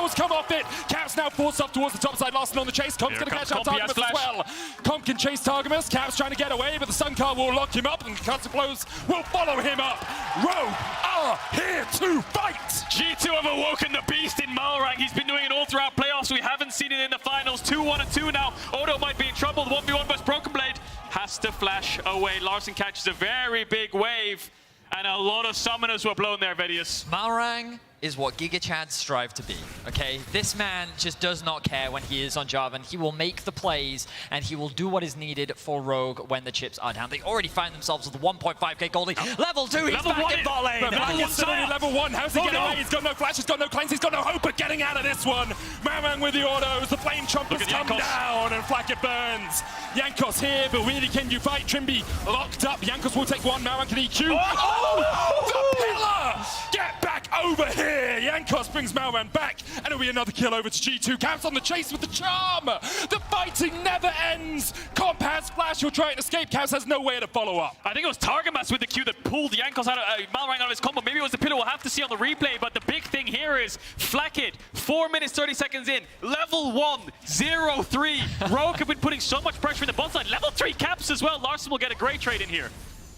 wheels come off it. Caps now forced up towards the top side. Larson on the chase. Comp's going to catch out Targamas as well. Comp can chase Targamas. Caps trying to get away, but the Sun Car will lock him up, and Cuts Blows will follow him up. Rogue are here to fight. G2 have awoken the beast in Malrang. He's been doing it all throughout playoffs. We haven't seen it in the finals. 2-1 and 2 now. Odo might be in trouble. 1v1 versus Broken Blade has to flash away. Larson catches a very big wave, and a lot of summoners were blown there, Vedius. Malrang is what GigaChad strive to be, okay? This man just does not care when he is on Jarvan. He will make the plays, and he will do what is needed for Rogue when the chips are down. They already find themselves with the 1.5k gold lead. Level 2, he's back in bot lane. Level 1, how's he getting away? He's got no flash, he's got no cleanse, he's got no hope of getting out of this one. Malrang with the autos, the flame chompers come down, and Flacket burns. Jankos here, but really can you fight? Trimby locked up, Jankos will take one, Malrang can EQ. The pillar! Get back over here! Jankos brings Malrang back, and it'll be another kill over to G2. Caps on the chase with the charm. The fighting never ends. Comp has flash, he'll try and escape. Caps has no way to follow up. I think it was Targamas with the Q that pulled Jankos out of Malrang out of his combo. Maybe it was the pillar. We'll have to see on the replay, but the big thing here is Flacket, 4 minutes 30 seconds in, level 1, 0-3. Rogue have been putting so much pressure in the bot side. Level 3 Caps as well. Larson will get a great trade in here.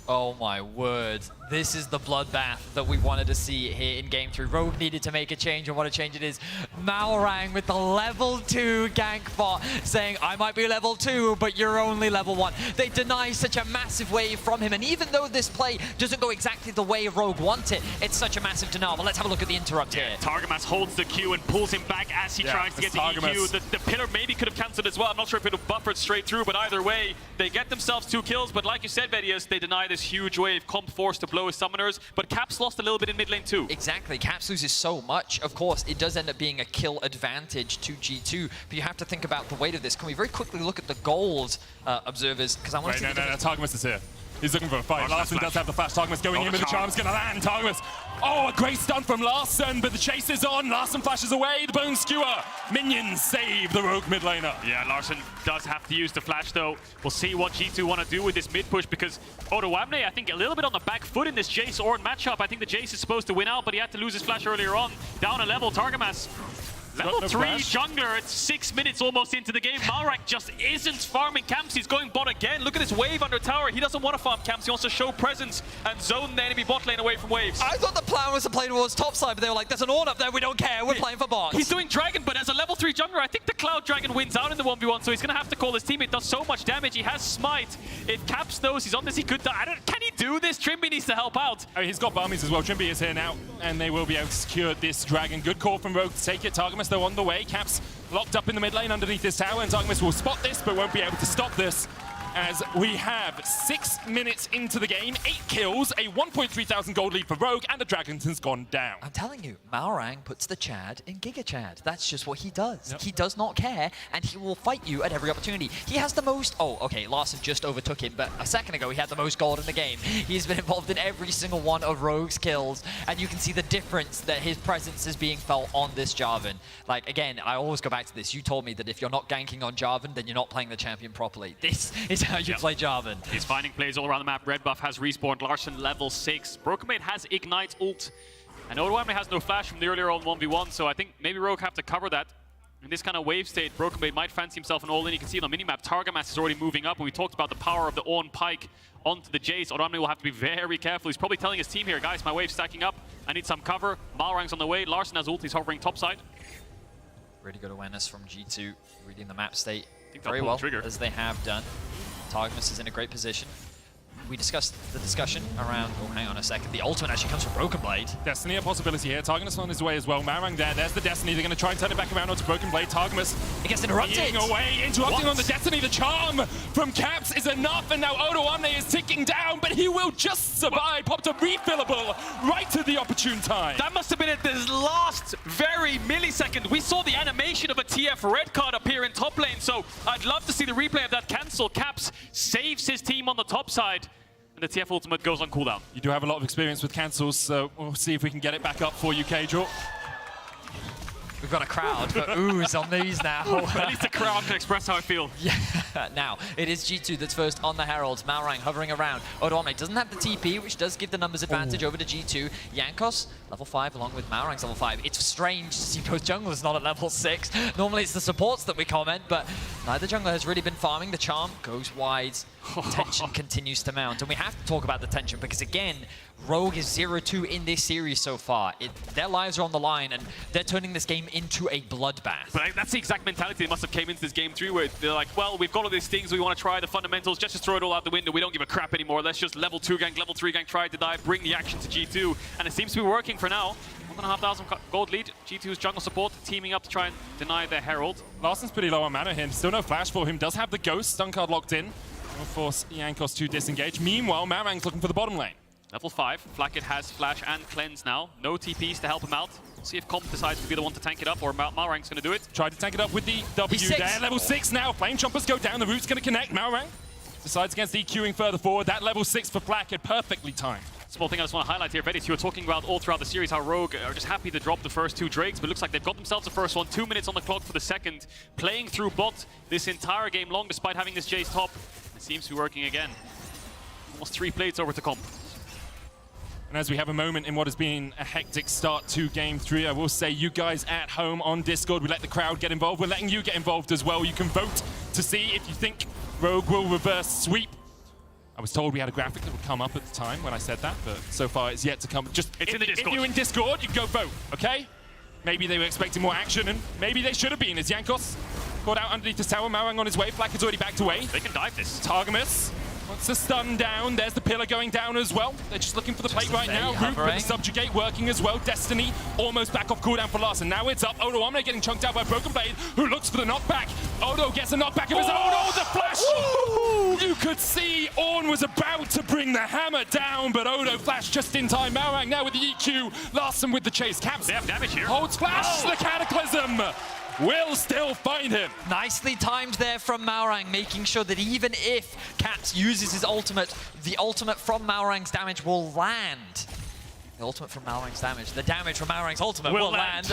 Oh my word. This is the bloodbath that we wanted to see here in Game 3. Rogue needed to make a change, and what a change it is. Malrang with the level 2 gank bot saying, I might be level 2, but you're only level 1. They deny such a massive wave from him, and even though this play doesn't go exactly the way Rogue wants it, it's such a massive denial. But let's have a look at the interrupt here. Targamas holds the Q and pulls him back as he tries to get the EQ. The pillar maybe could have cancelled as well. I'm not sure if it would have buffered straight through, but either way, they get themselves 2 kills. But like you said, Vedius, they deny this huge wave. Comp forced to blow his summoners, but Caps lost a little bit in mid lane too. Exactly, Caps loses so much. Of course, it does end up being a kill advantage to G2, but you have to think about the weight of this. Can we very quickly look at the goals, observers? Because I want to see. No, Targamas is here. He's looking for a fight. Larson does have the flash. Targamas going in with the charm's going to land. Targamas. Oh, a great stun from Larson, but the chase is on. Larson flashes away. The bone skewer. Minions save the Rogue mid laner. Yeah, Larson does have to use the flash though. We'll see what G2 want to do with this mid push, because Odoamne, I think, a little bit on the back foot in this Jace Ornn matchup. I think the Jace is supposed to win out, but he had to lose his flash earlier on. Down a level, Targamas. Level 3 jungler, it's 6 minutes almost into the game. Malrang just isn't farming camps. He's going bot again. Look at this wave under tower. He doesn't want to farm camps. He wants to show presence and zone the enemy bot lane away from waves. I thought the plan was to play towards top side, but they were like, there's an Ornn up there. We don't care. We're playing for bots. He's doing Dragon, but as a level 3 jungler, I think the Cloud Dragon wins out in the 1v1, so he's going to have to call his team. It does so much damage. He has Smite. If Caps knows he's on this, he could die. Can he do this? Trimby needs to help out. Oh, he's got Barmies as well. Trimby is here now, and they will be able to secure this Dragon. Good call from Rogue to take it. Targamas, though, on the way. Caps locked up in the mid lane underneath this tower, and Targamas will spot this, but won't be able to stop this, as we have 6 minutes into the game, 8 kills, a 1,300 gold lead for Rogue, and the Dragon's gone down. I'm telling you, Malrang puts the Chad in GigaChad. That's just what he does. He does not care, and he will fight you at every opportunity. He has the most... Oh, okay, Larson just overtook him, but a second ago he had the most gold in the game. He's been involved in every single one of Rogue's kills, and you can see the difference that his presence is being felt on this Jarvan. Like, again, I always go back to this. You told me that if you're not ganking on Jarvan, then you're not playing the champion properly. This is how you play Jarvan. He's finding plays all around the map. Red buff has respawned. Larson level 6. Broken Blade has Ignite ult. And Odoamne has no flash from the earlier on 1v1, so I think maybe Rogue have to cover that. In this kind of wave state, Broken Blade might fancy himself an all-in. You can see it on the minimap. Targamas is already moving up, and we talked about the power of the Ornn Pike onto the Jace. Odoamne will have to be very careful. He's probably telling his team here, guys, my wave's stacking up. I need some cover. Malrang's on the way. Larson has ult. He's hovering topside. Really good awareness from G2, reading the map state very well, as they have done. Targamas is in a great position. We discussed the discussion around, oh, hang on a second, the ultimate actually comes from Broken Blade. Destiny, a possibility here. Targamas on his way as well. Malrang there's the Destiny. They're going to try and turn it back around onto Broken Blade. Targamas, it gets interrupted. Away, interrupting on the Destiny. The charm from Caps is enough, and now Odoamne is ticking down, but he will just survive. Popped a refillable right at the opportune time. That must have been at this last very millisecond. We saw the animation of a TF red card appear in top lane, so I'd love to see the replay of that cancel. Caps saves his team on the top side, and the TF ultimate goes on cooldown. You do have a lot of experience with cancels, so we'll see if we can get it back up for you, Kajor. We've got a crowd for oohs on these now. At least the crowd can express how I feel. Yeah. now. It is G2 that's first on the Heralds. Malrang hovering around. Odoamne doesn't have the TP, which does give the numbers advantage over to G2. Jankos, level 5, along with Malrang's level 5. It's strange to see both junglers not at level 6. Normally it's the supports that we comment, but neither jungler has really been farming. The charm goes wide. Tension continues to mount. And we have to talk about the tension because, again, Rogue is 0-2 in this series so far. Their lives are on the line, and they're turning this game into a bloodbath. But that's the exact mentality they must have came into this game through, where they're like, well, we've got all these things, we want to try the fundamentals, just throw it all out the window, we don't give a crap anymore, let's just level 2 gank, level 3 gank, try to dive, bring the action to G2, and it seems to be working for now. 1,500 gold lead, G2's jungle support teaming up to try and deny their Herald. Larsen's pretty low on mana here, still no flash for him, does have the Ghost, stun card locked in. Will force Jankos to disengage. Meanwhile, Malrang's looking for the bottom lane. Level 5, Flacket has Flash and Cleanse now. No TPs to help him out. We'll see if Comp decides to be the one to tank it up, or Malrang's going to do it. Tried to tank it up with the W there. Level 6 now. Flame Chompers go down. The root's going to connect. Malrang decides against EQing further forward. That level 6 for Flacket, perfectly timed. Small thing I just want to highlight here, Vedis, you were talking about all throughout the series how Rogue are just happy to drop the first 2 Drakes, but it looks like they've got themselves the first one. 2 minutes on the clock for the second. Playing through bot this entire game long, despite having this Jace top. It seems to be working again. Almost 3 plates over to Comp. And as we have a moment in what has been a hectic start to Game 3, I will say you guys at home on Discord, we let the crowd get involved. We're letting you get involved as well. You can vote to see if you think Rogue will reverse sweep. I was told we had a graphic that would come up at the time when I said that, but so far it's yet to come. Just it's in the Discord. If you're in Discord, you can go vote, okay? Maybe they were expecting more action, and maybe they should have been. As Jankos caught out underneath the tower, Malrang on his way. Flack is already backed away. They can dive this. Targamas wants the stun down. There's the pillar going down as well. They're just looking for the plate right now. Root with the subjugate working as well. Destiny almost back off cooldown for Larsen. Now it's up. Odoamne getting chunked out by Broken Blade, who looks for the knockback. Odo gets a knockback of his own. Oh, the flash! Ooh. You could see Ornn was about to bring the hammer down, but Odo flashed just in time. Malrang now with the EQ. Larsen with the chase. Caps. They have damage here. Holds flash. The Cataclysm will still find him. Nicely timed there from Malrang, making sure that even if Caps uses his ultimate, the ultimate from Malrang's damage will land. The ultimate from Malrang's damage. The damage from Malrang's ultimate will land.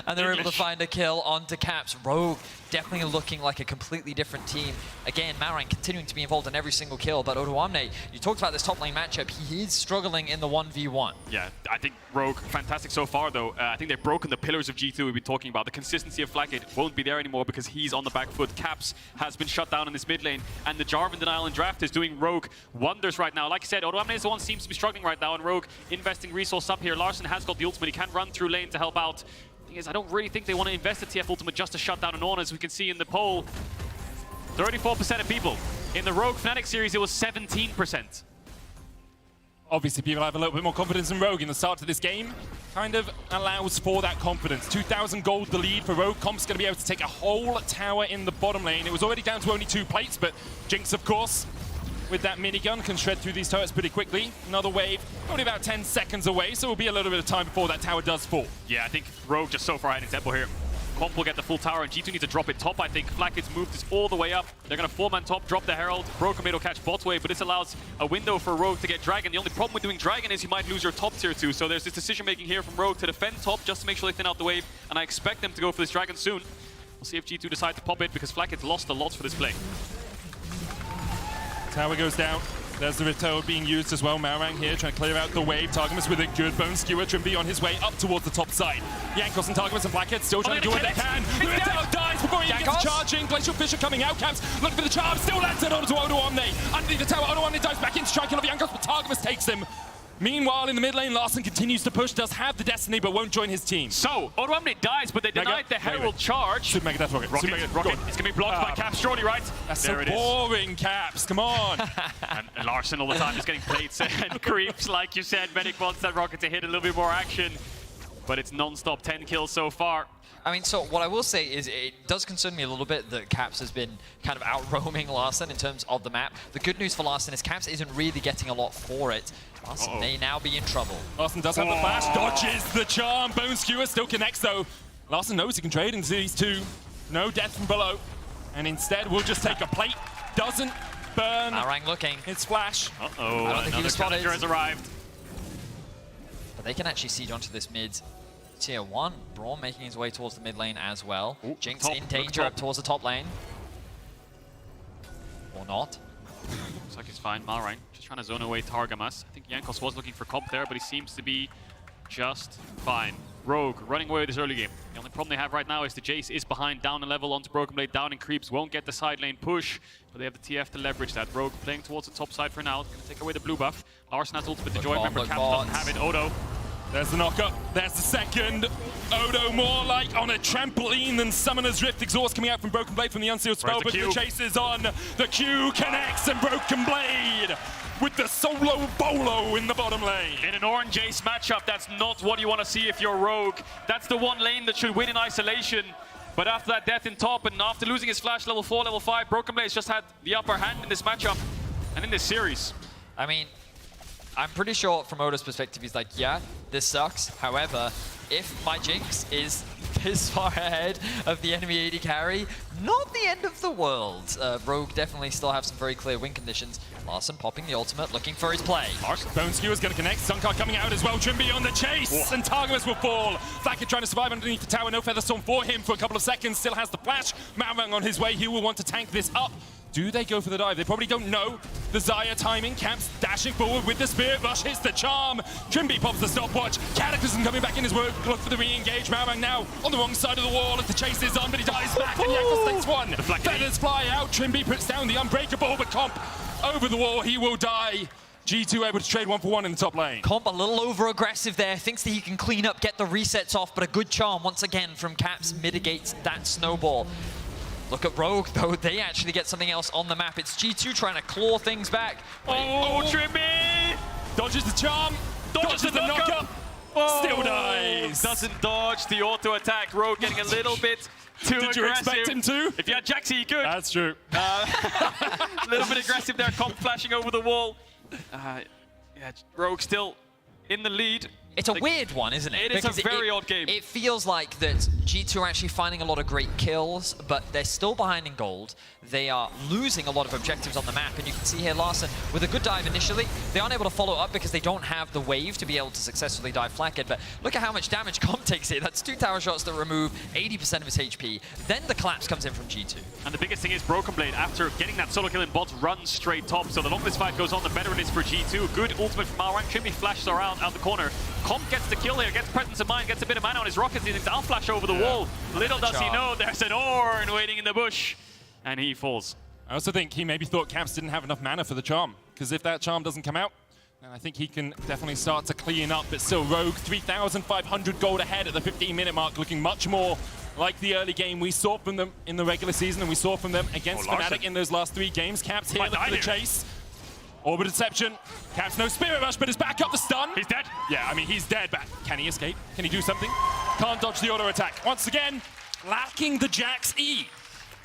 And they're able to find a kill onto Caps. Rogue definitely looking like a completely different team. Again, Malrang continuing to be involved in every single kill, but Odoamne, you talked about this top lane matchup, he is struggling in the 1v1. Yeah, I think Rogue, fantastic so far though. I think they've broken the pillars of G2 we've been talking about. The consistency of Flacket won't be there anymore because he's on the back foot. Caps has been shut down in this mid lane, and the Jarvan denial and draft is doing Rogue wonders right now. Like I said, Odoamne is the one who seems to be struggling right now, and Rogue investing resource up here. Larsen has got the ultimate, he can run through lane to help out. Thing is, I don't really think they want to invest the TF ultimate just to shut down an Ornn, as we can see in the poll. 34% of people. In the Rogue Fnatic series, it was 17%. Obviously, people have a little bit more confidence in Rogue in the start to this game. Kind of allows for that confidence. 2,000 gold the lead for Rogue. Comp's going to be able to take a whole tower in the bottom lane. It was already down to only 2 plates, but Jinx, of course, with that minigun, can shred through these turrets pretty quickly. Another wave, only about 10 seconds away, so it'll be a little bit of time before that tower does fall. Yeah, I think Rogue just so far ahead in tempo here. Comp will get the full tower, and G2 needs to drop it top, I think. Flacket's moved this all the way up. They're going to 4-man top, drop the Herald. Broken Blade will catch bot wave, but this allows a window for Rogue to get Dragon. The only problem with doing Dragon is you might lose your top tier 2, so there's this decision-making here from Rogue to defend top just to make sure they thin out the wave, and I expect them to go for this Dragon soon. We'll see if G2 decide to pop it, because Flacket's lost a lot for this play. Tower goes down. There's the Ritoad being used as well. Malrang here trying to clear out the wave. Targamas with a good bone skewer. Trimby on his way up towards the top side. Jankos and Targamas and Blackhead still trying to do what they can. The Ritoad dies before he even gets charging. Glacial Fisher coming out. Caps looking for the charm. Still lands it onto Odoamne. Underneath the tower, Odoamne dives back in to try and kill off Jankos, but Targamas takes him. Meanwhile, in the mid lane, Larsen continues to push, does have the Destiny, but won't join his team. So, Odoamne dies, but they denied the Herald charge. Super Mega Death Rocket. Rocket. It's going to be blocked by Caps, surely, right? That's so boring, Caps. Come on. and Larsen all the time is getting plates and creeps, like you said. Medic wants that Rocket to hit a little bit more action, but it's non-stop 10 kills so far. I mean, so what I will say is it does concern me a little bit that Caps has been kind of out-roaming Larsen in terms of the map. The good news for Larsen is Caps isn't really getting a lot for it. Larsen may now be in trouble. Larsen does have the flash, dodges the charm. Bone Skewer still connects though. Larsen knows he can trade into these two. No death from below. And instead will just take a plate. Doesn't burn. Malrang looking. It's flash. Uh-oh, another challenger has arrived. But they can actually siege onto this mid tier 1. Braum making his way towards the mid lane as well. Ooh, Jinx in danger up towards the top lane. Or not. Looks like he's fine. Malrang just trying to zone away Targamas. I think Jankos was looking for comp there, but he seems to be just fine. Rogue running away with this early game. The only problem they have right now is the Jace is behind, down a level onto Broken Blade, down in creeps, won't get the side lane push, but they have the TF to leverage that. Rogue playing towards the top side for now, gonna take away the blue buff. Larson has ultimate to join, remember Caps doesn't have it. Odo. There's the knock-up, there's the second. Odo more like on a trampoline than Summoner's Rift. Exhaust coming out from Broken Blade from the unsealed spell, but the chase is on. The Q connects and Broken Blade with the solo bolo in the bottom lane. In an Orange Jace matchup, that's not what you want to see if you're Rogue. That's the one lane that should win in isolation. But after that death in top and after losing his flash level 4, level 5, Broken Blade's just had the upper hand in this matchup and in this series. I mean, I'm pretty sure from Odo's perspective, he's like, yeah, this sucks. However, if my Jinx is this far ahead of the enemy AD carry, not the end of the world. Rogue definitely still have some very clear win conditions. Larson popping the ultimate, looking for his play. Bone Skewer's going to connect. Sunkar coming out as well. Trimby on the chase, and Targamas will fall. Flacker trying to survive underneath the tower. No Featherstorm for him for a couple of seconds. Still has the flash. Malrang on his way. He will want to tank this up. Do they go for the dive? They probably don't know the Xayah timing. Caps dashing forward with the Spirit Rush. Hits the charm. Trimby pops the stopwatch. Cataclysm coming back in his work. Look for the re-engage. Malrang now on the wrong side of the wall. If the chase is on, but he dies back. And Jankos takes one. Feathers fly out. Trimby puts down the Unbreakable, but Comp over the wall. He will die. G2 able to trade 1-for-1 in the top lane. Comp a little over-aggressive there. Thinks that he can clean up, get the resets off, but a good charm once again from Caps mitigates that snowball. Look at Rogue, though. They actually get something else on the map. It's G2 trying to claw things back. Oh, Trimby! Dodges the charm. Dodges the knockup. Oh, still dies. Doesn't dodge the auto attack. Rogue getting a little bit too aggressive. Did you expect him to? If you had Jaxi, you could. That's true. A little bit aggressive there. Comp flashing over the wall. Yeah, Rogue still in the lead. It's a weird one, isn't it? It is a very odd game. It feels like that G2 are actually finding a lot of great kills, but they're still behind in gold. They are losing a lot of objectives on the map, and you can see here Larson with a good dive initially. They aren't able to follow up because they don't have the wave to be able to successfully dive Flackhead, but look at how much damage Comp takes here. That's 2 tower shots that remove 80% of his HP. Then the collapse comes in from G2. And the biggest thing is Broken Blade, after getting that solo kill in bots, runs straight top. So the longer this fight goes on, the better it is for G2. Good ultimate from Malrang. Trimby flashes around out the corner. Comp gets the kill here, gets presence of mind, gets a bit of mana on his rockets. He thinks, I'll flash over the wall. Little does he know there's an Ornn waiting in the bush, and he falls. I also think he maybe thought Caps didn't have enough mana for the charm, because if that charm doesn't come out, then I think he can definitely start to clean up. But still, Rogue 3,500 gold ahead at the 15-minute mark, looking much more like the early game we saw from them in the regular season, and we saw from them against Fnatic in those last 3 games. Caps here looking for the chase. Orbit Deception. Caps no Spirit Rush, but is back up the stun. He's dead. Yeah, I mean, he's dead, but can he escape? Can he do something? Can't dodge the auto attack. Once again, lacking the Jax E.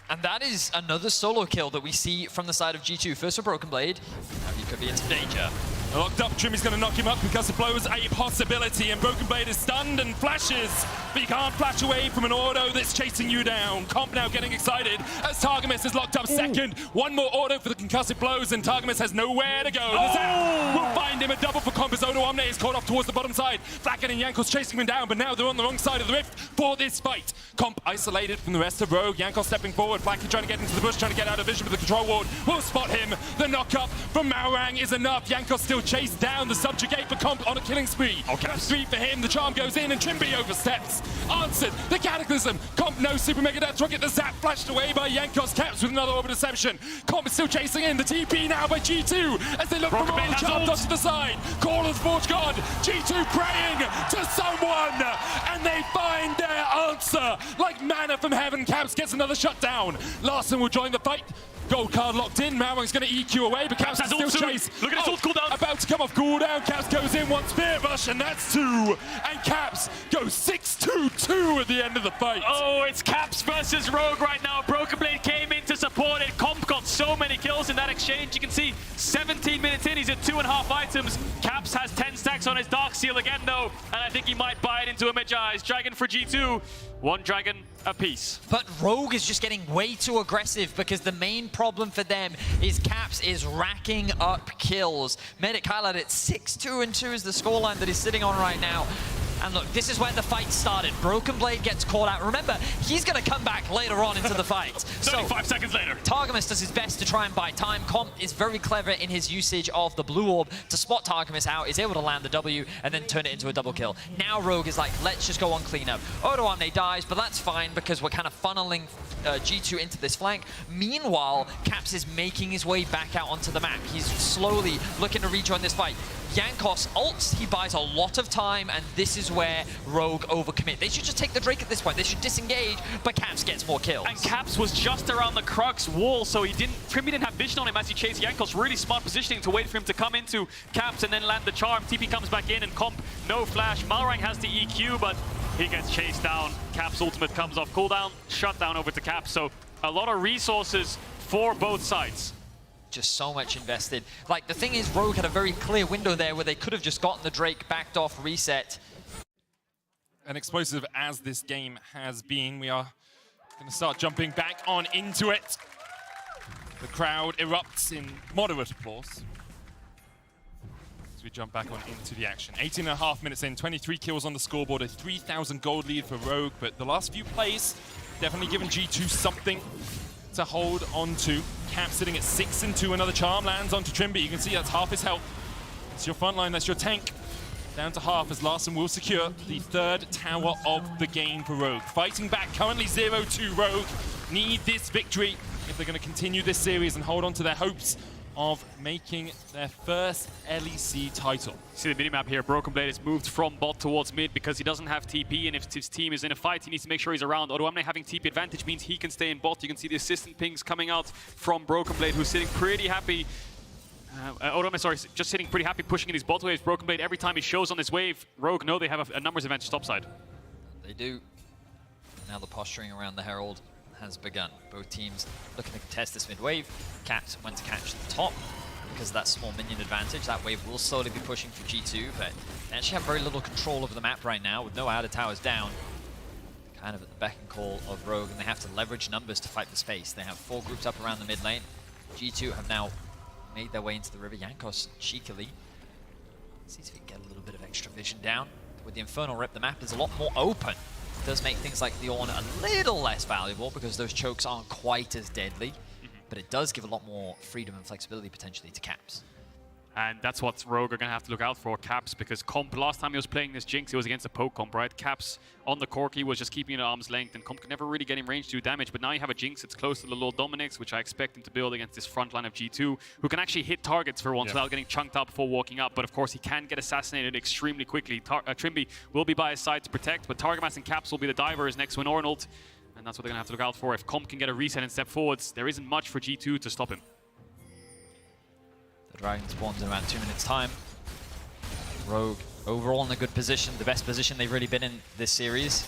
And that is another solo kill that we see from the side of G2. First for Broken Blade. Now he could be in some danger. Locked up, Trimmy's going to knock him up because the blow is a possibility, and Broken Blade is stunned and flashes, but you can't flash away from an auto that's chasing you down. Comp now getting excited as Targamas is locked up second. One more auto for the concussive blows, and Targamas has nowhere to go. The Zap will find him a double for Comp as Odo Omne is caught off towards the bottom side. Flacken and Jankos chasing him down, but now they're on the wrong side of the rift for this fight. Comp isolated from the rest of Rogue. Jankos stepping forward, Flacken trying to get into the bush, trying to get out of vision, but the control ward will spot him. The knock-up from Malrang is enough. Jankos still chased down. The subjugate for Comp on a killing spree. That's 3 for him. The charm goes in and Trimby oversteps. Answered. The Cataclysm. Comp no Super Mega Death Rocket. The Zap flashed away by Jankos. Caps with another Orbit Deception. Comp is still chasing in. The TP now by G2 as they look for more. The charm dodge to the side. Call of the Forge God. G2 praying to someone, and they find their answer. Like manna from heaven, Caps gets another shutdown. Larson will join the fight. Gold card locked in. Malrang's going to EQ away, but Caps can still chase. Look at his ult cooldown. About to come off cooldown. Caps goes in, one Spirit Rush, and that's 2. And Caps goes 6-2-2 at the end of the fight. Oh, it's Caps versus Rogue right now. Broken Blade came in to support it. Comp got so many kills in that exchange. You can see 17 minutes in, he's at 2.5 items. Caps has 10 stacks on his Dark Seal again, though, and I think he might buy it into a mid-eyes. Dragon for G2. 1 dragon apiece. But Rogue is just getting way too aggressive because the main problem for them is Caps is racking up kills. Medic highlighted 6-2-2 is the scoreline that he's sitting on right now. And look, this is where the fight started. Broken Blade gets caught out. Remember, he's going to come back later on into the fight. 35 seconds later. Targamas does his best to try and buy time. Comp is very clever in his usage of the blue orb to spot Targamas out, is able to land the W, and then turn it into a double kill. Now Rogue is like, let's just go on cleanup. Odoamne dies, but that's fine because we're kind of funneling G2 into this flank. Meanwhile, Caps is making his way back out onto the map. He's slowly looking to rejoin this fight. Jankos ults, he buys a lot of time, and this is where Rogue overcommit. They should just take the Drake at this point. They should disengage, but Caps gets more kills. And Caps was just around the Crux wall, so Trimby didn't have vision on him as he chased Jankos. Really smart positioning to wait for him to come into Caps and then land the charm. TP comes back in, and Comp, no flash. Malrang has the EQ, but he gets chased down. Caps' ultimate comes off cooldown, shut down over to Caps. So a lot of resources for both sides. Just so much invested. Like, the thing is, Rogue had a very clear window there where they could have just gotten the Drake, backed off, reset. And explosive as this game has been, we are going to start jumping back on into it. The crowd erupts in moderate applause as we jump back on into the action. 18.5 minutes in, 23 kills on the scoreboard, a 3,000 gold lead for Rogue, but the last few plays definitely given G2 something to hold on to. Cap sitting at 6-2, another charm lands onto Trimby. You can see that's half his health. It's your front line, that's your tank. Down to half as Larssen will secure the third tower of the game for Rogue. Fighting back, currently 0-2 Rogue. Need this victory if they're going to continue this series and hold on to their hopes of making their first LEC title. See the minimap here, Broken Blade has moved from bot towards mid because he doesn't have TP, and if his team is in a fight, he needs to make sure he's around. Odoamne having TP advantage means he can stay in bot. You can see the assistant pings coming out from Broken Blade, who's sitting pretty happy. Odoamne, sorry, just sitting pretty happy pushing in his bot waves. Broken Blade, every time he shows on this wave, Rogue know they have a numbers advantage topside. They do. Now the posturing around the Herald has begun. Both teams looking to contest this mid wave. Caps went to catch the top because of that small minion advantage. That wave will slowly be pushing for G2, but they actually have very little control over the map right now with no outer towers down. Kind of at the beck and call of Rogue, and they have to leverage numbers to fight the space. They have 4 groups up around the mid lane. G2 have now made their way into the river. Jankos cheekily sees if he can get a little bit of extra vision down. With the Infernal Rip, the map is a lot more open. It does make things like the Ornn a little less valuable because those chokes aren't quite as deadly, but it does give a lot more freedom and flexibility potentially to Caps. And that's what Rogue are going to have to look out for, Caps, because Comp, last time he was playing this Jinx, it was against a poke Comp, right? Caps on the Corki was just keeping it at arm's length, and Comp could never really get him range to do damage, but now you have a Jinx that's close to the Lord Dominix, which I expect him to build against this front line of G2, who can actually hit targets for once without getting chunked up before walking up, but of course he can get assassinated extremely quickly. Trimby will be by his side to protect, but Targamas and Caps will be the divers next to an Ornn ult, and that's what they're going to have to look out for. If Comp can get a reset and step forwards, there isn't much for G2 to stop him. The Dragon spawns in about 2 minutes' time. Rogue overall in a good position, the best position they've really been in this series.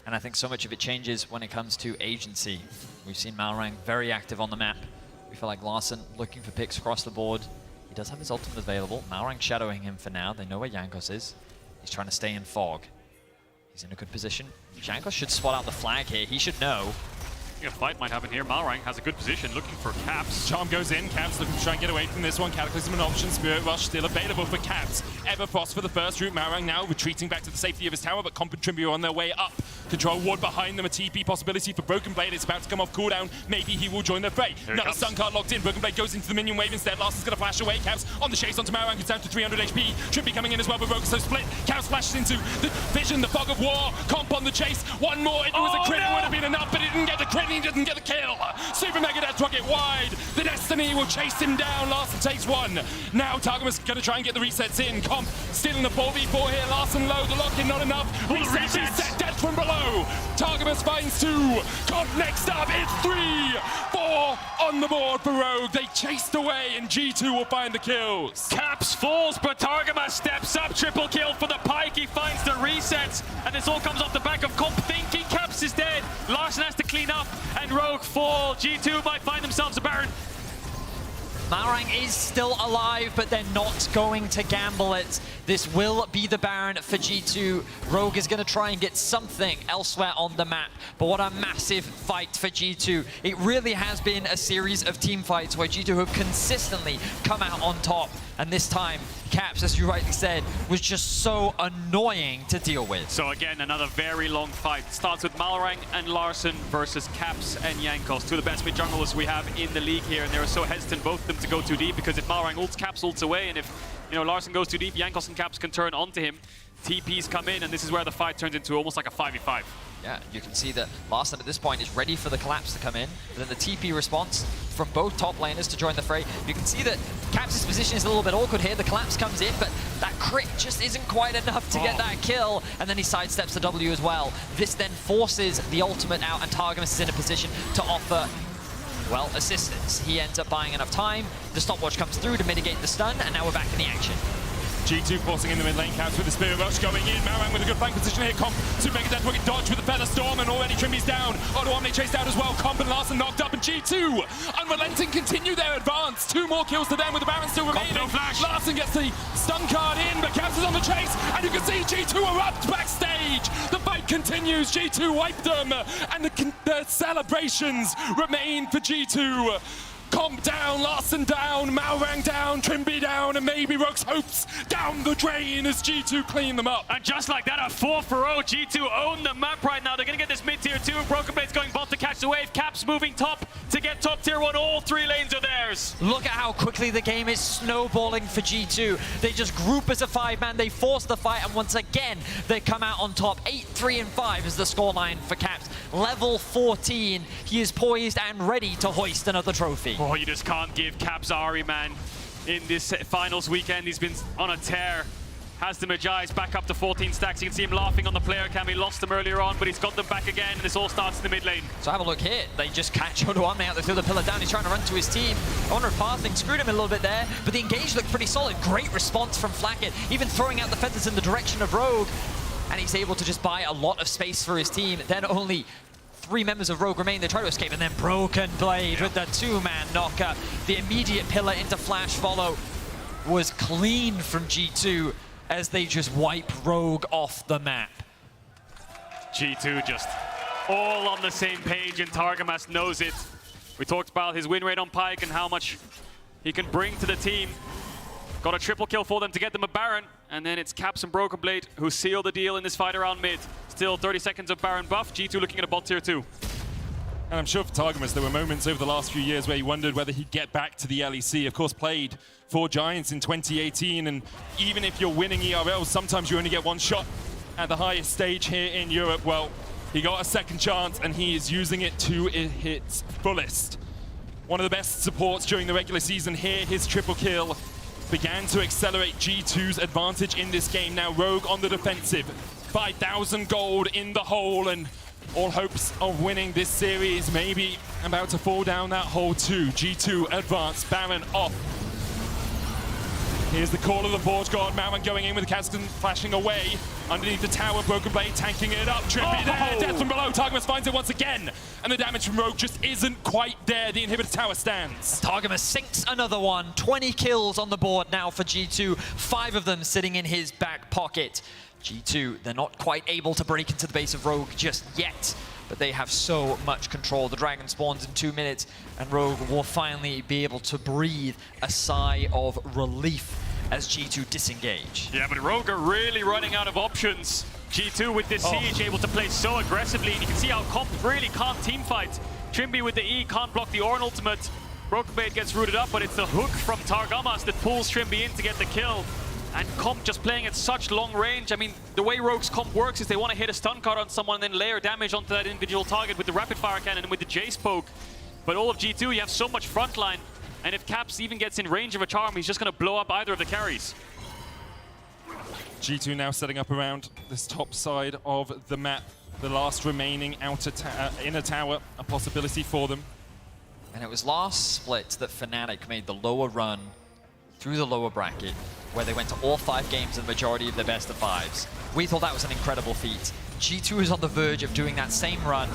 And I think so much of it changes when it comes to agency. We've seen Malrang very active on the map. We feel like Larssen looking for picks across the board. He does have his ultimate available. Malrang shadowing him for now. They know where Jankos is. He's trying to stay in fog. He's in a good position. Jankos should spot out the flag here. He should know. A fight might happen here. Malrang has a good position, looking for Caps. Charm goes in, Caps looking to try and get away from this one. Cataclysm an option, Spirit Rush still available for Caps. Everfrost for the first route, Malrang now retreating back to the safety of his tower, but Comp and Trimby are on their way up. Control ward behind them, a TP possibility for Broken Blade. It's about to come off cooldown. Maybe he will join the fray. Another stun card locked in. Broken Blade goes into the minion wave instead. Larssen's going to flash away. Caps on the chase onto Malrang, who's down to 300 HP. Trimby coming in as well, but Rogue is so split. Caps flashes into the vision, the fog of war. Comp on the chase. One more. It was a crit. It would have been enough, but it didn't get the crit. He didn't get the kill. Super Mega Death Rocket wide. The Destiny will chase him down. Larssen takes one. Now Targamas going to try and get the resets in. Comp still in the 4v4 here. Larssen low. The lock-in not enough. Reset. Death from below. Targamas finds 2. Comp next up. It's 3. 4 on the board for Rogue. They chased away and G2 will find the kills. Caps falls, but Targamas steps up. Triple kill for the Pike. He finds the resets. And this all comes off the back of Comp thinking Caps is dead. Larssen has to clean up and Rogue fall. G2 might find themselves a Baron. Malrang is still alive, but they're not going to gamble it. This will be the Baron for G2. Rogue is going to try and get something elsewhere on the map. But what a massive fight for G2. It really has been a series of team fights where G2 have consistently come out on top. And this time, Caps, as you rightly said, was just so annoying to deal with. So again, another very long fight. Starts with Malrang and Larssen versus Caps and Jankos, two of the best mid junglers we have in the league here, and they were so hesitant, both of them, to go too deep, because if Malrang ults, Caps ults away, and if Larssen goes too deep, Jankos and Caps can turn onto him. TPs come in, and this is where the fight turns into almost like a 5v5. Yeah, you can see that Larssen at this point is ready for the collapse to come in. But then the TP response from both top laners to join the fray. You can see that Caps' position is a little bit awkward here. The collapse comes in, but that crit just isn't quite enough to get that kill. And then he sidesteps the W as well. This then forces the ultimate out, and Targamas is in a position to offer, well, assistance. He ends up buying enough time. The stopwatch comes through to mitigate the stun, and now we're back in the action. G2 forcing in the mid lane, Caps with the Spirit Rush going in. Malrang with a good flank position here. Comp to make a death wicket dodge with the Feather Storm, and already Trimby's down. Odoamne chased out as well. Comp and Larssen knocked up, and G2 unrelenting continue their advance. 2 more kills to them with the Baron still remaining. No flash. Larssen gets the stun card in, but Caps is on the chase, and you can see G2 erupt backstage. The fight continues. G2 wiped them, and the celebrations remain for G2. Comp down, Larssen down, Malrang down, Trimby down, and maybe Rogue's hopes down the drain as G2 clean them up. And just like that, a 4-for-0. G2 own the map right now. They're going to get this mid-tier 2. Broken Blade's going bot to catch the wave. Caps moving top to get top tier 1. All 3 lanes are theirs. Look at how quickly the game is snowballing for G2. They just group as a 5-man. They force the fight, and once again, they come out on top. 8-3-5 is the scoreline for Caps. Level 14. He is poised and ready to hoist another trophy. Oh, you just can't give Caps Ari, man. In this finals weekend, he's been on a tear. Has the Magi's back up to 14 stacks. You can see him laughing on the player cam. He lost them earlier on, but he's got them back again. And this all starts in the mid lane. So have a look here. They just catch Odoamne out. They throw the pillar down. He's trying to run to his team. I wonder if passing screwed him a little bit there, but the engage looked pretty solid. Great response from Flacket, even throwing out the feathers in the direction of Rogue. And he's able to just buy a lot of space for his team. Then only 3 members of Rogue remain. They try to escape, and then Broken Blade with the 2-man knockup. The immediate pillar into flash follow was clean from G2 as they just wipe Rogue off the map. G2 just all on the same page, and Targamas knows it. We talked about his win rate on Pyke and how much he can bring to the team. Got a triple kill for them to get them a Baron, and then it's Caps and Broken Blade who seal the deal in this fight around mid. Still 30 seconds of Baron buff. G2 looking at a bot tier 2. And I'm sure for Targamas, there were moments over the last few years where he wondered whether he'd get back to the LEC. Of course, played for Giants in 2018, and even if you're winning ERLs, sometimes you only get 1 shot at the highest stage here in Europe. Well, he got a second chance, and he is using it to its fullest. One of the best supports during the regular season here. His triple kill began to accelerate G2's advantage in this game. Now Rogue on the defensive. 5,000 gold in the hole, and all hopes of winning this series maybe about to fall down that hole too. G2 advance, Baron off. Here's the call of the Forge God. Malrang going in with the Cascan flashing away. Underneath the tower, Broken Blade tanking it up. Trippy there, death from below. Targamas finds it once again. And the damage from Rogue just isn't quite there. The inhibitor tower stands. Targamas sinks another one. 20 kills on the board now for G2. 5 of them sitting in his back pocket. G2, they're not quite able to break into the base of Rogue just yet, but they have so much control. The dragon spawns in 2 minutes, and Rogue will finally be able to breathe a sigh of relief as G2 disengage. Yeah, but Rogue are really running out of options. G2 with this siege able to play so aggressively, and you can see how Comp really can't teamfight. Trimby with the E can't block the Ornn ultimate. Broken Blade gets rooted up, but it's the hook from Targamas that pulls Trimby in to get the kill. And Comp just playing at such long range. I mean, the way Rogue's Comp works is they want to hit a stun card on someone and then layer damage onto that individual target with the rapid fire cannon and with the Jace poke. But all of G2, you have so much frontline, and if Caps even gets in range of a charm, he's just going to blow up either of the carries. G2 now setting up around this top side of the map. The last remaining inner tower, a possibility for them. And it was last split that Fnatic made the lower run through the lower bracket, where they went to all 5 games and the majority of their best of 5s. We thought that was an incredible feat. G2 is on the verge of doing that same run,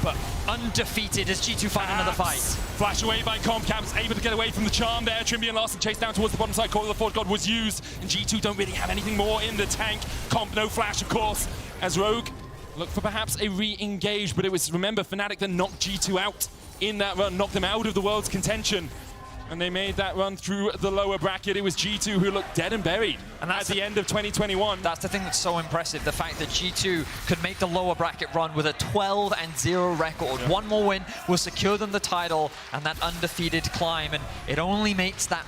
but undefeated as G2 find another fight. Flash away by Comp. Caps able to get away from the charm there. Trimby and Larson chase down towards the bottom side. Call of the Forge God was used, and G2 don't really have anything more in the tank. Comp, no flash, of course, as Rogue look for perhaps a re-engage, but it was, remember, Fnatic that knocked G2 out in that run, knocked them out of the world's contention. And they made that run through the lower bracket. It was G2 who looked dead and buried at the end of 2021. That's the thing that's so impressive, the fact that G2 could make the lower bracket run with a 12-0 record. Yeah. One more win will secure them the title and that undefeated climb, and it only makes that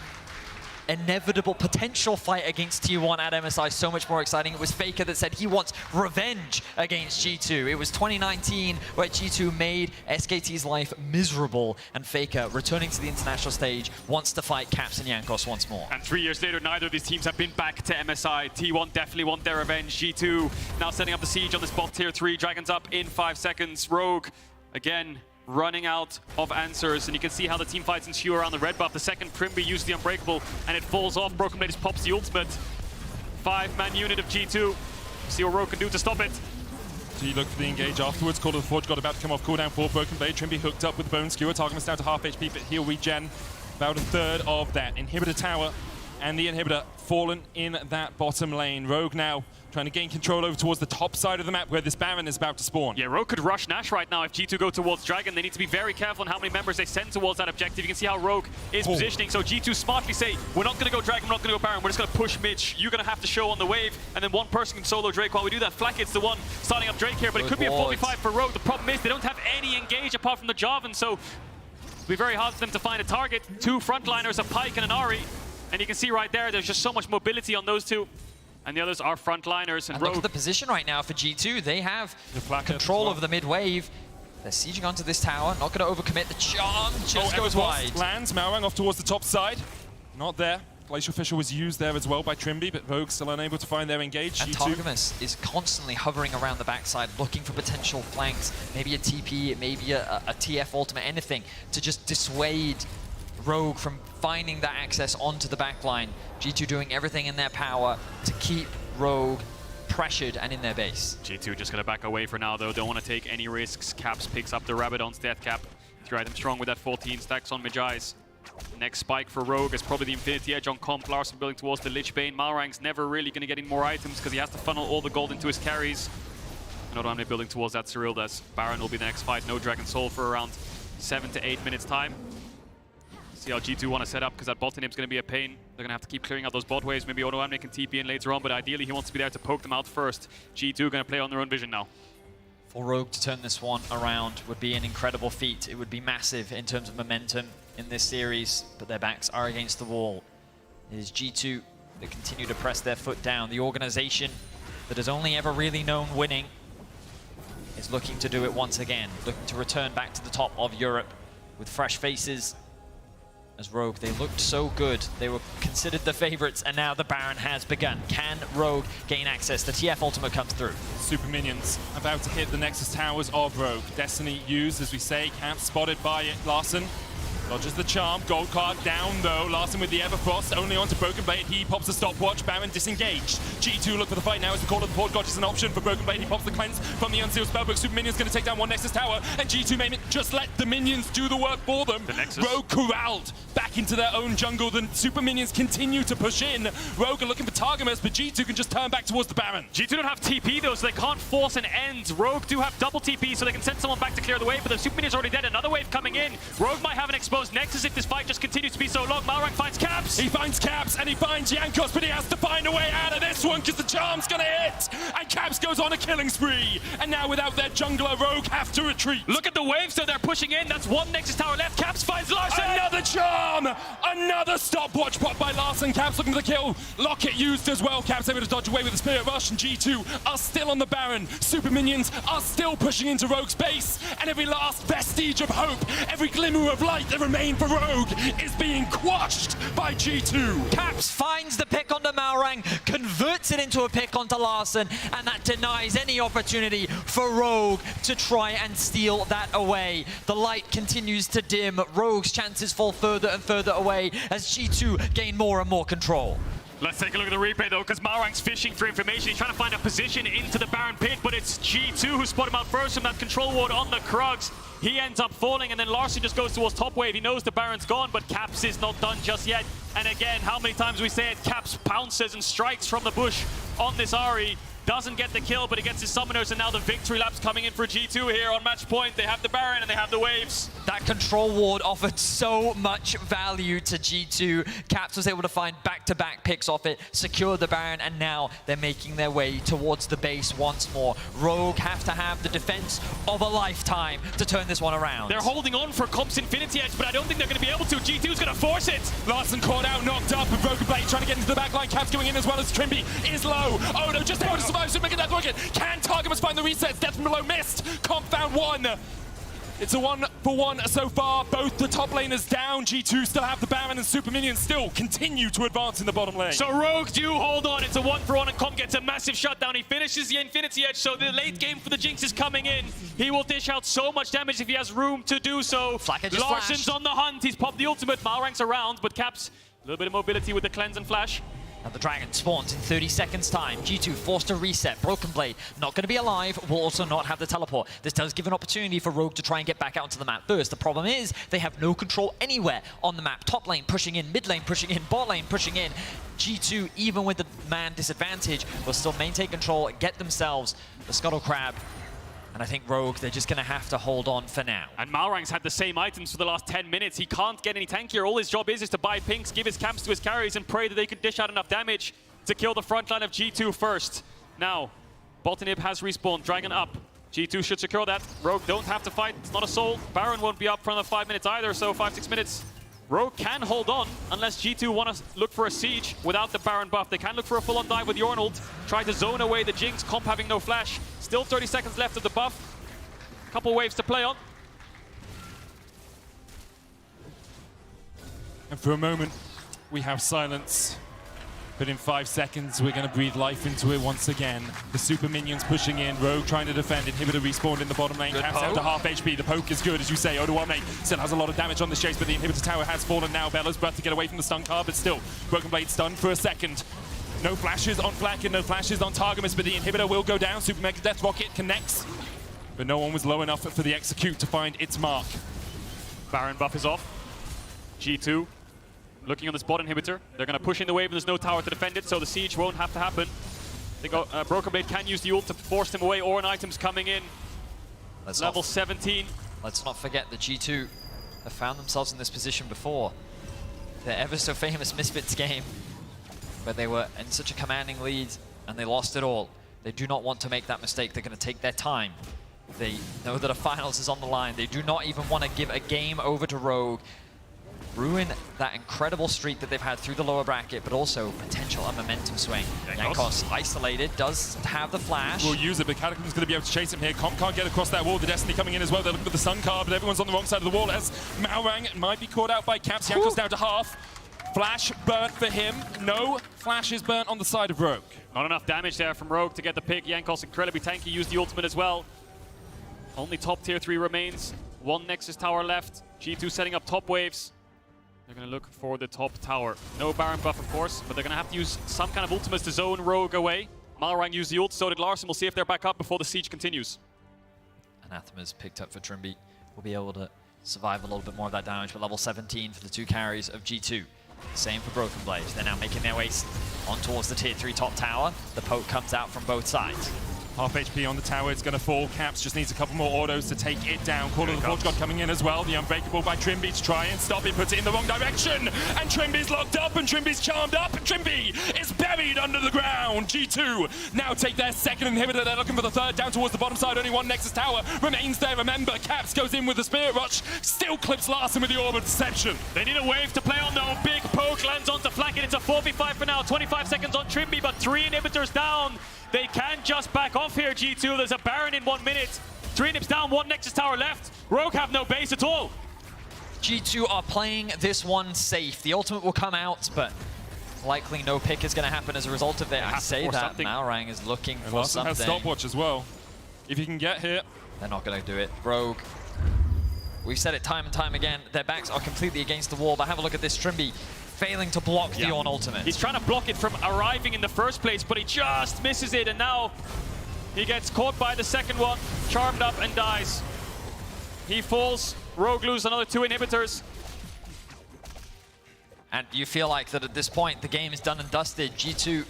inevitable potential fight against T1 at MSI so much more exciting. It was Faker that said he wants revenge against G2. It was 2019 where G2 made SKT's life miserable, and Faker, returning to the international stage, wants to fight Caps and Jankos once more. And 3 years later, neither of these teams have been back to MSI. T1 definitely want their revenge. G2 now setting up the siege on this bot tier 3. Dragons up in 5 seconds. Rogue, again, running out of answers, and you can see how the team fights ensue around the red buff. The second Trimby uses the Unbreakable, and it falls off. Broken Blade just pops the ultimate. 5-man unit of G2. See what Rogue can do to stop it. G look for the engage afterwards. Call of the Forge God about to come off cooldown for Broken Blade. Trimby hooked up with Bone Skewer. Target's down to half HP, but he'll regen about a third of that. Inhibitor tower and the inhibitor fallen in that bottom lane. Rogue now trying to gain control over towards the top side of the map where this Baron is about to spawn. Yeah, Rogue could rush Nash right now if G2 go towards Dragon. They need to be very careful on how many members they send towards that objective. You can see how Rogue is positioning. So G2 smartly say, we're not going to go Dragon, we're not going to go Baron, we're just going to push Mitch. You're going to have to show on the wave, and then one person can solo Drake. While we do that, Flacket's the one starting up Drake here, but it could be a 4v5 for Rogue. The problem is they don't have any engage apart from the Jarvan, so it'll be very hard for them to find a target. 2 frontliners, a Pyke and an Ahri, and you can see right there, there's just so much mobility on those two. And the others are frontliners. And look at the position right now for G2. They have control over the mid-wave. They're sieging onto this tower. Not going to overcommit. The charm just goes wide. Lands, Malrang off towards the top side. Not there. Glacial Fissure was used there as well by Trimby, but Rogue still unable to find their engage. And Targamas is constantly hovering around the backside, looking for potential flanks. Maybe a TP, maybe a TF ultimate, anything to just dissuade Rogue from finding that access onto the backline. G2 doing everything in their power to keep Rogue pressured and in their base. G2 just going to back away for now, though. Don't want to take any risks. Caps picks up the Rabadon's death cap. 3 items strong with that 14 stacks on Mejai's. Next spike for Rogue is probably the Infinity Edge on Comp. Larson building towards the Lich Bane. Malrang's never really going to get any more items because he has to funnel all the gold into his carries. And Odoamne building towards that Cyril does. Baron will be the next fight. No Dragon Soul for around 7 to 8 minutes time. See how G2 want to set up, because that bot inhib is going to be a pain. They're going to have to keep clearing out those bot waves. Maybe Odoamne can TP in later on, but ideally he wants to be there to poke them out first. G2 going to play on their own vision now. For Rogue to turn this one around would be an incredible feat. It would be massive in terms of momentum in this series, but their backs are against the wall. It is G2 that continue to press their foot down. The organization that has only ever really known winning is looking to do it once again, looking to return back to the top of Europe with fresh faces. As Rogue, they looked so good. They were considered the favorites, and now the Baron has begun. Can Rogue gain access? The TF ultimate comes through. Super minions about to hit the Nexus towers of Rogue. Destiny used, as we say. Camp spotted by Larson. Dodges the charm. Gold card down, though. Larson with the Everfrost. Only onto Broken Blade. He pops the stopwatch. Baron disengaged. G2 look for the fight now as the Call of the Forge God is an option for Broken Blade. He pops the cleanse from the Unsealed Spellbook. Super Minion's going to take down one Nexus tower. And G2 may just let the minions do the work for them. The Nexus. Rogue corralled back into their own jungle. The Super Minions continue to push in. Rogue are looking for Targamas, but G2 can just turn back towards the Baron. G2 don't have TP, though, so they can't force an end. Rogue do have double TP, so they can send someone back to clear the wave, but the Super Minion's already dead. Another wave coming in. Rogue might have an exposed Nexus if this fight just continues to be so long. Malrang finds Caps. He finds Caps and he finds Jankos, but he has to find a way out of this one because the charm's gonna hit. And Caps goes on a killing spree. And now without their jungler, Rogue have to retreat. Look at the waves, so they're pushing in. That's one Nexus tower left. Caps finds Larson. Another charm! Another stopwatch pop by Larson. Caps looking for the kill. Locket used as well. Caps able to dodge away with the Spirit Rush, and G2 are still on the Baron. Super Minions are still pushing into Rogue's base, and every last vestige of hope, every glimmer of light that remained for Rogue is being quashed by G2. Caps finds the pick onto Malrang, converts it into a pick onto Larson, and that denies any opportunity for Rogue to try and steal that away. The light continues to dim. Rogue's chances fall further and further away as G2 gain more and more control. Let's take a look at the replay though, because Malrang's fishing for information. He's trying to find a position into the Baron pit, but it's G2 who spotted him out first from that control ward on the Krugs. He ends up falling, and then Larson just goes towards top wave. He knows the Baron's gone, but Caps is not done just yet. And again, how many times we say it, Caps pounces and strikes from the bush on this Ahri. Doesn't get the kill, but he gets his summoners, and now the victory lap's coming in for G2 here on match point. They have the Baron and they have the waves. That control ward offered so much value to G2. Caps was able to find back-to-back picks off it, secure the Baron, and now they're making their way towards the base once more. Rogue have to have the defense of a lifetime to turn this one around. They're holding on for Comp's Infinity Edge, but I don't think they're going to be able to. G2's going to force it. Larson caught out, knocked up, and Broken Blade trying to get into the back line. Caps going in as well as Trimby is low. Oh no, just able to survive, so making that rocket. Can Targamas find the resets? Death from below missed. Comp found one. It's a 1-for-1 so far. Both the top laners down. G2 still have the Baron, and Super Minions still continue to advance in the bottom lane. So Rogue do hold on. It's a 1-for-1, and Comp gets a massive shutdown. He finishes the Infinity Edge, so the late game for the Jinx is coming in. He will dish out so much damage if he has room to do so. Larson's on the hunt. He's popped the ultimate. Malrang's around, but Caps, a little bit of mobility with the cleanse and flash. And the Dragon spawns in 30 seconds time. G2 forced to reset. Broken Blade not going to be alive, will also not have the teleport. This does give an opportunity for Rogue to try and get back out onto the map first. The problem is they have no control anywhere on the map. Top lane pushing in, mid lane pushing in, bot lane pushing in. G2, even with the man disadvantage, will still maintain control, get themselves the Scuttle Crab. And I think Rogue, they're just going to have to hold on for now. And Malrang's had the same items for the last 10 minutes. He can't get any tankier. All his job is to buy pinks, give his camps to his carries, and pray that they can dish out enough damage to kill the front line of G2 first. Now, Botanib has respawned. Dragon up. G2 should secure that. Rogue don't have to fight. It's not a soul. Baron won't be up for another 5 minutes either, so 5-6 minutes. Rogue can hold on unless G2 want to look for a siege without the Baron buff. They can look for a full-on dive with Yorn ult. Try to zone away the Jinx, Comp having no flash. Still 30 seconds left of the buff. Couple waves to play on. And for a moment, we have silence. But in 5 seconds, we're going to breathe life into it once again. The Super Minions pushing in. Rogue trying to defend. Inhibitor respawned in the bottom lane. Caps down to half HP. The poke is good, as you say. Odoamne still has a lot of damage on this chase, but the Inhibitor tower has fallen now. Bella's breath to get away from the stun card, but still, Broken Blade stunned for a second. No flashes on Flack and no flashes on Targamas, but the Inhibitor will go down. Super Mega Death Rocket connects, but no one was low enough for the Execute to find its mark. Baron buff is off. G2 looking on this bot inhibitor. They're going to push in the wave, and there's no tower to defend it, so the siege won't have to happen. They go, Broken Blade can use the ult to force them away. Orin items coming in. Level 17. Let's not forget that G2 have found themselves in this position before. Their ever so famous Misfits game, where they were in such a commanding lead and they lost it all. They do not want to make that mistake. They're going to take their time. They know that a finals is on the line. They do not even want to give a game over to Rogue. Ruin that incredible streak that they've had through the lower bracket, but also potential a momentum swing. Jankos isolated, does have the flash. Will use it, but Cataclysm's going to be able to chase him here. Comp can't get across that wall. The Destiny coming in as well. They're looking for the Sun card, but everyone's on the wrong side of the wall as Malrang might be caught out by Caps. Jankos down to half. Flash burnt for him. No flashes burnt on the side of Rogue. Not enough damage there from Rogue to get the pick. Jankos incredibly tanky, used the ultimate as well. Only top tier 3 remains. One Nexus tower left. G2 setting up top waves. They're going to look for the top tower. No Baron buff, of course, but they're going to have to use some kind of ultimates to zone Rogue away. Malrang used the ult, so did Larson. We'll see if they're back up before the siege continues. Anathema's picked up for Trimby. Will be able to survive a little bit more of that damage, but level 17 for the 2 carries of G2. Same for Broken Blade. They're now making their way on towards the tier 3 top tower. The poke comes out from both sides. Half HP on the tower, it's going to fall. Caps just needs a couple more autos to take it down. Call of the Forge God coming in as well. The Unbreakable by Trimby to try and stop it, puts it in the wrong direction. And Trimby's locked up, and Trimby's charmed up, and Trimby is buried under the ground. G2 now take their second inhibitor. They're looking for the third down towards the bottom side. Only one Nexus tower remains there. Remember, Caps goes in with the Spirit Rush, still clips Larson with the Orb of Deception. They need a wave to play on though. Big poke lands onto Flacken. It's a 4v5 for now. 25 seconds on Trimby, but 3 inhibitors down. They can just back off here, G2. There's a Baron in 1 minute. 3 nips down, 1 Nexus tower left. Rogue have no base at all. G2 are playing this one safe. The ultimate will come out, but likely no pick is going to happen as a result of it. I say that Malrang is looking for Larson something. has stopwatch as well. If he can get here. They're not going to do it. Rogue. We've said it time and time again. Their backs are completely against the wall, but have a look at this. Trimby failing to block the on ultimate. He's trying to block it from arriving in the first place, but he just misses it, and now he gets caught by the second one, charmed up and dies. He falls, Rogue loses another 2 inhibitors. And you feel like that at this point, the game is done and dusted. G2,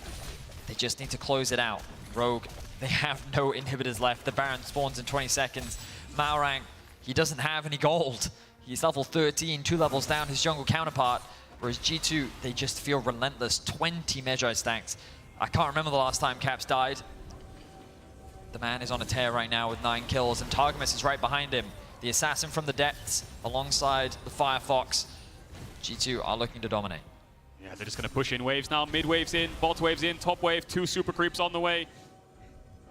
they just need to close it out. Rogue, they have no inhibitors left. The Baron spawns in 20 seconds. Malrang, he doesn't have any gold. He's level 13, 2 levels down his jungle counterpart. Whereas G2, they just feel relentless. 20 Magi stacks. I can't remember the last time Caps died. The man is on a tear right now with 9 kills, and Targamas is right behind him. The assassin from the depths alongside the Firefox. G2 are looking to dominate. Yeah, they're just going to push in waves now. Mid waves in, bot waves in, top wave, 2 super creeps on the way.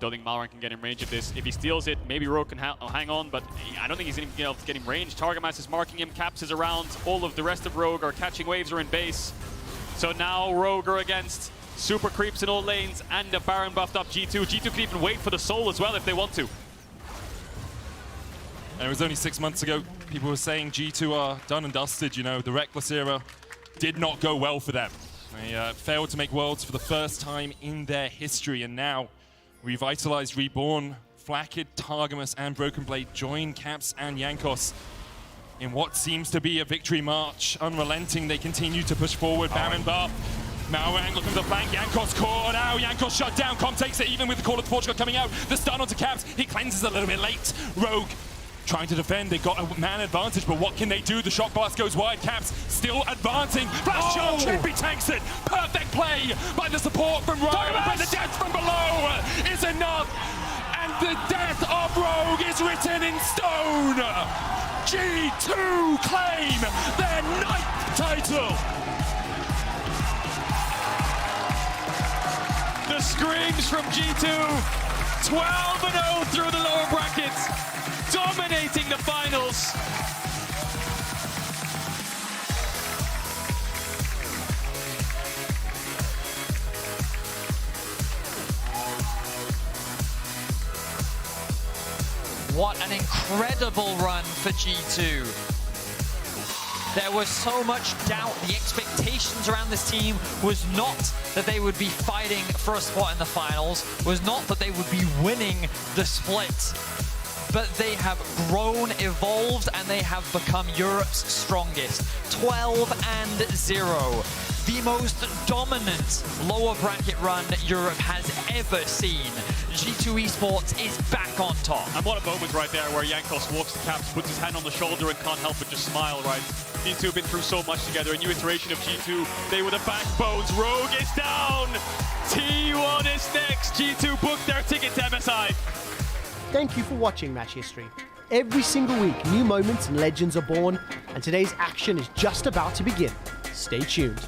Don't think Malrang can get in range of this. If he steals it, maybe Rogue can hang on, but I don't think he's going to be able to get in range. Targamas is marking him, Caps is around. All of the rest of Rogue are catching waves or in base. So now Rogue are against super creeps in all lanes and a Baron buffed up G2. G2 can even wait for the soul as well if they want to. And it was only 6 months ago, people were saying G2 are done and dusted. You know, the Reckless era did not go well for them. They failed to make Worlds for the first time in their history, and now Revitalized, Reborn, Flakked, Targamas, and Broken Blade join Caps and Jankos in what seems to be a victory march. Unrelenting, they continue to push forward. Baron buff. Malrang looking for the flank. Jankos caught out. Jankos shut down. Com takes it, even with the Call of the Portugal coming out. The stun onto Caps. He cleanses a little bit late. Rogue trying to defend. They got a man advantage, but what can they do? The shock blast goes wide. Caps still advancing. Flash charge. Trippy tanks it. Perfect play by the support from Rogue, but the death from below is enough. And the death of Rogue is written in stone. G2 claim their 9th title. The screams from G2, 12-0 through the lower brackets, dominating the finals. What an incredible run for G2. There was so much doubt. The expectations around this team was not that they would be fighting for a spot in the finals, was not that they would be winning the split. But they have grown, evolved, and they have become Europe's strongest. 12-0. The most dominant lower bracket run Europe has ever seen. G2 Esports is back on top. And what a moment right there where Jankos walks to Caps, puts his hand on the shoulder and can't help but just smile, right? These two have been through so much together. A new iteration of G2. They were the backbones. Rogue is down. T1 is next. G2 booked their ticket to MSI. Thank you for watching Match History. Every single week, new moments and legends are born, and today's action is just about to begin. Stay tuned.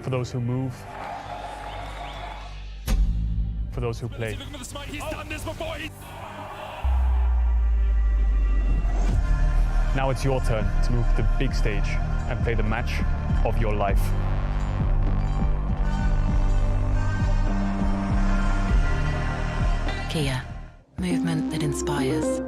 for those who move, for those who play. Look at the smite, he's done this before. Now it's your turn to move to the big stage and play the match of your life. Kia, movement that inspires.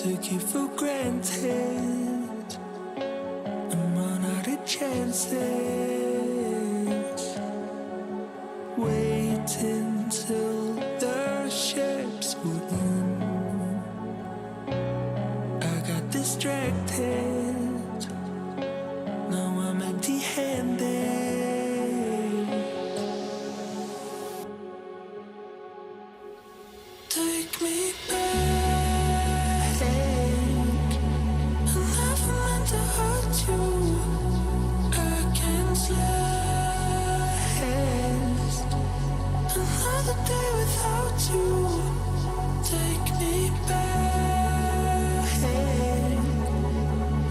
took you for granted. I'm on out of chances, waiting till the ships would in. I got distracted, now I'm empty-handed. Take me back. I never meant to hurt you. I can't last another day without you. Take me back.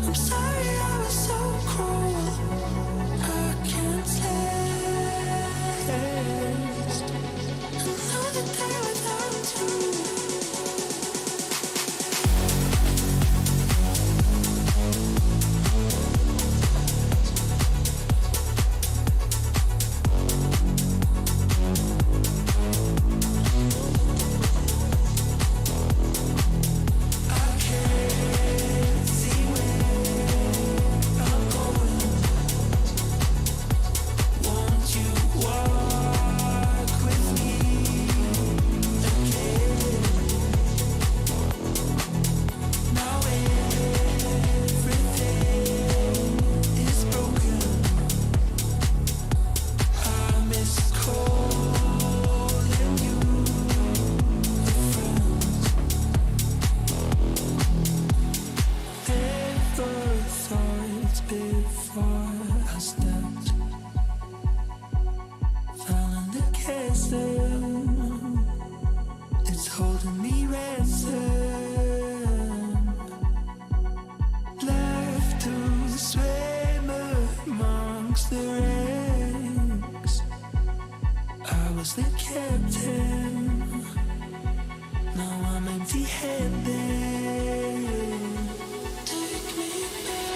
I'm sorry I was so cruel. I can't last another day without you. Before I stepped, fell in the chasm. It's holding me ransom. Left to swim amongst the ranks. I was the captain. Now I'm empty-handed. Take me back.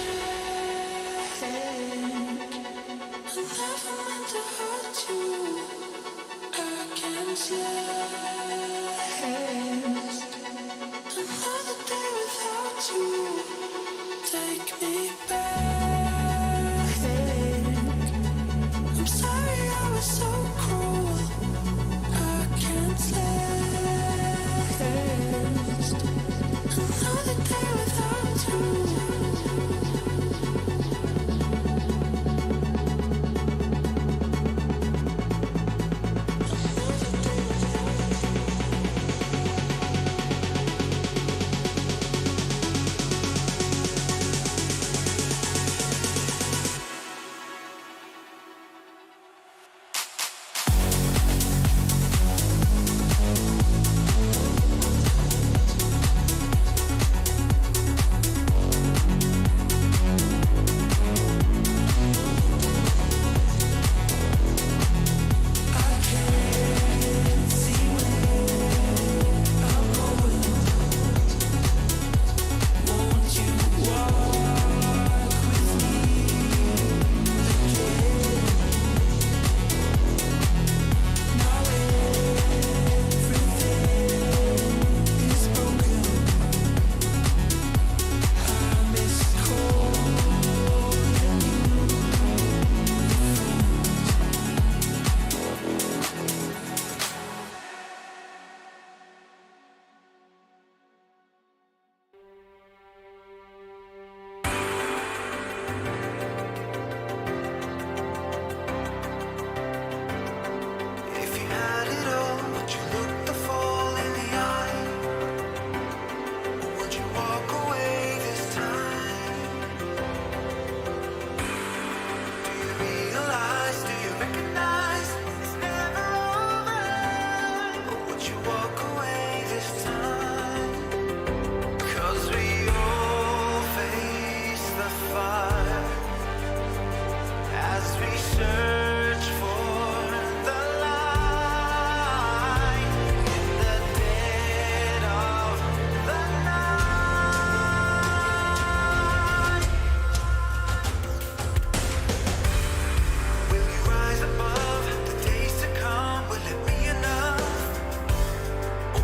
I never meant to hurt you. I can't last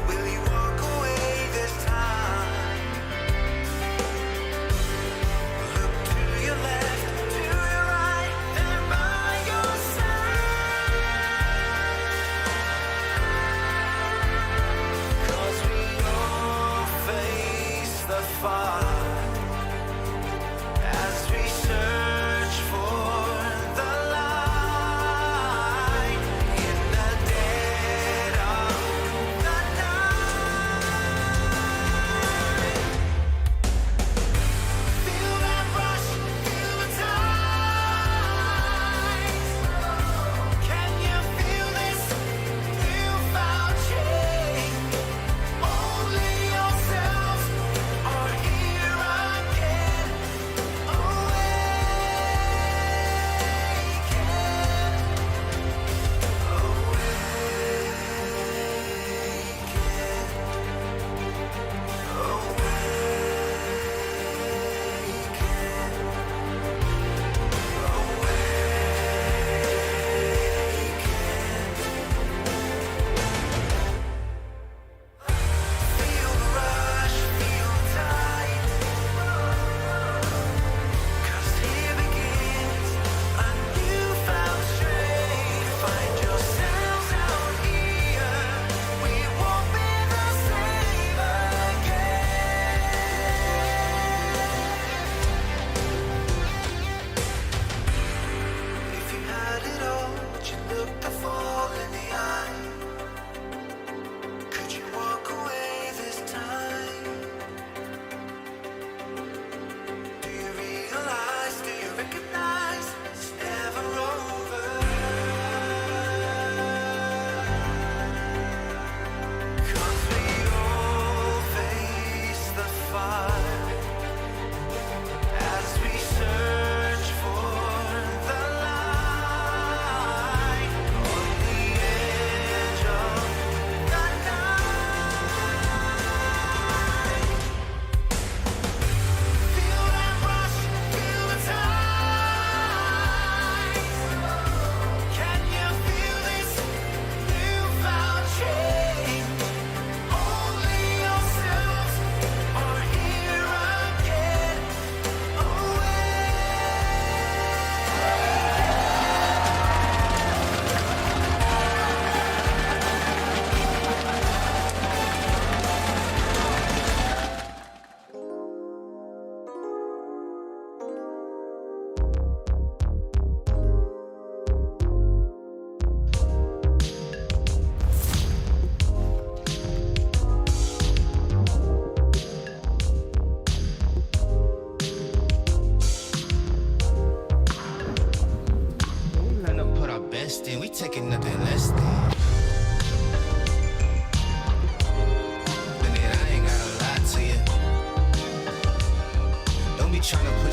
Will you walk away?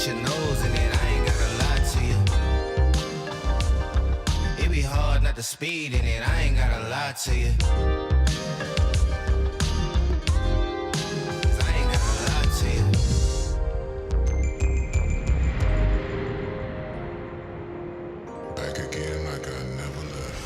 with your nose in it, I ain't gotta lie to you. It be hard not to speed in it, I ain't gotta lie to you. Back again like I never left.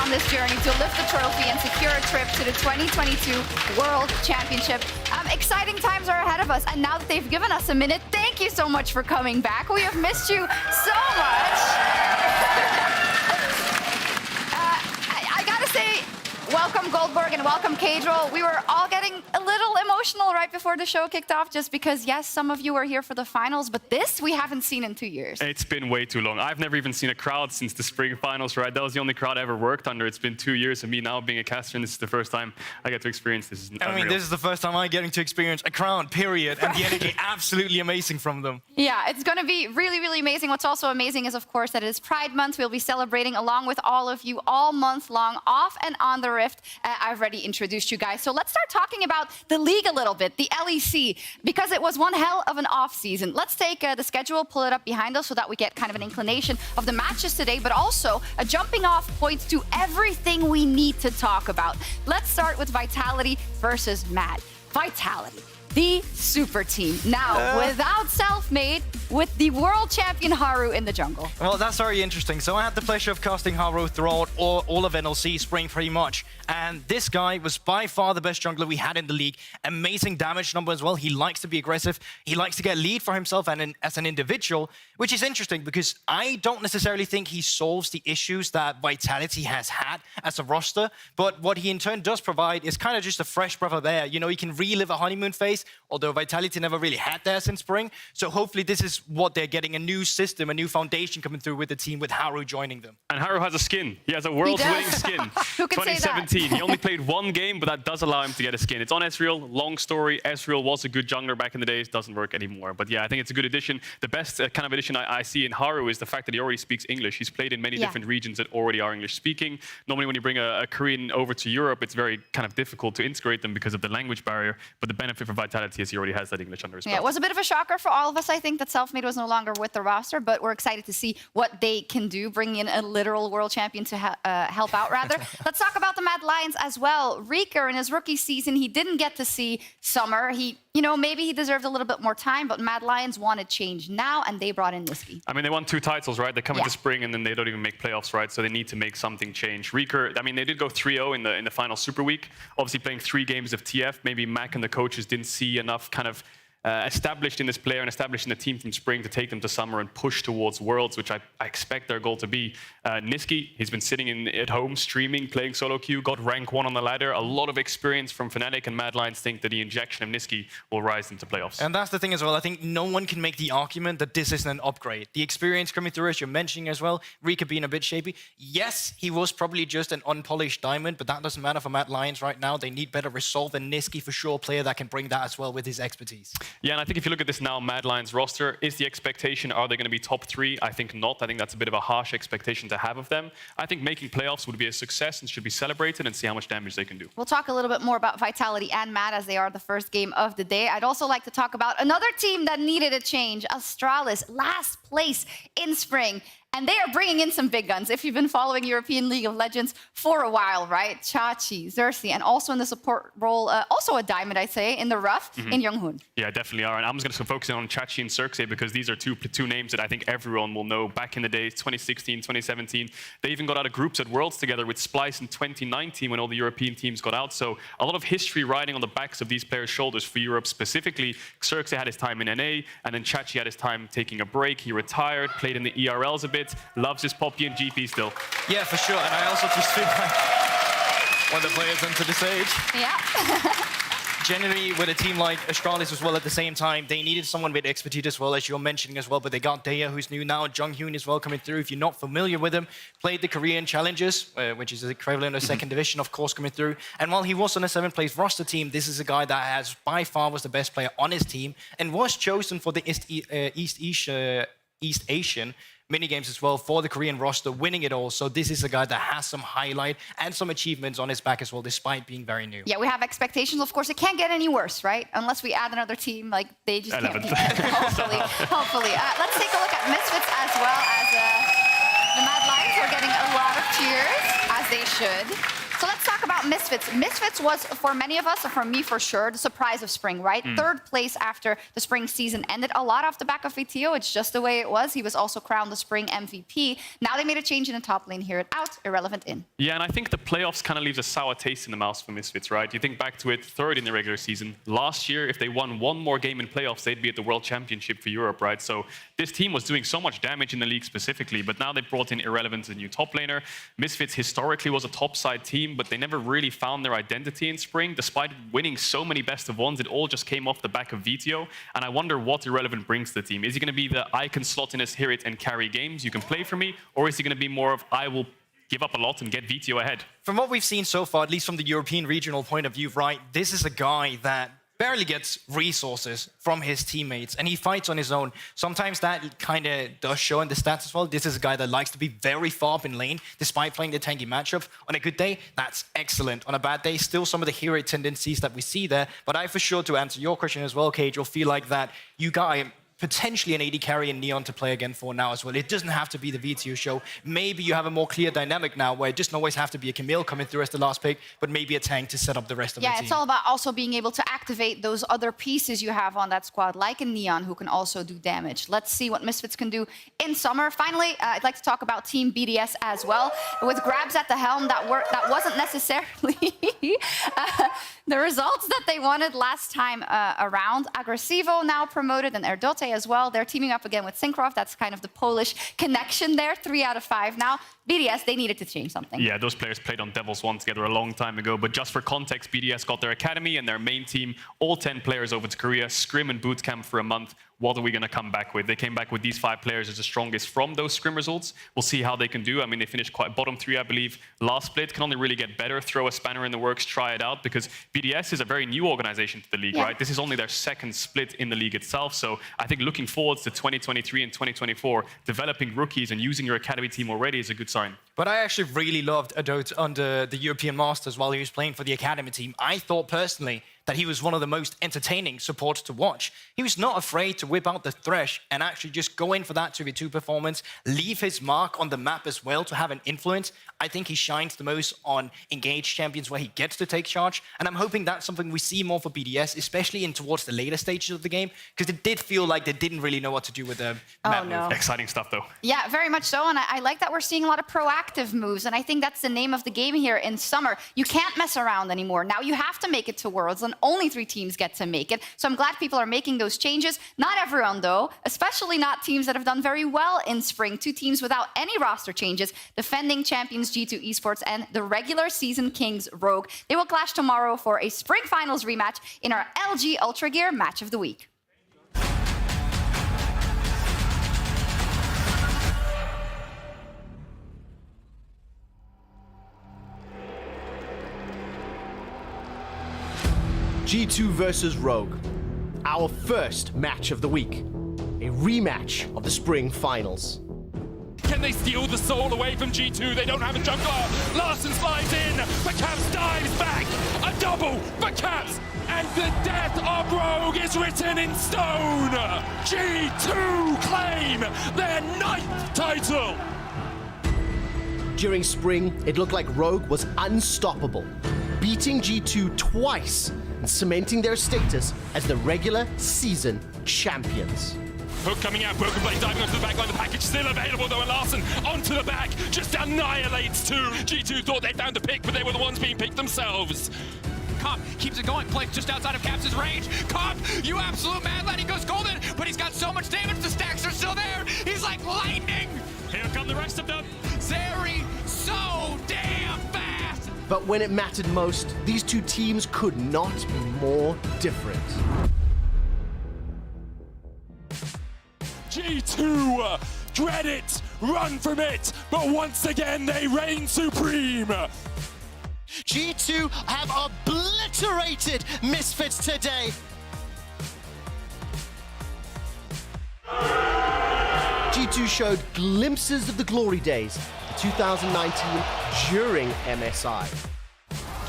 This journey to lift the trophy and secure a trip to the 2022 World Championship. Exciting times are ahead of us, and now that they've given us a minute, thank you so much for coming back. We have missed you so much. I gotta say, welcome Goldberg and welcome Cadril. We were all getting a little emotional right before the show kicked off, just because, yes, some of you were here for the finals, but this we haven't seen in 2 years. It's been way too long. I've never even seen a crowd since the spring finals, right? That was the only crowd I ever worked under. It's been 2 years of me now being a caster, and this is the first time I get to experience this. I mean, this is the first time I'm getting to experience a crowd, period, and the energy absolutely amazing from them. Yeah, it's going to be really, really amazing. What's also amazing is, of course, that it is Pride Month. We'll be celebrating along with all of you all month long, off and on the Rift. I've already introduced you guys. So let's start talking about the league a little bit, the LEC, because it was one hell of an off season. Let's take the schedule, pull it up behind us so that we get kind of an inclination of the matches today, but also a jumping off point to everything we need to talk about. Let's start with Vitality versus Mad. Vitality, the super team. Now, without Selfmade, with the world champion Haru in the jungle. Well, that's very interesting. So I had the pleasure of casting Haru throughout all of NLC spring pretty much. And this guy was by far the best jungler we had in the league. Amazing damage number as well. He likes to be aggressive. He likes to get lead for himself and as an individual, which is interesting because I don't necessarily think he solves the issues that Vitality has had as a roster. But what he in turn does provide is kind of just a fresh breath of air. You know, he can relive a honeymoon phase, although Vitality never really had that since spring. So hopefully this is what they're getting, a new system, a new foundation coming through with the team with Haru joining them. And Haru has a skin. He has a world's winning skin. Who can 2017. Say that? He only played one game, but that does allow him to get a skin. It's on Ezreal. Long story. Ezreal was a good jungler back in the days. Doesn't work anymore. But yeah, I think it's a good addition. The best kind of addition I see in Haru is the fact that he already speaks English. He's played in many different regions that already are English speaking. Normally when you bring a Korean over to Europe, it's very kind of difficult to integrate them because of the language barrier. But the benefit for Vitality is he already has that English under his belt. Yeah, it was a bit of a shocker for all of us, I think, that Selfmade was no longer with the roster, but we're excited to see what they can do, bring in a literal world champion to help out, rather. Let's talk about the Mad Lions as well. Reeker, in his rookie season, he didn't get to see Summer. Maybe he deserved a little bit more time, but Mad Lions wanted change now, and they brought in Niski. I mean, they won 2 titles, right? They come into spring, and then they don't even make playoffs, right? So they need to make something change. Reeker, I mean, they did go 3-0 in the final Super Week. Obviously playing 3 games of TF. Maybe Mac and the coaches didn't see enough kind of established in this player and established in the team from spring to take them to summer and push towards Worlds, which I expect their goal to be. Niski, he's been sitting at home streaming, playing solo queue, got rank 1 on the ladder. A lot of experience from Fnatic, and Mad Lions think that the injection of Niski will rise into playoffs. And that's the thing as well. I think no one can make the argument that this isn't an upgrade. The experience coming through, as you're mentioning as well, Reeker being a bit shapy. Yes, he was probably just an unpolished diamond, but that doesn't matter for Mad Lions right now. They need better resolve, and Niski for sure, player that can bring that as well with his expertise. Yeah, and I think if you look at this now Mad Lions roster, is the expectation, are they going to be top 3? I think not. I think that's a bit of a harsh expectation to have of them. I think making playoffs would be a success and should be celebrated and see how much damage they can do. We'll talk a little bit more about Vitality and Mad as they are the first game of the day. I'd also like to talk about another team that needed a change, Astralis, last place in spring. And they are bringing in some big guns. If you've been following European League of Legends for a while, right? Chachi, Xerxes, and also in the support role, also a diamond, I'd say, in the rough, in Younghoon. Yeah, definitely are. And I'm just going to focus on Chachi and Xerxes because these are two names that I think everyone will know. Back in the days, 2016, 2017, they even got out of groups at Worlds together with Splice in 2019 when all the European teams got out. So a lot of history riding on the backs of these players' shoulders for Europe specifically. Xerxes had his time in NA, and then Chachi had his time taking a break. He retired, played in the ERLs a bit. Loves his Poppy and GP still. Yeah, for sure. And I also just feel like when the players enter the stage. Yeah. Generally, with a team like Astralis as well at the same time, they needed someone with expertise as well, as you're mentioning as well. But they got Daya, who's new now, Junghoon as well coming through. If you're not familiar with him, played the Korean Challenges, which is the equivalent of second division, of course, coming through. And while he was on a 7th-place roster team, this is a guy that has by far was the best player on his team and was chosen for the East Asian minigames as well for the Korean roster, winning it all. So this is a guy that has some highlight and some achievements on his back as well, despite being very new. Yeah, we have expectations. Of course, it can't get any worse, right? Unless we add another team, like they just can't beat them. Hopefully. Let's take a look at Misfits as well as the Mad Lions are getting a lot of cheers, as they should. So let's talk about Misfits. Misfits was, for many of us, for me for sure, the surprise of spring, right? 3rd place after the spring season ended. A lot off the back of VTO. It's just the way it was. He was also crowned the spring MVP. Now they made a change in the top lane. Hear it out, irrelevant in. Yeah, and I think the playoffs kind of leaves a sour taste in the mouth for Misfits, right? You think back to it, 3rd in the regular season. Last year, if they won one more game in playoffs, they'd be at the World Championship for Europe, right? So this team was doing so much damage in the league specifically, but now they brought in Irrelevant as a new top laner. Misfits historically was a top-side team, but they never really found their identity in spring. Despite winning so many best of ones, it all just came off the back of VTO. And I wonder what Irrelevant brings to the team. Is he going to be the I can slot in as hit it and carry games, you can play for me? Or is he going to be more of I will give up a lot and get VTO ahead? From what we've seen so far, at least from the European regional point of view, right, this is a guy that barely gets resources from his teammates, and he fights on his own. Sometimes that kind of does show in the stats as well. This is a guy that likes to be very far up in lane, despite playing the tanky matchup. On a good day, that's excellent. On a bad day, still some of the hero tendencies that we see there. But I, for sure, to answer your question as well, Cage, you'll feel like that you got potentially an AD carry in Neon to play again for now as well. It doesn't have to be the VTO show. Maybe you have a more clear dynamic now where it doesn't always have to be a Camille coming through as the last pick, but maybe a tank to set up the rest of the team. Yeah, it's all about also being able to activate those other pieces you have on that squad, like a Neon, who can also do damage. Let's see what Misfits can do in summer. Finally, I'd like to talk about Team BDS as well. With Grabs at the helm, that wasn't necessarily the results that they wanted last time around. Agresivo now promoted, and Erdote as well. They're teaming up again with Syncroft. That's kind of the Polish connection there. 3 out of 5 now. BDS, they needed to change something. Yeah, those players played on Devils 1 together a long time ago. But just for context, BDS got their academy and their main team, all 10 players over to Korea, scrim and boot camp for a month. What are we going to come back with? They came back with these 5 players as the strongest from those scrim results. We'll see how they can do. I mean, they finished quite bottom 3, I believe. Last split can only really get better. Throw a spanner in the works, try it out, because BDS is a very new organization to the league, right? This is only their 2nd split in the league itself. So I think looking forward to 2023 and 2024, developing rookies and using your academy team already is a good sign. But I actually really loved Erdote under the European Masters while he was playing for the academy team. I thought personally that he was one of the most entertaining supports to watch. He was not afraid to whip out the Thresh and actually just go in for that 2v2 performance, leave his mark on the map as well to have an influence. I think he shines the most on engaged champions where he gets to take charge, and I'm hoping that's something we see more for BDS, especially in towards the later stages of the game, because it did feel like they didn't really know what to do with the map move. Exciting stuff, though. Yeah, very much so, and I like that we're seeing a lot of proactive moves, and I think that's the name of the game here in summer. You can't mess around anymore. Now you have to make it to Worlds, and only 3 teams get to make it. So I'm glad people are making those changes. Not everyone, though, especially not teams that have done very well in spring. 2 teams without any roster changes, defending champions G2 Esports and the regular season kings Rogue. They will clash tomorrow for a spring finals rematch in our LG Ultra Gear Match of the Week. G2 versus Rogue. our first match of the week, a rematch of the spring finals. Can they steal the soul away from G2? They don't have a jungler. Larson slides in, but Caps dives back. A double for Caps, and the death of Rogue is written in stone. G2 claim their 9th title. During spring, it looked like Rogue was unstoppable, beating G2 twice and cementing their status as the regular season champions. Hook coming out, Broken Blade diving onto the back line. The package still available though, and Larson onto the back, just annihilates two. G2 thought they found the pick, but they were the ones being picked themselves. Comp keeps it going, plays just outside of Caps' range. Comp, you absolute mad lad, he goes golden, but he's got so much damage, the stacks are still there. He's like lightning. Here come the rest of them. Zeri, so damn fast. But when it mattered most, these two teams could not be more different. G2, dread it, run from it, but once again they reign supreme. G2 have obliterated Misfits today. G2 showed glimpses of the glory days of 2019 during MSI.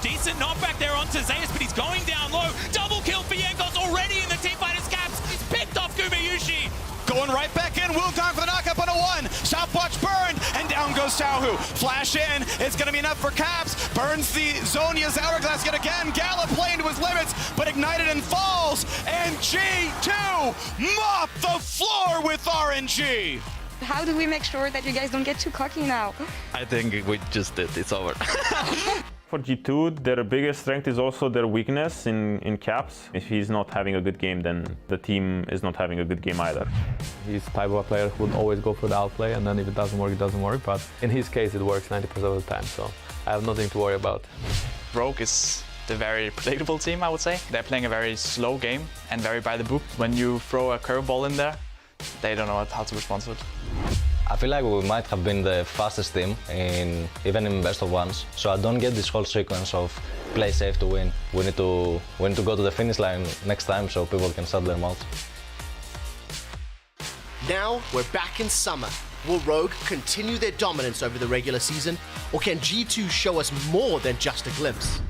Decent knockback there onto Zeus, but he's going down low. Double kill for Yankos already in the team fighters Caps. He's picked off Gumayushi. Going right back in, Wukong for the knockup on a 1. Stopwatch burned, and down goes Xiaohu. Flash in, it's gonna be enough for Caps. Burns the Zonia's Hourglass yet again. Gala playing to his limits, but ignited and falls. And G2 mop the floor with RNG. How do we make sure that you guys don't get too cocky now? I think we just did, it's over. For G2, their biggest strength is also their weakness in Caps. If he's not having a good game, then the team is not having a good game either. He's the type of a player who would always go for the outplay, and then if it doesn't work, it doesn't work. But in his case, it works 90% of the time, so I have nothing to worry about. Rogue is the very predictable team, I would say. They're playing a very slow game and very by the book. When you throw a curveball in there, they don't know how to respond to it. I feel like we might have been the fastest team, even in best of ones. So I don't get this whole sequence of play safe to win. We need to go to the finish line next time so people can shut their mouths. Now we're back in summer. Will Rogue continue their dominance over the regular season, or can G2 show us more than just a glimpse?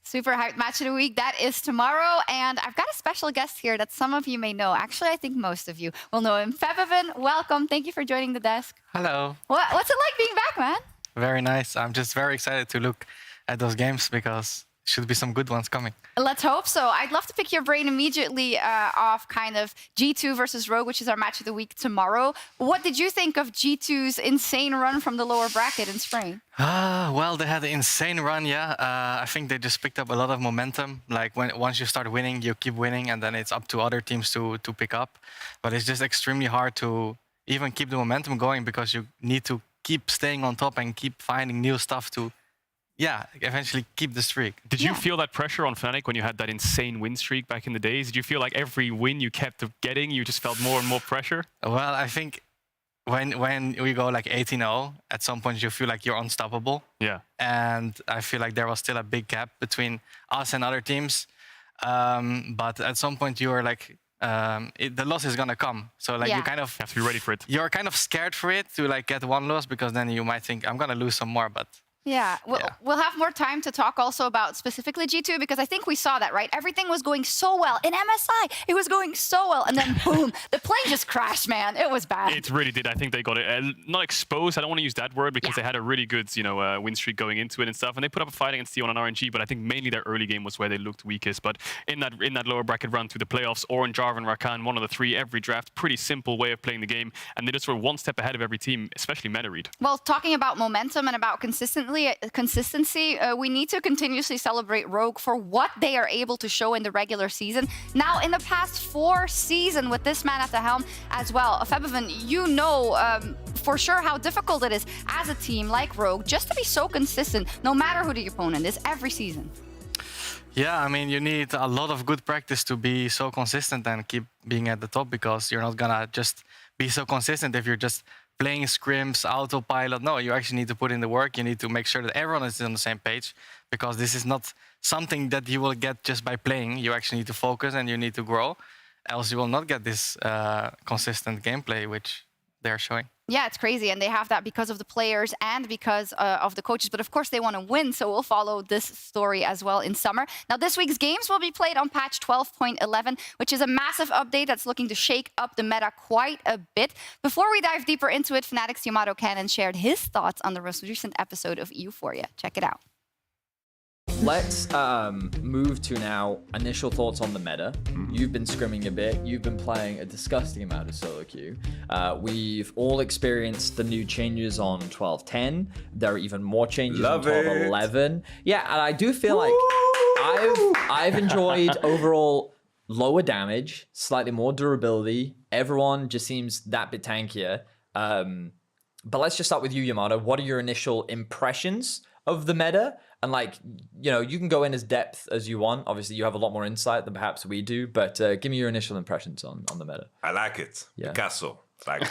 Super hyped match of the week. That is tomorrow. And I've got a special guest here that some of you may know. Actually, I think most of you will know him. Febiven, welcome. Thank you for joining the desk. Hello. What's it like being back, man? Very nice. I'm just very excited to look at those games because should be some good ones coming. Let's hope so. I'd love to pick your brain immediately off kind of G2 versus Rogue, which is our match of the week tomorrow. What did you think of G2's insane run from the lower bracket in spring? Well, they had an insane run, yeah. I think they just picked up a lot of momentum. Like once you start winning, you keep winning, and then it's up to other teams to pick up. But it's just extremely hard to even keep the momentum going because you need to keep staying on top and keep finding new stuff to eventually keep the streak. Did you feel that pressure on Fnatic when you had that insane win streak back in the days? Did you feel like every win you kept getting, you just felt more and more pressure? Well, I think when we go like 18-0, at some point you feel like you're unstoppable. Yeah. And I feel like there was still a big gap between us and other teams. But at some point you are like, the loss is gonna come. So like you kind of have to be ready for it. You're kind of scared for it to like get one loss because then you might think I'm gonna lose some more, but Yeah, we'll have more time to talk also about specifically G2 because I think we saw that, right? Everything was going so well. In MSI, it was going so well. And then boom, the plane just crashed, man. It was bad. It really did. I think they got it not exposed. I don't want to use that word because they had a really good, win streak going into it and stuff. And they put up a fight against T1 and RNG, but I think mainly their early game was where they looked weakest. But in that lower bracket run through the playoffs, Oran, Jarvan, Rakan, one of the three every draft, pretty simple way of playing the game. And they just were one step ahead of every team, especially meta read. Well, talking about momentum and about consistency, we need to continuously celebrate Rogue for what they are able to show in the regular season. Now, in the past 4 seasons with this man at the helm as well, Febiven, you know for sure how difficult it is as a team like Rogue just to be so consistent, no matter who the opponent is, every season. Yeah, I mean, you need a lot of good practice to be so consistent and keep being at the top because you're not gonna just be so consistent if you're just playing scrims, autopilot. No, you actually need to put in the work. You need to make sure that everyone is on the same page, because this is not something that you will get just by playing. You actually need to focus and you need to grow, else you will not get this consistent gameplay which they're showing. Yeah, it's crazy, and they have that because of the players and because of the coaches. But of course, they want to win, so we'll follow this story as well in summer. Now, this week's games will be played on patch 12.11, which is a massive update that's looking to shake up the meta quite a bit. Before we dive deeper into it, Fnatic's Yamato Cannon shared his thoughts on the most recent episode of Euphoria. Check it out. Let's move to now initial thoughts on the meta. You've been scrimming a bit. You've been playing a disgusting amount of solo queue. We've all experienced the new changes on 12.10. There are even more changes on 12.11. Yeah, and I do feel like I've enjoyed overall lower damage, slightly more durability. Everyone just seems that bit tankier. But let's just start with you, Yamato. What are your initial impressions of the meta? And like, you know, you can go in as depth as you want. Obviously, you have a lot more insight than perhaps we do. But give me your initial impressions on the meta. I like it. Yeah. Picasso. Like,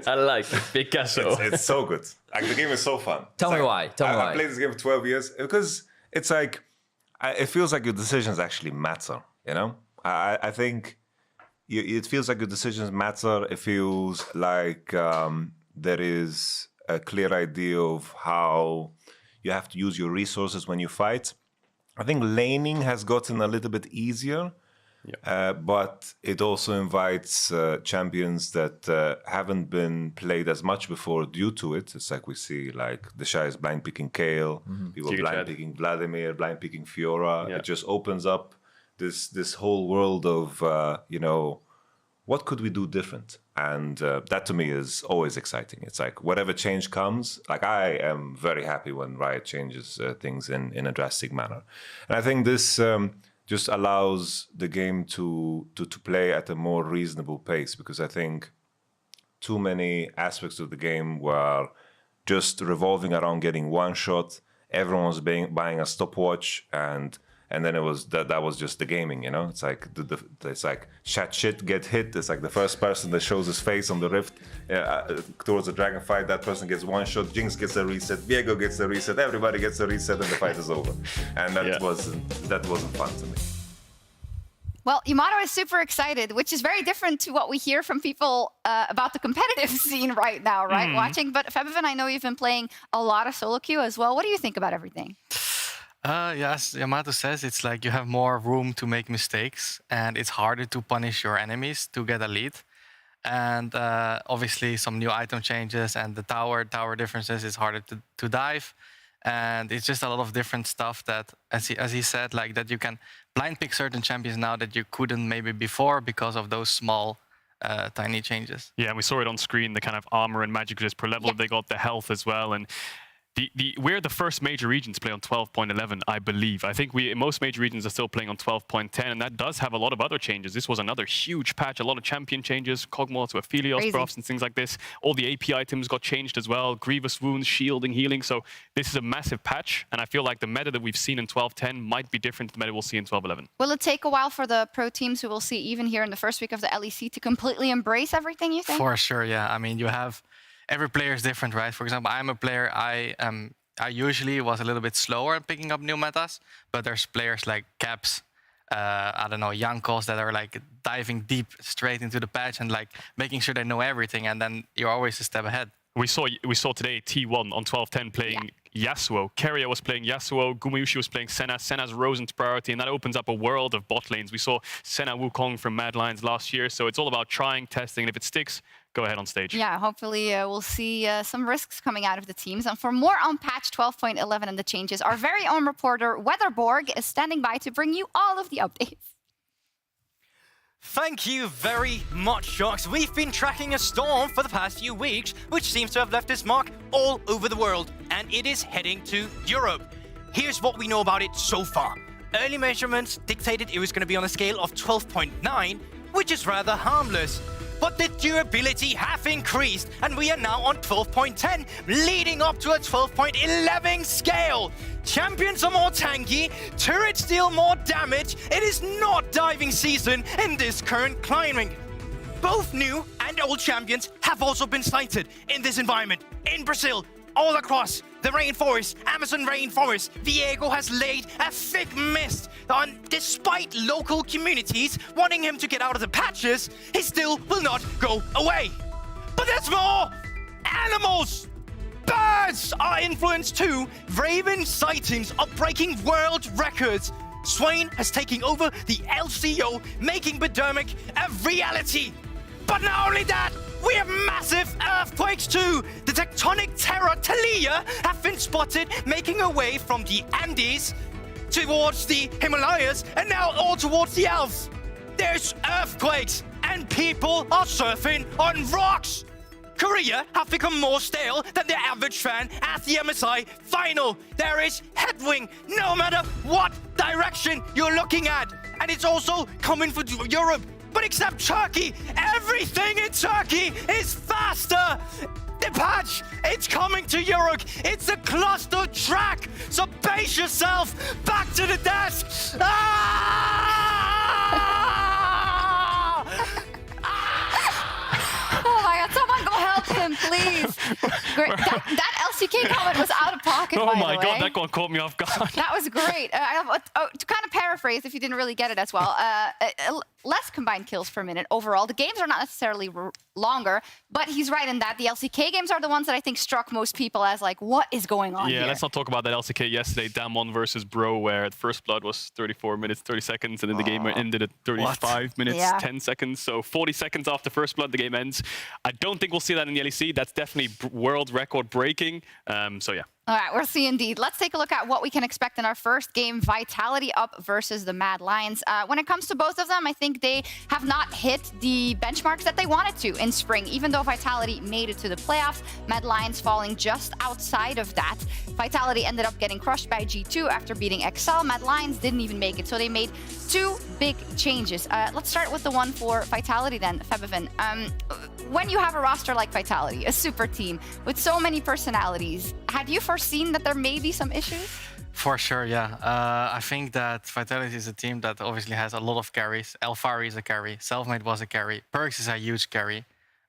I like Picasso. It's so good. Like, the game is so fun. Tell me why. Tell me why. I played this game for 12 years because it's like, it feels like your decisions actually matter, you know? I think it feels like your decisions matter. It feels like there is a clear idea of how you have to use your resources when you fight. I think laning has gotten a little bit easier, but it also invites champions that haven't been played as much before due to it. It's like we see like the Shy is blind picking Kale, people blind picking Vladimir, blind picking Fiora. It just opens up this whole world of, you know, what could we do different? And that to me is always exciting. It's like whatever change comes, like I am very happy when Riot changes things in a drastic manner. And I think this just allows the game to play at a more reasonable pace, because I think too many aspects of the game were just revolving around getting one shot. Everyone was buying a stopwatch, and then it was that was just the gaming, you know. It's like it's like shit get hit. It's like the first person that shows his face on the rift towards the dragon fight, that person gets one shot. Jinx gets a reset. Viego gets a reset. Everybody gets a reset, and the fight is over. And that wasn't fun to me. Well, Yamato is super excited, which is very different to what we hear from people about the competitive scene right now, right? Watching, but Febiven, I know you've been playing a lot of solo queue as well. What do you think about everything? Yes, Yamato says it's like you have more room to make mistakes, and it's harder to punish your enemies to get a lead. And obviously some new item changes and the tower differences is harder to dive. And it's just a lot of different stuff that, as he said, like that you can blind pick certain champions now that you couldn't maybe before because of those small tiny changes. Yeah, we saw it on screen, the kind of armor and magic resist per level. They got the health as well. And we're the first major region to play on 12.11, I believe. I think most major regions are still playing on 12.10, and that does have a lot of other changes. This was another huge patch, a lot of champion changes, Kog'Maw to Aphelios buffs and things like this. All the AP items got changed as well, grievous wounds, shielding, healing. So this is a massive patch, and I feel like the meta that we've seen in 12.10 might be different to the meta we'll see in 12.11. Will it take a while for the pro teams who we'll see even here in the first week of the LEC to completely embrace everything, you think? For sure, yeah. I mean, you have... Every player is different, right? For example, I'm a player, I usually was a little bit slower at picking up new metas, but there's players like Caps, I don't know, Jankos that are like diving deep straight into the patch and like making sure they know everything, and then you're always a step ahead. We saw today T1 on 12.10 playing Yasuo. Keria was playing Yasuo, Gumayushi was playing Senna. Senna's rose into priority, and that opens up a world of bot lanes. We saw Senna Wukong from Mad Lions last year, so it's all about trying, testing, and if it sticks, go ahead on stage. Yeah, hopefully we'll see some risks coming out of the teams. And for more on patch 12.11 and the changes, our very own reporter, Weatherborg, is standing by to bring you all of the updates. Thank you very much, Sharks. We've been tracking a storm for the past few weeks, which seems to have left its mark all over the world, and it is heading to Europe. Here's what we know about it so far. Early measurements dictated it was going to be on a scale of 12.9, which is rather harmless. But the durability have increased, and we are now on 12.10, leading up to a 12.11 scale. Champions are more tanky, turrets deal more damage. It is not diving season in this current climbing. Both new and old champions have also been slighted in this environment. In Brazil, all across the rainforest, Amazon rainforest, Viego has laid a thick mist on. Despite local communities wanting him to get out of the patches, he still will not go away. But there's more! Animals! Birds are influenced too. Raven sightings are breaking world records. Swain has taken over the LCO, making Bidermic a reality. But not only that, we have massive earthquakes too. The tectonic terror Talia have been spotted making her way from the Andes towards the Himalayas and now all towards the Alps. There's earthquakes and people are surfing on rocks. Korea have become more stale than the average fan at the MSI final. There is headwind no matter what direction you're looking at. And it's also coming for Europe. But except Turkey, everything in Turkey is faster. The patch, it's coming to Europe. It's a cluster track. So base yourself back to the desk. Oh my god, someone go help him, please. Great. That LCK comment was out of pocket, Oh by my the way. god, that one caught me off guard. That was great. To kind of paraphrase, if you didn't really get it as well, less combined kills per minute overall. The games are not necessarily longer, but he's right in that. The LCK games are the ones that I think struck most people as like, what is going on here? Yeah, let's not talk about that LCK yesterday, Damwon versus Bro, where the first blood was 34 minutes, 30 seconds, and then the game ended at 35 minutes, 10 seconds. So 40 seconds after first blood, the game ends. I don't think we'll see that in the LEC. That's definitely world record breaking. So yeah. All right, we'll see indeed. Let's take a look at what we can expect in our first game, Vitality up versus the Mad Lions. When it comes to both of them, I think they have not hit the benchmarks that they wanted to in spring. Even though Vitality made it to the playoffs, Mad Lions falling just outside of that. Vitality ended up getting crushed by G2 after beating XL. Mad Lions didn't even make it, so they made two big changes. Let's start with the one for Vitality then, Febiven. When you have a roster like Vitality, a super team with so many personalities, had you foreseen that there may be some issues? For sure, yeah. I think that Vitality is a team that obviously has a lot of carries. Alfari is a carry. Selfmade was a carry. Perks is a huge carry.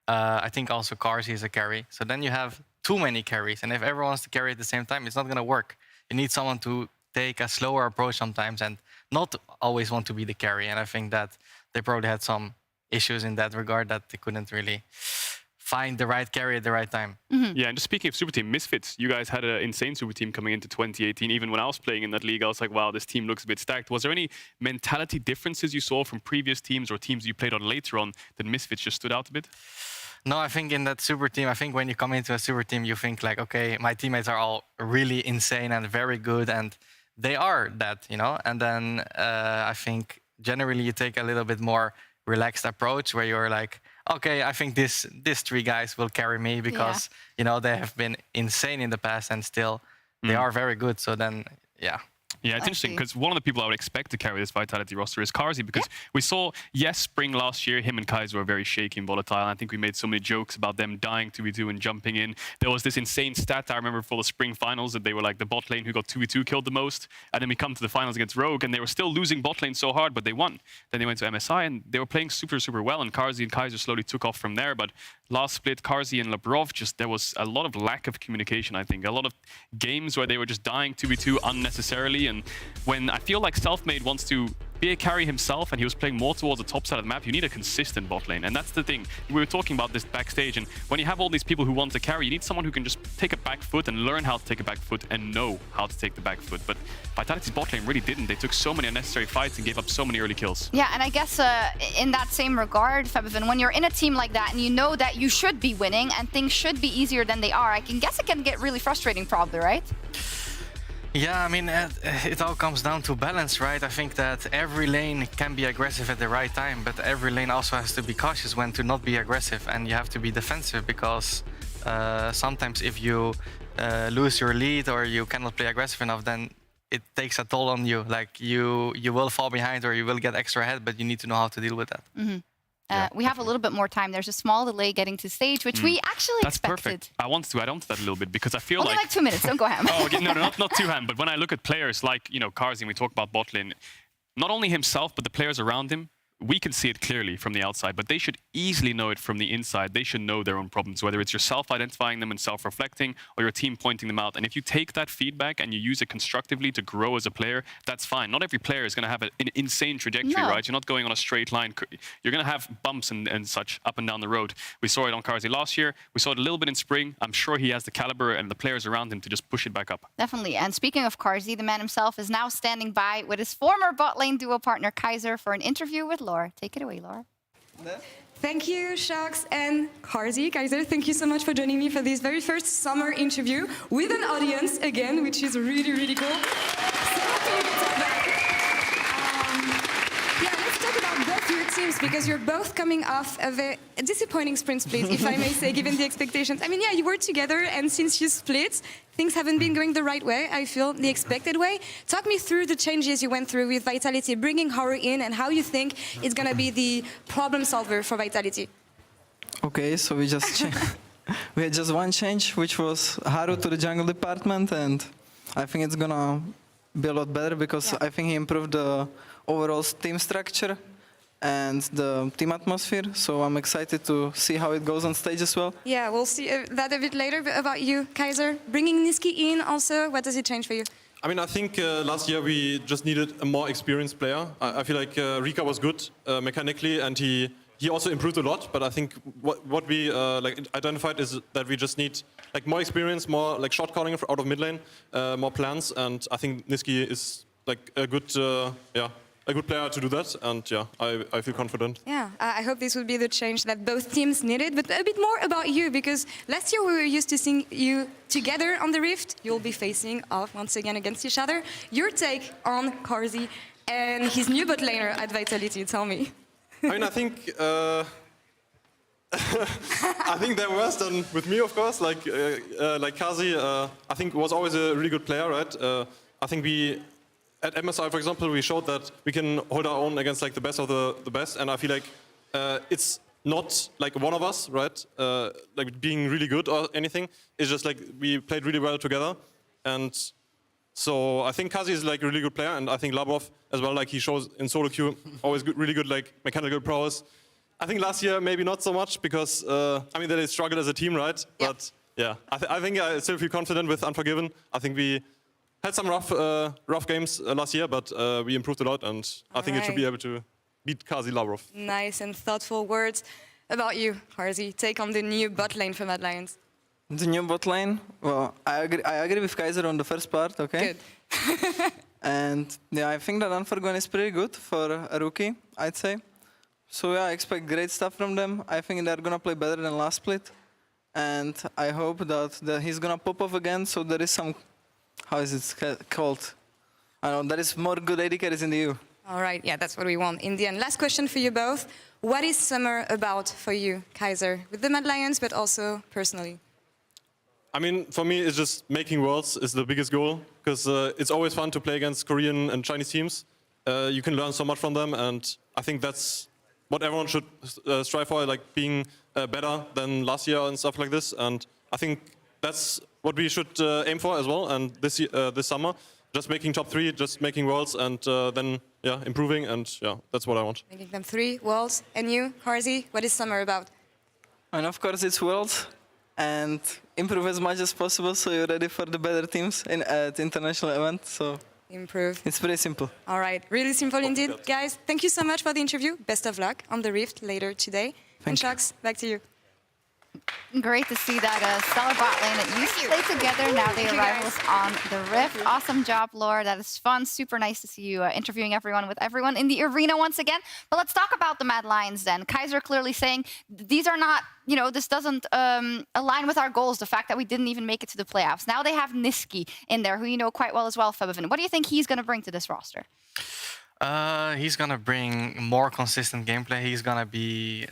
I think also Carzzy is a carry. So then you have too many carries. And if everyone wants to carry at the same time, it's not going to work. You need someone to take a slower approach sometimes and not always want to be the carry. And I think that they probably had some issues in that regard, that they couldn't really find the right carry at the right time. Yeah, and just speaking of super team, Misfits, you guys had an insane super team coming into 2018. Even when I was playing in that league, I was like, wow, this team looks a bit stacked. Was there any mentality differences you saw from previous teams or teams you played on later on that Misfits just stood out a bit? No, I think in that super team, I think when you come into a super team, you think like, okay, my teammates are all really insane and very good, and they are that, you know? And then I think generally you take a little bit more relaxed approach where you're like, okay, I think these three guys will carry me because, you know, they have been insane in the past and still they are very good. So then, yeah. Yeah, it's interesting because one of the people I would expect to carry this Vitality roster is Carzzy, because we saw, yes, spring last year, him and Kaiser were very shaky and volatile. And I think we made so many jokes about them dying 2v2 and jumping in. There was this insane stat I remember for the spring finals that they were like the bot lane who got 2v2 killed the most. And then we come to the finals against Rogue and they were still losing bot lane so hard, but they won. Then they went to MSI and they were playing super, super well. And Carzzy and Kaiser slowly took off from there. But last split, Carzzy and Labrov, just there was a lot of lack of communication, I think. A lot of games where they were just dying 2v2 unnecessarily. And when I feel like Selfmade wants to be a carry himself and he was playing more towards the top side of the map, you need a consistent bot lane. And that's the thing. We were talking about this backstage, and when you have all these people who want to carry, you need someone who can just take a back foot and learn how to take a back foot and know how to take the back foot. But Vitality's bot lane really didn't. They took so many unnecessary fights and gave up so many early kills. Yeah, and I guess in that same regard, Febiven, when you're in a team like that and you know that you should be winning and things should be easier than they are, I can guess it can get really frustrating probably, right? Yeah, I mean, it all comes down to balance, right? I think that every lane can be aggressive at the right time, but every lane also has to be cautious when to not be aggressive, and you have to be defensive because sometimes if you lose your lead or you cannot play aggressive enough, then it takes a toll on you. Like you will fall behind or you will get extra ahead, but you need to know how to deal with that. We have a little bit more time. There's a small delay getting to stage, which we actually That's expected. perfect. I want to add on to that a little bit because I feel Only like 2 minutes, don't go ham. Oh, okay, no, not too ham. But when I look at players like, you know, Carzzy, and we talk about bot lane, not only himself, but the players around him we can see it clearly from the outside, but they should easily know it from the inside. They should know their own problems, whether it's yourself identifying them and self-reflecting or your team pointing them out. And if you take that feedback and you use it constructively to grow as a player, that's fine. Not every player is going to have an insane trajectory, right? You're not going on a straight line. You're going to have bumps and such up and down the road. We saw it on Carzzy last year. We saw it a little bit in spring. I'm sure he has the caliber and the players around him to just push it back up. Definitely. And speaking of Carzzy, the man himself is now standing by with his former bot lane duo partner Kaiser for an interview with Laura. Take it away, Laura. Thank you, Shox and Carzzy. Kaiser, thank you so much for joining me for this very first summer interview with an audience again, which is really, really cool. So happy you get back. Yeah, let's talk about both your teams because you're both coming off of a disappointing sprint split, if I may say, given the expectations. I mean, yeah, you were together, and since you split, things haven't been going the right way, I feel, the expected way. Talk me through the changes you went through with Vitality, bringing Haru in, and how you think it's going to be the problem solver for Vitality. Okay, so we had just one change, which was Haru to the jungle department, and I think it's going to be a lot better because I think he improved the overall team structure and the team atmosphere, so I'm excited to see how it goes on stage as well. Yeah, we'll see that a bit later. But about you, Kaiser, bringing Nisqy in also, what does it change for you? I mean, I think last year we just needed a more experienced player. I feel like Rika was good mechanically, and he also improved a lot. But I think what we identified is that we just need like more experience, more like shot calling out of mid lane, more plans, and I think Nisqy is like a good a good player to do that, and yeah, I feel confident. Yeah, I hope this will be the change that both teams needed, but a bit more about you, because last year we were used to seeing you together on the Rift. You'll be facing off once again against each other. Your take on Carzzy and his new bot laner at Vitality, tell me. I mean, I think I think they're worse than with me, of course. Like Carzzy, I think was always a really good player, right? I think at MSI, for example, we showed that we can hold our own against like the best of the best, and I feel like it's not like one of us, right? Like being really good or anything. It's just like we played really well together, and so I think Carzzy is like a really good player, and I think Labrov as well. Like he shows in solo queue always really good like mechanical prowess. I think last year maybe not so much because I mean they struggled as a team, right? Yep. But yeah, I think I still feel confident with Unforgiven. I think we had some rough games last year, but we improved a lot, and I think it should be able to beat Carzzy Labrov. Nice and thoughtful words. About you, Carzzy, take on the new bot lane for Mad Lions. The new bot lane? Well, I agree with Kaiser on the first part, okay? Good. And yeah, I think that Unforgiven is pretty good for a rookie, I'd say. So yeah, I expect great stuff from them. I think they're gonna play better than last split. And I hope that he's gonna pop off again, so there is some, how is it called? I don't know, there is more good AD carries in the EU. All right, yeah, that's what we want in the end. Last question for you both. What is Summer about for you, Kaiser, with the Mad Lions, but also personally? I mean, for me, it's just making worlds is the biggest goal, because it's always fun to play against Korean and Chinese teams. You can learn so much from them, and I think that's what everyone should strive for, like being better than last year and stuff like this. And I think that's what we should aim for as well. And this summer, just making top 3, just making worlds, and then improving. And yeah, that's what I want. Making them 3 worlds. And you, Carzzy, what is Summer about? And of course, it's worlds. And improve as much as possible so you're ready for the better teams at international event. So improve. It's pretty simple. All right, really simple indeed. Guys, thank you so much for the interview. Best of luck on the Rift later today. And Shox, back to you. Great to see that stellar bot lane that used to play together. Now they are rivals on the Rift. Awesome job, Laura. That is fun. Super nice to see you interviewing everyone with everyone in the arena once again. But let's talk about the Mad Lions then. Kaiser clearly saying these are not, this doesn't align with our goals, the fact that we didn't even make it to the playoffs. Now they have Nisqy in there, who you know quite well as well, Febiven. What do you think he's going to bring to this roster? He's going to bring more consistent gameplay. He's going to be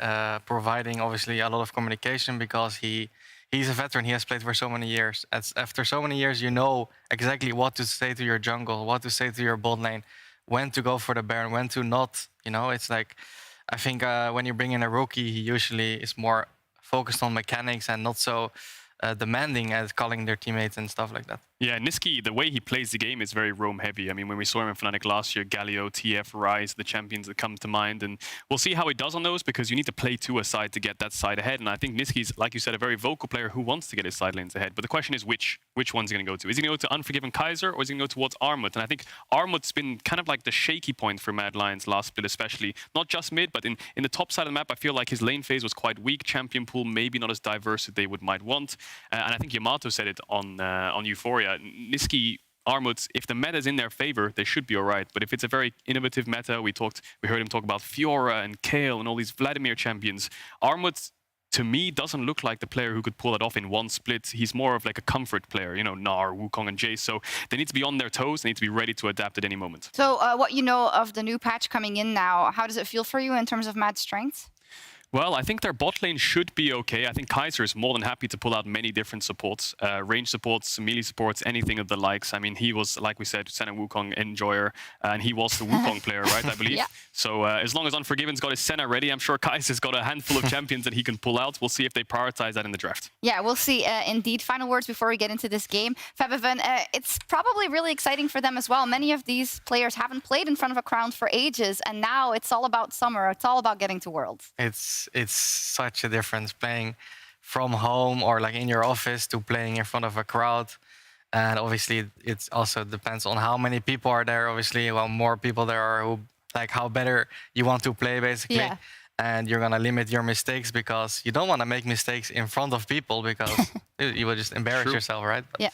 providing, obviously, a lot of communication because he's a veteran. He has played for so many years. After so many years, you know exactly what to say to your jungle, what to say to your bot lane, when to go for the Baron, when to not. It's like, I think when you bring in a rookie, he usually is more focused on mechanics and not so demanding at calling their teammates and stuff like that. Yeah, Niski, the way he plays the game is very roam heavy. I mean, when we saw him in Fnatic last year, Galio, TF, Ryze, the champions that come to mind, and we'll see how he does on those because you need to play to a side to get that side ahead. And I think Niski's, like you said, a very vocal player who wants to get his side lanes ahead. But the question is which one's he going to go to? Is he going to go to Unforgiven Kaiser or is he going to go towards Armut? And I think Armut's been kind of like the shaky point for Mad Lions last split, especially. Not just mid, but in the top side of the map, I feel like his lane phase was quite weak. Champion pool maybe not as diverse as they might want. And I think Yamato said it on Euphoria. Niski, Armut, if the meta is in their favor, they should be all right. But if it's a very innovative meta, we heard him talk about Fiora and Kayle and all these Vladimir champions. Armut, to me, doesn't look like the player who could pull it off in one split. He's more of like a comfort player, you know, Gnar, Wukong, and Jace. So they need to be on their toes. They need to be ready to adapt at any moment. So what you know of the new patch coming in now, how does it feel for you in terms of Mad's strengths? Well, I think their bot lane should be okay. I think Kaiser is more than happy to pull out many different supports. Range supports, melee supports, anything of the likes. I mean, he was, like we said, Senna Wukong enjoyer, and he was the Wukong player, right, I believe? Yeah. So as long as Unforgiven's got his Senna ready, I'm sure Kaiser's got a handful of champions that he can pull out. We'll see if they prioritize that in the draft. Yeah, we'll see. Indeed, final words before we get into this game. Febiven, it's probably really exciting for them as well. Many of these players haven't played in front of a crown for ages, and now it's all about Summer. It's all about getting to Worlds. It's such a difference playing from home or like in your office to playing in front of a crowd. And obviously it also depends on how many people are there. Obviously, well, more people there are who like how better you want to play basically. Yeah. And you're gonna limit your mistakes because you don't want to make mistakes in front of people because you will just embarrass yourself, right? But yeah.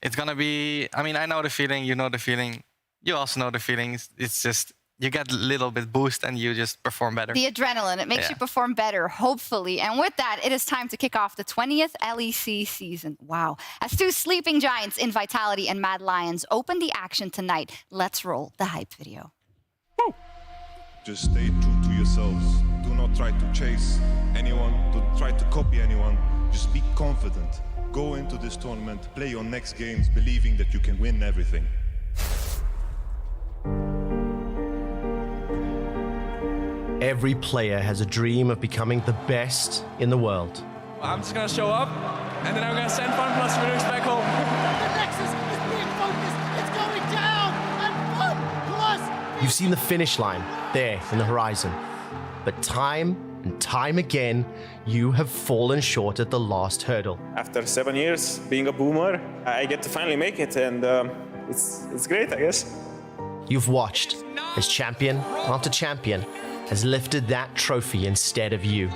It's gonna be, I mean, I know the feeling, you know the feeling, you also know the feelings. It's just, you get a little bit boost and you just perform better. The adrenaline, it makes you perform better, hopefully. And with that, it is time to kick off the 20th LEC season. Wow. As two sleeping giants in Vitality and Mad Lions open the action tonight, let's roll the hype video. Woo! Just stay true to yourselves. Do not try to chase anyone, don't try to copy anyone. Just be confident. Go into this tournament, play your next games, believing that you can win everything. Every player has a dream of becoming the best in the world. I'm just going to show up, and then I'm going to send FunPlus Phoenix back home. The Nexus is being focused. It's going down, and FunPlus... You've seen the finish line there in the horizon. But time and time again, you have fallen short at the last hurdle. After 7 years being a boomer, I get to finally make it, and it's great, I guess. You've watched as champion after champion has lifted that trophy instead of you.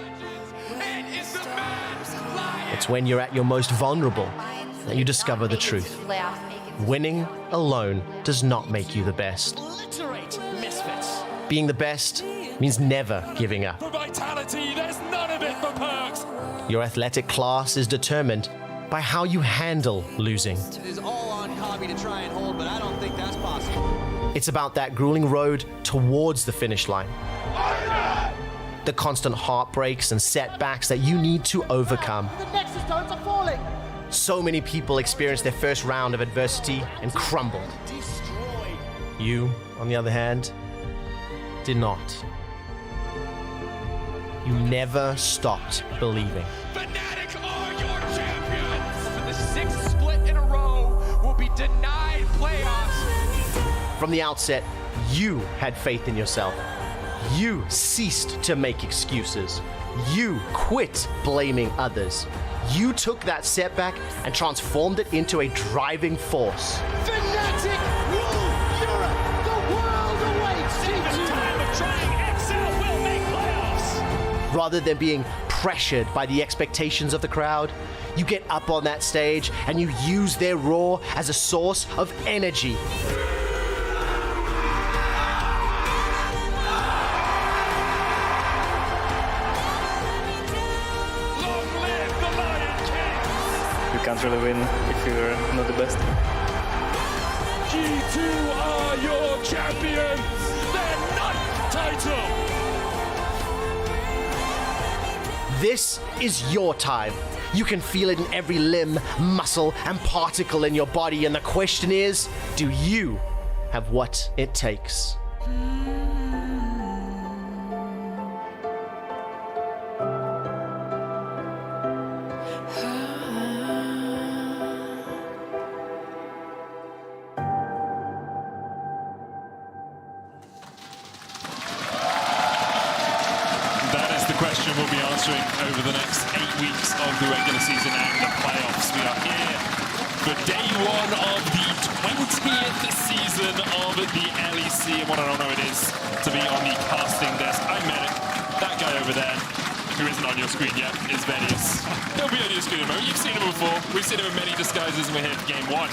It's when you're at your most vulnerable that you discover the truth. Winning alone does not make you the best. Being the best means never giving up. For Vitality, there's none of it for Perks. Your athletic class is determined by how you handle losing. It is all on Kobbe to try and hold, but I don't think that's possible. It's about that grueling road towards the finish line. The constant heartbreaks and setbacks that you need to overcome. The Nexus stones are falling. So many people experienced their first round of adversity and crumbled. You, on the other hand, did not. You never stopped believing. Fnatic are your champions! For the 6th split in a row, will be denied playoffs. From the outset, you had faith in yourself. You ceased to make excuses. You quit blaming others. You took that setback and transformed it into a driving force. Fnatic rule Europe! The world awaits! The time of trying XL will make playoffs! Rather than being pressured by the expectations of the crowd, you get up on that stage and you use their roar as a source of energy. You can't really win if you're not the best. G2 are your champions! Their 9th title! This is your time. You can feel it in every limb, muscle, and particle in your body, and the question is, do you have what it takes? answering over the next 8 weeks of the regular season and the playoffs. We are here for day one of the 20th season of the LEC. And what an honor it is to be on the casting desk. I'm Medic. That guy over there, who isn't on your screen yet, is Venius. He'll be on your screen in a moment. You've seen him before. We've seen him in many disguises, and we're here for game one.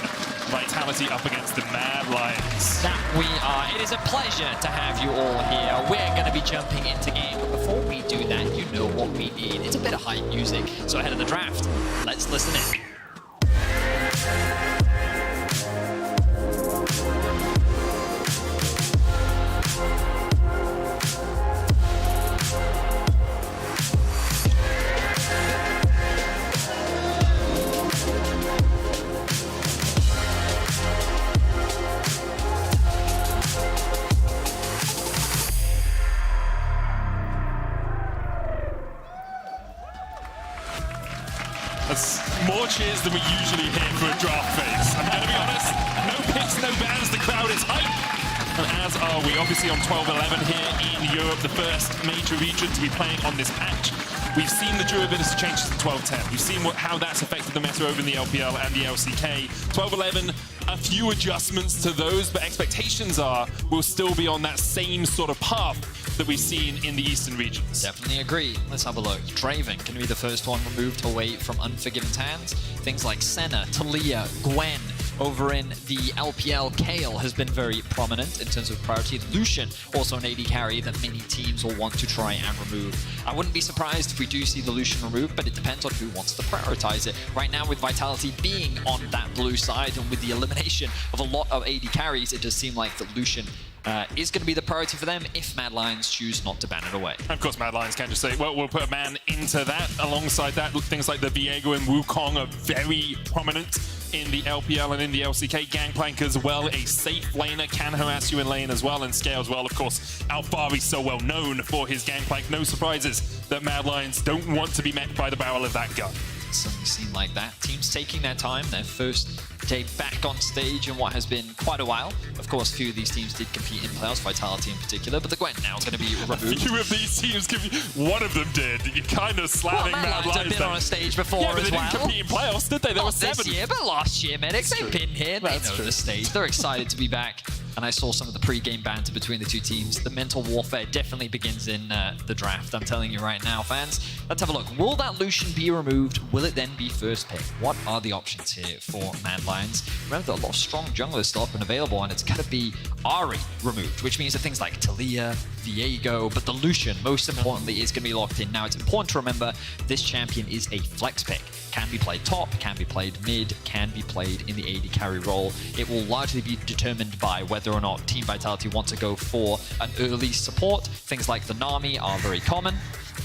Vitality up against the Mad Lions. That we are. It is a pleasure to have you all here. We're going to be jumping into game, but before we do that, you know what we need. It's a bit of hype music. So ahead of the draft, let's listen in. That's more cheers than we usually hear for a draft phase. I'm going to be honest, no picks, no bans, the crowd is hype. And as are we, obviously on 12-11 here in Europe, the first major region to be playing on this patch. We've seen the durability changes in 12-10. We've seen how that's affected the meta over in the LPL and the LCK. 12-11, a few adjustments to those, but expectations are we'll still be on that same sort of path that we've seen in the Eastern regions. Definitely agree. Let's have a look. Draven can be the first one removed away from Unforgiven's hands. Things like Senna, Talia, Gwen. Over in the LPL, Kayle has been very prominent in terms of priority. Lucian, also an AD carry that many teams will want to try and remove. I wouldn't be surprised if we do see the Lucian removed, but it depends on who wants to prioritize it. Right now, with Vitality being on that blue side and with the elimination of a lot of AD carries, it does seem like the Lucian is going to be the priority for them if Mad Lions choose not to ban it away. Of course, Mad Lions can't just say, well, we'll put a man into that. Alongside that, things like the Viego and Wukong are very prominent in the LPL and in the LCK. Gangplank as well, a safe laner, can harass you in lane as well, and scale as well. Of course, Alphari's so well known for his Gangplank. No surprises that Mad Lions don't want to be met by the barrel of that gun. It's certainly seemed like that. Teams taking their time, their first day back on stage in what has been quite a while. Of course, a few of these teams did compete in playoffs, Vitality in particular, but the Gwen now is going to be removed. A few of these teams, one of them did. You're kind of slamming Mad Lions. Have been on a stage before yeah, but as they well. didn't compete in playoffs, did they? There were Not 7. this year, but last year, Medics. They've been here. They know the stage. They're excited to be back. And I saw some of the pre-game banter between the two teams. The mental warfare definitely begins in the draft. I'm telling you right now, fans. Let's have a look. Will that Lucian be removed? Will it then be first pick? What are the options here for Mad Lions? Remember that a lot of strong junglers still up and available, and it's going to be Ahri removed, which means that things like Talia, Viego, but the Lucian, most importantly, is going to be locked in. Now, it's important to remember this champion is a flex pick. Can be played top, can be played mid, can be played in the AD carry role. It will largely be determined by whether or not Team Vitality want to go for an early support. Things like the Nami are very common.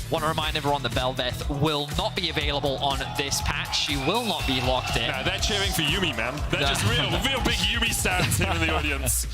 Want to remind everyone the Belveth will not be available on this patch. She will not be locked in. No, they're cheering for Yumi, man. They're just real big Yumi stands here in the audience.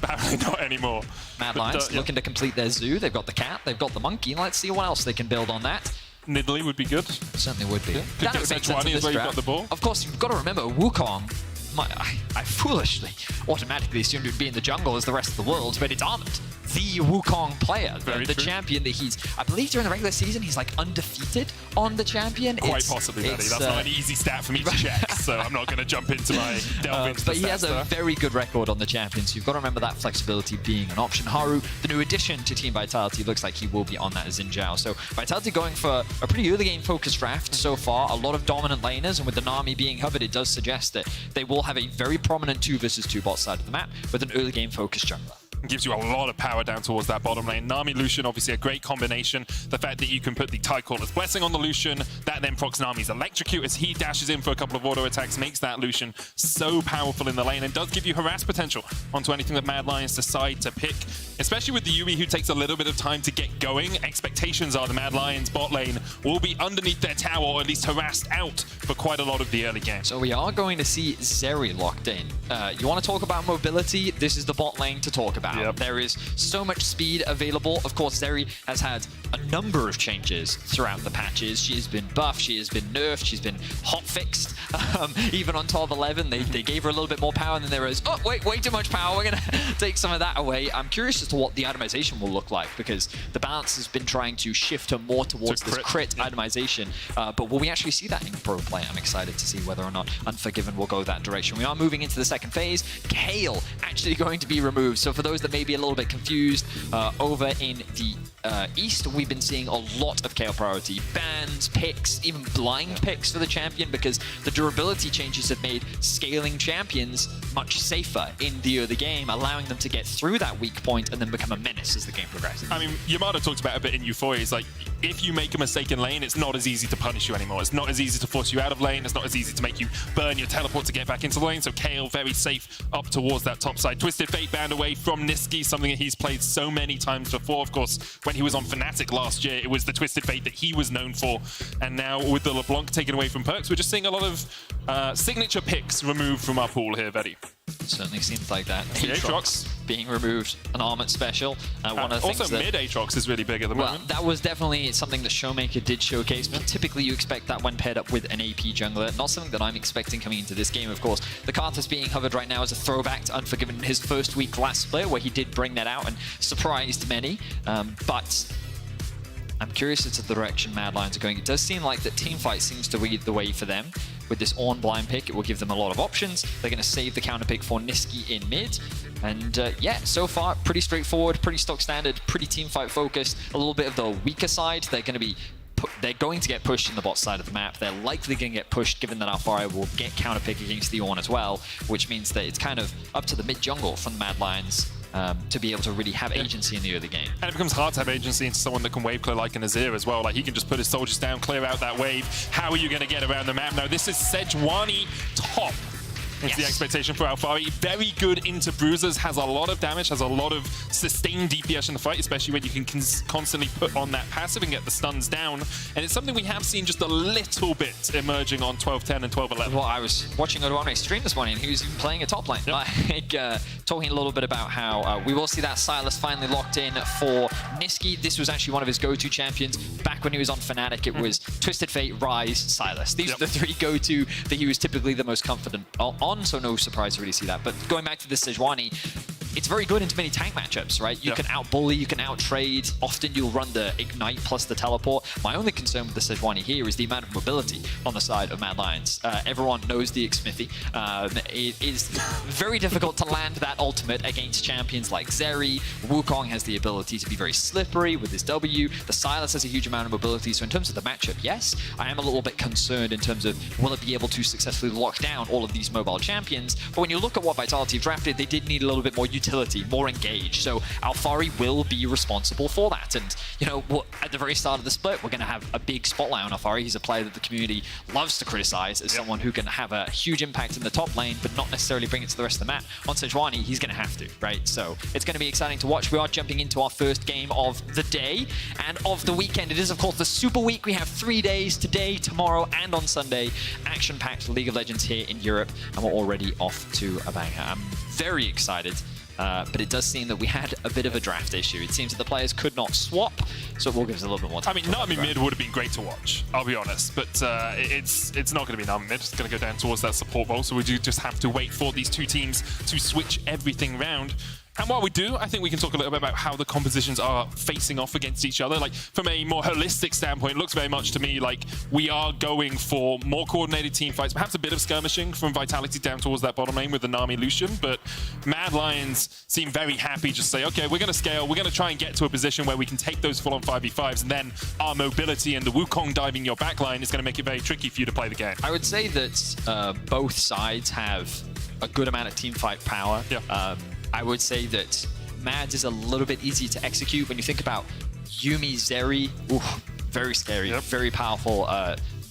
Apparently not anymore. Mad Lions looking to complete their zoo. They've got the cat, they've got the monkey. Let's see what else they can build on that. Nidalee would be good. Certainly would be. Yeah. Could get Sejuani as well, you've got the ball. Of course, you've got to remember, Wukong, I foolishly automatically assumed it would be in the jungle as the rest of the world, but it's Armand, the Wukong player, the champion that he's, I believe during the regular season, he's like undefeated on the champion. Quite possibly, Maddie. That's not an easy stat for me to check, so I'm not going to jump into my delve into but the he has a very good record on the champion, so you've got to remember that flexibility being an option. Haru, the new addition to Team Vitality, looks like he will be on that Xin Zhao. So Vitality going for a pretty early game focused draft so far. A lot of dominant laners, and with the Nami being covered, it does suggest that they will have a very prominent 2 versus 2 bot side of the map with an early game focused jungler. Gives you a lot of power down towards that bottom lane. Nami Lucian, obviously a great combination. The fact that you can put the Tidecaller's Blessing on the Lucian, that then procs Nami's Electrocute as he dashes in for a couple of auto attacks, makes that Lucian so powerful in the lane and does give you harass potential onto anything that Mad Lions decide to pick. Especially with the Yumi, who takes a little bit of time to get going. Expectations are the Mad Lions bot lane will be underneath their tower, or at least harassed out for quite a lot of the early game. So we are going to see Zeri locked in. You want to talk about mobility? This is the bot lane to talk about. Yep. There is so much speed available. Of course, Zeri has had a number of changes throughout the patches. She has been buffed, she has been nerfed, she's been hot-fixed. Even on 12-11, they gave her a little bit more power, and then there was, oh, wait, way too much power. We're going to take some of that away. I'm curious as to what the itemization will look like, because the balance has been trying to shift her more towards this crit itemization. But will we actually see that in pro play? I'm excited to see whether or not Unforgiven will go that direction. We are moving into the second phase. Kayle actually going to be removed. So for those that may be a little bit confused, over in the East, we've been seeing a lot of Kayle priority. Bans, picks, even blind picks for the champion, because the durability changes have made scaling champions much safer in the early game, allowing them to get through that weak point and then become a menace as the game progresses. I mean, Yamada talked about it a bit in Euphoria. It's like, if you make a mistake in lane, it's not as easy to punish you anymore. It's not as easy to force you out of lane. It's not as easy to make you burn your teleport to get back into the lane. So Kayle, very safe up towards that top side. Twisted Fate banned away from Nisqy, something that he's played so many times before. Of course, when he was on Fnatic last year, it was the Twisted Fate that he was known for. And now with the LeBlanc taken away from Perks, we're just seeing a lot of signature picks removed from our pool here, Veddy. Certainly seems like that. Aatrox being removed, an Armored special. One of the things also, mid Aatrox is really big at the moment. That was definitely something that Showmaker did showcase. But typically, you expect that when paired up with an AP jungler. Not something that I'm expecting coming into this game, of course. The card that's being hovered right now is a throwback to Unforgiven in his first week last split, where he did bring that out and surprised many. But I'm curious as to the direction Mad Lions are going. It does seem like that Teamfight seems to lead the way for them. With this Ornn blind pick, it will give them a lot of options. They're going to save the counter pick for Nisqy in mid. And yeah, so far, pretty straightforward, pretty stock standard, pretty Teamfight focused. A little bit of the weaker side. They're going to get pushed in the bot side of the map. They're likely going to get pushed, given that Alfari will get counter pick against the Ornn as well, which means that it's kind of up to the mid jungle from the Mad Lions to be able to really have agency in the early game. And it becomes hard to have agency into someone that can wave clear like an Azir as well. Like, he can just put his soldiers down, clear out that wave. How are you going to get around the map? Now, this is Sejuani top. It's the expectation for Alfari. Very good into bruisers, has a lot of damage, has a lot of sustained DPS in the fight, especially when you can constantly put on that passive and get the stuns down. And it's something we have seen just a little bit emerging on 12-10 and 12-11. Well, I was watching Odoamne stream this morning, and he was even playing a top lane. Like, talking a little bit about how we will see that Sylas finally locked in for Nisqy. This was actually one of his go-to champions. Back when he was on Fnatic, it was Twisted Fate, Ryze, Sylas. These are the three go-to that he was typically the most confident on, so no surprise to really see that. But going back to the Sejuani, it's very good into many tank matchups, right? You can out-bully, you can out-trade. Often you'll run the Ignite plus the Teleport. My only concern with the Sejuani here is the amount of mobility on the side of Mad Lions. Everyone knows the Xmithy. It is very difficult to land that ultimate against champions like Zeri. Wukong has the ability to be very slippery with his W. The Sylas has a huge amount of mobility. So in terms of the matchup, yes, I am a little bit concerned in terms of will it be able to successfully lock down all of these mobile champions. But when you look at what Vitality have drafted, they did need a little bit more utility, more engaged. So Alfari will be responsible for that. And, you know, at the very start of the split, we're going to have a big spotlight on Alfari. He's a player that the community loves to criticize as someone who can have a huge impact in the top lane, but not necessarily bring it to the rest of the map. On Sejuani, he's going to have to, right? So it's going to be exciting to watch. We are jumping into our first game of the day and of the weekend. It is, of course, the Super Week. We have 3 days, today, tomorrow, and on Sunday. Action-packed League of Legends here in Europe, and we're already off to a banger. I'm very excited. But it does seem that we had a bit of a draft issue. It seems that the players could not swap, so it will give us a little bit more time. I mean, Nami mid would have been great to watch, I'll be honest, but it's not going to be Nami mid. It's going to go down towards that support role, so we do just have to wait for these two teams to switch everything around. And while we do, I think we can talk a little bit about how the compositions are facing off against each other. Like, from a more holistic standpoint, it looks very much to me like we are going for more coordinated team fights, perhaps a bit of skirmishing from Vitality down towards that bottom lane with the Nami Lucian, but Mad Lions seem very happy just say, okay, we're going to scale, we're going to try and get to a position where we can take those full-on 5v5s, and then our mobility and the Wukong diving your backline is going to make it very tricky for you to play the game. I would say that both sides have a good amount of team fight power. I would say that Mads is a little bit easier to execute. When you think about Yuumi, Zeri, very scary, very powerful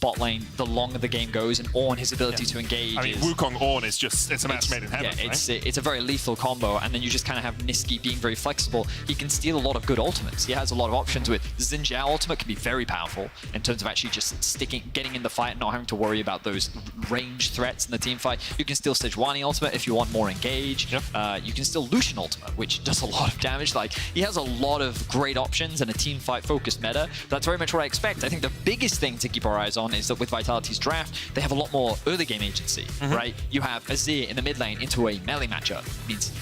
bot lane the longer the game goes, and Ornn, his ability to engage. I mean, Wukong Ornn is just, it's a match made in heaven. Yeah, right? it's a very lethal combo, and then you just kind of have Nisqy being very flexible. He can steal a lot of good ultimates. He has a lot of options with Xin Zhao ultimate can be very powerful in terms of actually just getting in the fight and not having to worry about those range threats in the team fight. You can steal Sejuani ultimate if you want more engage. You can steal Lucian ultimate, which does a lot of damage. Like, he has a lot of great options in a team fight focused meta. That's very much what I expect. I think the biggest thing to keep our eyes on is that with Vitality's draft, they have a lot more early game agency, right? You have Azir in the mid lane into a melee matchup. It means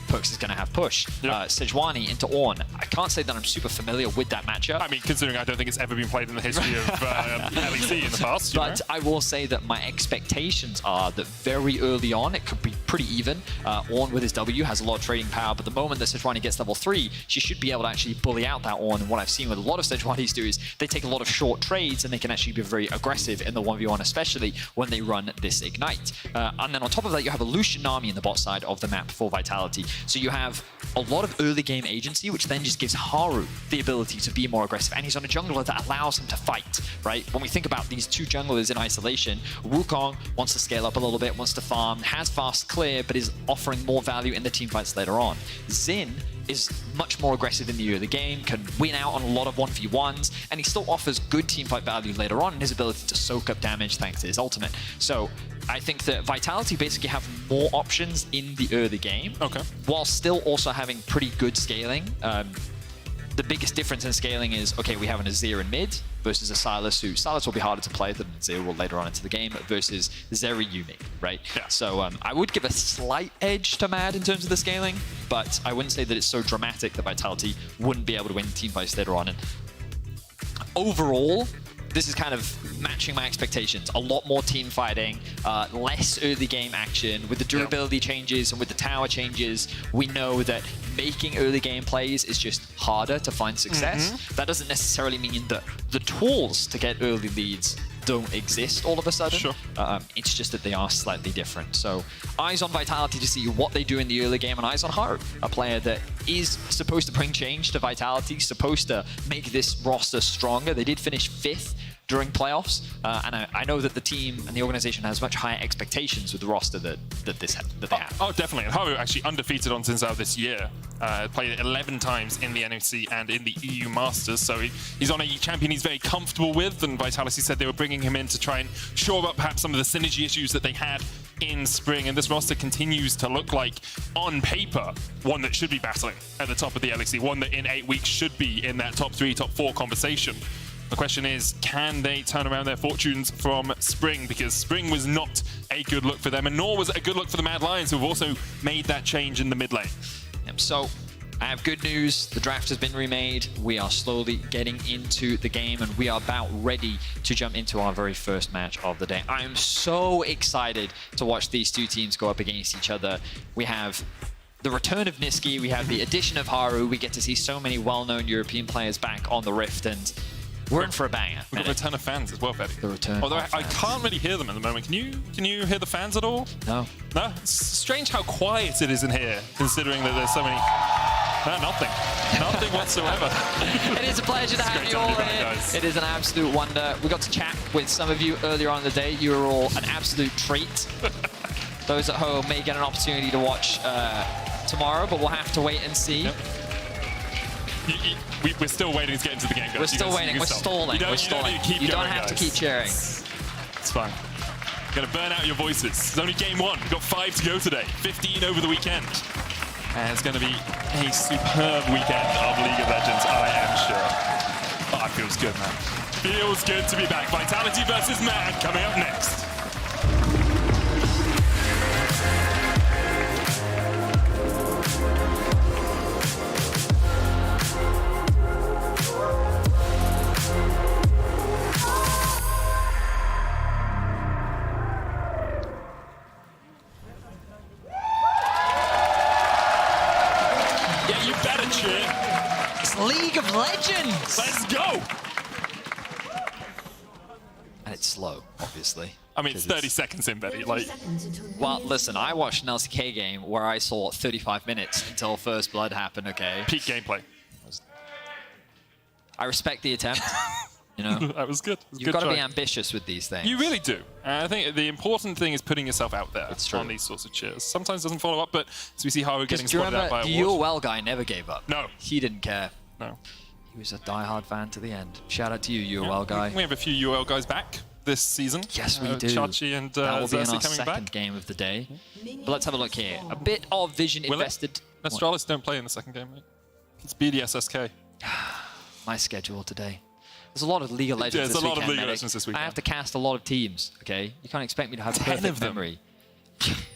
Perkz is going to have push. Sejuani into Ornn. I can't say that I'm super familiar with that matchup. I mean, considering I don't think it's ever been played in the history of LEC in the past. But I will say that my expectations are that very early on, it could be pretty even. Ornn with his W has a lot of trading power, but the moment that Sejuani gets level 3, she should be able to actually bully out that Ornn. And what I've seen with a lot of Sejuani's do is they take a lot of short trades and they can actually be very aggressive in the 1v1, especially when they run this Ignite. And then on top of that, you have a Lucian army in the bot side of the map for Vitality. So you have a lot of early game agency, which then just gives Haru the ability to be more aggressive. And he's on a jungler that allows him to fight, right? When we think about these two junglers in isolation, Wukong wants to scale up a little bit, wants to farm, has fast clear, but is offering more value in the team fights later on. Xin is much more aggressive in the early game, can win out on a lot of 1v1s, and he still offers good teamfight value later on in his ability to soak up damage thanks to his ultimate. So I think that Vitality basically have more options in the early game, while still also having pretty good scaling. The biggest difference in scaling is, okay, we have an Azir in mid versus a Sylas, who Sylas will be harder to play than Azir will later on into the game, versus Zeri Yuumi, right? So I would give a slight edge to Mad in terms of the scaling, but I wouldn't say that it's so dramatic that Vitality wouldn't be able to win team fights later on. And overall, this is kind of matching my expectations. A lot more team fighting, less early game action. With the durability changes and with the tower changes, we know that making early game plays is just harder to find success. That doesn't necessarily mean that the tools to get early leads don't exist all of a sudden. It's just that they are slightly different. So eyes on Vitality to see what they do in the early game, and eyes on Haru, a player that is supposed to bring change to Vitality, supposed to make this roster stronger. They did finish 5th during playoffs, and I know that the team and the organization has much higher expectations with the roster that they have. Oh, definitely. And Haru actually undefeated on Xin Zhao this year. Played 11 times in the NOC and in the EU Masters, so he's on a champion he's very comfortable with, and Vitality said they were bringing him in to try and shore up perhaps some of the synergy issues that they had in spring, and this roster continues to look like, on paper, one that should be battling at the top of the LEC, one that in 8 weeks should be in that top 3, top 4 conversation. The question is, can they turn around their fortunes from spring? Because spring was not a good look for them, and nor was it a good look for the Mad Lions, who have also made that change in the mid lane. So I have good news. The draft has been remade. We are slowly getting into the game, and we are about ready to jump into our very first match of the day. I am so excited to watch these two teams go up against each other. We have the return of Nisqy. We have the addition of Haru. We get to see so many well-known European players back on the Rift, and we're in for a banger. We've got a return of fans as well, Betty. The return Although of I can't really hear them at the moment. Can you hear the fans at all? No. No? It's strange how quiet it is in here, considering that there's so many... No, nothing. Nothing whatsoever. It is a pleasure to have you all here. It is an absolute wonder. We got to chat with some of you earlier on in the day. You were all an absolute treat. Those at home may get an opportunity to watch tomorrow, but we'll have to wait and see. We're still waiting to get into the game, guys. We're still waiting. We're stalling. We're stalling. You don't have to keep cheering. It's fine. You're going to burn out your voices. It's only game 1. We've got 5 to go today. 15 over the weekend. And it's going to be a superb weekend of League of Legends, I am sure. Oh, it feels good, man. Feels good to be back. Vitality versus Mad coming up next. It's League of Legends! Let's go! And it's slow, obviously. I mean, it's 30 seconds in, Betty. Like, well, listen, I watched an LCK game where I saw 35 minutes until first blood happened, okay? Peak gameplay. I respect the attempt. You know, that was good. You've got to be ambitious with these things. You really do. And I think the important thing is putting yourself out there on these sorts of cheers. Sometimes it doesn't follow up, but as we see Haru getting spotted out by a the UOL guy never gave up. No. He didn't care. No. He was a diehard fan to the end. Shout out to you, UOL guy. We have a few UOL guys back this season. Yes, we do. Chachi and that will be in Xerxes our coming second back. game of the day. But let's have a look here. A bit of vision invested. Astralis don't play in the second game, mate. It's BDSSK. My schedule today. There's a lot of League of Legends There's this a lot of weekend, League of Medic. Legends this weekend. I have to cast a lot of teams, okay? You can't expect me to have 10 perfect of them. memory.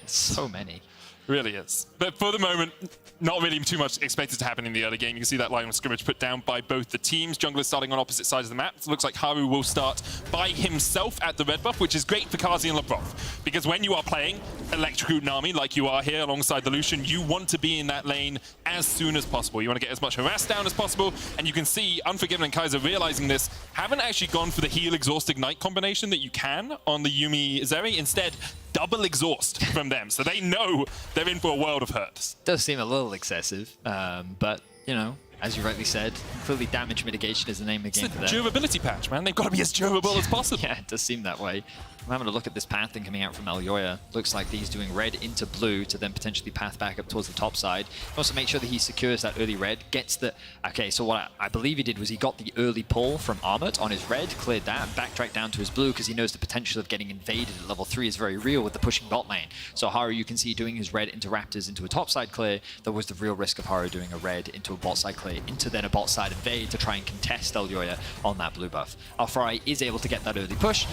So many. Really is. But for the moment, not really too much expected to happen in the early game. You can see that line of scrimmage put down by both the teams. Junglers starting on opposite sides of the map. It looks like Haru will start by himself at the red buff, which is great for Kazi and Labrov. Because when you are playing Electrocute Nami, like you are here alongside the Lucian, you want to be in that lane as soon as possible. You want to get as much harass down as possible. And you can see Unforgiven and Kaiser realizing this, haven't actually gone for the heal exhaust ignite combination that you can on the Yuumi Zeri. Instead, double exhaust from them. So they know they're in for a world of hurt. Does seem a little excessive, but, you know, as you rightly said, clearly damage mitigation is the name of the game for them. It's a durability patch, man. They've got to be as durable as possible. Yeah, it does seem that way. I'm having a look at this path thing coming out from Elyoya. Looks like he's doing red into blue to then potentially path back up towards the top side. Also make sure that he secures that early red, gets the... Okay, so what I believe he did was he got the early pull from Armut on his red, cleared that, backtracked down to his blue because he knows the potential of getting invaded at level 3 is very real with the pushing bot lane. So Haru, you can see doing his red into Raptors into a top side clear. There was the real risk of Haru doing a red into a bot side clear, into then a bot side invade to try and contest Elyoya on that blue buff. Alfarai is able to get that early push,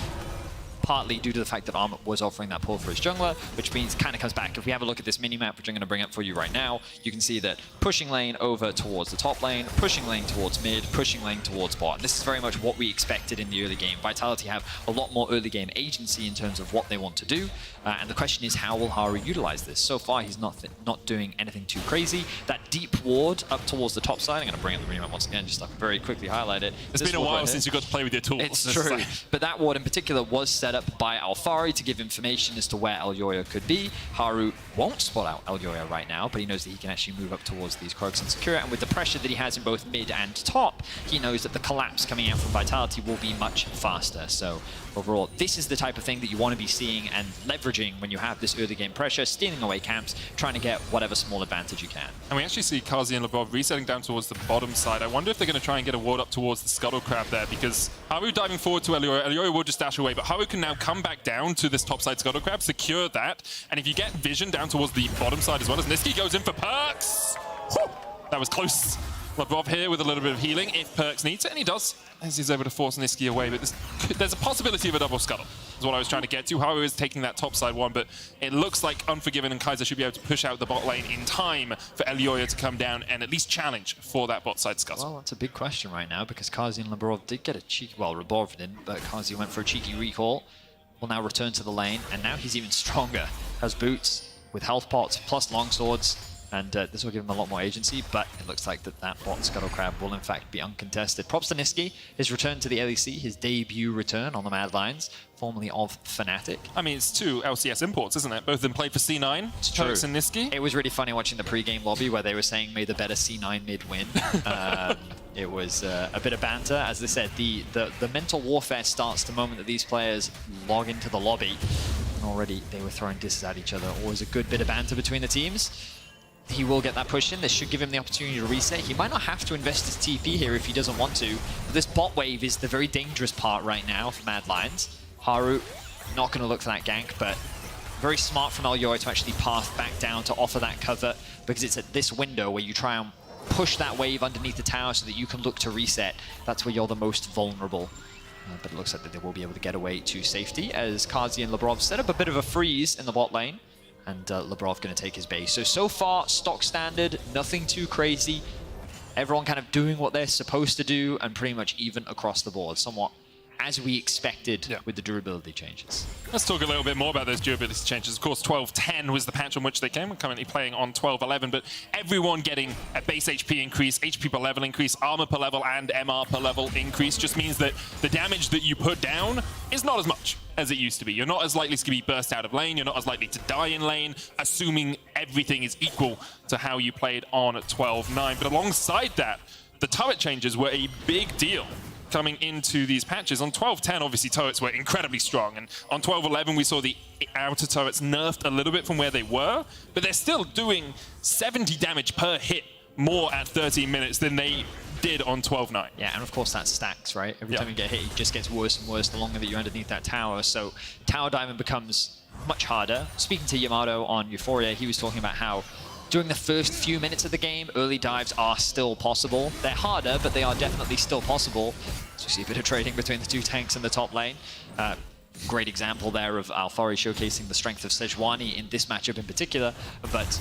partly due to the fact that Armut was offering that pull for his jungler, which means kind of comes back. If we have a look at this mini-map, which I'm going to bring up for you right now, you can see that pushing lane over towards the top lane, pushing lane towards mid, pushing lane towards bot. And this is very much what we expected in the early game. Vitality have a lot more early game agency in terms of what they want to do, and the question is, how will Haru utilize this? So far, he's not doing anything too crazy. That deep ward up towards the top side, I'm going to bring up the mini-map once again, just to very quickly highlight it. It's been a while since you got to play with your tools. It's true, but that ward in particular was set up by Alfari to give information as to where Elyoya could be. Haru won't spot out Elyoya right now, but he knows that he can actually move up towards these Croaks and secure it, and with the pressure that he has in both mid and top, he knows that the collapse coming out from Vitality will be much faster. So overall, this is the type of thing that you want to be seeing and leveraging when you have this early game pressure, stealing away camps, trying to get whatever small advantage you can. And we actually see Kazi and Labrov resetting down towards the bottom side. I wonder if they're going to try and get a ward up towards the Scuttle Crab there, because Haru diving forward to Elyoya. Elyoya will just dash away, but Haru can now come back down to this top side Scuttle Crab, secure that, and if you get vision down towards the bottom side as well, as Niski goes in for Perks. Whew, that was close. Labrov here with a little bit of healing if Perks needs it, and he does, as he's able to force Niski away. But there's a possibility of a double scuttle, is what I was trying to get to. Haru is taking that top side one, but it looks like Unforgiven and Kaiser should be able to push out the bot lane in time for Elyoya to come down and at least challenge for that bot side scuttle. Well, that's a big question right now, because Kazi and Labrov did get a cheeky... Well, Labrov didn't, but Kazi went for a cheeky recall. Will now return to the lane, and now he's even stronger. Has boots with health pots plus longswords, and this will give him a lot more agency, but it looks like that bot Scuttle Crab will in fact be uncontested. Props to Niski, his return to the LEC, his debut return on the Mad Lions, formerly of Fnatic. I mean, it's two LCS imports, isn't it? Both of them played for C9, Perks and Niski. It was really funny watching the pre-game lobby where they were saying, may the better C9 mid win. It was a bit of banter. As they said, the mental warfare starts the moment that these players log into the lobby. And already they were throwing disses at each other. Always a good bit of banter between the teams. He will get that push in. This should give him the opportunity to reset. He might not have to invest his TP here if he doesn't want to. But this bot wave is the very dangerous part right now for Mad Lions. Haru not going to look for that gank, but very smart from Elyoya to actually path back down to offer that cover, because it's at this window where you try and push that wave underneath the tower so that you can look to reset. That's where you're the most vulnerable. But it looks like that they will be able to get away to safety as Kazi and Labrov set up a bit of a freeze in the bot lane. And Labrov going to take his base. So far, stock standard, nothing too crazy. Everyone kind of doing what they're supposed to do, and pretty much even across the board. Somewhat as we expected with the durability changes. Let's talk a little bit more about those durability changes. Of course, 12-10 was the patch on which they came. We're currently playing on 12-11, but everyone getting a base HP increase, HP per level increase, armor per level, and MR per level increase just means that the damage that you put down is not as much as it used to be. You're not as likely to be burst out of lane, you're not as likely to die in lane, assuming everything is equal to how you played on 12-9. But alongside that, the turret changes were a big deal coming into these patches. On 12-10, obviously, turrets were incredibly strong. And on 12-11, we saw the outer turrets nerfed a little bit from where they were. But they're still doing 70 damage per hit more at 13 minutes than they did on 12-9. Yeah, and of course that stacks, right? Every time you get hit, it just gets worse and worse the longer that you're underneath that tower. So tower diving becomes much harder. Speaking to Yamato on Euphoria, he was talking about how during the first few minutes of the game, early dives are still possible. They're harder, but they are definitely still possible. So you see a bit of trading between the two tanks in the top lane. Great example there of Alfari showcasing the strength of Sejuani in this matchup in particular. But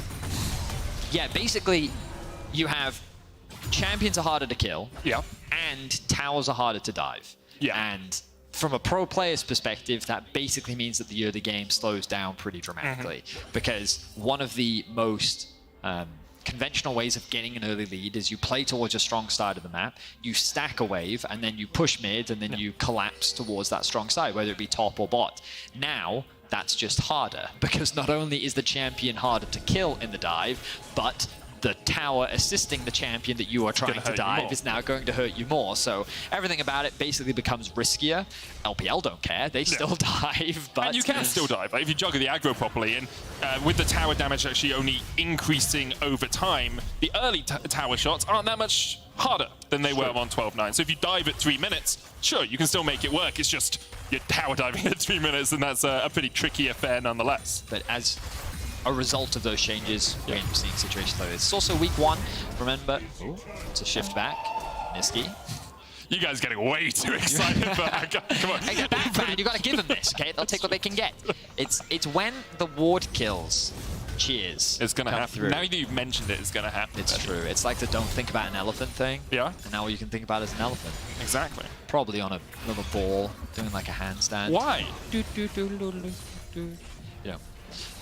yeah, basically you have champions are harder to kill, and towers are harder to dive. And from a pro player's perspective, that basically means that the early game slows down pretty dramatically, because one of the most conventional ways of getting an early lead is you play towards a strong side of the map, you stack a wave, and then you push mid, and then you collapse towards that strong side, whether it be top or bot. Now, that's just harder, because not only is the champion harder to kill in the dive, but the tower assisting the champion that you are trying to dive is now going to hurt you more. So everything about it basically becomes riskier. LPL don't care. They still dive. But and you can still dive if you juggle the aggro properly. And with the tower damage actually only increasing over time, the early tower shots aren't that much harder than they were on 12-9. So if you dive at 3 minutes, sure, you can still make it work. It's just you're tower diving at 3 minutes, and that's a pretty tricky affair nonetheless. But as a result of those changes, we're seeing situations like this. It's also week 1, remember, to shift back. Niski. You guys are getting way too excited for that. Come on. Hey, get back, man. You got to give them this, okay? They'll take what they can get. It's when the ward kills. Cheers. It's going to happen. Through. Now that you've mentioned it, it's going to happen. It's true. It's like the don't think about an elephant thing. Yeah. And now all you can think about is an elephant. Exactly. Probably on a little ball, doing like a handstand. Why? Yeah.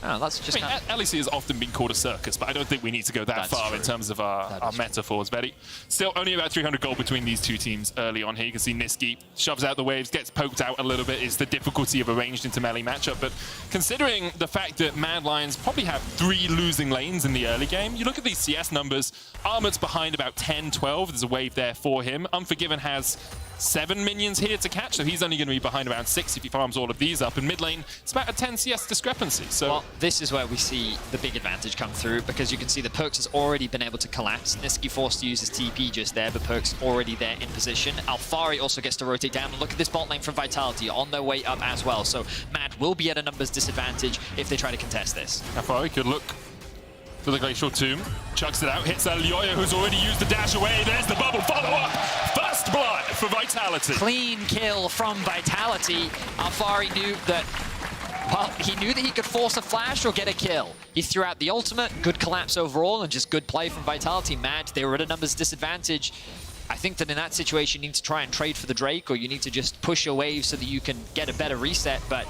Oh, that's just LEC has often been called a circus, but I don't think we need to go that far in terms of our metaphors, Betty. Still, only about 300 gold between these two teams early on here. You can see Niski shoves out the waves, gets poked out a little bit. Is the difficulty of a ranged into melee matchup. But considering the fact that Mad Lions probably have 3 losing lanes in the early game, you look at these CS numbers. Armored's behind about 10, 12. There's a wave there for him. Unforgiven has 7 minions here to catch, so he's only going to be behind around 6 if he farms all of these up. In mid lane, it's about a 10 CS discrepancy. So well, this is where we see the big advantage come through, because you can see that Perks has already been able to collapse. Niski forced to use his TP just there, but Perks already there in position. Alfari also gets to rotate down. And look at this bot lane from Vitality on their way up as well. So Mad will be at a numbers disadvantage if they try to contest this. Alfari could look for the Glacial Tomb, chucks it out, hits Alioya, who's already used the dash away. There's the bubble follow-up. First blood for Vitality. Clean kill from Vitality. Alfari knew that, well, he knew that he could force a flash or get a kill. He threw out the ultimate, good collapse overall, and just good play from Vitality. Mad, they were at a numbers disadvantage. I think that in that situation, you need to try and trade for the Drake, or you need to just push your wave so that you can get a better reset, but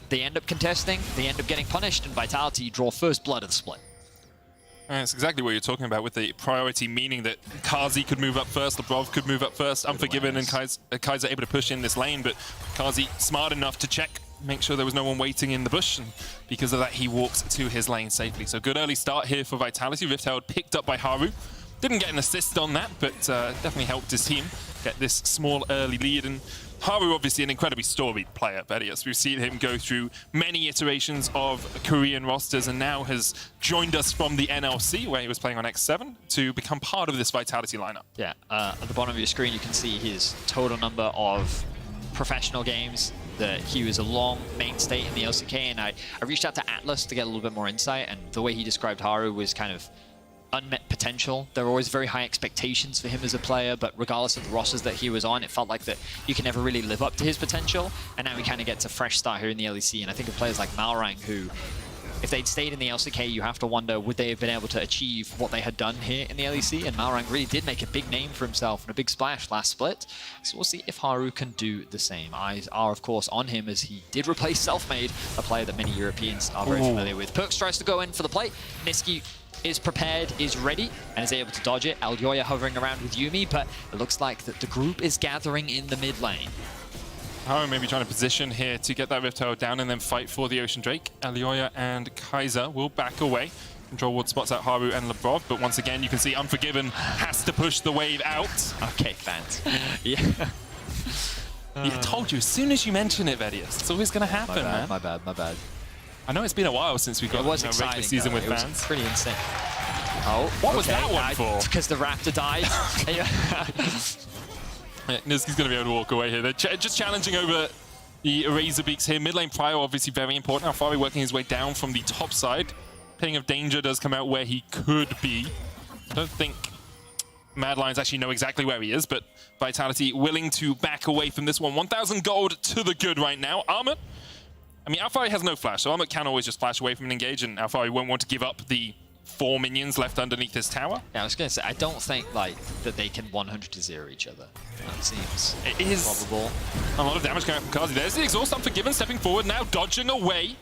they end up contesting, they end up getting punished, and Vitality draw first blood of the split. And that's exactly what you're talking about with the priority, meaning that Kazi could move up first, Lebrov could move up first, Unforgiven and Kaiser able to push in this lane, but Kazi smart enough to check, make sure there was no one waiting in the bush, and because of that he walks to his lane safely. So good early start here for Vitality. Rift Herald picked up by Haru. Didn't get an assist on that, but definitely helped his team get this small early lead. And Haru, obviously an incredibly storied player, Bedius. We've seen him go through many iterations of Korean rosters and now has joined us from the NLC, where he was playing on X7, to become part of this Vitality lineup. Yeah, at the bottom of your screen, you can see his total number of professional games, that he was a long mainstay in the LCK, and I reached out to Atlas to get a little bit more insight, and the way he described Haru was kind of unmet potential. There were always very high expectations for him as a player, but regardless of the rosters that he was on, it felt like that you can never really live up to his potential. And now he kind of gets a fresh start here in the LEC. And I think of players like Malrang, who, if they'd stayed in the LCK, you have to wonder, would they have been able to achieve what they had done here in the LEC? And Malrang really did make a big name for himself and a big splash last split. So we'll see if Haru can do the same. Eyes are, of course, on him, as he did replace Selfmade, a player that many Europeans are very familiar with. Perks tries to go in for the play. Niski is prepared, is ready, and is able to dodge it. Alioya hovering around with Yuumi, but it looks like that the group is gathering in the mid lane. Haru maybe trying to position here to get that Rift Herald down and then fight for the Ocean Drake. Alioya and Kaiser will back away. You Control Ward spots out Haru and Labrov, but once again, you can see Unforgiven has to push the wave out. Okay, fans. Yeah. Yeah, I told you, as soon as you mention it, Vedius, it's always going to happen, man. My bad. I know it's been a while since we got It was a regular exciting, season though. with It was fans. pretty insane. Oh, What was that one for? Because the Raptor died. Yeah, Niski's going to be able to walk away here. They're just challenging over the Razorbeaks here. Mid lane Prio, obviously very important. Alfari working his way down from the top side. Ping of Danger does come out where he could be. I don't think Mad Lions actually know exactly where he is, but Vitality willing to back away from this one. 1,000 gold to the good right now. Armut, I mean, Alfari has no flash, so Armut can always just flash away from an engage, and Alfari won't want to give up the 4 minions left underneath this tower. Yeah, I was going to say, I don't think like that they can 100-0 each other. That seems probable. A lot of damage coming out from Kazi. There's the exhaust. Unforgiven stepping forward now, dodging away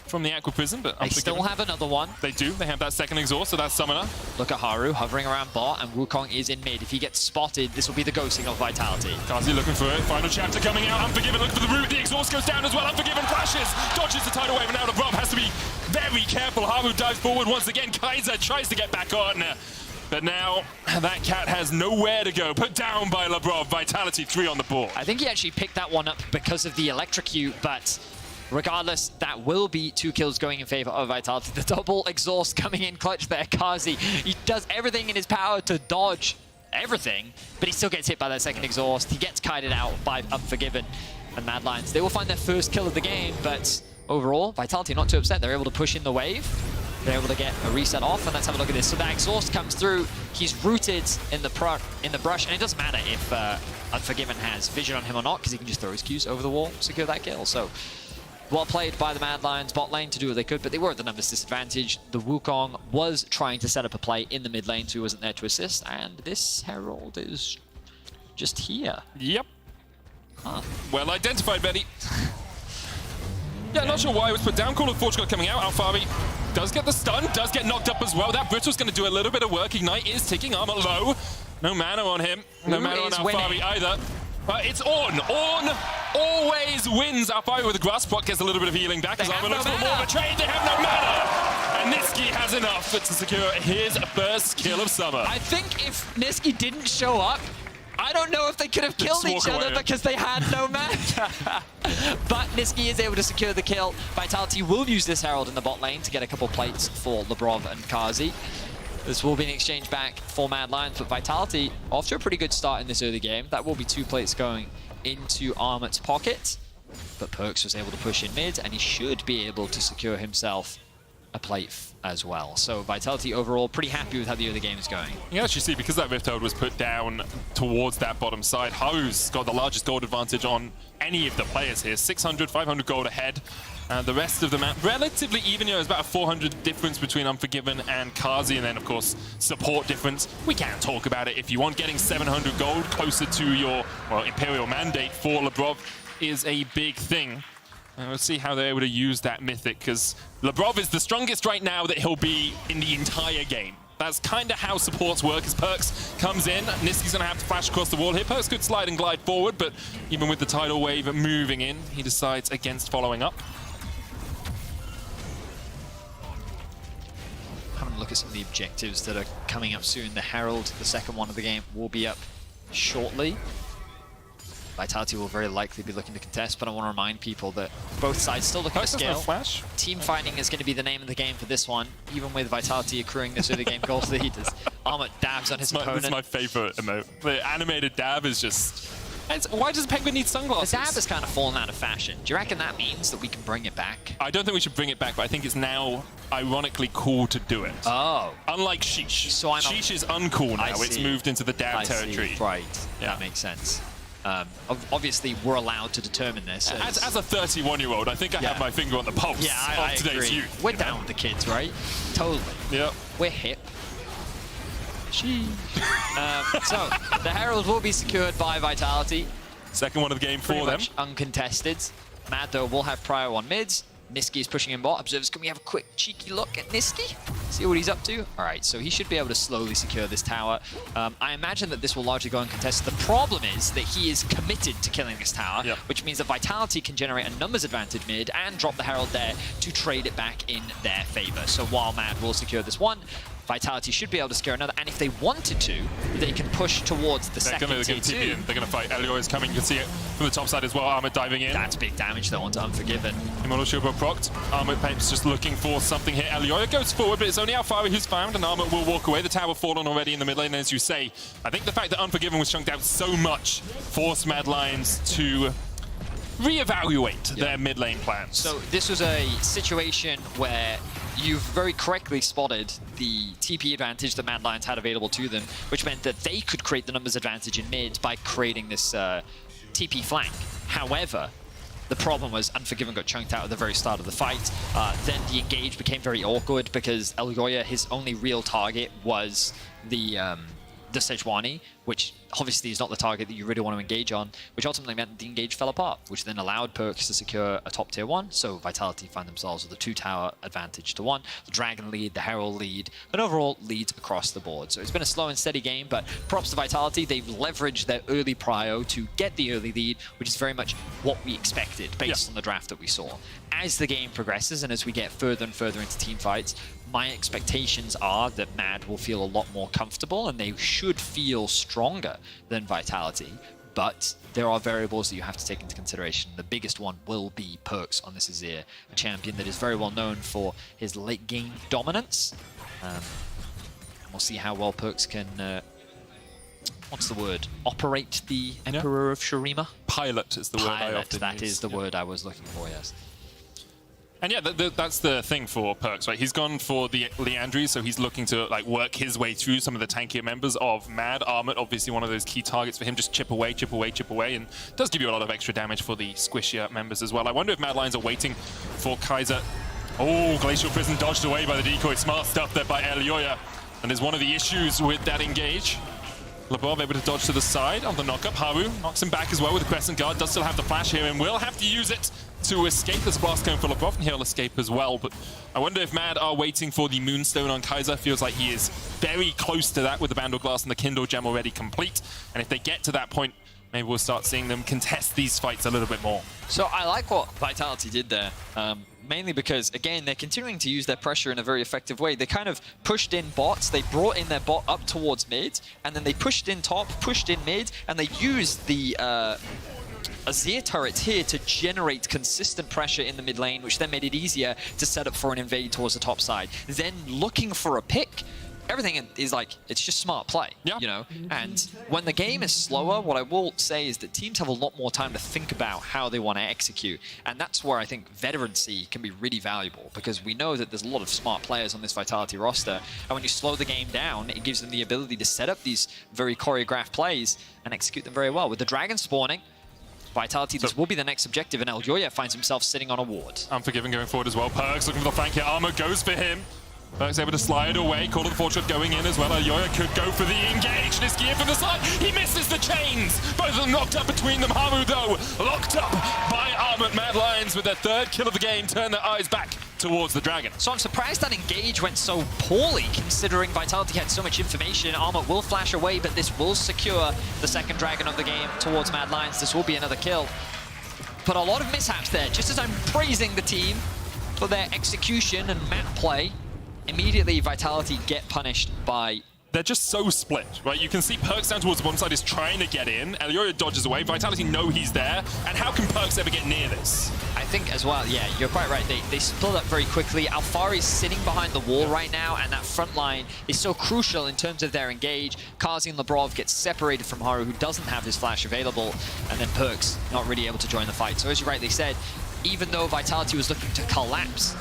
from the Aqua Prison, but They still have another one. They do. They have that second exhaust, so that's Summoner. Look at Haru hovering around bot, and Wukong is in mid. If he gets spotted, this will be the ghosting of Vitality. Kazi looking for it. Final chapter coming out. Unforgiven looking for the root. The exhaust goes down as well. Unforgiven flashes. Dodges the tidal wave, and now Labrov has to be very careful. Haru dives forward once again. Kaiser tries to get back on. But now that cat has nowhere to go. Put down by Labrov. Vitality 3 on the board. I think he actually picked that one up because of the electrocute, but regardless, that will be 2 kills going in favor of Vitality. The double exhaust coming in clutch there. Kazi, he does everything in his power to dodge everything, but he still gets hit by that second exhaust. He gets kited out by Unforgiven. And Mad Lions, they will find their first kill of the game, but overall, Vitality not too upset. They're able to push in the wave. They're able to get a reset off, and let's have a look at this. So that exhaust comes through. He's rooted in the brush, and it doesn't matter if Unforgiven has vision on him or not, because he can just throw his Qs over the wall, secure that kill. So well played by the Mad Lions bot lane to do what they could, but they were at the numbers disadvantage. The Wukong was trying to set up a play in the mid lane, so he wasn't there to assist, and this Herald is just here. Yep. Well identified, Betty. Yeah, not sure why it was put down. Call of Fortune coming out. Alfari does get the stun, does get knocked up as well. That Brittle's going to do a little bit of work. Ignite is ticking. Armor low. No mana on him. No mana on Alfari either. It's Ornn. Ornn always wins. Alfari with the grass proc gets a little bit of healing back as Armor looks for more of a trade. They have no mana. And Niski has enough to secure his first kill of summer. I think if Niski didn't show up, I don't know if they could have killed each other because they had no mana. But Niski is able to secure the kill. Vitality will use this Herald in the bot lane to get a couple plates for Labrov and Kazi. This will be an exchange back for Mad Lions, but Vitality off to a pretty good start in this early game. That will be 2 plates going into Armut's pocket. But Perks was able to push in mid, and he should be able to secure himself a plate as well. So Vitality overall pretty happy with how the early game is going. You can actually see, because that Rift Herald was put down towards that bottom side, Haru's got the largest gold advantage on any of the players here. 600, 500 gold ahead. The rest of the map relatively even. There's about a 400 difference between Unforgiven and Kazi, and then of course support difference. We can talk about it if you want. Getting 700 gold closer to your Imperial mandate for Labrov is a big thing. We'll see how they're able to use that Mythic, because Labrov is the strongest right now that he'll be in the entire game. That's kind of how supports work. As Perks comes in, Niski's going to have to flash across the wall here. Perks could slide and glide forward, but even with the tidal wave moving in, he decides against following up. Having a look at some of the objectives that are coming up soon. The Herald, the second one of the game, will be up shortly. Vitality will very likely be looking to contest, but I want to remind people that both sides still looking to scale. Flash. Team fighting is going to be the name of the game for this one, even with Vitality accruing this early game gold lead as Armut dabs on his opponent. This is my favorite emote. The animated dab is just... why does Penguin need sunglasses? The dab has kind of fallen out of fashion. Do you reckon that means that we can bring it back? I don't think we should bring it back, but I think it's now ironically cool to do it. Oh. Unlike Sheesh. So Sheesh is uncool now. It's moved into the dab territory. Right. Yeah. That makes sense. Obviously, we're allowed to determine this. As a 31-year-old, I think I have my finger on the pulse of today's agree. youth. We're down with the kids, right? Totally. Yep. We're hip. So, the Herald will be secured by Vitality. Second one of the game for them. Much uncontested. Mad, though, will have Prio on mids. Niski is pushing in bot. Observers, can we have a quick cheeky look at Niski? See what he's up to? All right, so he should be able to slowly secure this tower. I imagine that this will largely go uncontested. The problem is that he is committed to killing this tower, which means that Vitality can generate a numbers advantage mid and drop the Herald there to trade it back in their favor. So while Mad will secure this one, Vitality should be able to secure another, and if they wanted to, they can push towards the second tier 2. They're going to fight. Elioy is coming. You can see it from the top side as well. Armut diving in. That's big damage though onto Unforgiven. Immortal Shilbo procced. Armut Papes just looking for something here. Elioy goes forward, but it's only Alfari who's found, and Armut will walk away. The tower fallen already in the mid lane, as you say. I think the fact that Unforgiven was chunked out so much forced Mad Lions to reevaluate their mid lane plans. So this was a situation where you've very correctly spotted the TP advantage that Mad Lions had available to them, which meant that they could create the numbers advantage in mid by creating this TP flank. However, the problem was Unforgiven got chunked out at the very start of the fight. Then the engage became very awkward because Elgoya, his only real target was the Sejuani, which obviously is not the target that you really want to engage on, which ultimately meant the engage fell apart, which then allowed Perks to secure a top tier 1, so Vitality find themselves with a 2-tower advantage to 1, the Dragon lead, the Herald lead, and overall leads across the board. So it's been a slow and steady game, but props to Vitality, they've leveraged their early prio to get the early lead, which is very much what we expected based on the draft that we saw. As the game progresses and as we get further and further into team fights, my expectations are that Mad will feel a lot more comfortable and they should feel stronger than Vitality, but there are variables that you have to take into consideration. The biggest one will be Perks on this Azir, a champion that is very well known for his late game dominance. We'll see how well Perks can, what's the word, operate the Emperor of Shurima? Pilot is the word I often use. That is the word I was looking for, yes. And yeah, that's the thing for Perks, right? He's gone for the Leandri, so he's looking to like work his way through some of the tankier members of Mad. Armut, obviously one of those key targets for him, just chip away, chip away, chip away, and does give you a lot of extra damage for the squishier members as well. I wonder if Mad Lions are waiting for Kaiser. Oh, Glacial Prison dodged away by the decoy. Smart stuff there by Elioya. And is one of the issues with that engage. Labov able to dodge to the side on the knockup. Haru knocks him back as well with the Crescent Guard. Does still have the flash here and will have to use it to escape. There's a blast going for Labov and he'll escape as well. But I wonder if Mad are waiting for the Moonstone on Kaiser. Feels like he is very close to that with the Vandal Glass and the Kindle Gem already complete. And if they get to that point, maybe we'll start seeing them contest these fights a little bit more. So I like what Vitality did there. Mainly because, again, they're continuing to use their pressure in a very effective way. They kind of pushed in bots, they brought in their bot up towards mid, and then they pushed in top, pushed in mid, and they used the Azir turrets here to generate consistent pressure in the mid lane, which then made it easier to set up for an invade towards the top side. Then looking for a pick, everything is like, it's just smart play, you know? And when the game is slower, what I will say is that teams have a lot more time to think about how they want to execute. And that's where I think veterancy can be really valuable, because we know that there's a lot of smart players on this Vitality roster. And when you slow the game down, it gives them the ability to set up these very choreographed plays and execute them very well. With the Dragon spawning, Vitality, this will be the next objective, and Elgoya finds himself sitting on a ward. Unforgiven going forward as well. Perks looking for the flank here. Armor goes for him. Perks able to slide away. Call of the Fortune going in as well. Elgoya could go for the engage. This gear from the side. He misses the chains. Both of them knocked up between them. Haru, though, locked up by Armut. Mad Lions with their third kill of the game turn their eyes back towards the Dragon. So I'm surprised that engage went so poorly, considering Vitality had so much information. Armut will flash away, but this will secure the second Dragon of the game towards Mad Lions. This will be another kill. But a lot of mishaps there. Just as I'm praising the team for their execution and map play, immediately Vitality get punished by... They're just so split, right? You can see Perks down towards the bottom side is trying to get in. Elioya dodges away. Vitality know he's there. And how can Perks ever get near this? I think as well, yeah, you're quite right. They split up very quickly. Alfari's sitting behind the wall right now, and that front line is so crucial in terms of their engage. Kazi and Labrov get separated from Haru, who doesn't have his flash available, and then Perks not really able to join the fight. So as you rightly said, even though Vitality was looking to collapse,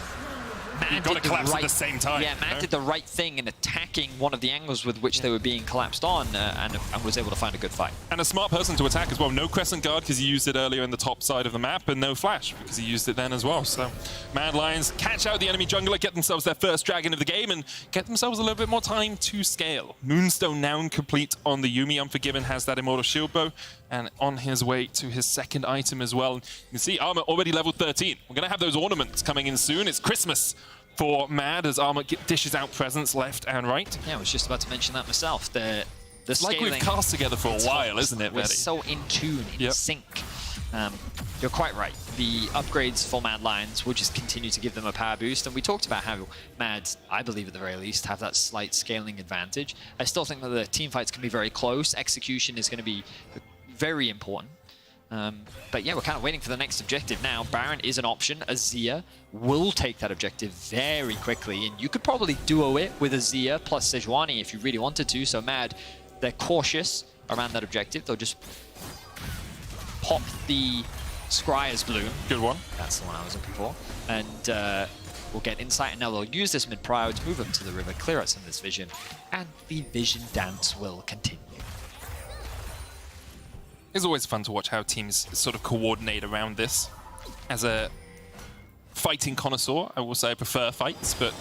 You've got to collapse at the same time. Yeah, Mad did the right thing in attacking one of the angles with which they were being collapsed on, and was able to find a good fight. And a smart person to attack as well. No Crescent Guard because he used it earlier in the top side of the map, and no Flash because he used it then as well. So Mad Lions catch out the enemy jungler, get themselves their first Dragon of the game, and get themselves a little bit more time to scale. Moonstone now complete on the Yuumi. Unforgiven has that Immortal Shield Bow, and on his way to his second item as well. You can see Armor already level 13. We're going to have those ornaments coming in soon. It's Christmas for Mad as Armor dishes out presence left and right. Yeah, I was just about to mention that myself. The It's like we've cast together for a while, isn't it, We're Betty? so in tune, in sync. You're quite right. The upgrades for Mad Lions will just continue to give them a power boost. And we talked about how Mad, I believe at the very least, have that slight scaling advantage. I still think that the team fights can be very close. Execution is going to be very important. But yeah, we're kind of waiting for the next objective now. Baron is an option. Azir will take that objective very quickly. And you could probably duo it with Azir plus Sejuani if you really wanted to. So Mad, they're cautious around that objective. They'll just pop the Scryer's Bloom. Good one. That's the one I was looking for. And we'll get insight. And now they'll use this mid-prio to move them to the river, clear out some of this vision. And the vision dance will continue. It's always fun to watch how teams sort of coordinate around this. As a fighting connoisseur, I will say I prefer fights, but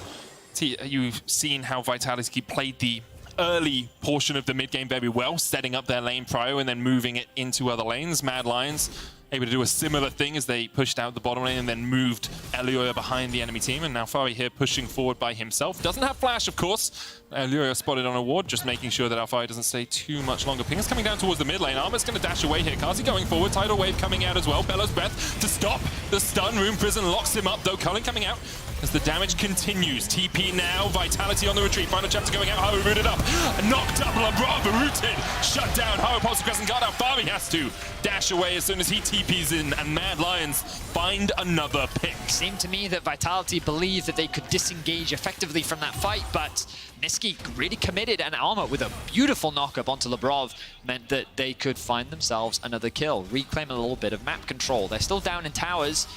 you've seen how Vitality played the early portion of the mid game very well, setting up their lane prio and then moving it into other lanes. Mad Lions able to do a similar thing as they pushed out the bottom lane and then moved Elioya behind the enemy team. And now Alfari here pushing forward by himself. Doesn't have flash, of course. Elioya spotted on a ward, just making sure that Alfari doesn't stay too much longer. Ping is coming down towards the mid lane. Armor's going to dash away here. Kazi going forward. Tidal Wave coming out as well. Bellows Breath to stop the stun. Rune Prison locks him up, though. Cullen coming out as the damage continues. TP now. Vitality on the retreat. Final chapter going out. Haru rooted up. Knocked up. Labrava rooted. Shut down. Haru pulls the crescent guard. Alfari has to dash away as soon as he TPs in. And Mad Lions find another pick. Seemed to me that Vitality believed that they could disengage effectively from that fight, but Niski really committed, and Armor with a beautiful knock-up onto Labrov meant that they could find themselves another kill, reclaim a little bit of map control. They're still down in towers.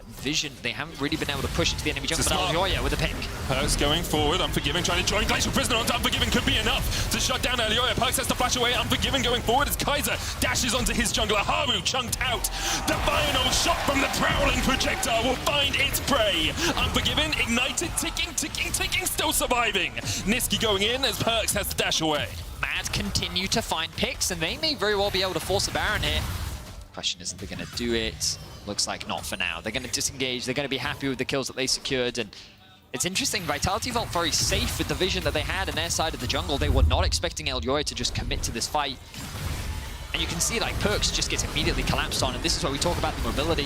Vision, they haven't really been able to push into the enemy jungle, but Elioya with a pick. Perks going forward, Unforgiven trying to join Glacial Prisoner onto Unforgiven could be enough to shut down Elioya. Perks has to flash away, Unforgiven going forward as Kaiser dashes onto his jungler. Haru chunked out. The final shot from the prowling projectile will find its prey. Unforgiven, ignited, ticking, still surviving. Niski going in as Perks has to dash away. Mad continue to find picks, and they may very well be able to force a Baron here. Question is, they're going to do it? Looks like not for now. They're going to disengage. They're going to be happy with the kills that they secured. And it's interesting, Vitality felt very safe with the vision that they had in their side of the jungle. They were not expecting Elioya to just commit to this fight. And you can see like Perks just gets immediately collapsed on. And this is where we talk about the mobility.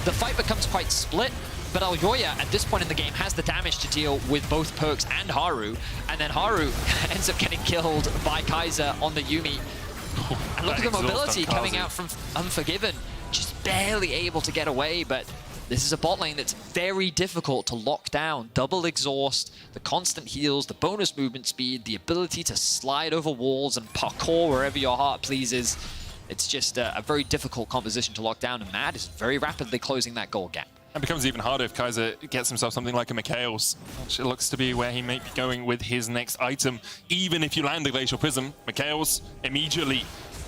The fight becomes quite split. But Elioya, at this point in the game, has the damage to deal with both Perks and Haru. And then Haru ends up getting killed by Kaiser on the Yuumi. And look at the mobility coming out from Unforgiven. Just barely able to get away, but this is a bot lane that's very difficult to lock down. Double exhaust, the constant heals, the bonus movement speed, the ability to slide over walls and parkour wherever your heart pleases. It's just a very difficult composition to lock down, and Mad is very rapidly closing that goal gap. It becomes even harder if Kaiser gets himself something like a Mikhail's, which it looks to be where he may be going with his next item. Even if you land the Glacial Prism, Mikhail's immediately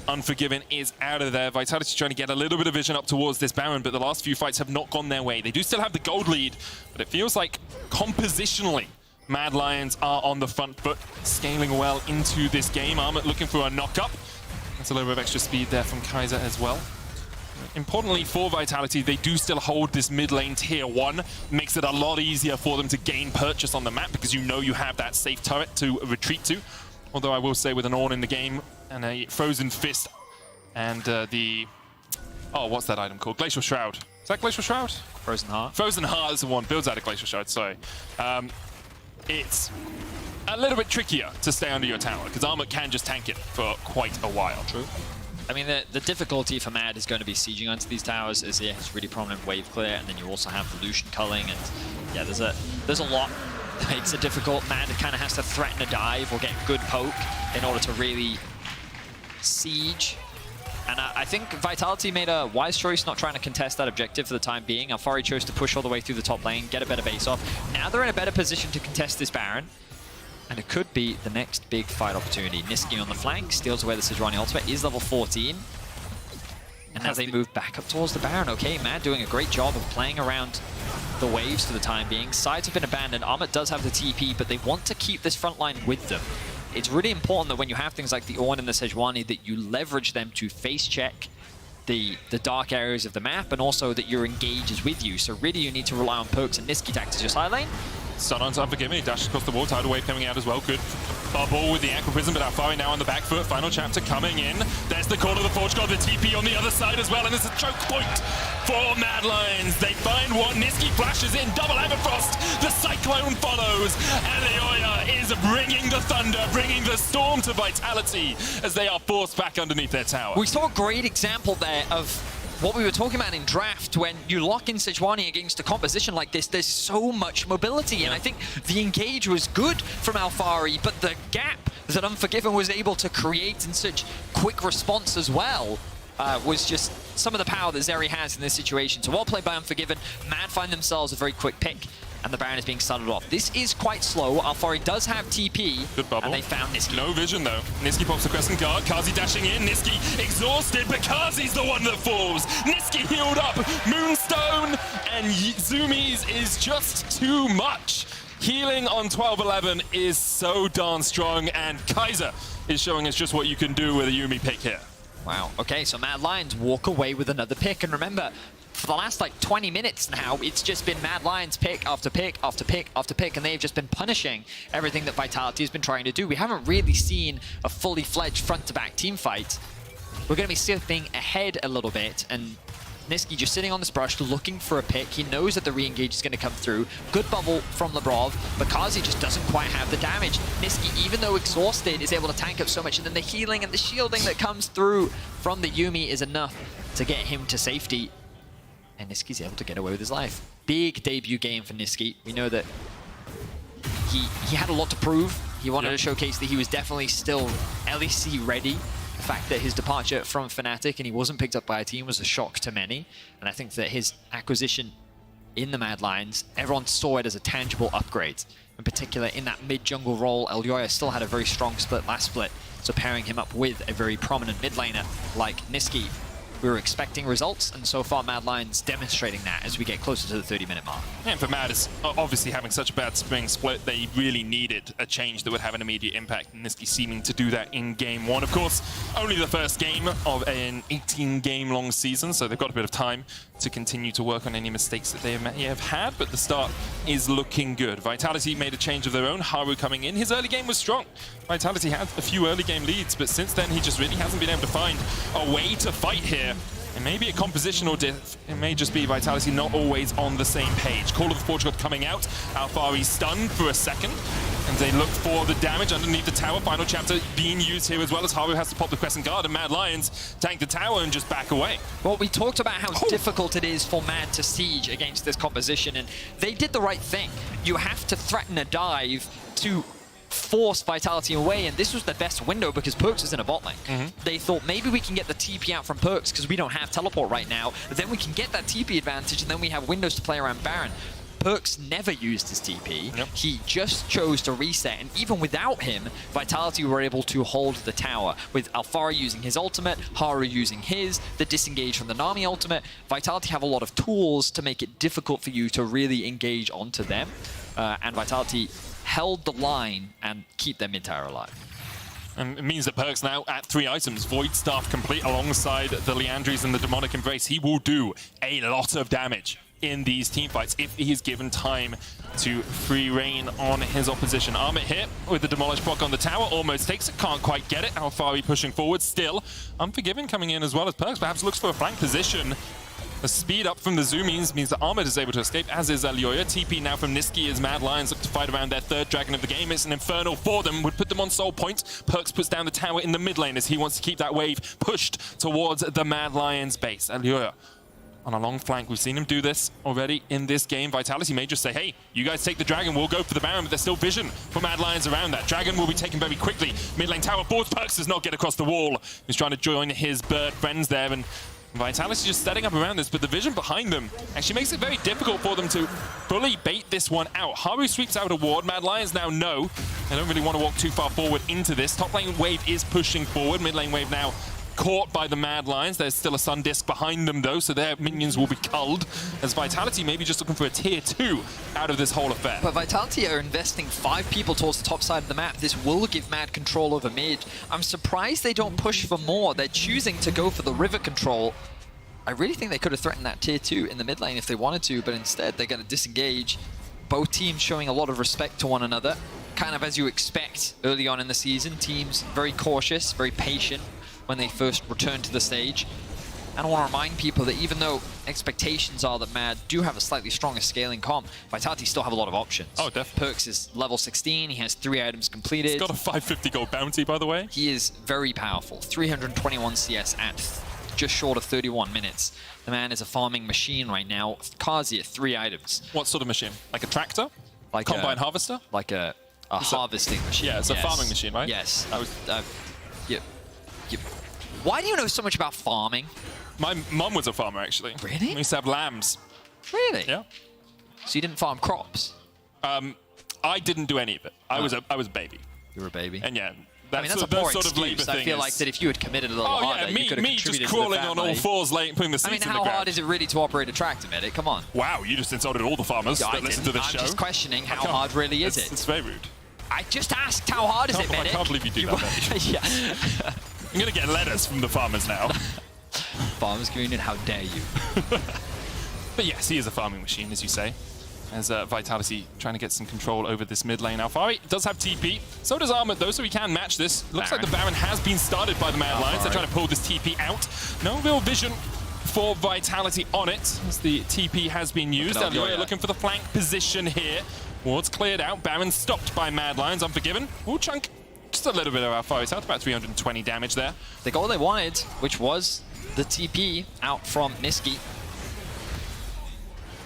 Unforgiven is out of there. Vitality trying to get a little bit of vision up towards this Baron, but the last few fights have not gone their way. They do still have the gold lead, but it feels like compositionally, Mad Lions are on the front foot, scaling well into this game. Armor looking for a knock-up. That's a little bit of extra speed there from Kaiser as well. Importantly for Vitality, they do still hold this mid lane tier 1. Makes it a lot easier for them to gain purchase on the map because you know you have that safe turret to retreat to. Although I will say with an Ornn in the game and a Frozen Fist and oh, what's that item called? Glacial Shroud. Is that Glacial Shroud? Frozen Heart. Frozen Heart is the one. Builds out of Glacial Shroud, sorry. It's a little bit trickier to stay under your tower because Armor can just tank it for quite a while. True. I mean, the difficulty for Mad is going to be sieging onto these towers as it has really prominent wave clear, and then you also have the Lucian culling, and yeah, there's a lot that makes it difficult. Mad kind of has to threaten a dive or get good poke in order to really siege. And I think Vitality made a wise choice not trying to contest that objective for the time being. Alfari chose to push all the way through the top lane, get a better base off. Now they're in a better position to contest this Baron. And it could be the next big fight opportunity. Niski on the flank, steals away the Sejuani ultimate, is level 14. And as they move back up towards the Baron, okay, Mad doing a great job of playing around the waves for the time being. Sides have been abandoned, Armor does have the TP, but they want to keep this front line with them. It's really important that when you have things like the Ornn and the Sejuani, that you leverage them to face check the dark areas of the map, and also that your engage is with you. So really you need to rely on Perks and Niski to act as your side lane. Stun on Unforgiven, he dashes across the wall, tidal wave coming out as well. Good bubble with the Aqua Prism, but Alfari now on the back foot. Final chapter coming in. There's the call of the Forge God, the TP on the other side as well, and there's a choke point for Mad Lions. They find one, Niski flashes in, double Everfrost, the Cyclone follows, and Leoya is bringing the thunder, bringing the storm to Vitality as they are forced back underneath their tower. We saw a great example there of what we were talking about in draft. When you lock in Sejuani against a composition like this, there's so much mobility, and I think the engage was good from Alfari, but the gap that Unforgiven was able to create in such quick response as well was just some of the power that Zeri has in this situation. So well played by Unforgiven. Mad find themselves a very quick pick, and the Baron is being started off. This is quite slow. Alfari does have TP, good bubble. And they found Niski. No vision though. Niski pops the Crescent Guard, Kazi dashing in, Niski exhausted, but Kazi's the one that falls. Niski healed up, Moonstone, and Zoomies is just too much. Healing on 12-11 is so darn strong, and Kaiser is showing us just what you can do with a Yuumi pick here. Wow, okay, so Mad Lions walk away with another pick, and remember, for the last like 20 minutes now, it's just been Mad Lions pick after pick after pick after pick, and they've just been punishing everything that Vitality has been trying to do. We haven't really seen a fully fledged front-to-back team fight. We're going to be sitting ahead a little bit, and Niski just sitting on this brush looking for a pick. He knows that the re-engage is going to come through. Good bubble from Lebrov, but Kazi just doesn't quite have the damage. Niski, even though exhausted, is able to tank up so much, and then the healing and the shielding that comes through from the Yuumi is enough to get him to safety. And Niski's able to get away with his life. Big debut game for Niski. We know that he had a lot to prove. He wanted to showcase that he was definitely still LEC ready. The fact that his departure from Fnatic and he wasn't picked up by a team was a shock to many. And I think that his acquisition in the Mad Lions, everyone saw it as a tangible upgrade. In particular, in that mid-jungle role, Elyoya still had a very strong split last split. So pairing him up with a very prominent mid laner like Niski, we were expecting results, and so far Mad Lions demonstrating that as we get closer to the 30-minute mark. And for Mad, obviously having such a bad spring split, they really needed a change that would have an immediate impact, and Niski seeming to do that in Game 1. Of course, only the first game of an 18-game-long season, so they've got a bit of time to continue to work on any mistakes that they may have had, but the start is looking good. Vitality made a change of their own, Haru coming in. His early game was strong. Vitality had a few early game leads, but since then he just really hasn't been able to find a way to fight here. It may be a compositional diff. It may just be Vitality not always on the same page. Call of the Forge God coming out. Alfari stunned for a second. And they look for the damage underneath the tower. Final chapter being used here as well as Haru has to pop the Crescent Guard, and Mad Lions tank the tower and just back away. Well, we talked about how difficult it is for Mad to siege against this composition, and they did the right thing. You have to threaten a dive to force Vitality away, and this was the best window because Perkz is in a bot lane. They thought maybe we can get the TP out from Perkz because we don't have teleport right now, but then we can get that TP advantage and then we have windows to play around Baron. Perkz never used his TP. He just chose to reset, and even without him, Vitality were able to hold the tower with Alfari using his ultimate, Haru using his, the disengage from the Nami ultimate. Vitality have a lot of tools to make it difficult for you to really engage onto them, and Vitality held the line and keep their mid-tower alive. And it means that Perkz now at 3 items, Void Staff complete alongside the Liandry's and the Demonic Embrace. He will do a lot of damage in these teamfights if he is given time to free reign on his opposition. Armit hit with the Demolish block on the tower, almost takes it, can't quite get it. Alfari pushing forward still. Unforgiven coming in as well as Perkz perhaps looks for a flank position. The speed up from the Zoomies means that Armit is able to escape, as is Elyoya. TP now from Niski as Mad Lions look to fight around their third dragon of the game. It's an Infernal for them, would put them on soul point. Perkz puts down the tower in the mid lane as he wants to keep that wave pushed towards the Mad Lions base. Elyoya on a long flank. We've seen him do this already in this game. Vitality may just say, hey, you guys take the dragon, we'll go for the Baron, but there's still vision for Mad Lions around that. Dragon will be taken very quickly. Mid lane tower forwards. Perkz does not get across the wall. He's trying to join his bird friends there, and Vitality just setting up around this, but the vision behind them actually makes it very difficult for them to fully bait this one out. Haru sweeps out a ward. Mad Lions now know they don't really want to walk too far forward into this. Top lane wave is pushing forward. Mid lane wave now caught by the Mad Lions. There's still a Sun Disc behind them though, so their minions will be culled, as Vitality may be just looking for a tier 2 out of this whole affair. But Vitality are investing 5 people towards the top side of the map. This will give Mad control over mid. I'm surprised they don't push for more. They're choosing to go for the river control. I really think they could have threatened that tier 2 in the mid lane if they wanted to, but instead they're going to disengage. both teams showing a lot of respect to one another, kind of as you expect early on in the season. Teams very cautious, very patient when they first return to the stage. And I want to remind people that even though expectations are that Mad do have a slightly stronger scaling comp, Vitality still have a lot of options. Oh, definitely. Perks is level 16. He has 3 items completed. He's got a 550 gold bounty, by the way. He is very powerful. 321 CS at just short of 31 minutes. The man is a farming machine right now. Kazi 3 items. What sort of machine? Like a tractor? Like Combine harvester? Like a harvesting machine. Yeah, it's a farming machine, right? Yes. Why do you know so much about farming? My mum was a farmer, actually. Really? We used to have lambs. Really? Yeah. So you didn't farm crops? I didn't do any of it. I was a baby. You were a baby? And yeah, that's a poor excuse. I feel like that if you had committed a little harder, you could have contributed just to the crawling on all family. fours, putting the seeds in the ground. How hard is it really to operate a tractor, Medic? Come on. Wow, you just insulted all the farmers that listen to this show. I'm just questioning how hard really is it. It's very rude. I just asked how hard is it, Medic? I can't believe you do that, Medic. Yeah. I'm going to get letters from the farmers now. Farmers community, how dare you? But yes, he is a farming machine, as you say. As Vitality trying to get some control over this mid lane. Alphari does have TP. So does Armut, though, so he can match this. Looks like the Baron has been started by the Mad Lions. They're trying to pull this TP out. No real vision for Vitality on it, as the TP has been used. Elioya looking for the flank position here. Ward's cleared out. Baron stopped by Mad Lions. Unforgiven. Ooh, chunk. Just a little bit of Alphari's health, about 320 damage there. They got what they wanted, which was the TP out from Niski.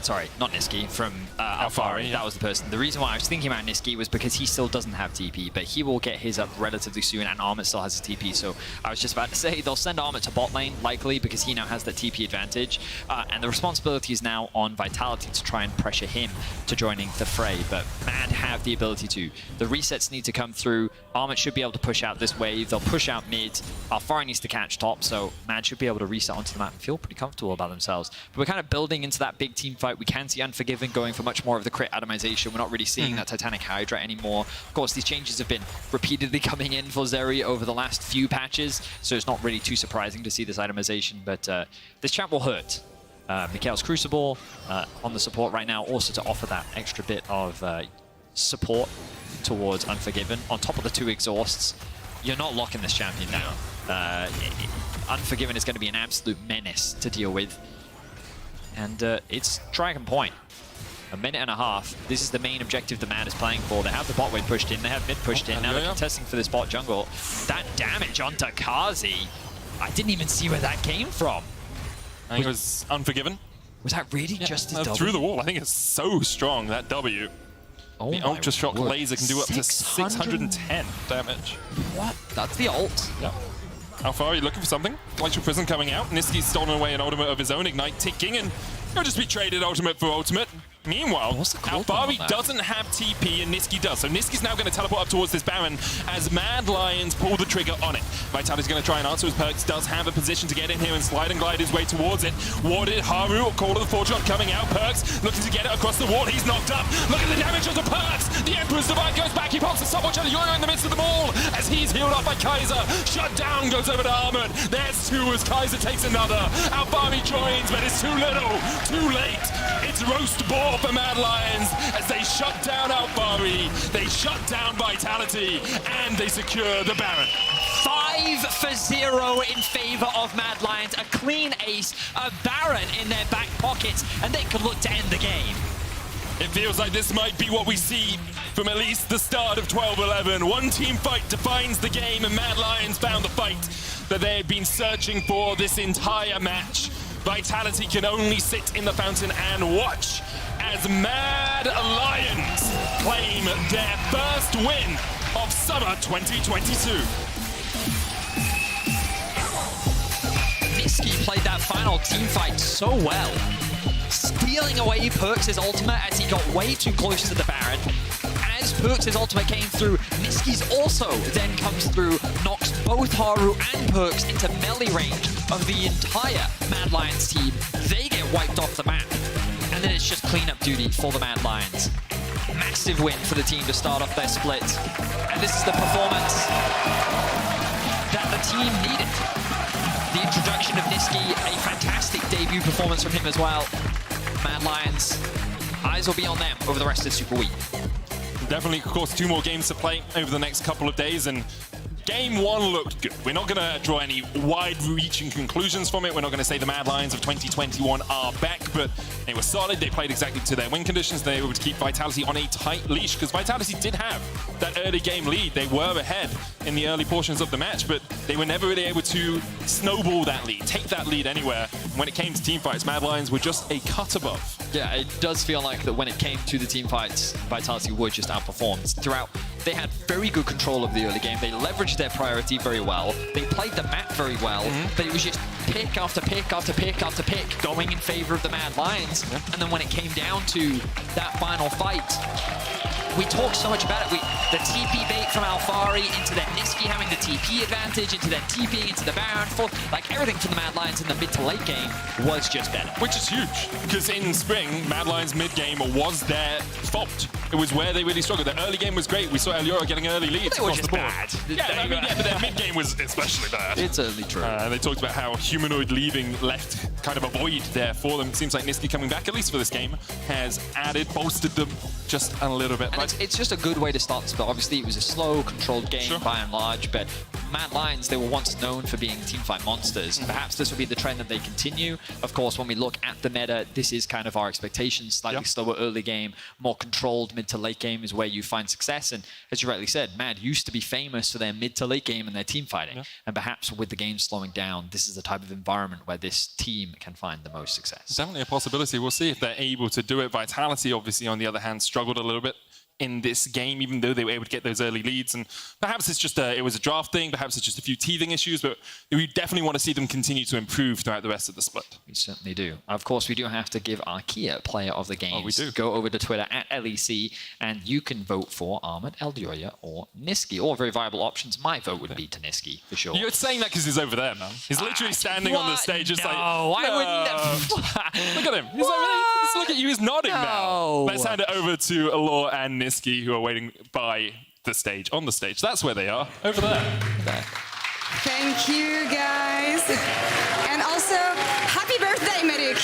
Sorry, not Niski, from Alphari. Yeah. That was the person. The reason why I was thinking about Niski was because he still doesn't have TP, but he will get his up relatively soon, and Armut still has a TP. So I was just about to say they'll send Armut to bot lane, likely, because he now has that TP advantage. And the responsibility is now on Vitality to try and pressure him to joining the fray. But Mad have the ability to. The resets need to come through. Armut should be able to push out this wave. They'll push out mid. Alphari needs to catch top, so Mad should be able to reset onto the map and feel pretty comfortable about themselves. But we're kind of building into that big team fight. We can see Unforgiven going for much more of the crit atomization. We're not really seeing that Titanic Hydra anymore. Of course, these changes have been repeatedly coming in for Zeri over the last few patches, so it's not really too surprising to see this itemization, but this champ will hurt. Mikhail's Crucible on the support right now, also to offer that extra bit of support towards Unforgiven. On top of the 2 exhausts, you're not locking this champion down. Unforgiven is going to be an absolute menace to deal with. And it's Dragon Point. A minute and a half. This is the main objective the Mad is playing for. They have the bot wave pushed in, they have mid pushed in, now they're contesting for this bot jungle. That damage onto Kazi, I didn't even see where that came from. I think it was Unforgiven. Was that really just his W? Through the wall. I think it's so strong, that W. Oh the Ultra Shock laser can do up to 610 damage. What? That's the ult. Yeah. Alphari looking for something. Glacial Prison coming out. Niski's stolen away an ultimate of his own. Ignite ticking, and he'll just be traded ultimate for ultimate. Meanwhile, Alphari doesn't have TP and Niski does. So Niski's now going to teleport up towards this Baron as Mad Lions pull the trigger on it. Vitality's going to try and answer his perks. Does have a position to get in here and slide and glide his way towards it. Warded, Haru, Call of the Fortune coming out. Perks looking to get it across the wall. He's knocked up. Look at the damage of the Perks. The Emperor's Divide goes back. He pops a stopwatch on Yoyo in the midst of them all as he's healed up by Kaiser. Shut down goes over to Armut. There's 2 as Kaiser takes another. Alphari joins, but it's too little, too late. It's roast boar for Mad Lions as they shut down Alphari, they shut down Vitality, and they secure the Baron. 5-0 in favor of Mad Lions. A clean ace, a Baron in their back pockets, and they could look to end the game. It feels like this might be what we see from at least the start of 12-11. One team fight defines the game, and Mad Lions found the fight that they had been searching for this entire match. Vitality can only sit in the fountain and watch as Mad Lions claim their first win of Summer 2022. Niski played that final team fight so well, stealing away Perks' ultimate as he got way too close to the Baron. As Perks' ultimate came through, Niski's also then comes through, knocks both Haru and Perks into melee range of the entire Mad Lions team. They get wiped off the map. And then it's just cleanup duty for the Mad Lions. Massive win for the team to start off their split. And this is the performance that the team needed. The introduction of Niski, a fantastic debut performance from him as well. Mad Lions eyes will be on them over the rest of the Super Week. Definitely, of course, 2 more games to play over the next couple of days, and Game 1 looked good. We're not going to draw any wide-reaching conclusions from it. We're not going to say the Mad Lions of 2021 are back, but they were solid. They played exactly to their win conditions. They were able to keep Vitality on a tight leash, because Vitality did have that early game lead. They were ahead in the early portions of the match, but they were never really able to snowball that lead, take that lead anywhere. When it came to teamfights, Mad Lions were just a cut above. Yeah, it does feel like that when it came to the team fights, Vitality were just outperformed. Throughout, they had very good control of the early game. They leveraged their priority very well. They played the map very well, but it was just pick after pick after pick after pick going in favor of the Mad Lions. And then when it came down to that final fight, we talked so much about it. The TP bait from Alfari into then Niski having the TP advantage, into then TP into the Baron. Like everything from the Mad Lions in the mid to late game was just better. Which is huge, because in spring, Mad Lions mid game was their fault. It was where they really struggled. The early game was great. We saw Eliora getting early leads across the board. Bad. But their mid game was especially bad. It's certainly true. They talked about how Humanoid leaving left kind of a void there for them. It seems like Niski coming back, at least for this game, has bolstered them just a little bit. And it's just a good way to start the split. Obviously, it was a slow, controlled game by and large, but Mad Lions, they were once known for being teamfight monsters. Perhaps this will be the trend that they continue. Of course, when we look at the meta, this is kind of our expectations. Slightly slower early game, more controlled mid to late game is where you find success. And as you rightly said, Mad used to be famous for their mid to late game and their team fighting. And perhaps with the game slowing down, this is the type of environment where this team can find the most success. Definitely a possibility. We'll see if they're able to do it. Vitality, obviously, on the other hand, struggled a little bit in this game, even though they were able to get those early leads. And perhaps it's just it was a draft thing, perhaps it's just a few teething issues, but we definitely want to see them continue to improve throughout the rest of the split. We certainly do. Of course, we do have to give our Kia player of the game. Oh, we do. Go over to Twitter at LEC, and you can vote for Ahmed, Eldioya, or Niski. All very viable options. My vote would be to Niski, for sure. You're saying that because he's over there, man. He's literally standing on the stage just I wouldn't. Look at him. He's over there. Just look at you. He's nodding now. Let's hand it over to Alor and Niski, who are waiting by the stage, on the stage. That's where they are, over there. Thank you, guys. And also, happy birthday, Medic.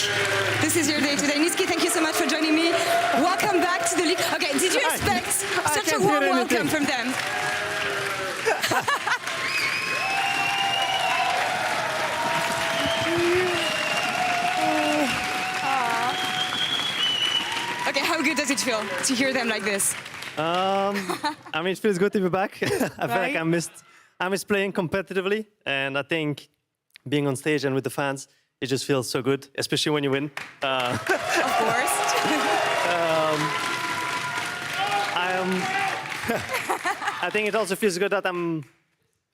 This is your day today. Niski, thank you so much for joining me. Welcome back to the league. Okay, did you expect such a warm welcome from them? Okay, how good does it feel to hear them like this? I mean, it feels good to be back. I feel like I missed playing competitively, and I think being on stage and with the fans, it just feels so good, especially when you win. Of course. I think it also feels good that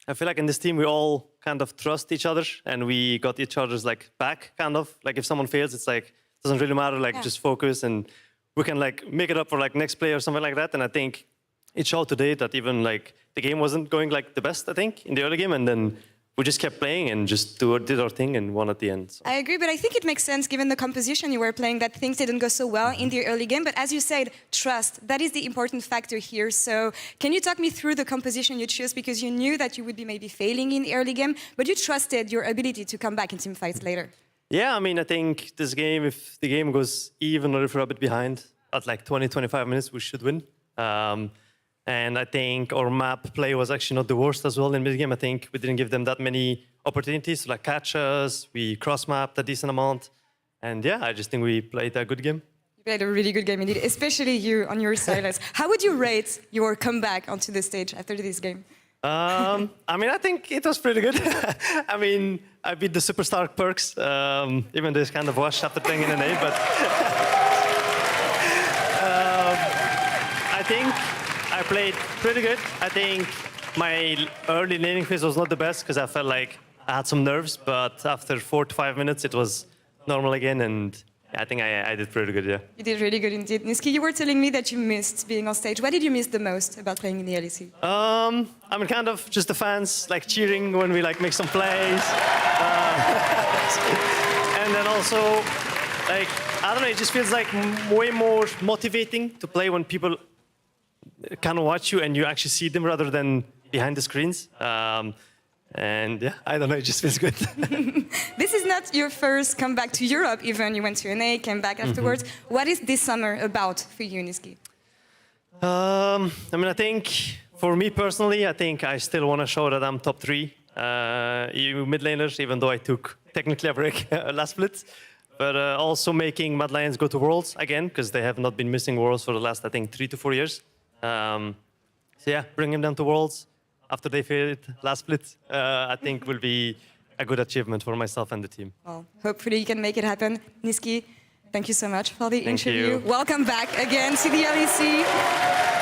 I feel like in this team we all kind of trust each other, and we got each other's like back, kind of. Like if someone fails, it's like it doesn't really matter. Like just focus and we can like make it up for like next play or something like that. And I think it showed today that even like the game wasn't going like the best, I think, in the early game. And then we just kept playing and just did our thing and won at the end. So. I agree, but I think it makes sense given the composition you were playing that things didn't go so well in the early game. But as you said, trust, that is the important factor here. So can you talk me through the composition you chose? Because you knew that you would be maybe failing in the early game, but you trusted your ability to come back in team fights later. Yeah, I mean, I think this game, if the game goes even or if we're a bit behind, at like 20, 25 minutes, we should win. And I think our map play was actually not the worst as well in mid-game. I think we didn't give them that many opportunities to like catch us. We cross-mapped a decent amount. And yeah, I just think we played a good game. You played a really good game indeed, especially you on your side. How would you rate your comeback onto the stage after this game? I mean, I think it was pretty good. I mean, I beat the Superstar perks, even though it's kind of washed after playing in an A, but I think I played pretty good. I think my early laning phase was not the best because I felt like I had some nerves, but after 4 to 5 minutes, it was normal again, and I think I did pretty good, yeah. You did really good indeed. Niski, you were telling me that you missed being on stage. What did you miss the most about playing in the LEC? I mean, kind of just the fans like cheering when we like make some plays. And then also, like, I don't know, it just feels like way more motivating to play when people kind of watch you and you actually see them rather than behind the screens. And yeah, I don't know, it just feels good. This is not your first comeback to Europe, even. You went to NA, came back afterwards. What is this summer about for you, Niski? I mean, I think for me personally, I think I still want to show that I'm top 3 EU mid laners, even though I took technically a break last split. But also making Mad Lions go to Worlds again, because they have not been missing Worlds for the last, I think, 3 to 4 years. So yeah, bringing them to Worlds after they failed last split, I think will be a good achievement for myself and the team. Well, hopefully you can make it happen. Niski, thank you so much for the Thank interview. you. Welcome back again to the LEC.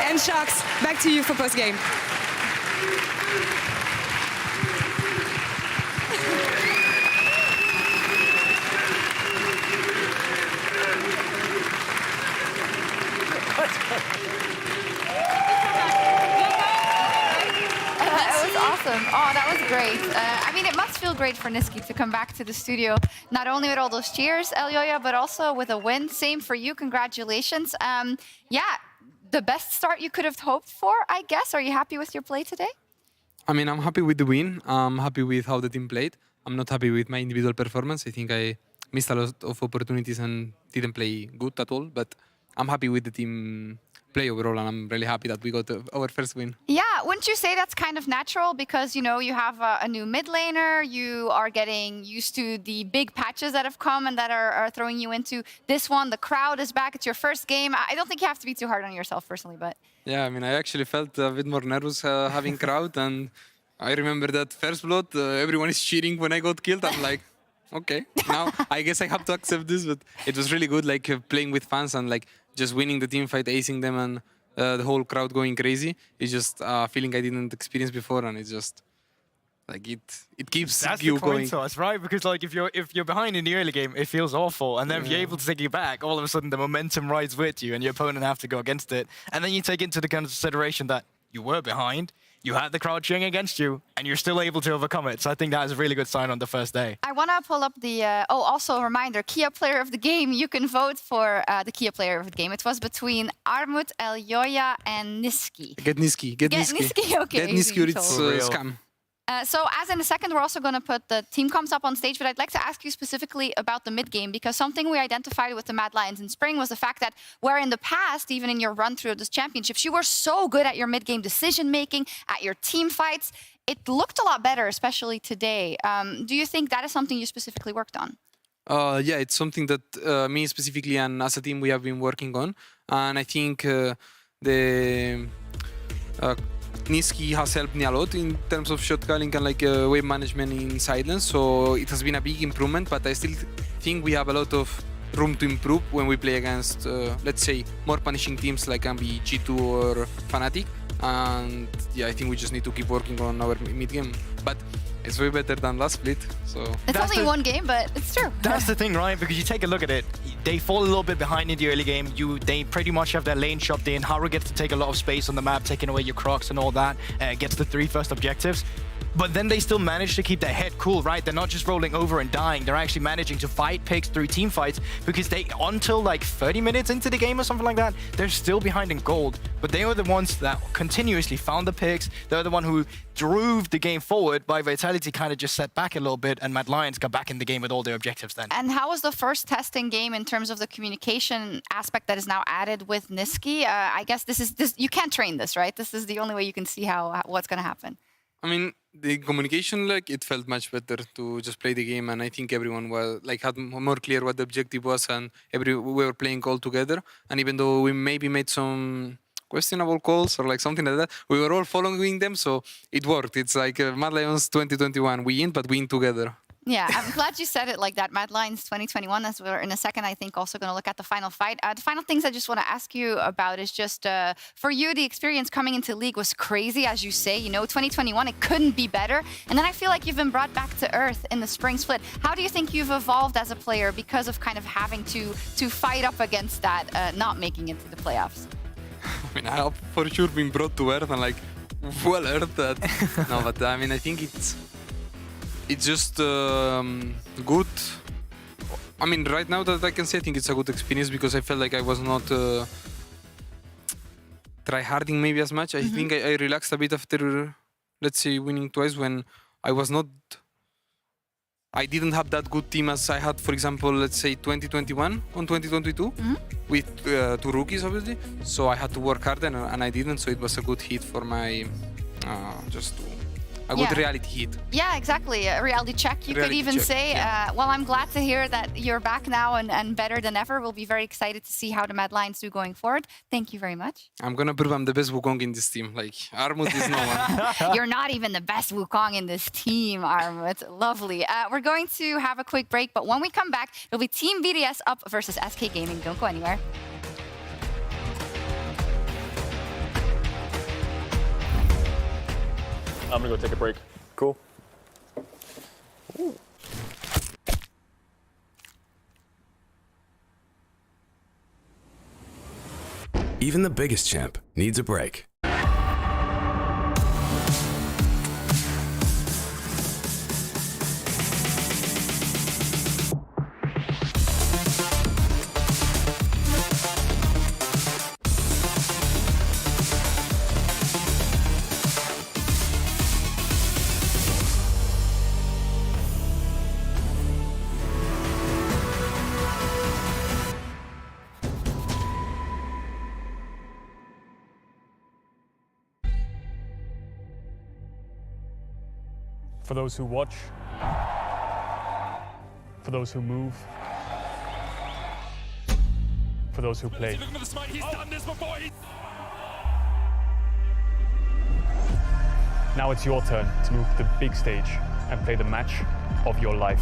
And Sharks, back to you for post-game. Awesome. Oh, that was great. I mean, it must feel great for Niski to come back to the studio, not only with all those cheers, Elyoya, but also with a win. Same for you. Congratulations. Yeah, the best start you could have hoped for, I guess. Are you happy with your play today? I mean, I'm happy with the win. I'm happy with how the team played. I'm not happy with my individual performance. I think I missed a lot of opportunities and didn't play good at all. But I'm happy with the team play overall, and I'm really happy that we got our first win. Yeah, wouldn't you say that's kind of natural because, you know, you have a new mid laner, you are getting used to the big patches that have come and that are throwing you into this one. The crowd is back. It's your first game. I don't think you have to be too hard on yourself personally, but... Yeah, I mean, I actually felt a bit more nervous having crowd, and I remember that first blood, everyone is cheering when I got killed. I'm like, okay, now I guess I have to accept this, but it was really good, like playing with fans and like just winning the team fight, acing them, and the whole crowd going crazy. It's just a feeling I didn't experience before, and it's just like it keeps That's you the coin going. toss, right? Because like if you're behind in the early game, it feels awful, and then if you're able to take it back, all of a sudden the momentum rides with you, and your opponent have to go against it, and then you take into the consideration that you were behind, you had the crowd cheering against you, and you're still able to overcome it. So I think that is a really good sign on the first day. I want to pull up the... also a reminder, Kia Player of the Game. You can vote for the Kia Player of the Game. It was between Armut, Elyoya, and Niski. Get Niski. Get Niski. Niski, okay. Get Niski or it's scam. So as in a second, we're also going to put the team comps up on stage, but I'd like to ask you specifically about the mid-game, because something we identified with the Mad Lions in spring was the fact that where in the past, even in your run through of this championships, you were so good at your mid-game decision-making, at your team fights. It looked a lot better, especially today. Do you think that is something you specifically worked on? Yeah, it's something that me specifically and as a team we have been working on. And I think Niski has helped me a lot in terms of shot calling and like wave management in silence. So it has been a big improvement, but I still think we have a lot of room to improve when we play against, let's say, more punishing teams like can be G2 or Fnatic. And yeah, I think we just need to keep working on our mid game. But it's way better than last split. So it's only one game, but it's true. That's the thing, right? Because you take a look at it, they fall a little bit behind in the early game. They pretty much have their lane shopped in. Haru gets to take a lot of space on the map, taking away your Crocs and all that. Gets the 3 first objectives. But then they still manage to keep their head cool, right? They're not just rolling over and dying. They're actually managing to fight picks through team fights because they, until like 30 minutes into the game or something like that, they're still behind in gold. But they were the ones that continuously found the picks. They're the one who drove the game forward, by Vitality kind of just set back a little bit, and Mad Lions got back in the game with all their objectives then. And how was the first testing game in terms of the communication aspect that is now added with Niski? I guess this you can't train this, right? This is the only way you can see what's going to happen. I mean, the communication, like, it felt much better to just play the game, and I think everyone was like had more clear what the objective was, and we were playing all together. And even though we maybe made some questionable calls or like something like that, we were all following them, so it worked. It's like Mad Lions 2021. We in, but we in together. Yeah, I'm glad you said it like that. Mad Lions 2021, as we're in a second, I think, also going to look at the final fight. The final things I just want to ask you about is just, for you, the experience coming into League was crazy, as you say. You know, 2021, it couldn't be better. And then I feel like you've been brought back to earth in the spring split. How do you think you've evolved as a player because of kind of having to fight up against that, not making it to the playoffs? I mean, I have for sure been brought to earth and like, well earth that. No, but I mean, I think it's just good. I mean, right now that I can say, I think it's a good experience because I felt like I was not try-harding maybe as much. I think I relaxed a bit after, let's say, winning twice when I didn't have that good team as I had, for example, let's say 2021 on 2022 with 2 rookies, obviously. So I had to work hard and I didn't. So it was a good hit for my a good reality hit. Yeah, exactly. A reality check, you could even say. Well, I'm glad to hear that you're back now and better than ever. We'll be very excited to see how the Mad Lions do going forward. Thank you very much. I'm going to prove I'm the best Wukong in this team. Like, Armut is no one. You're not even the best Wukong in this team, Armut. Lovely. We're going to have a quick break, but when we come back, it'll be Team VDS up versus SK Gaming. Don't go anywhere. I'm gonna go take a break. Cool. Ooh. Even the biggest champ needs a break. For those who watch, for those who move, for those who play. Look at the smite, he's done this before. Now it's your turn to move to the big stage and play the match of your life.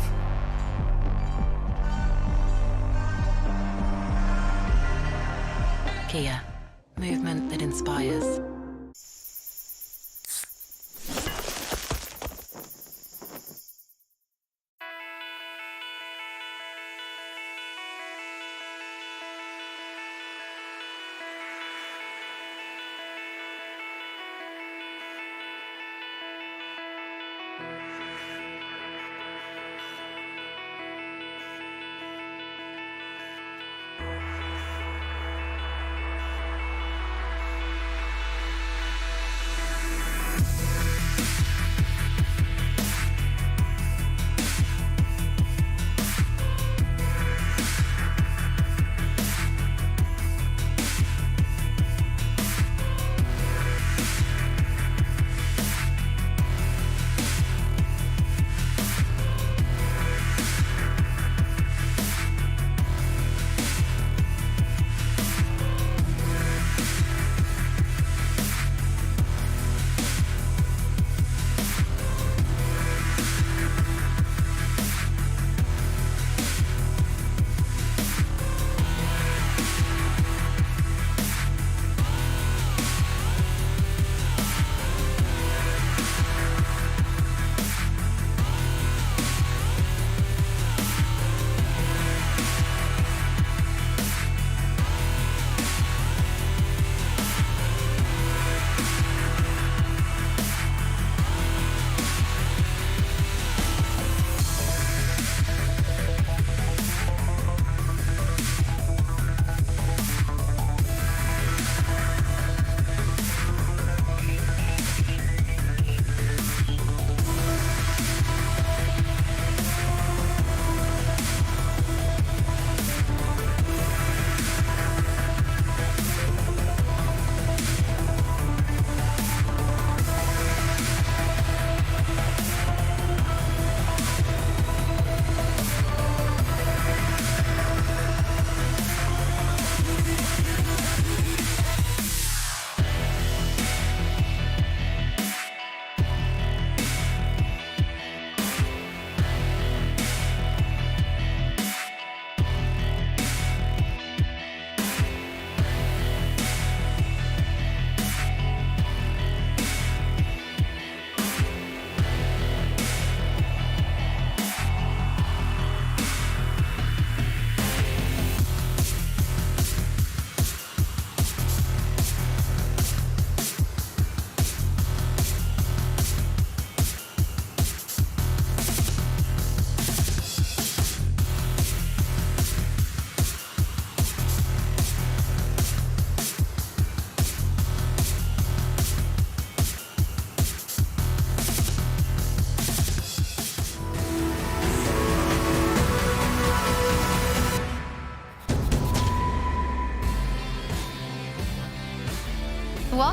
Kia, movement that inspires.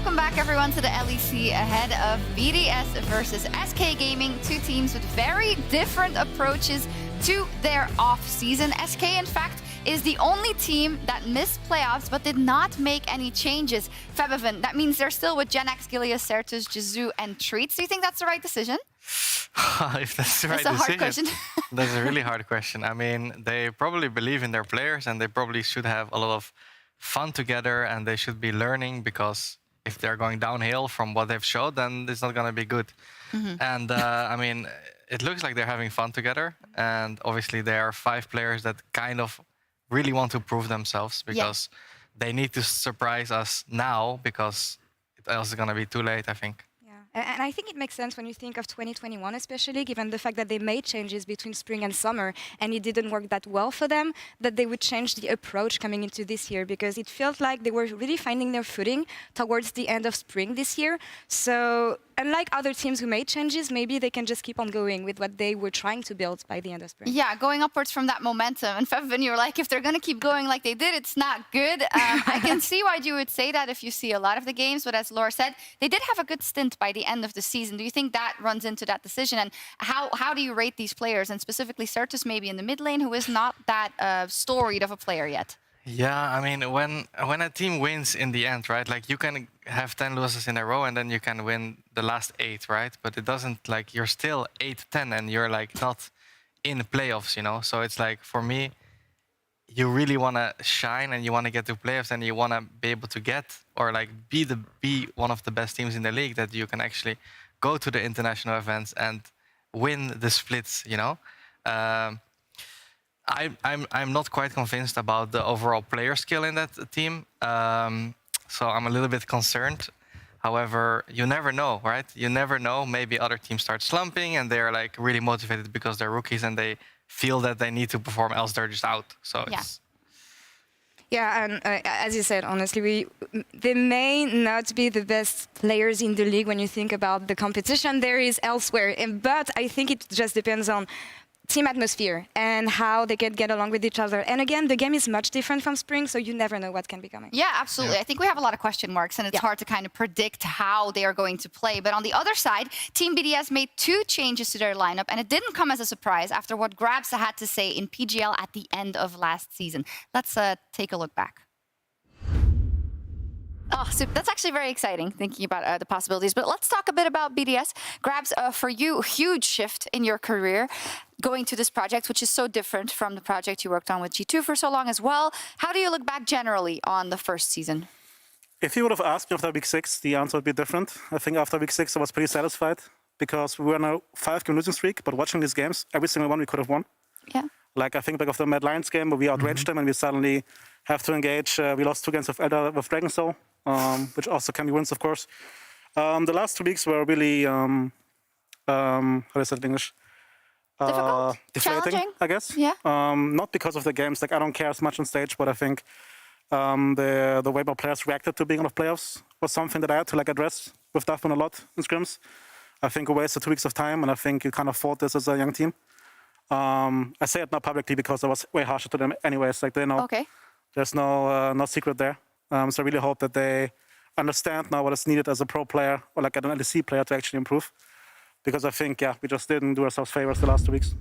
Welcome back, everyone, to the LEC ahead of BDS versus SK Gaming. Two teams with very different approaches to their off-season. SK, in fact, is the only team that missed playoffs but did not make any changes. Febiven, that means they're still with Genax, Gilius, Certus, Jizu, and Treats. Do you think that's the right decision? If that's the right That's a hard decision. question. That's a really hard question. I mean, they probably believe in their players and they probably should have a lot of fun together and they should be learning, because if they're going downhill from what they've showed, then it's not going to be good. And I mean, it looks like they're having fun together. And obviously there are 5 players that kind of really want to prove themselves, because they need to surprise us now, because else it's going to be too late, I think. And I think it makes sense when you think of 2021, especially given the fact that they made changes between spring and summer, and it didn't work that well for them, that they would change the approach coming into this year, because it felt like they were really finding their footing towards the end of spring this year. So unlike other teams who made changes, maybe they can just keep on going with what they were trying to build by the end of spring. Yeah, going upwards from that momentum. And Febiven, you were like, if they're going to keep going like they did, it's not good. I can see why you would say that if you see a lot of the games, but as Laura said, they did have a good stint by the end of the season. Do you think that runs into that decision? And how do you rate these players? And specifically Certus maybe in the mid lane, who is not that storied of a player yet. Yeah, I mean, when a team wins in the end, right? Like, you can have 10 losses in a row and then you can win the last 8, right? But it doesn't, like, you're still 8-10 and you're, like, not in the playoffs, you know? So it's like, for me, you really want to shine and you want to get to playoffs and you want to be able to get, or, like, be one of the best teams in the league, that you can actually go to the international events and win the splits, you know? I'm not quite convinced about the overall player skill in that team, so I'm a little bit concerned. However, you never know, right? You never know. Maybe other teams start slumping and they're like really motivated because they're rookies and they feel that they need to perform, else they're just out. So it's... Yeah, and as you said, honestly, they may not be the best players in the league when you think about the competition there is elsewhere. But I think it just depends on team atmosphere and how they can get along with each other. And again, the game is much different from spring, so you never know what can be coming. Yeah, absolutely. I think we have a lot of question marks, and it's hard to kind of predict how they are going to play. But on the other side, Team BDS made 2 changes to their lineup, and it didn't come as a surprise after what Grabs had to say in PGL at the end of last season. Let's take a look back. Oh, so that's actually very exciting, thinking about the possibilities. But let's talk a bit about BDS. Grabs, for you, huge shift in your career, going to this project, which is so different from the project you worked on with G2 for so long as well. How do you look back generally on the first season? If you would have asked me after week 6, the answer would be different. I think after week 6, I was pretty satisfied, because we were on a 5-game losing streak, but watching these games, every single one we could have won. Yeah. Like, I think back of the Mad Lions game where we outraged them and we suddenly have to engage. We lost 2 games with Elder with Dragon Soul, which also can be wins, of course. The last 2 weeks were really, how do I say it in English? Difficult? Deflating, I guess. Yeah. Not because of the games. Like, I don't care as much on stage, but I think the way my players reacted to being out of playoffs was something that I had to address with Duffman a lot in scrims. I think we wasted 2 weeks of time, and I think you kind of fought this as a young team. I say it not publicly because I was way harsher to them anyways. Like, they know there's no secret there. So I really hope that they understand now what is needed as a pro player or like an LEC player to actually improve. Because I think, we just didn't do ourselves favors the last 2 weeks.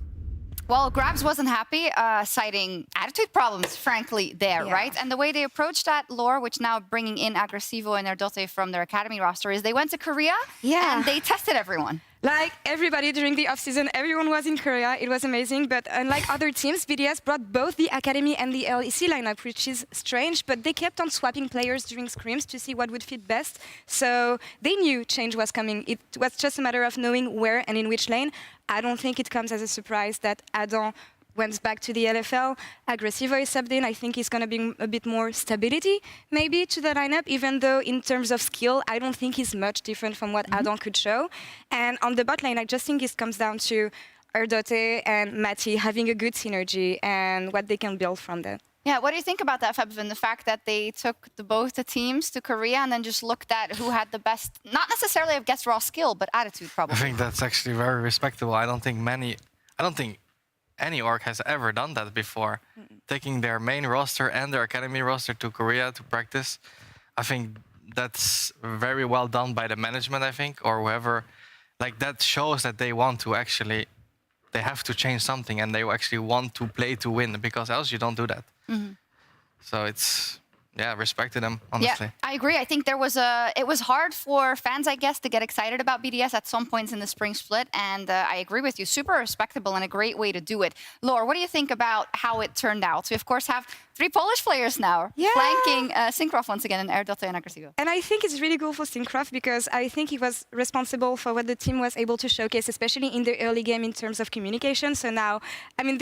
Well, Grabs wasn't happy, citing attitude problems, frankly, there, right? And the way they approached that lore, which now bringing in Agresivo and Erdote from their academy roster, is they went to Korea and they tested everyone. Like everybody during the off-season, everyone was in Korea. It was amazing. But unlike other teams, BDS brought both the Academy and the LEC lineup, which is strange. But they kept on swapping players during scrims to see what would fit best. So they knew change was coming. It was just a matter of knowing where and in which lane. I don't think it comes as a surprise that Adam went back to the LFL. Agresivo is subbed in. I think he's going to bring a bit more stability, maybe, to the lineup, even though in terms of skill, I don't think he's much different from what Adam could show. And on the bot lane, I just think it comes down to Erdote and Mati having a good synergy and what they can build from that. Yeah, what do you think about that, Febiven? The fact that they took both the teams to Korea and then just looked at who had the best, not necessarily, I guess, raw skill, but attitude, probably. I think that's actually very respectable. I don't think any org has ever done that before. Taking their main roster and their academy roster to Korea to practice. I think that's very well done by the management, I think, or whoever. Like, that shows that they want to actually, they have to change something, and they actually want to play to win, because else you don't do that. So it's, yeah, respect to them, honestly. Yeah, I agree. I think it was hard for fans, I guess, to get excited about BDS at some points in the spring split, and I agree with you. Super respectable and a great way to do it. Laura, what do you think about how it turned out? We, of course, have 3 Polish players now, flanking Syncroft once again in Erdotto and Aggressivo. And I think it's really cool for Syncroft because I think he was responsible for what the team was able to showcase, especially in the early game in terms of communication. So now, I mean,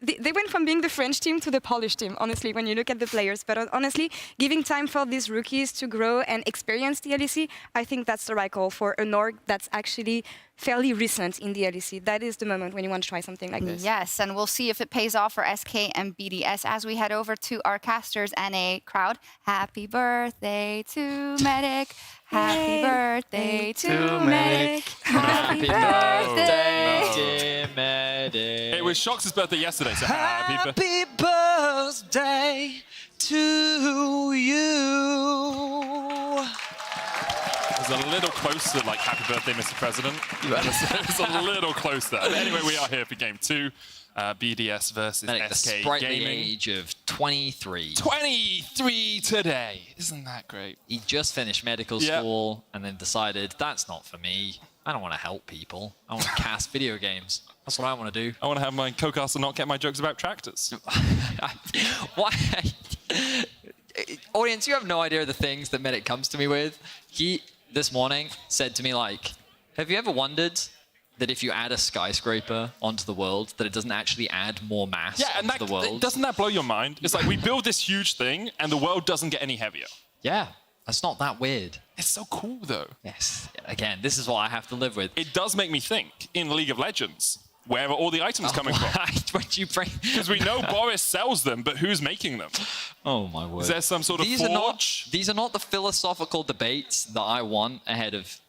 they went from being the French team to the Polish team, honestly, when you look at the players. But honestly, giving time for these rookies to grow and experience the LEC, I think that's the right call for an org that's actually fairly recent in the LEC. That is the moment when you want to try something like this. Yes, and we'll see if it pays off for SK and BDS as we head over to our casters and a crowd. Happy birthday to Medic. Happy birthday to Medic. Happy birthday, dear Medic. It was Shox's birthday yesterday, so happy birthday to you. It was a little close to like happy birthday, Mr. President. It was a little close there. But anyway, we are here for game 2. BDS versus Medic, the SK sprightly Gaming. age of 23. 23 today. Isn't that great? He just finished medical school and then decided, that's not for me. I don't want to help people. I want to cast video games. That's what I want to do. I want to have my co-caster not get my jokes about tractors. Why? Audience, you have no idea the things that Medic comes to me with. He, this morning, said to me, like, have you ever wondered that if you add a skyscraper onto the world, that it doesn't actually add more mass onto the world? Doesn't that blow your mind? It's like we build this huge thing and the world doesn't get any heavier. Yeah, that's not that weird. It's so cool, though. Yes. Again, this is what I have to live with. It does make me think, in League of Legends, where are all the items coming from? Because we know Boris sells them, but who's making them? Oh, my word. Is there some sort of forge? These are not the philosophical debates that I want ahead of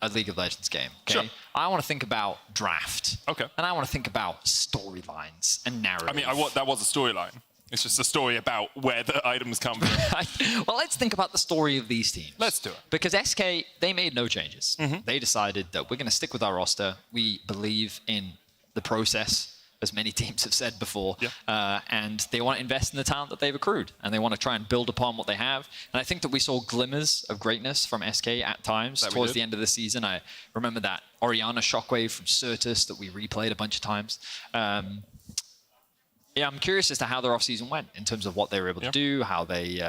a League of Legends game. Okay? Sure. I want to think about draft. Okay. And I want to think about storylines and narrative. I mean, that was a storyline. It's just a story about where the items come from. Well, let's think about the story of these teams. Let's do it. Because SK, they made no changes. They decided that we're going to stick with our roster. We believe in the process, as many teams have said before. And they want to invest in the talent that they've accrued. And they want to try and build upon what they have. And I think that we saw glimmers of greatness from SK at times towards the end of the season. I remember that Orianna shockwave from Certus that we replayed a bunch of times. Yeah, I'm curious as to how their offseason went in terms of what they were able to do, how they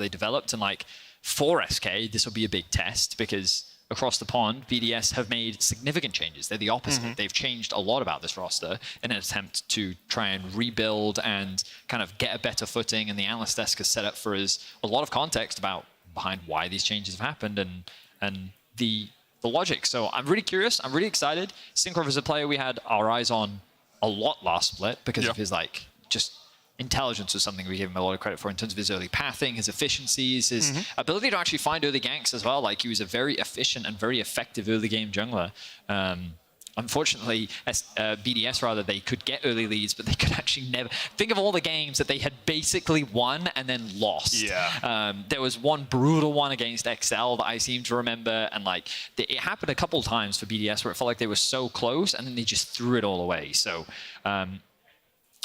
developed. And like for SK, this will be a big test because across the pond, BDS have made significant changes. They're the opposite. They've changed a lot about this roster in an attempt to try and rebuild and kind of get a better footing. And the analyst desk has set up for us a lot of context about behind why these changes have happened and the logic. So I'm really curious. I'm really excited. Syncroft is a player we had our eyes on a lot last split because of his like just intelligence was something we gave him a lot of credit for in terms of his early pathing, his efficiencies, his ability to actually find early ganks as well. Like he was a very efficient and very effective early game jungler. Unfortunately, BDS rather, they could get early leads, but they could actually never think of all the games that they had basically won and then lost. There was one brutal one against XL that I seem to remember, and like it happened a couple times for BDS where it felt like they were so close and then they just threw it all away. So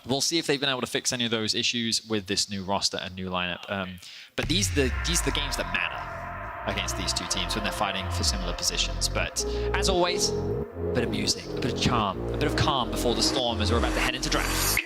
we'll see if they've been able to fix any of those issues with this new roster and new lineup. But these are the games that matter against these two teams when they're fighting for similar positions. But as always, a bit of music, a bit of charm, a bit of calm before the storm as we're about to head into draft.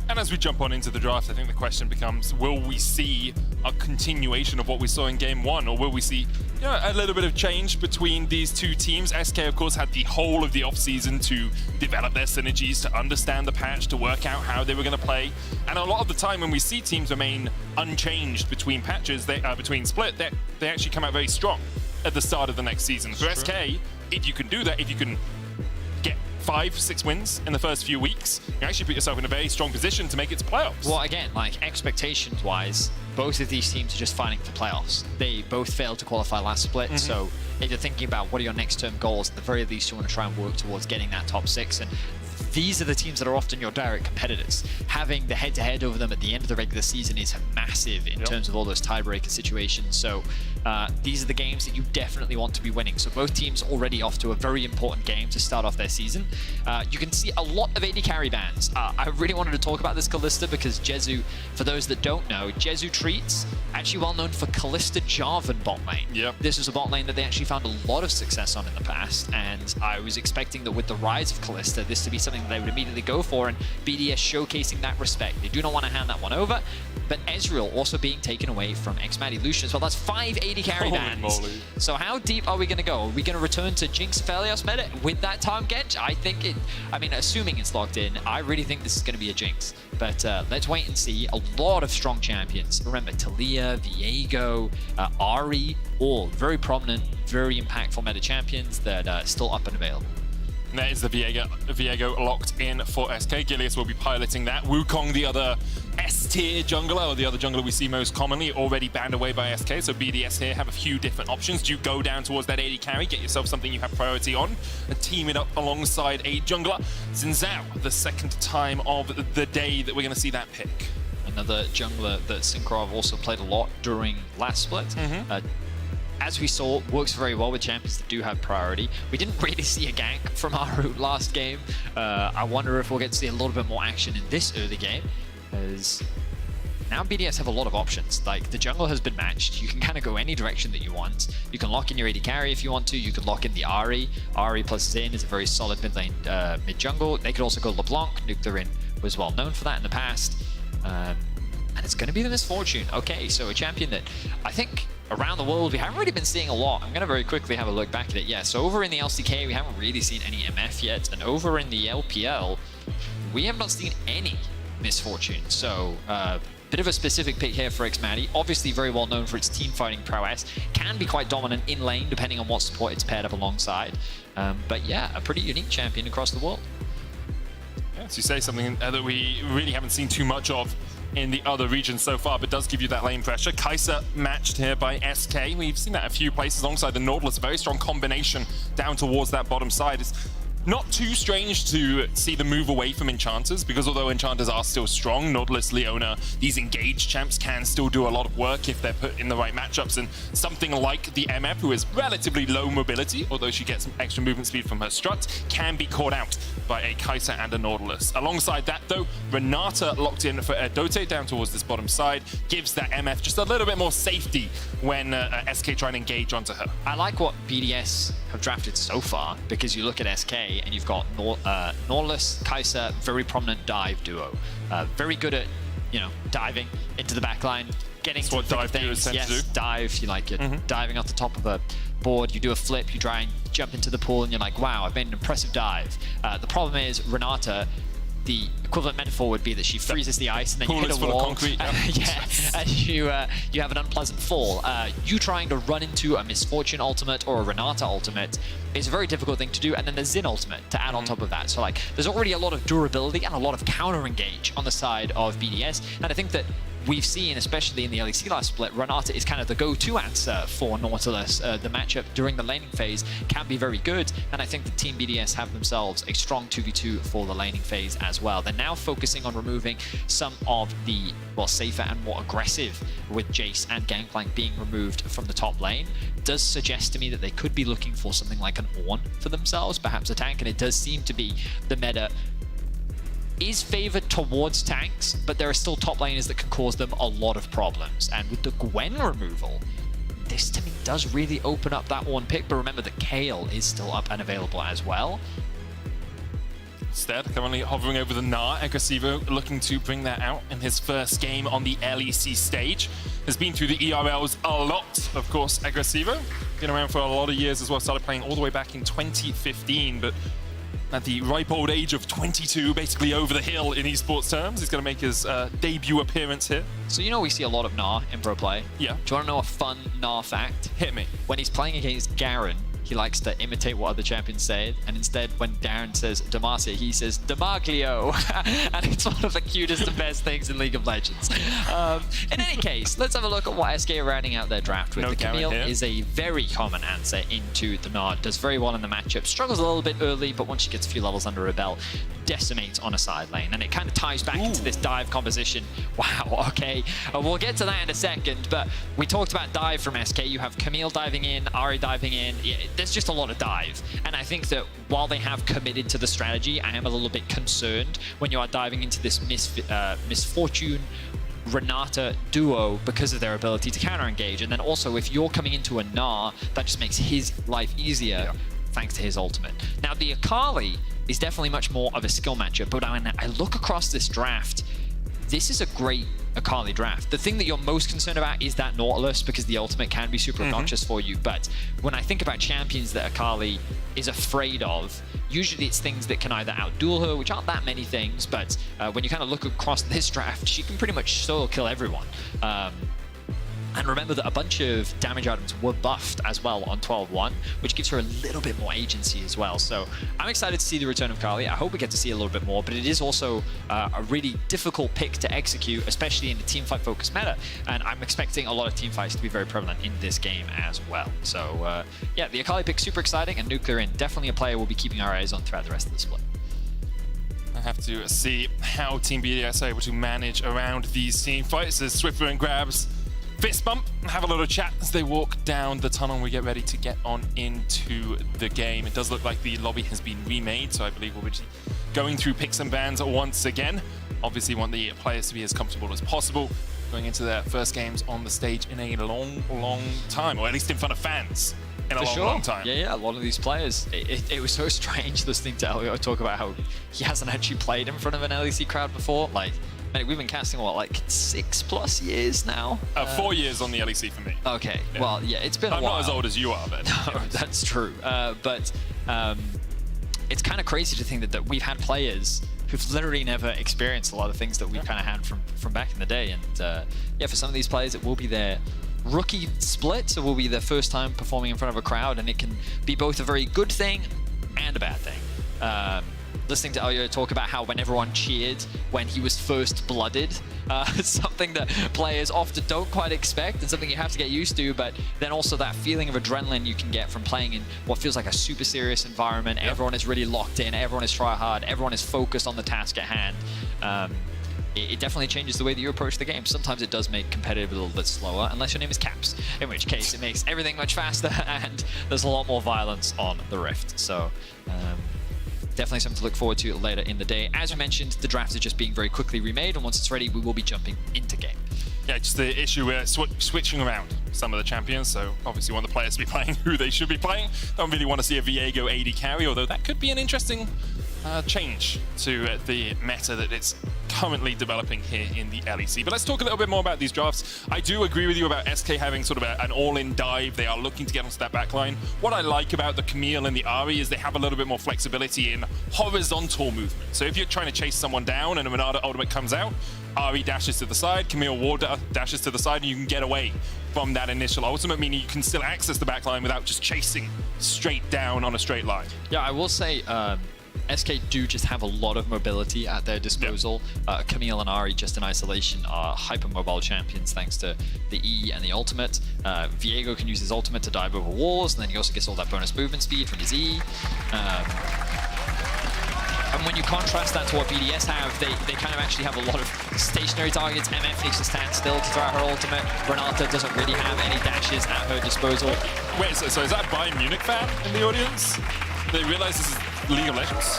And as we jump on into the draft, I think the question becomes, will we see a continuation of what we saw in game 1, or will we see a little bit of change between these two teams? SK, of course, had the whole of the offseason to develop their synergies, to understand the patch, to work out how they were going to play. And a lot of the time when we see teams remain unchanged between patches, between split, they actually come out very strong at the start of the next season. For SK, if you can do that, if you can get 5-6 wins in the first few weeks, you actually put yourself in a very strong position to make it to playoffs. Well, again, like expectations-wise, both of these teams are just fighting for playoffs. They both failed to qualify last split, so if you're thinking about what are your next-term goals, at the very least you want to try and work towards getting that top 6. And these are the teams that are often your direct competitors. Having the head-to-head over them at the end of the regular season is massive in terms of all those tiebreaker situations. So these are the games that you definitely want to be winning. So both teams already off to a very important game to start off their season. You can see a lot of AD carry bans. I really wanted to talk about this Kalista because Jezu, for those that don't know, Jezu Treats, actually well known for Kalista Jarvan bot lane. Yep. This was a bot lane that they actually found a lot of success on in the past, and I was expecting that with the rise of Kalista, this to be something that they would immediately go for, and BDS showcasing that respect. They do not want to hand that one over, but Ezreal also being taken away from Xmatty Lucian as well. That's 5 AD carry bans. So how deep are we going to go? Are we going to return to Jinx Felios meta with that Tahm Genji? I mean, assuming it's locked in, I really think this is going to be a Jinx. But let's wait and see. A lot of strong champions. Remember, Talia, Viego, Ahri, all very prominent, very impactful meta champions that are still up and available. And that is the Viego locked in for SK. Gilius will be piloting that. Wukong, the other S-tier jungler, or the other jungler we see most commonly, already banned away by SK. So BDS here have a few different options. Do you go down towards that AD carry, get yourself something you have priority on, and team it up alongside a jungler? Xin Zhao, the second time of the day that we're going to see that pick. Another jungler that Synchro also played a lot during last split. As we saw, works very well with champions that do have priority. We didn't really see a gank from Aru last game. I wonder if we'll get to see a little bit more action in this early game, as now BDS have a lot of options. Like, the jungle has been matched. You can kind of go any direction that you want. You can lock in your AD carry if you want to. You can lock in the Ahri. Ahri plus Xin is a very solid mid lane, mid jungle. They could also go LeBlanc. Nuclearin was well known for that in the past. And it's going to be the Misfortune. Okay, so a champion that I think around the world we haven't really been seeing a lot. I'm going to very quickly have a look back at it. Yeah, so over in the LCK we haven't really seen any MF yet, and over in the LPL we have not seen any Misfortune. So bit of a specific pick here for Xmatty. Obviously very well known for its team fighting prowess. Can be quite dominant in lane depending on what support it's paired up alongside. But yeah, a pretty unique champion across the world. Yeah, so you say something that we really haven't seen too much of in the other regions so far, but does give you that lane pressure. Kai'Sa matched here by SK. We've seen that a few places alongside the Nautilus. A very strong combination down towards that bottom side. It's not too strange to see the move away from Enchanters, because although Enchanters are still strong, Nautilus, Leona, these engaged champs can still do a lot of work if they're put in the right matchups. And something like the MF, who is relatively low mobility, although she gets some extra movement speed from her strut, can be caught out by a Kai'Sa and a Nautilus. Alongside that though, Renata locked in for Dote down towards this bottom side, gives that MF just a little bit more safety when SK try and engage onto her. I like what BDS have drafted so far, because you look at SK and you've got Nautilus, Kai'Sa, very prominent dive duo. Very good at, diving into the backline, getting to what dive duos tend to do. Dive, you're diving off the top of a board, you do a flip, you try and jump into the pool, and you're like, wow, I've made an impressive dive. The problem is, Renata, the equivalent metaphor would be that she freezes the ice and then you hit a full wall. Of concrete, yeah, and you have an unpleasant fall. You trying to run into a Misfortune ultimate or a Renata ultimate is a very difficult thing to do, and then the Xin ultimate to add on top of that. So there's already a lot of durability and a lot of counter engage on the side of BDS, and I think that we've seen, especially in the LEC last split, Renata is kind of the go-to answer for Nautilus. The matchup during the laning phase can be very good, and I think the Team BDS have themselves a strong 2v2 for the laning phase as well. They're now focusing on removing some of the, safer and more aggressive, with Jace and Gangplank being removed from the top lane. Does suggest to me that they could be looking for something like an Ornn for themselves, perhaps a tank, and it does seem to be the meta is favored towards tanks, but there are still top laners that can cause them a lot of problems. And with the Gwen removal, this to me does really open up that one pick, but remember the Kayle is still up and available as well. Instead, currently hovering over the Gnar, Aggressivo looking to bring that out in his first game on the LEC stage. Has been through the ERLs a lot, of course, Aggressivo. Been around for a lot of years as well, started playing all the way back in 2015, but at the ripe old age of 22, basically over the hill in esports terms. He's going to make his debut appearance here. So we see a lot of Gnar in pro play. Yeah. Do you want to know a fun Gnar fact? Hit me. When he's playing against Garen, he likes to imitate what other champions say, and instead when Darren says Demacia, he says Demaglio, and it's one of the cutest and best things in League of Legends. In any case, let's have a look at what SK are rounding out their draft with. No the Camille Garen here. is a very common answer into the Nard, does very well in the matchup, struggles a little bit early, but once she gets a few levels under her belt, decimates on a side lane, and it kind of ties back into this dive composition. Wow, okay, we'll get to that in a second, but we talked about dive from SK. You have Camille diving in, Ahri diving in. Yeah, there's just a lot of dive, and I think that while they have committed to the strategy, I am a little bit concerned when you are diving into this Misfortune Renata duo because of their ability to counter engage, and then also if you're coming into a Gnar, that just makes his life easier thanks to his ultimate. Now the Akali is definitely much more of a skill matchup, but when I look across this draft, this is a great Akali draft. The thing that you're most concerned about is that Nautilus, because the ultimate can be super obnoxious for you, but when I think about champions that Akali is afraid of, usually it's things that can either outduel her, which aren't that many things, but when you kind of look across this draft, she can pretty much solo kill everyone. And remember that a bunch of damage items were buffed as well on 12-1, which gives her a little bit more agency as well. So I'm excited to see the return of Kali. I hope we get to see a little bit more, but it is also a really difficult pick to execute, especially in the teamfight focused meta. And I'm expecting a lot of teamfights to be very prevalent in this game as well. So yeah, the Akali pick super exciting, and Nuclear in definitely a player we'll be keeping our eyes on throughout the rest of the split. I have to see how Team BDS are able to manage around these team fights as Swiffer grabs fist bump, have a little chat as they walk down the tunnel and we get ready to get on into the game. It does look like the lobby has been remade, so I believe we'll be going through picks and bans once again. Obviously want the players to be as comfortable as possible going into their first games on the stage in a long, long time, or at least in front of fans in a long time. Yeah, a lot of these players. It was so strange listening to Elio talk about how he hasn't actually played in front of an LEC crowd before. Like, man, we've been casting, what, like 6+ years now? 4 years on the LEC for me. Okay, well, yeah, it's been a while. I'm not as old as you are, but... No, that's true. But it's kind of crazy to think that we've had players who've literally never experienced a lot of things that we've kind of had from back in the day. And yeah, for some of these players, it will be their rookie split, so it will be their first time performing in front of a crowd, and it can be both a very good thing and a bad thing. Listening to Elio talk about how when everyone cheered when he was first blooded, something that players often don't quite expect and something you have to get used to, but then also that feeling of adrenaline you can get from playing in what feels like a super serious environment. Everyone is really locked in, everyone is try hard, everyone is focused on the task at hand. It definitely changes the way that you approach the game. Sometimes it does make competitive a little bit slower, unless your name is Caps, in which case it makes everything much faster and there's a lot more violence on the Rift. So definitely something to look forward to later in the day. As we mentioned, the draft is just being very quickly remade, and once it's ready, we will be jumping into game. Yeah, just the issue with switching around some of the champions, so obviously want the players to be playing who they should be playing. Don't really want to see a Viego AD carry, although that could be an interesting change to the meta that it's currently developing here in the LEC. But let's talk a little bit more about these drafts. I do agree with you about SK having sort of an all-in dive. They are looking to get onto that backline. What I like about the Camille and the Ahri is they have a little bit more flexibility in horizontal movement. So if you're trying to chase someone down and a Renata ultimate comes out, Ahri dashes to the side, Camille Ward dashes to the side, and you can get away from that initial ultimate, meaning you can still access the backline without just chasing straight down on a straight line. Yeah, I will say SK do just have a lot of mobility at their disposal. Camille and Ahri, just in isolation, are hyper-mobile champions thanks to the E and the ultimate. Viego can use his ultimate to dive over walls, and then he also gets all that bonus movement speed from his E. And when you contrast that to what BDS have, they kind of actually have a lot of stationary targets. MF needs to stand still to throw out her ultimate. Renata doesn't really have any dashes at her disposal. Wait, so is that a Bayern Munich fan in the audience? They realize this is League of Legends?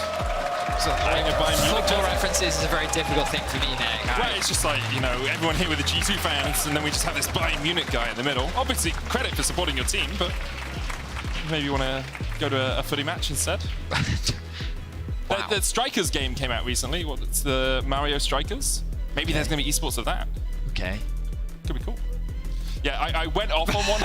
So football references is a very difficult thing for me now. Well, it's just like, you know, everyone here with the G2 fans, and then we just have this Bayern Munich guy in the middle. Obviously, credit for supporting your team, but maybe you want to go to a footy match instead. Wow. The Strikers game came out recently. It's the Mario Strikers. Maybe there's going to be esports of that. Okay. Could be cool. Yeah, I went off on one.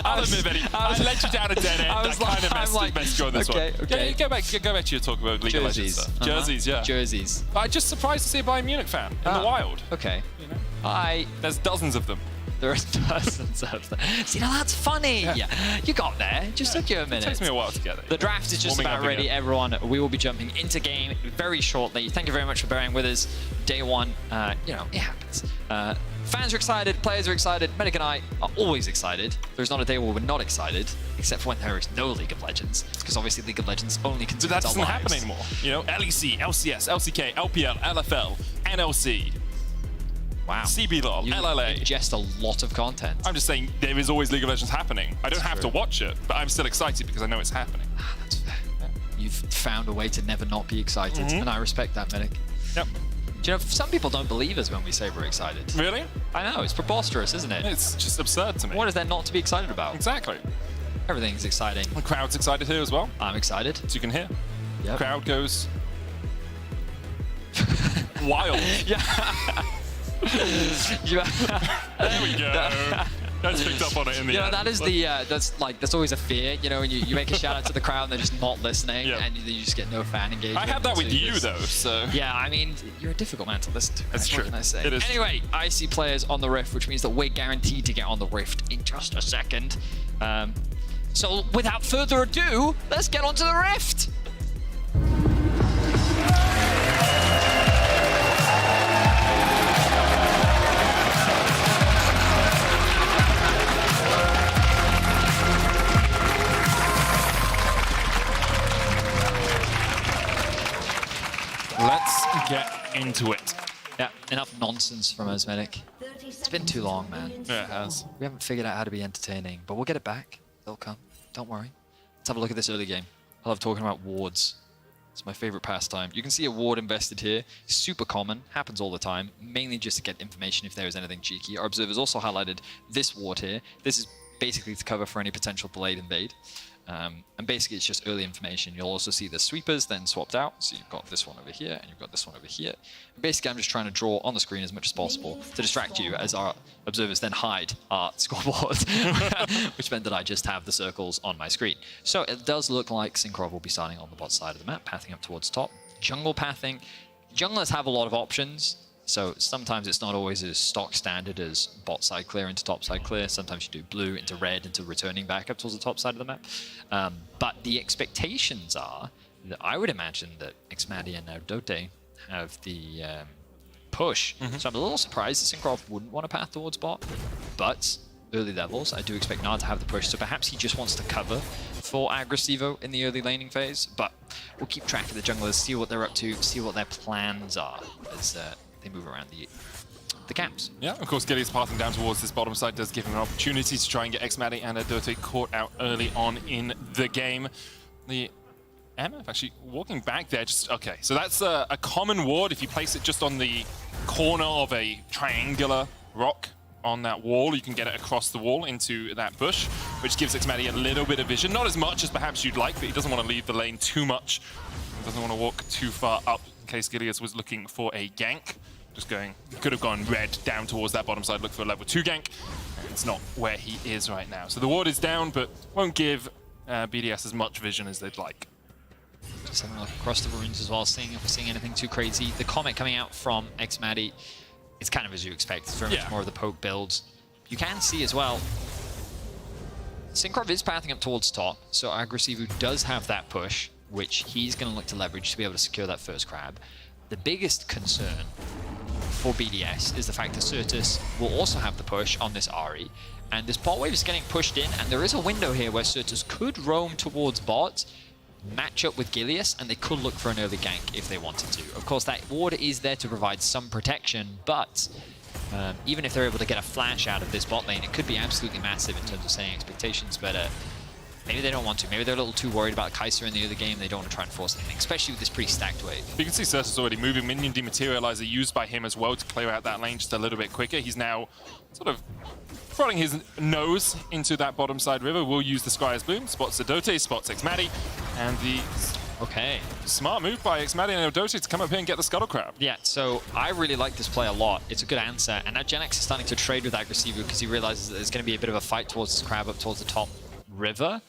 I'll admit, Eddie, I led you down a dead end. I kind of messed you on this one. Okay. Yeah, go back to your talk about League of Legends stuff. Jerseys, yeah. Jerseys. I'm just surprised to see a Bayern Munich fan in the wild. Okay. You know? There's dozens of them. There are dozens of them. See, now that's funny. Yeah. You got there. Just took you a minute. It takes me a while to get it. The draft is just about ready, everyone. We will be jumping into game very shortly. Thank you very much for bearing with us. Day one, you know, it happens. Fans are excited, players are excited, Medic and I are always excited. There's not a day where we're not excited, except for when there is no League of Legends, because obviously League of Legends only consumes But that our doesn't happen lives. anymore. You know, LEC, LCS, LCK, LPL, LFL, NLC. Wow. CBLOL, LLA. Ingest a lot of content. I'm just saying there is always League of Legends happening. I don't have to watch it, but I'm still excited because I know it's happening. That's fair. You've found a way to never not be excited, and I respect that, Medic. Yep. Do you know, some people don't believe us when we say we're excited. Really? I know, it's preposterous, isn't it? It's just absurd to me. What is there not to be excited about? Exactly. Everything's exciting. The crowd's excited here as well. I'm excited. As you can hear. Yep. The crowd goes wild. Yeah. There we go. That's picked up on it in the end. That is that's always a fear, you know, when you make a shout out to the crowd and they're just not listening, and you just get no fan engagement. I had that with you though, so. Yeah, I mean, you're a difficult man to listen to. That's true. What can I say? It is. Anyway, I see players on the Rift, which means that we're guaranteed to get on the Rift in just a second. So without further ado, let's get onto the Rift. Let's get into it. Yeah, enough nonsense from us, Medic. It's been too long, man. Yeah, it has. We haven't figured out how to be entertaining, but we'll get it back. They'll come. Don't worry. Let's have a look at this early game. I love talking about wards. It's my favorite pastime. You can see a ward invested here. Super common. Happens all the time. Mainly just to get information if there is anything cheeky. Our observers also highlighted this ward here. This is basically to cover for any potential delayed invade. And basically it's just early information. You'll also see the sweepers then swapped out. So you've got this one over here and you've got this one over here. And basically I'm just trying to draw on the screen as much as possible to distract you as our observers then hide our scoreboard, which meant that I just have the circles on my screen. So it does look like Synchro will be starting on the bot side of the map, pathing up towards top. Jungle pathing. Junglers have a lot of options. So sometimes it's not always as stock standard as bot side clear into top side clear. Sometimes you do blue into red into returning back up towards the top side of the map. But the expectations are that I would imagine that Xmadi and now Dote have the push. So I'm a little surprised that Syncroft wouldn't want to path towards bot. But early levels, I do expect Nard to have the push. So perhaps he just wants to cover for Aggressivo in the early laning phase. But we'll keep track of the junglers, see what they're up to, see what their plans are as they move around the camps. Yeah, of course, Gilly's pathing down towards this bottom side does give him an opportunity to try and get Xmadi and Adote caught out early on in the game. The MF actually walking back there, just, okay, so that's a common ward if you place it just on the corner of a triangular rock on that wall. You can get it across the wall into that bush, which gives Xmadi a little bit of vision. Not as much as perhaps you'd like, but he doesn't want to leave the lane too much. He doesn't want to walk too far up in case Gilius was looking for a gank. Just going, could have gone red down towards that bottom side, look for a level 2 gank. And it's not where he is right now. So the ward is down, but won't give BDS as much vision as they'd like. Just having a look across the runes as well, seeing if we're seeing anything too crazy. The comment coming out from Xmadi, it's kind of as you expect. It's very much more of the poke builds. You can see as well, Synchro is pathing up towards top, so Aggressivo does have that push, which he's going to look to leverage to be able to secure that first crab. The biggest concern for BDS is the fact that Certus will also have the push on this Ahri, and this bot wave is getting pushed in, and there is a window here where Certus could roam towards bot, match up with Gilius, and they could look for an early gank if they wanted to. Of course, that ward is there to provide some protection, but even if they're able to get a flash out of this bot lane, it could be absolutely massive in terms of setting expectations, but maybe they don't want to. Maybe they're a little too worried about Kai'Sa in the early game. They don't want to try and force anything, especially with this pretty stacked wave. You can see Certus already moving. Minion Dematerializer used by him as well to clear out that lane just a little bit quicker. He's now sort of throwing his nose into that bottom side river. Will use the Squire's Boom, spots Adote, spots Xmadi, and the smart move by Xmadi and Adote to come up here and get the Scuttle Crab. Yeah, so I really like this play a lot. It's a good answer, and now Genex is starting to trade with Aggressivo because he realizes that there's going to be a bit of a fight towards this crab up towards the top river.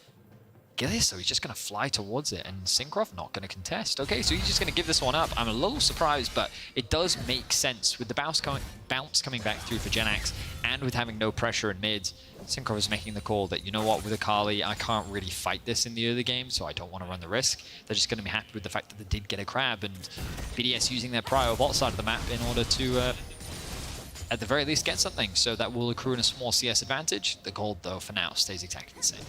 Gilius, so he's just going to fly towards it, and Syncroft not going to contest. Okay, so he's just going to give this one up. I'm a little surprised, but it does make sense with the bounce coming back through for Genax, and with having no pressure in mid. Syncroft is making the call that, you know what, with Akali, I can't really fight this in the early game, so I don't want to run the risk. They're just going to be happy with the fact that they did get a crab, and BDS using their prio bot side of the map in order to, at the very least, get something. So that will accrue in a small CS advantage. The gold, though, for now, stays exactly the same.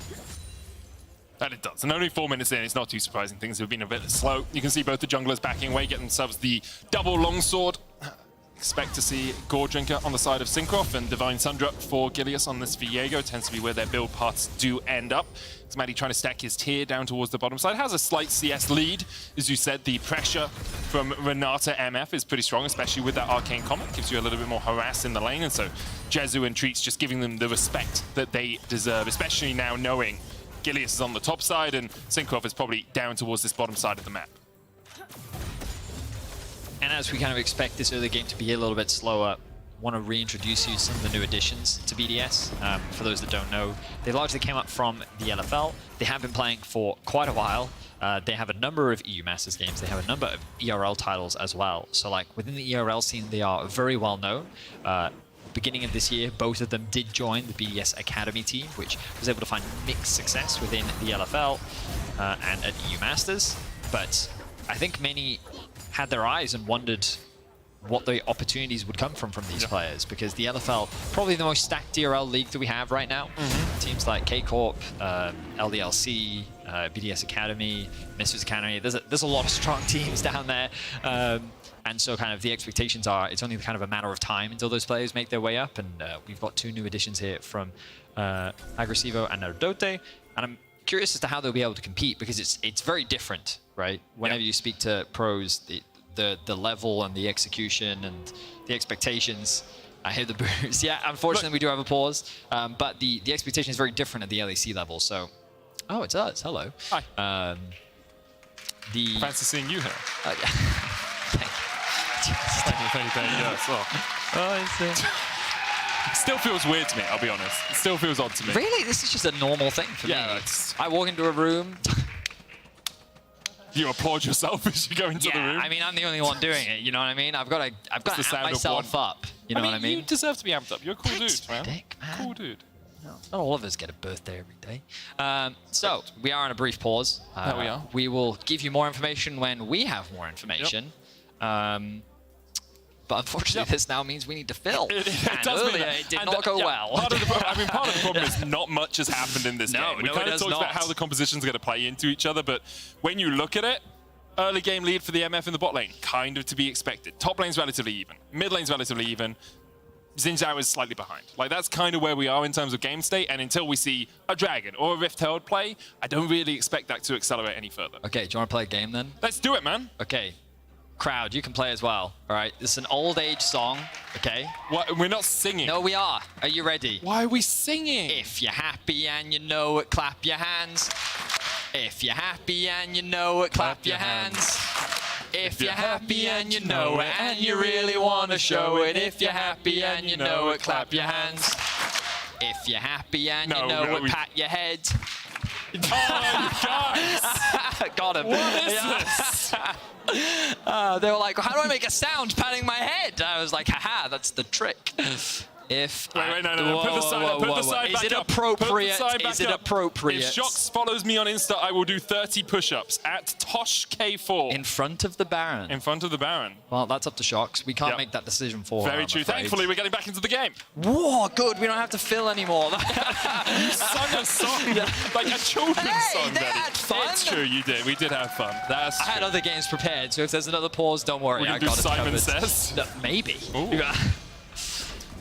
And it does. And only 4 minutes in, it's not too surprising. Things have been a bit slow. You can see both the junglers backing away, getting themselves the double longsword. Expect to see Gore Drinker on the side of Syncroft and Divine Sundra for Gilius on this Viego. Tends to be where their build paths do end up. Xmadi trying to stack his tier down towards the bottom side. Has a slight CS lead. As you said, the pressure from Renata MF is pretty strong, especially with that Arcane Comet. Gives you a little bit more harass in the lane. And so Jezu and Treats just giving them the respect that they deserve, especially now knowing Gilius is on the top side and Syncroft is probably down towards this bottom side of the map. And as we kind of expect this early game to be a little bit slower, want to reintroduce you to some of the new additions to BDS. For those that don't know, they largely came up from the LFL. They have been playing for quite a while. They have a number of EU Masters games. They have a number of ERL titles as well. So like within the ERL scene, they are very well known. Beginning of this year, both of them did join the BDS Academy team, which was able to find mixed success within the LFL and at EU Masters. But I think many had their eyes and wondered what the opportunities would come from these players, because the LFL, probably the most stacked DRL league that we have right now. Teams like K-Corp, LDLC, BDS Academy, Misfits Academy, there's a lot of strong teams down there. And so kind of the expectations are, it's only kind of a matter of time until those players make their way up. And we've got 2 new additions here from Agresivo and Nardote. And I'm curious as to how they'll be able to compete, because it's very different, right? Whenever you speak to pros, the level and the execution and the expectations. I hear the boos. Yeah, unfortunately we do have a pause. But the expectation is very different at the LEC level. So, oh, it's us. Hello. Hi. Fancy seeing you here. Yeah. Thank you. Yes. Oh, I see. Still feels weird to me, I'll be honest. It still feels odd to me. Really? This is just a normal thing for me. I walk into a room. You applaud yourself as you go into the room? I mean, I'm the only one doing it, you know what I mean? I've got to amp myself up, you know what I mean? You deserve to be amped up. You're a cool dude, man. Dick, man. Cool dude. Not all of us get a birthday every day. So, we are on a brief pause. There we are. We will give you more information when we have more information. But unfortunately, this now means we need to fill. It does mean earlier, that. it did not go well. Part of the problem is not much has happened in this game. We kind of talked about how the compositions are going to play into each other, but when you look at it, early game lead for the MF in the bot lane, kind of to be expected. Top lane's relatively even. Mid lane's relatively even. Xin Zhao is slightly behind. Like, that's kind of where we are in terms of game state, and until we see a Dragon or a Rift Herald play, I don't really expect that to accelerate any further. Okay, do you want to play a game then? Let's do it, man. Okay. Crowd, you can play as well, all right? This is an old age song, okay? What? We're not singing. No, we are. Are you ready? Why are we singing? If you're happy and you know it, clap your hands. If you're happy and you know it, clap your hands. If you're happy and you know it, and you really want to show it. If you're happy and you know it, clap your hands. If you're happy and you know it, pat your head. Oh, you guys! Got him. What is this? They were like, how do I make a sound patting my head? I was like, haha, that's the trick. If wait, no. Put the side back up. Is it appropriate? If Shox follows me on Insta, I will do 30 push-ups at Tosh K4. In front of the Baron. In front of the Baron. Well, that's up to Shox. We can't make that decision for her. Very true. Thankfully, we're getting back into the game. Whoa, good. We don't have to fill anymore. You sung a song, like a children's song. They had fun. It's true, you did. We did have fun. That's true. I had other games prepared, so if there's another pause, don't worry. We're going to do Simon Says? No, maybe.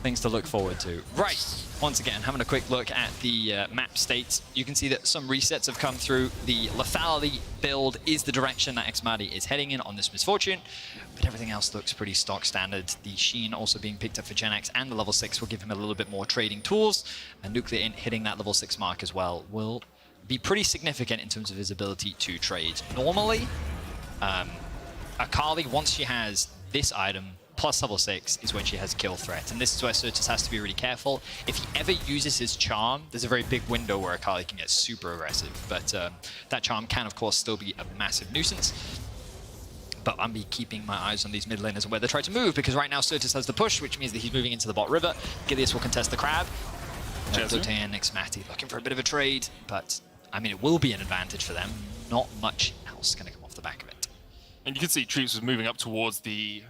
Things to look forward to. Right, once again, having a quick look at the map states, you can see that some resets have come through. The lethality build is the direction that Xmadi is heading in on this Misfortune, but everything else looks pretty stock standard. The Sheen also being picked up for Genax, and the level 6 will give him a little bit more trading tools, and Nuclear Int hitting that level 6 mark as well will be pretty significant in terms of his ability to trade. Normally, Akali, once she has this item, plus level 6 is when she has kill threat. And this is where Certus has to be really careful. If he ever uses his charm, there's a very big window where Akali can get super aggressive. But that charm can, of course, still be a massive nuisance. But I'm be keeping my eyes on these mid laners and where they try to move, because right now Certus has the push, which means that he's moving into the bot river. Gilius will contest the crab. Dote and Xmati looking for a bit of a trade, but I mean, it will be an advantage for them. Not much else going to come off the back of it. And you can see Treeps was moving up towards the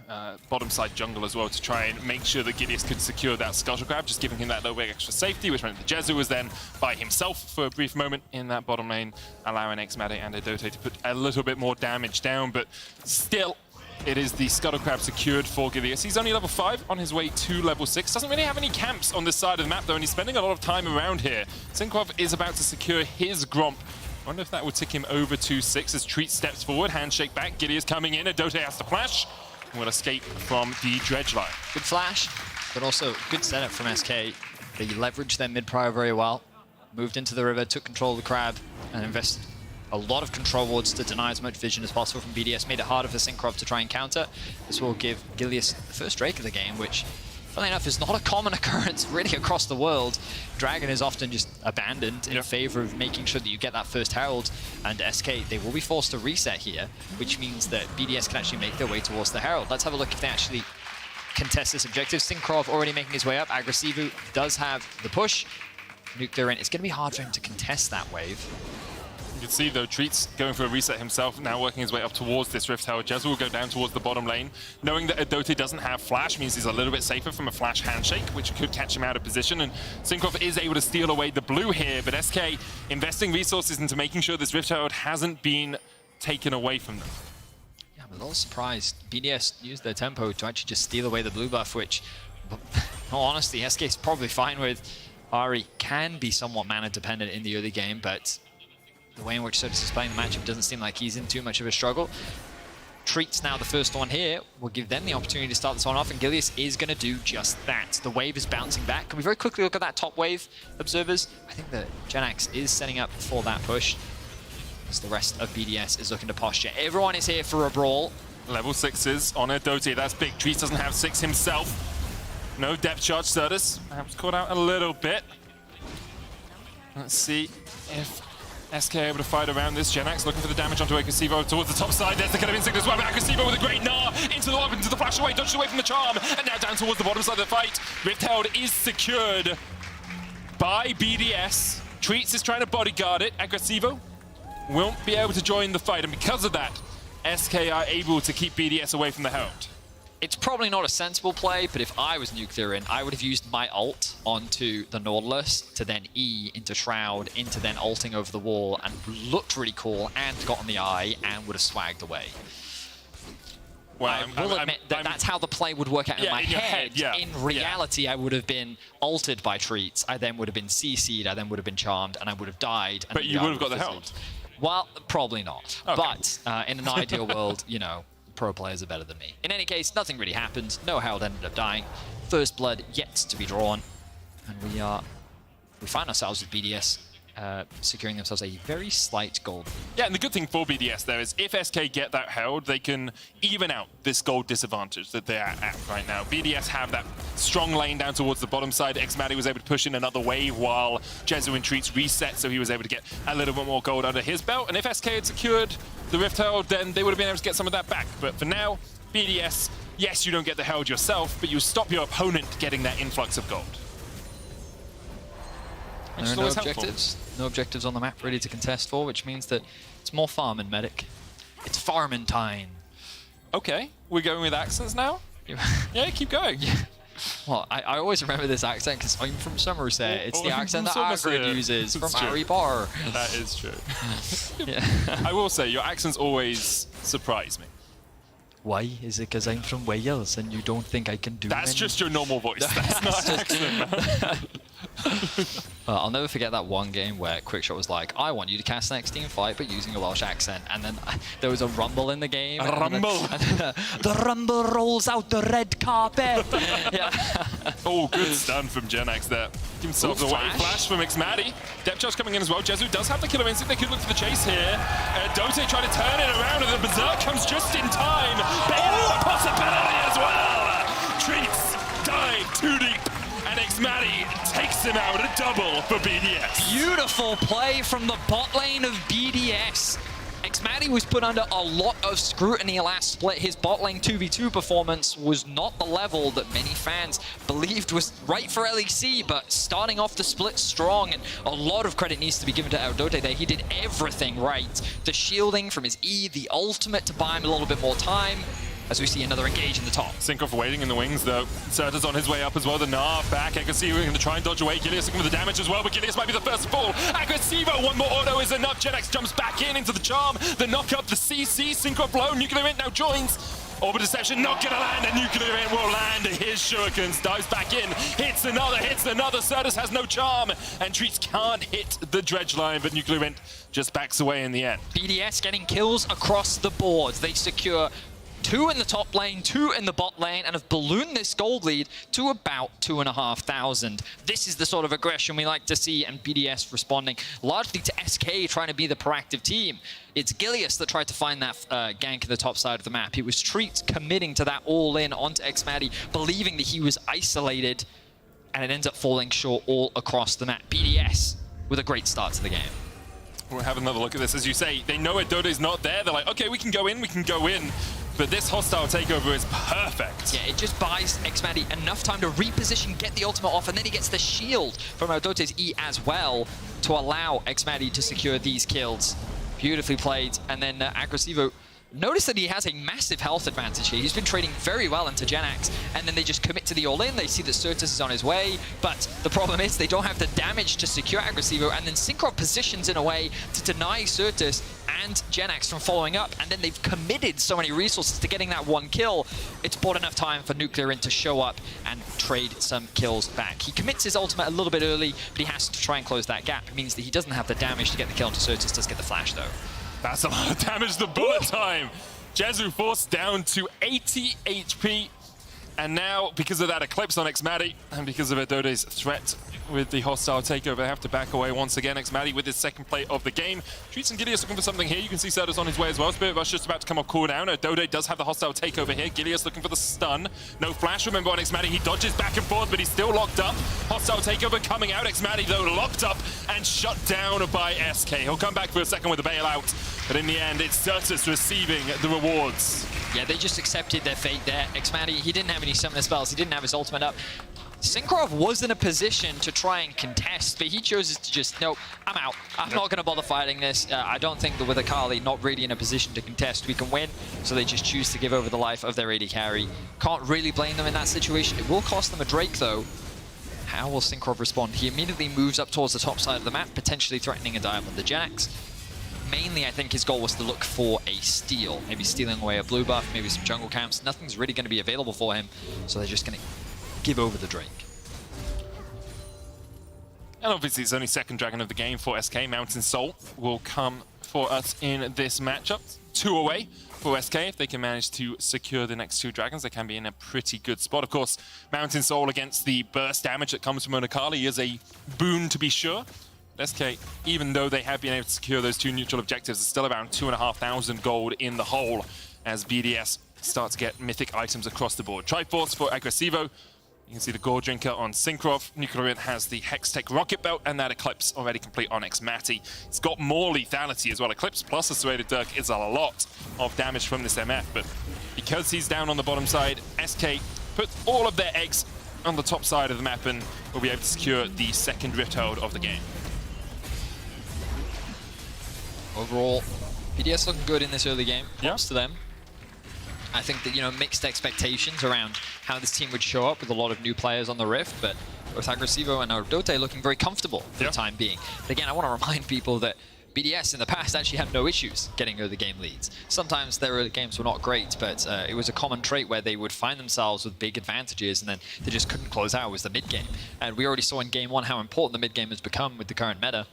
bottom side jungle as well to try and make sure that Gilius could secure that scuttle grab, just giving him that little bit extra safety, which meant that Jezu was then by himself for a brief moment in that bottom lane, allowing Xmati and Dote to put a little bit more damage down, but still, it is the scuttle crab secured for Gilius. He's only level 5 on his way to level 6. Doesn't really have any camps on this side of the map though, and he's spending a lot of time around here. Sinkrov is about to secure his Gromp. I wonder if that would tick him over to 6 as Treat steps forward, handshake back, Gilius coming in, Dote has to flash, and will escape from the dredge line. Good flash, but also good setup from SK. They leveraged their mid-prior very well, moved into the river, took control of the crab, and invested a lot of control wards to deny as much vision as possible from BDS, made it harder for Sinkrov to try and counter. This will give Gilius the first Drake of the game, which, funnily enough, is not a common occurrence really across the world. Dragon is often just abandoned in favor of making sure that you get that first Herald, and SK, they will be forced to reset here, which means that BDS can actually make their way towards the Herald. Let's have a look if they actually contest this objective. Sinkrov already making his way up. Agresivu does have the push. Nuclear in. It's going to be hard for him to contest that wave. You can see, though, Treat's going for a reset himself, now working his way up towards this Rift Tower. Jezu will go down towards the bottom lane. Knowing that Dote doesn't have flash means he's a little bit safer from a flash handshake, which could catch him out of position. And Sinkrov is able to steal away the blue here, but SK investing resources into making sure this Rift Tower hasn't been taken away from them. Yeah, I'm a little surprised. BDS used their tempo to actually just steal away the blue buff, which, in all honesty, SK is probably fine with. Ari can be somewhat mana dependent in the early game, but the way in which Certus is playing the matchup doesn't seem like he's in too much of a struggle. Treat's now the first one here. Will give them the opportunity to start this one off, and Gilius is going to do just that. The wave is bouncing back. Can we very quickly look at that top wave, observers? I think that Genax is setting up for that push, as the rest of BDS is looking to posture. Everyone is here for a brawl. Level 6s on a Dote, that's big. Treat doesn't have 6 himself. No depth charge, Certus. Perhaps caught out a little bit. Let's see if SK able to fight around this. Genax looking for the damage onto Agresivo towards the top side. There's the kind of instinct as well. Agresivo with a great gnaw into the weapon, into the flash away, dodged away from the charm, and now down towards the bottom side of the fight. Rift Herald is secured by BDS. Treats is trying to bodyguard it. Agresivo won't be able to join the fight, and because of that, SK are able to keep BDS away from the Herald. It's probably not a sensible play, but if I was Nuclear in, I would have used my ult onto the Nautilus to then E into Shroud, into then ulting over the wall, and looked really cool, and got on the eye, and would have swagged away. Well, I will admit that that's how the play would work out in my head. In reality, I would have been ulted by Treats, I then would have been CC'd, I then would have been charmed, and I would have died. And but you would have got the Herald? Well, probably not. Okay. But in an ideal world, you know, pro players are better than me. In any case, nothing really happened. No Herald ended up dying. First blood yet to be drawn. And we find ourselves with BDS securing themselves a very slight gold. Yeah, and the good thing for BDS there is if SK get that Herald, they can even out this gold disadvantage that they're at right now. BDS have that strong lane down towards the bottom side. Xmati was able to push in another wave while Jezu and Treats reset, so he was able to get a little bit more gold under his belt. And if SK had secured the Rift Herald, then they would have been able to get some of that back. But for now, BDS, yes, you don't get the Herald yourself, but you stop your opponent getting that influx of gold. There are no objectives. No objectives on the map ready to contest for, which means that it's more farm and medic. It's farming time. Okay, we're going with accents now? Yeah, keep going. Yeah. Well, I always remember this accent because I'm from Somerset. It's the accent that Agrid uses from Harry Potter. That is true. I will say, your accents always surprise me. Why? Is it because I'm from Wales and you don't think I can do That's just your normal voice. That's not an accent, man. I'll never forget that one game where Quickshot was like, I want you to cast an next team fight but using a Welsh accent, and then there was a rumble in the game. A rumble? The rumble rolls out the red carpet. Yeah. Oh, good stun from Genax there. Give himself the wave flash from Xmati. Depth charge coming in as well. Jezu does have the killer instinct. They could look for the chase here. Dote trying to turn it around, and the Berserk comes just in time. Bane possibility as well. him out, a double for BDS. Beautiful play from the bot lane of BDS. Xmatty was put under a lot of scrutiny last split. His bot lane 2v2 performance was not the level that many fans believed was right for LEC, but starting off the split strong, and a lot of credit needs to be given to Audote there. He did everything right. The shielding from his E, the ultimate to buy him a little bit more time, as we see another engage in the top. Syncroft waiting in the wings, though. Serta's on his way up as well. The Gnar back. Aggressivo going to try and dodge away. Gilius looking for the damage as well, but Gilius might be the first to fall. Aggressivo, one more auto is enough. Jenax jumps back in into the charm. The knock up, the CC. Syncroft low. Nuclear Int now joins. Orbit Deception not going to land, and Nuclear Int will land. His shurikens, dives back in, hits another. Sertus has no charm, and Treats can't hit the dredge line, but Nuclear Int just backs away in the end. BDS getting kills across the board. They secure 2 in the top lane, 2 in the bot lane, and have ballooned this gold lead to about 2,500. This is the sort of aggression we like to see, and BDS responding largely to SK trying to be the proactive team. It's Gilius that tried to find that gank at the top side of the map. It was Treats committing to that all-in onto Xmatty, believing that he was isolated, and it ends up falling short all across the map. BDS with a great start to the game. We'll have another look at this. As you say, they know Adote's not there. They're like, okay, we can go in. But this hostile takeover is perfect. Yeah, it just buys Xmatty enough time to reposition, get the ultimate off, and then he gets the shield from Audote's E as well to allow Xmatty to secure these kills. Beautifully played. And then Aggressivo, notice that he has a massive health advantage here. He's been trading very well into Jenax, and then they just commit to the all-in. They see that Sertus is on his way, but the problem is they don't have the damage to secure Aggressivo, and then Syncroft positions in a way to deny Sertus and Jenax from following up, and then they've committed so many resources to getting that one kill. It's bought enough time for Nuclear Int to show up and trade some kills back. He commits his ultimate a little bit early, but he has to try and close that gap. It means that he doesn't have the damage to get the kill into Sertus, does get the flash though. That's a lot of damage, the bullet time. Jezu forced down to 80 HP. And now, because of that Eclipse on Xmatty, and because of Adote's threat with the hostile takeover, they have to back away once again. Xmatty with his second play of the game. Treats and Gilius looking for something here. You can see Sertus on his way as well. Spirit Rush just about to come off cooldown. Adote does have the hostile takeover here. Gilius looking for the stun. No flash, remember, on Xmatty. He dodges back and forth, but he's still locked up. Hostile takeover coming out. Xmatty, though, locked up and shut down by SK. He'll come back for a second with a bailout, but in the end, it's Sertus receiving the rewards. Yeah, they just accepted their fate there. Xmatty, he didn't have any summoner spells. He didn't have his ultimate up. Syncroft was in a position to try and contest, but he chose to just, nope, I'm out. I'm not going to bother fighting this. I don't think that with Akali not really in a position to contest, we can win. So they just choose to give over the life of their AD carry. Can't really blame them in that situation. It will cost them a Drake, though. How will Syncroft respond? He immediately moves up towards the top side of the map, potentially threatening a dive on the Jenax. Mainly, I think his goal was to look for a steal, maybe stealing away a blue buff, maybe some jungle camps. Nothing's really going to be available for him, so they're just going to give over the Drake. And obviously, it's only second dragon of the game for SK. Mountain Soul will come for us in this matchup. 2 away for SK. If they can manage to secure the next 2 dragons, they can be in a pretty good spot. Of course, Mountain Soul against the burst damage that comes from Akali is a boon to be sure. SK, even though they have been able to secure those 2 neutral objectives, it's still around 2,500 gold in the hole as BDS start to get mythic items across the board. Triforce for Aggressivo. You can see the Gore Drinker on Syncroft. Nuclear Int has the Hextech Rocket Belt, and that Eclipse already complete on Xmatty. It's got more lethality as well. Eclipse plus a Serrated Dirk is a lot of damage from this MF, but because he's down on the bottom side, SK put all of their eggs on the top side of the map and will be able to secure the second Rift Herald of the game. Overall, BDS looking good in this early game. Props to them. I think that, you know, mixed expectations around how this team would show up with a lot of new players on the Rift, but both Aggressivo and Audote looking very comfortable for the time being. But again, I want to remind people that BDS in the past actually had no issues getting early game leads. Sometimes their early games were not great, but it was a common trait where they would find themselves with big advantages and then they just couldn't close out. It was the mid game. And we already saw in game 1 how important the mid game has become with the current meta.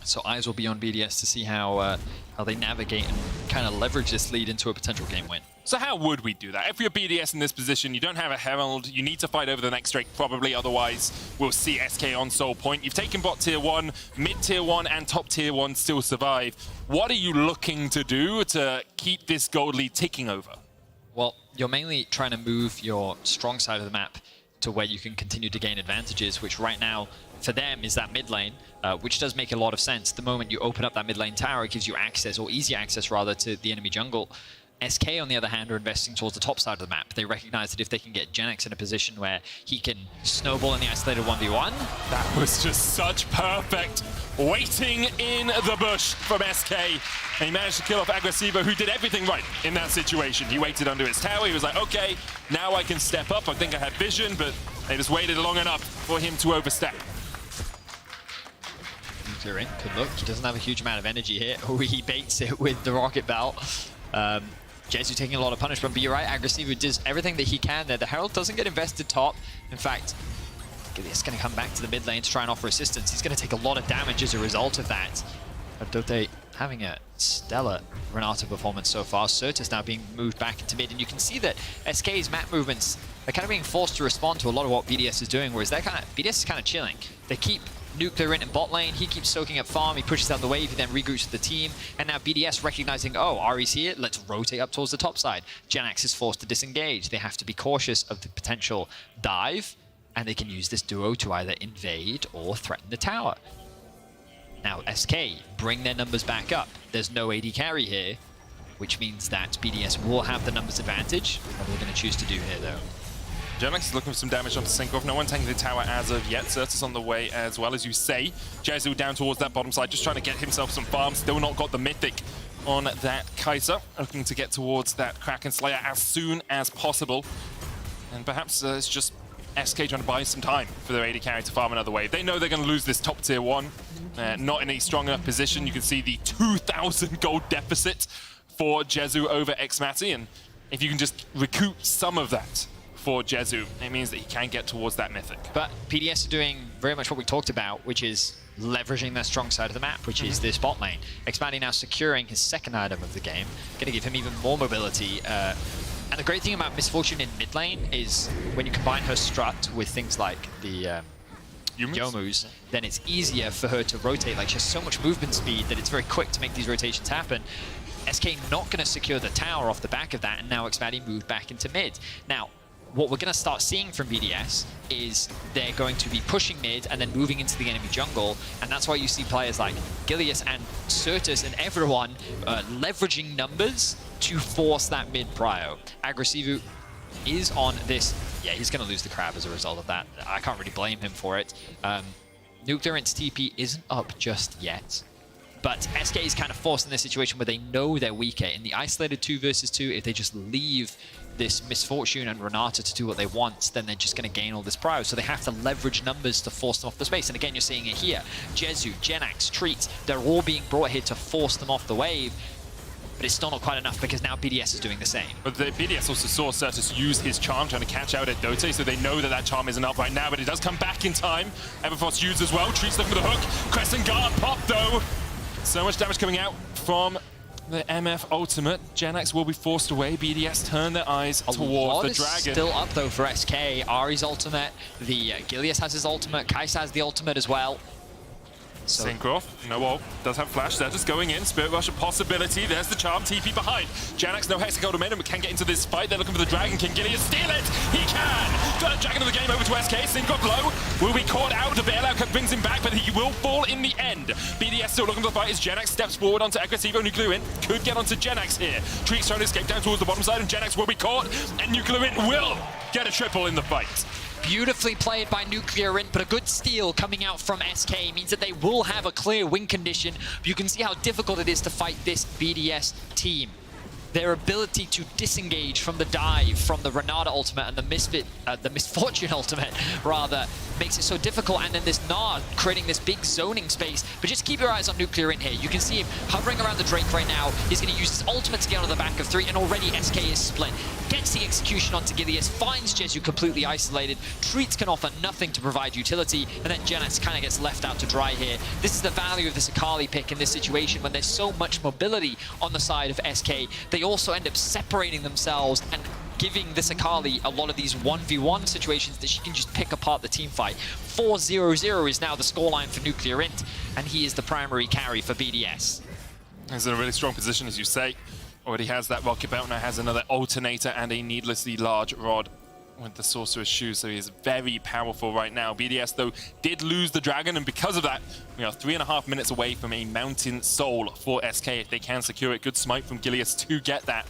So eyes will be on BDS to see how they navigate and kind of leverage this lead into a potential game win. So how would we do that? If you're BDS in this position, you don't have a Herald, you need to fight over the next Drake probably, otherwise we'll see SK on Soul Point. You've taken bot tier 1, mid tier 1 and top tier 1 still survive. What are you looking to do to keep this gold lead ticking over? Well, you're mainly trying to move your strong side of the map to where you can continue to gain advantages, which right now for them is that mid lane, which does make a lot of sense. The moment you open up that mid lane tower, it gives you access, or easy access rather, to the enemy jungle. SK, on the other hand, are investing towards the top side of the map. They recognize that if they can get Genex in a position where he can snowball in the isolated 1v1. That was just such perfect waiting in the bush from SK. And he managed to kill off Agresivo, who did everything right in that situation. He waited under his tower. He was like, okay, now I can step up. I think I had vision, but they just waited long enough for him to overstep. Good look. He doesn't have a huge amount of energy here. Oh, he baits it with the rocket belt. Jezu taking a lot of punishment, but you're right, Agresivo does everything that he can there. The Herald doesn't get invested top. In fact, Gilius going to come back to the mid lane to try and offer assistance. He's going to take a lot of damage as a result of that. But Dote having a stellar Renata performance so far. Certus now being moved back into mid, and you can see that SK's map movements, they're kind of being forced to respond to a lot of what BDS is doing, whereas BDS is kind of chilling. They keep Nuclear in bot lane, he keeps soaking up farm, he pushes out the wave, he then regroups with the team, and now BDS recognizing, oh, Ari's here, let's rotate up towards the top side. Genax is forced to disengage. They have to be cautious of the potential dive, and they can use this duo to either invade or threaten the tower. Now SK bring their numbers back up. There's no AD carry here, which means that BDS will have the numbers advantage. What are they going to choose to do here, though? Genex is looking for some damage onto Syncroft. No one taking the tower as of yet. Certus on the way as well, as you say. Jezu down towards that bottom side, just trying to get himself some farm. Still not got the Mythic on that Kai'Sa. Looking to get towards that Kraken Slayer as soon as possible. And perhaps it's just SK trying to buy some time for their AD carry to farm another wave. They know they're going to lose this top tier 1. Not in a strong enough position. You can see the 2,000 gold deficit for Jezu over Xmati. And if you can just recoup some of that for Jezu, it means that he can get towards that Mythic. But PDS are doing very much what we talked about, which is leveraging their strong side of the map, which is this bot lane. Xmati now securing his second item of the game, going to give him even more mobility. And the great thing about Misfortune in mid lane is when you combine her strut with things like the Youmu's, then it's easier for her to rotate. Like, she has so much movement speed that it's very quick to make these rotations happen. SK not going to secure the tower off the back of that, and now Xmati moved back into mid. Now, what we're going to start seeing from BDS is they're going to be pushing mid and then moving into the enemy jungle, and that's why you see players like Gilius and Certus and everyone leveraging numbers to force that mid prio. Agresivo is on this. Yeah, he's going to lose the crab as a result of that. I can't really blame him for it. Nuclear Int's TP isn't up just yet, but SK is kind of forced in this situation where they know they're weaker. In the isolated 2 versus 2, if they just leave this Misfortune and Renata to do what they want, then they're just going to gain all this prio. So they have to leverage numbers to force them off the space. And again, you're seeing it here. Jezu, Genax, Treat, they're all being brought here to force them off the wave. But it's still not quite enough because now BDS is doing the same. But the BDS also saw Certus use his charm trying to catch out at Dote, so they know that that charm isn't up right now, but it does come back in time. Everforce used as well. Treat's looking for the hook. Crescent Guard pop though. So much damage coming out from the MF ultimate. Genax will be forced away. BDS turn their eyes towards the dragon. Still up though for SK. Ari's ultimate. The Gilius has his ultimate. Kai'Sa has the ultimate as well. So. Syncroft, no ult, does have flash. They're just going in. Spirit Rush a possibility. There's the charm. TP behind. Genax, no Hexagold momentum, but can get into this fight. They're looking for the dragon. Can Gilius steal it? He can! Third dragon of the game over to SK. Syncroft low. Will be caught out. The bailout brings him back, but he will fall in the end. BDS still looking for the fight as Genax steps forward onto Agresivo. Nuclear In could get onto Genax here. Treat's trying to escape down towards the bottom side, and Genax will be caught, and Nuclear In will get a triple in the fight. Beautifully played by Nuclear Int, but a good steal coming out from SK means that they will have a clear win condition. You can see how difficult it is to fight this BDS team. Their ability to disengage from the dive from the Renata ultimate and the Misfortune ultimate, rather, makes it so difficult. And then this Nard creating this big zoning space. But just keep your eyes on Nuclear in here. You can see him hovering around the Drake right now. He's going to use his ultimate to get on the back of 3, and already SK is split. Gets the execution onto Gilius, finds Jezu completely isolated. Treats can offer nothing to provide utility, and then Genax kind of gets left out to dry here. This is the value of this Akali pick in this situation when there's so much mobility on the side of SK. They also end up separating themselves and giving this Akali a lot of these 1v1 situations that she can just pick apart the team fight. 4-0-0 is now the scoreline for Nuclear Int, and he is the primary carry for BDS. He's in a really strong position, as you say. Already has that rocket belt, now has another alternator and a needlessly large rod. with the Sorcerer's Shoes, so he is very powerful right now. BDS, though, did lose the Dragon, and because of that, we are 3.5 minutes away from a Mountain Soul for SK if they can secure it. Good smite from Gilius to get that.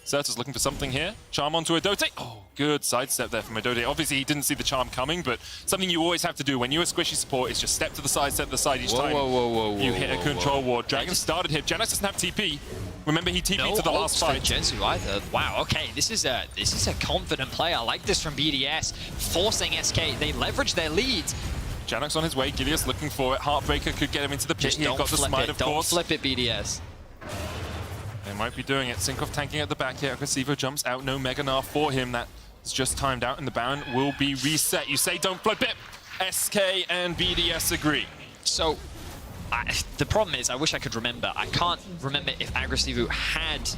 Certus looking for something here. Charm onto Adote. Oh, good sidestep there from Adote. Obviously, he didn't see the charm coming, but something you always have to do when you're a squishy support is just step to the side each time you hit a control ward. Dragon started here. Genex doesn't have TP. Remember, he TP'd to the last fight. Gensu either. Wow, okay, this is a confident play. I like this from BDS, forcing SK. They leverage their lead. Janox on his way. Gilius looking for it. Heartbreaker could get him into the pit. He's got the smite, of course. Don't flip it, BDS. They might be doing it. Sinkoff tanking at the back here. Aggressivo jumps out. No Mega Gnar for him. That's just timed out, and the Baron will be reset. You say don't flip it. SK and BDS agree. So, the problem is, I wish I could remember. I can't remember if Aggressivo had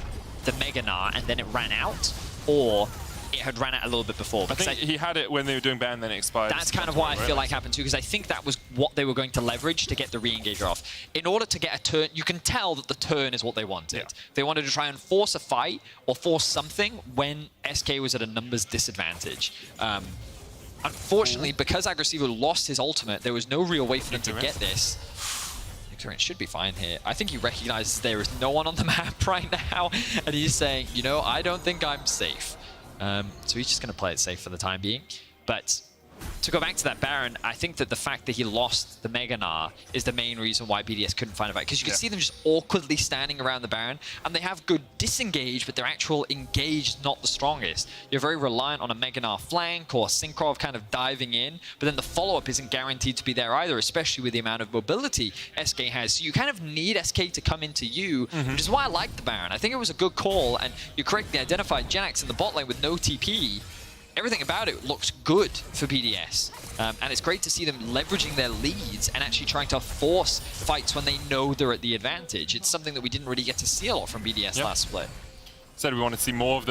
the Mega Gnar and then it ran out, or it had ran out a little bit before. I think he had it when they were doing ban, then it expired. That's kind of what I feel like happened too, because I think that was what they were going to leverage to get the re-engager off. In order to get a turn, you can tell that the turn is what they wanted. Yeah. They wanted to try and force a fight or force something when SK was at a numbers disadvantage. Unfortunately, because Aggressivo lost his ultimate, there was no real way for them to get this. Victorian should be fine here. I think he recognizes there is no one on the map right now, and he's saying, you know, I don't think I'm safe. So he's just going to play it safe for the time being. But to go back to that Baron, I think that the fact that he lost the Mega Gnar is the main reason why BDS couldn't find a fight. Because you can see them just awkwardly standing around the Baron, and they have good disengage, but their actual engage not the strongest. You're very reliant on a Mega Gnar flank or Synchro kind of diving in, but then the follow-up isn't guaranteed to be there either, especially with the amount of mobility SK has. So you kind of need SK to come into you, which is why I like the Baron. I think it was a good call, and you correctly identified Genex in the bot lane with no TP. Everything about it looks good for BDS. And it's great to see them leveraging their leads and actually trying to force fights when they know they're at the advantage. It's something that we didn't really get to see a lot from BDS last split. Said we want to see more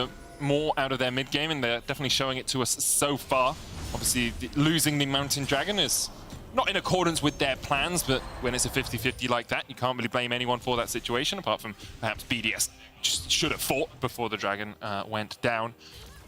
out of their mid game, and they're definitely showing it to us so far. Obviously, losing the Mountain Dragon is not in accordance with their plans, but when it's a 50-50 like that, you can't really blame anyone for that situation, apart from perhaps BDS just should have fought before the Dragon went down.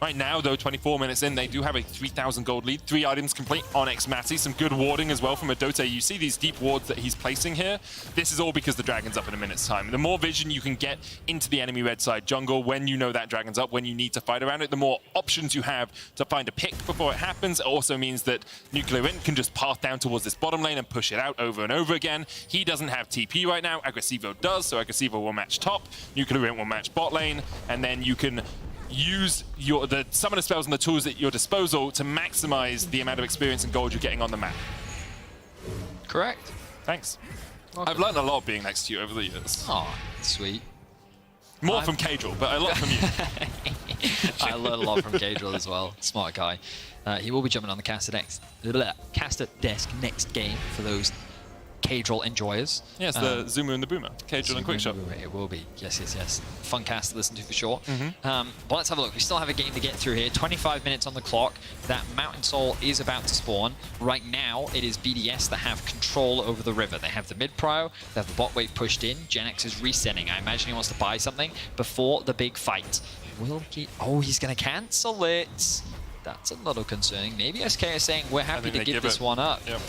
Right now, though, 24 minutes in, they do have a 3,000 gold lead. 3 items complete on Xmati. Some good warding as well from Adote. You see these deep wards that he's placing here. This is all because the Dragon's up in a minute's time. The more vision you can get into the enemy red side jungle when you know that Dragon's up, when you need to fight around it, the more options you have to find a pick before it happens. It also means that Nuclear Int can just path down towards this bottom lane and push it out over and over again. He doesn't have TP right now. Aggressivo does, so Aggressivo will match top. Nuclear Int will match bot lane, and then you can use the summoner spells and the tools at your disposal to maximize the amount of experience and gold you're getting on the map. Correct. Thanks. Welcome. I've learned a lot being next to you over the years. Oh, sweet. More from Cadril, but a lot from you. I learned a lot from Cadril as well. Smart guy. He will be jumping on the caster desk next game for those Cadril enjoyers. Yes, the Zumu and the Boomer. Cadril and Quickshot. It will be. Yes. Fun cast to listen to for sure. But let's have a look. We still have a game to get through here. 25 minutes on the clock. That Mountain Soul is about to spawn. Right now, it is BDS that have control over the river. They have the mid-pro. They have the bot wave pushed in. Genex is resetting. I imagine he wants to buy something before the big fight. Will he? Oh, he's going to cancel it. That's a little concerning. Maybe SK is saying, we're happy to give this one up. Yep.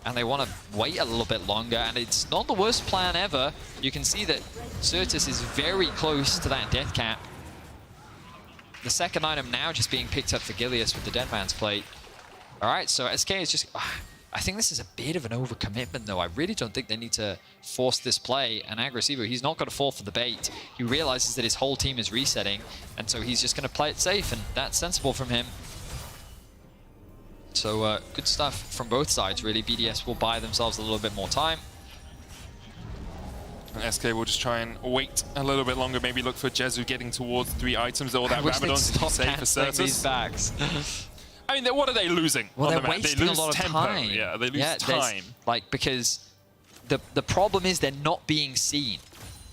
And they want to wait a little bit longer, and it's not the worst plan ever. You can see that Certus is very close to that death cap. The second item now just being picked up for Gilius with the Dead Man's Plate. All right, so SK is just... I think this is a bit of an overcommitment, though. I really don't think they need to force this play. And Aggressivo, he's not going to fall for the bait. He realizes that his whole team is resetting, and so he's just going to play it safe, and that's sensible from him. So good stuff from both sides, really. BDS will buy themselves a little bit more time. And SK will just try and wait a little bit longer, maybe look for Jezu getting towards 3 items, or that Rabadon's safe for Certus. These backs. I mean, what are they losing? Well, on they're the map? wasting They lose a lot of tempo. time. Yeah, they lose time. Like, because the problem is they're not being seen.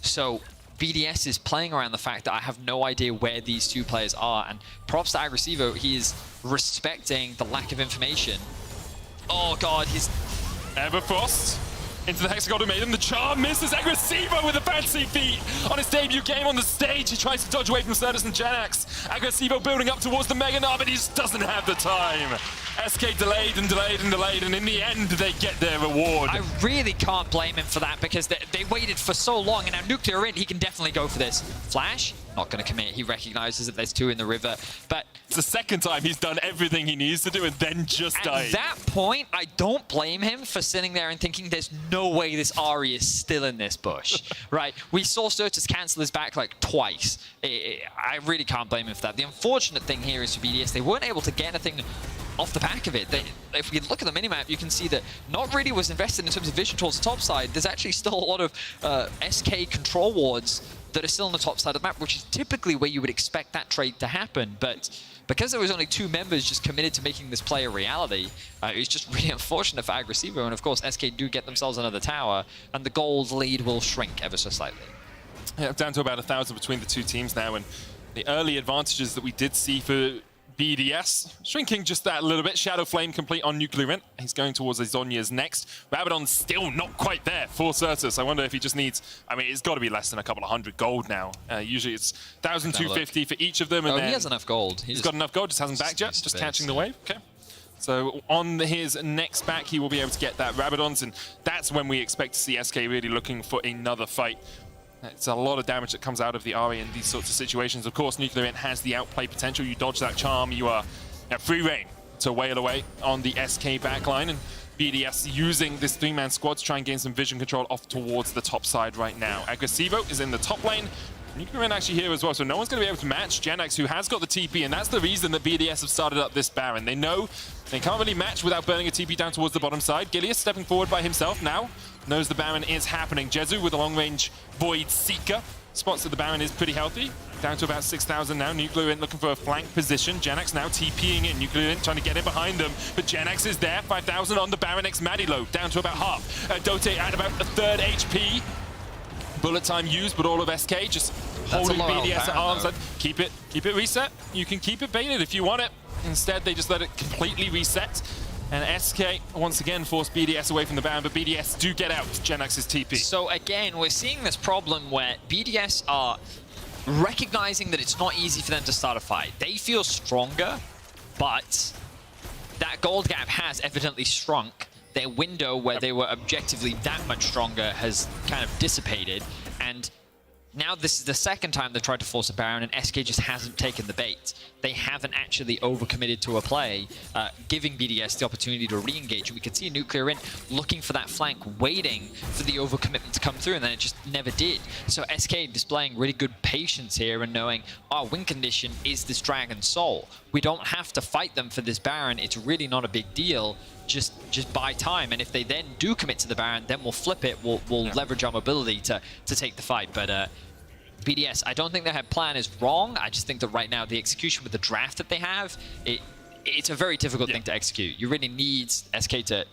So BDS is playing around the fact that I have no idea where these two players are, and props to Aggressivo, he is respecting the lack of information. Oh god, he's... Everfrost into the Hexagon Maiden. The charm misses. Aggressivo with a fancy feat on his debut game on the stage. He tries to dodge away from Certus and Janax. Aggressivo building up towards the Mega Gnar, but he just doesn't have the time. SK delayed and delayed and delayed, and in the end, they get their reward. I really can't blame him for that because they waited for so long, and now Nuclear in, he can definitely go for this. Flash, not going to commit. He recognizes that there's 2 in the river, but it's the second time he's done everything he needs to do and then just died. At that point, I don't blame him for sitting there and thinking there's no way this Ahri is still in this bush, right? We saw Certus cancel his back like twice. I really can't blame him for that. The unfortunate thing here is for BDS, they weren't able to get anything off the back of it. If we look at the minimap, you can see that not really was invested in terms of vision towards the top side. There's actually still a lot of SK control wards that are still on the top side of the map, which is typically where you would expect that trade to happen. But because there was only 2 members just committed to making this play a reality, it's just really unfortunate for Aggressivo. And of course, SK do get themselves another tower, and the gold lead will shrink ever so slightly. Yeah, down to about 1,000 between the 2 teams now, and the early advantages that we did see for BDS, shrinking just that a little bit. Shadow Flame complete on Nuclear Int. He's going towards the Zhonya's next. Rabadon's still not quite there for Certus. I wonder if he just needs, I mean, it's got to be less than a couple of hundred gold now. Usually it's 1,250 for each of them. And he has enough gold. He's got enough gold, just hasn't backed yet, just catching the wave. Okay. So on his next back, he will be able to get that Rabadon's, and that's when we expect to see SK really looking for another fight. It's a lot of damage that comes out of the Ahri in these sorts of situations. Of course, Nuclear Int has the outplay potential. You dodge that charm, you are at free reign to wail away on the SK backline. And BDS using this 3-man squad to try and gain some vision control off towards the top side right now. Aggressivo is in the top lane. Nuclear Int actually here as well, so no one's going to be able to match Janax, who has got the TP, and that's the reason that BDS have started up this Baron. They know they can't really match without burning a TP down towards the bottom side. Gilius stepping forward by himself now, knows the Baron is happening. Jezu with a long-range Void Seeker, spots that the Baron is pretty healthy. Down to about 6,000 now. Nuclear Int looking for a flank position. Janax now TPing in. Nuclear Int trying to get in behind them, but Janax is there. 5,000 on the Baron X Madilo, down to about half. Dote at about a third HP. Bullet time used, but all of SK just holding BDS at arm's length. Keep it reset. You can keep it baited if you want it. Instead, they just let it completely reset. And SK, once again, force BDS away from the Baron, but BDS do get out Janax's TP. So again, we're seeing this problem where BDS are recognizing that it's not easy for them to start a fight. They feel stronger, but that gold gap has evidently shrunk. Their window where they were objectively that much stronger has kind of dissipated, and now this is the second time they've tried to force a Baron, and SK just hasn't taken the bait. They haven't actually overcommitted to a play, giving BDS the opportunity to re-engage. We can see Nuclear Int looking for that flank, waiting for the overcommitment to come through, and then it just never did. So SK displaying really good patience here and knowing our win condition is this Dragon Soul. We don't have to fight them for this Baron. It's really not a big deal. Just buy time, and if they then do commit to the Baron, then we'll flip it. We'll leverage our mobility to take the fight. But BDS, I don't think their plan is wrong. I just think that right now the execution with the draft that they have, it's a very difficult thing to execute. You really need SK to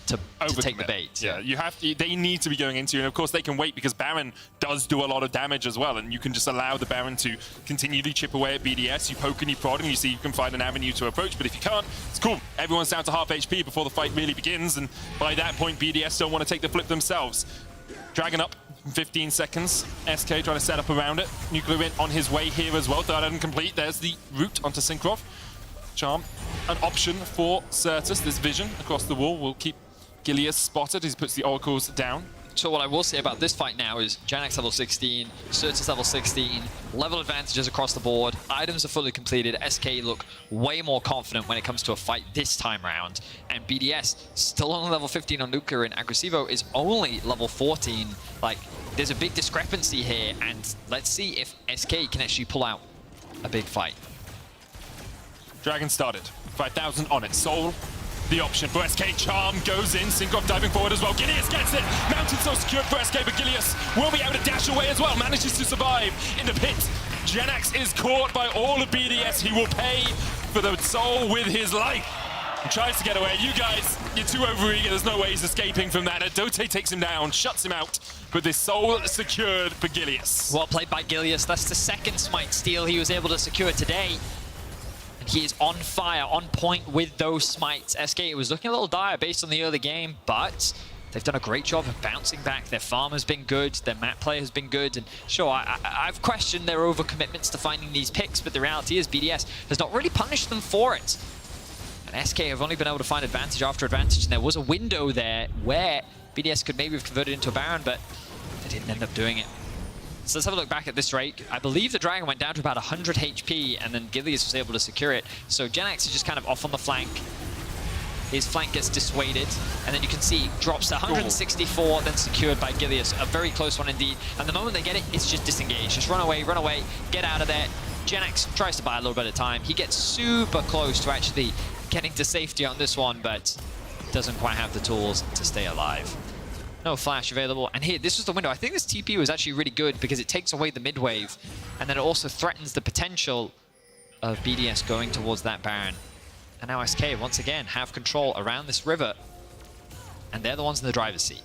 take the bait. Yeah, you have to, they need to be going into, and of course they can wait because Baron does do a lot of damage as well, and you can just allow the Baron to continually chip away at BDS. You poke and you prod, and you see you can find an avenue to approach, but if you can't, it's cool. Everyone's down to half HP before the fight really begins, and by that point, BDS don't want to take the flip themselves. Dragon up. 15 seconds. SK trying to set up around it. Nuclear Int on his way here as well. Third item complete. There's the route onto Synkrov. Charm, an option for Certus. This vision across the wall will keep Gilius spotted as he puts the oracles down. So what I will say about this fight now is Janax level 16, Certus level 16, level advantages across the board, items are fully completed, SK look way more confident when it comes to a fight this time round, and BDS still only level 15 on Nuclear, and Aggressivo is only level 14. Like, there's a big discrepancy here, and let's see if SK can actually pull out a big fight. Dragon started, 5,000 on it. Soul, the option for SK. Charm goes in. Synkrov diving forward as well. Gilius gets it. Mountain so secured for SK, but Gilius will be able to dash away as well. Manages to survive in the pit. Janax is caught by all of BDS. He will pay for the soul with his life. He tries to get away. You guys, you're too overeager. There's no way he's escaping from that. Dote takes him down, shuts him out, but this soul secured for Gilius. Well played by Gilius. That's the second smite steal he was able to secure today. He is on fire, on point with those smites. SK was looking a little dire based on the early game, but They've done a great job of bouncing back. Their farm has been good, their map play has been good, and sure, I've questioned their overcommitments to finding these picks, but the reality is BDS has not really punished them for it. And SK have only been able to find advantage after advantage, and there was a window there where BDS could maybe have converted into a Baron, but they didn't end up doing it. So let's have a look back at this rate. I believe the Dragon went down to about 100 HP, and then Gilius was able to secure it. So Genax is just kind of off on the flank. His flank gets dissuaded, and then you can see drops to 164, then secured by Gilius. A very close one indeed. And the moment they get it, it's just disengaged. Just run away, get out of there. Genax tries to buy a little bit of time. He gets super close to actually getting to safety on this one, but doesn't quite have the tools to stay alive. No flash available, and here, this was the window. I think this TP was actually really good because it takes away the mid wave, and then it also threatens the potential of BDS going towards that Baron. And now SK, once again, have control around this river, and they're the ones in the driver's seat.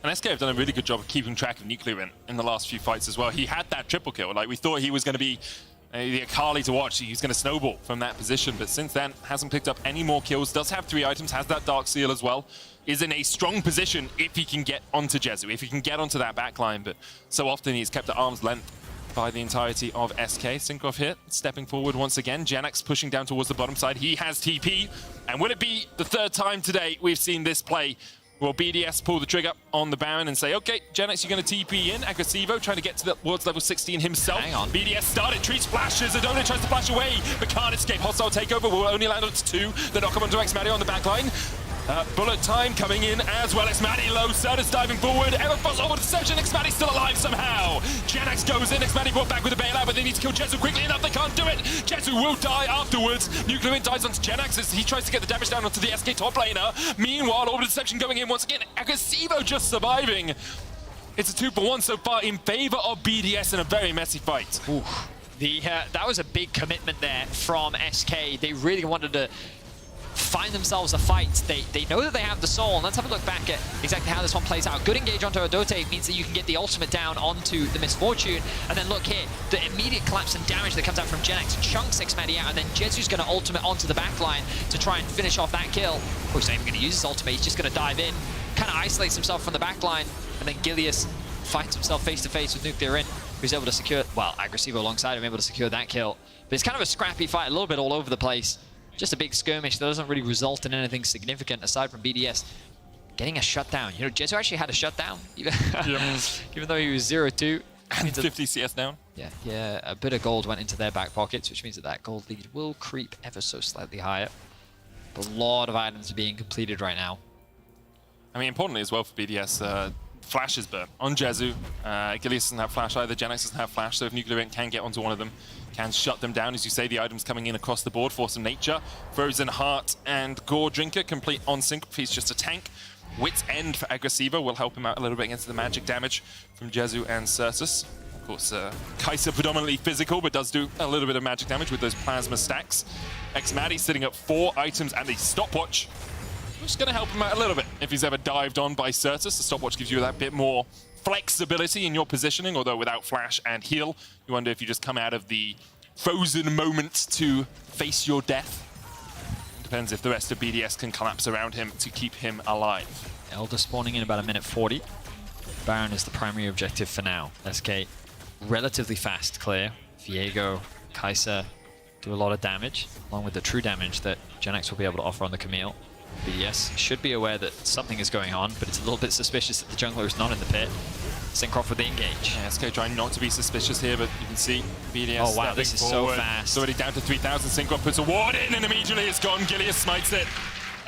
And SK have done a really good job of keeping track of Nuclear in the last few fights as well. He had that triple kill. Like, we thought he was going to be the Akali to watch. He was going to snowball from that position, but since then, hasn't picked up any more kills. Does have 3 items, has that Dark Seal as well. Is in a strong position if he can get onto Jezu, if he can get onto that backline, but so often he's kept at arm's length by the entirety of SK. Syncroft here, stepping forward once again. Genax pushing down towards the bottom side. He has TP, and will it be the 3rd time today we've seen this play? Will BDS pull the trigger on the Baron and say, okay, Genax, you're going to TP in. Agresivo trying to get towards level 16 himself. Hang on. BDS started, treats flashes. Adona tries to flash away, but can't escape. Hostile takeover will only land on 2. The knock onto Xmadi on the backline. Bullet time coming in as well. Xmadi low, Certus diving forward. Ever falls over deception. Xmadi still alive somehow. Genax goes in. Xmadi brought back with a bailout, but they need to kill Jezu quickly enough. They can't do it. Jezu will die afterwards. Nuclear dies onto Genax as he tries to get the damage down onto the SK top laner. Meanwhile, over deception going in once again. Agresivo just surviving. It's a 2-for-1 so far in favor of BDS in a very messy fight. Oof. That was a big commitment there from SK. They really wanted to find themselves a fight. They know that they have the soul, and let's have a look back at exactly how this one plays out. Good engage onto Adote means that you can get the ultimate down onto the Misfortune, and then look here, the immediate collapse and damage that comes out from Genax chunks Xmadi out, and then Jezu's going to ultimate onto the backline to try and finish off that kill. Oh, he's not even going to use his ultimate, he's just going to dive in, kind of isolates himself from the backline, and then Gilius fights himself face to face with Nuclear in, who's able to secure, well, Agresivo alongside him, able to secure that kill. But it's kind of a scrappy fight, a little bit all over the place. Just a big skirmish that doesn't really result in anything significant aside from BDS getting a shutdown. You know, Jezu actually had a shutdown, even though he was 0-2. And 50 CS down. Yeah, a bit of gold went into their back pockets, which means that that gold lead will creep ever so slightly higher. But a lot of items are being completed right now. I mean, importantly as well for BDS, flashes burn on Jezu. Gilius doesn't have flash either, Genax doesn't have flash, so if Nuclear can get onto one of them, can shut them down. As you say, the items coming in across the board. Force of Nature, Frozen Heart, and Gore Drinker complete on sync. He's just a tank. Wit's End for Agresivo will help him out a little bit against the magic damage from Jezu and Certus. Of course, Kai'Sa predominantly physical, but does do a little bit of magic damage with those plasma stacks. Xmadi sitting at 4 items and a stopwatch. Just going to help him out a little bit if he's ever dived on by Certus. The stopwatch gives you that bit more flexibility in your positioning, although without flash and heal, you wonder if you just come out of the frozen moment to face your death. It depends if the rest of BDS can collapse around him to keep him alive. Elder spawning in about a minute 40. Baron is the primary objective for now. SK relatively fast clear. Viego, Kai'Sa do a lot of damage, along with the true damage that Genax will be able to offer on the Camille. BDS should be aware that something is going on, but it's a little bit suspicious that the jungler is not in the pit. Syncroft with the engage. Yeah, SK trying not to be suspicious here, but you can see BDS oh wow, this is forward. So fast. It's already down to 3,000. Syncroft puts a ward in, and immediately it's gone. Gilius smites it.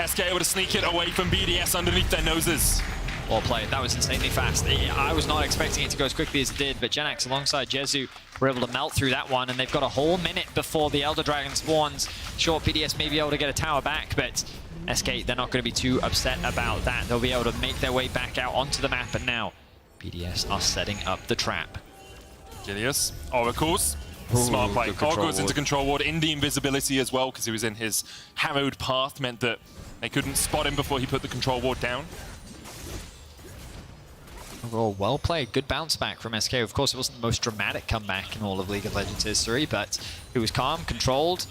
SK able to sneak it away from BDS underneath their noses. Well played. That was insanely fast. I was not expecting it to go as quickly as it did, but Genax alongside Jezu were able to melt through that one, and they've got a whole minute before the Elder Dragon spawns. Sure, BDS may be able to get a tower back, but SK, they're not going to be too upset about that. They'll be able to make their way back out onto the map, and now BDS are setting up the trap. Gilius, Oracles. Smart play. Oracles into control ward, in the invisibility as well, because he was in his harrowed path, meant that they couldn't spot him before he put the control ward down. Overall, well played. Good bounce back from SK. Of course, it wasn't the most dramatic comeback in all of League of Legends history, but it was calm, controlled,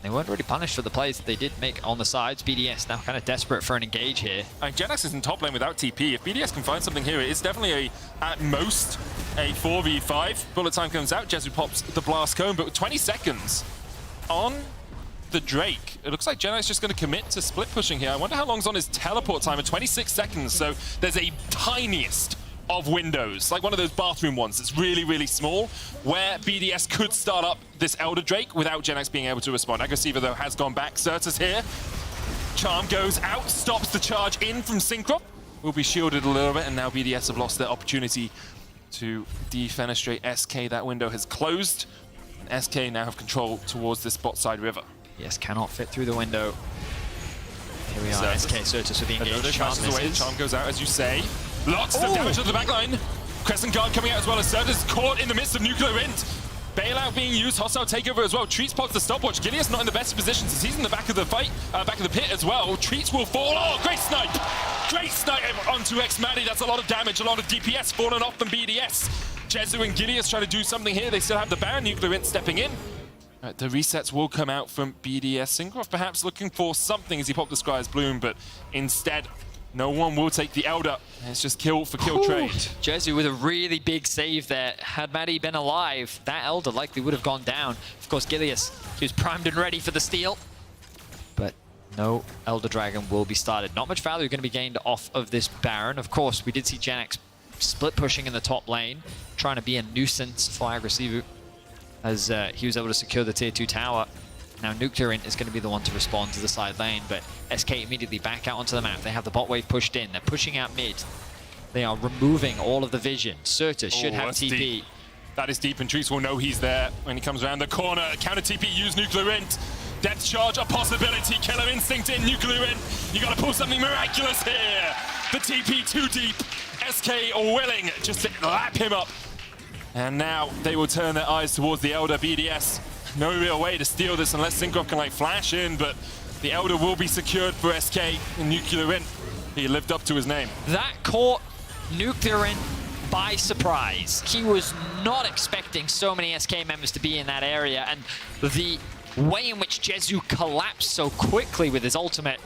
They weren't really punished for the plays that they did make on the sides. BDS now kind of desperate for an engage here. And Genex is in top lane without TP. If BDS can find something here, it's definitely at most a 4v5. Bullet time comes out, Jezu pops the blast cone, but with 20 seconds on the Drake, it looks like Genex just going to commit to split pushing here. I wonder how long's on his teleport time at 26 seconds. So there's a tiniest of windows, like one of those bathroom ones that's really, really small, where BDS could start up this Elder Drake without Genex being able to respond. Agressiva, though, has gone back. Certus here. Charm goes out, stops the charge in from Syncroft. Will be shielded a little bit, and now BDS have lost their opportunity to defenestrate SK. That window has closed, and SK now have control towards this bot side river. Yes, cannot fit through the window. Here we are, SK Certus with the engage. Charm away. Charm goes out, as you say. Lots of damage to the back line. Crescent Guard coming out as well as Certus caught in the midst of nuclear int. Bailout being used, hostile takeover as well. Treats pops the stopwatch. Gileas not in the best position since he's in the back of the fight, back of the pit as well. Treats will fall. Oh, great snipe! Great snipe onto xMatty. That's a lot of damage, a lot of DPS falling off from BDS. Jezu and Gileas trying to do something here. They still have the Baron nuclear int stepping in. The resets will come out from BDS. Syncroft perhaps looking for something as he popped the Squire's Bloom, but instead, no one will take the Elder. It's just kill for kill trade. Jezu with a really big save there. Had Maddie been alive, that Elder likely would have gone down. Of course, Gileas, he was primed and ready for the steal. But no Elder Dragon will be started. Not much value going to be gained off of this Baron. Of course, we did see Genex split pushing in the top lane, trying to be a nuisance for Agressivu as he was able to secure the tier 2 tower. Now Nuclear Int is going to be the one to respond to the side lane, but SK immediately back out onto the map. They have the bot wave pushed in. They're pushing out mid. They are removing all of the vision. Certus should have TP. Deep. That is deep, and Trees will know he's there when he comes around the corner. Counter TP, use Nuclear Int. Depth charge, a possibility. Killer Instinct in, Nuclear Int. You got to pull something miraculous here. The TP too deep. SK willing just to lap him up. And now they will turn their eyes towards the Elder. BDS. No real way to steal this unless Syncroft can like flash in, but the Elder will be secured for SK in Nuclear Int. He lived up to his name. That caught Nuclear Int by surprise. He was not expecting so many SK members to be in that area, and the way in which Jezu collapsed so quickly with his ultimate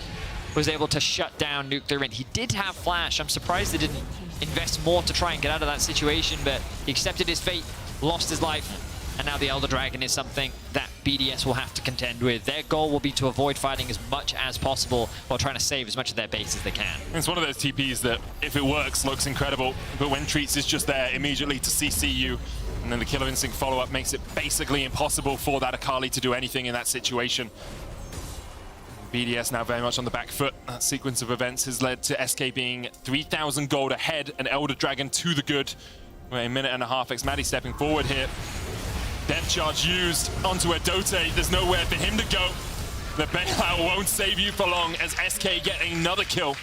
was able to shut down Nuclear Int. He did have flash. I'm surprised they didn't invest more to try and get out of that situation, but he accepted his fate, lost his life. And now the Elder Dragon is something that BDS will have to contend with. Their goal will be to avoid fighting as much as possible while trying to save as much of their base as they can. It's one of those TPs that, if it works, looks incredible. But when Treats is just there immediately to CC you, and then the Killer Instinct follow-up makes it basically impossible for that Akali to do anything in that situation. BDS now very much on the back foot. That sequence of events has led to SK being 3,000 gold ahead, and Elder Dragon to the good. We're a minute and a half. xMatty stepping forward here. Death charge used onto a Dote. There's nowhere for him to go. The bailout won't save you for long as SK get another kill.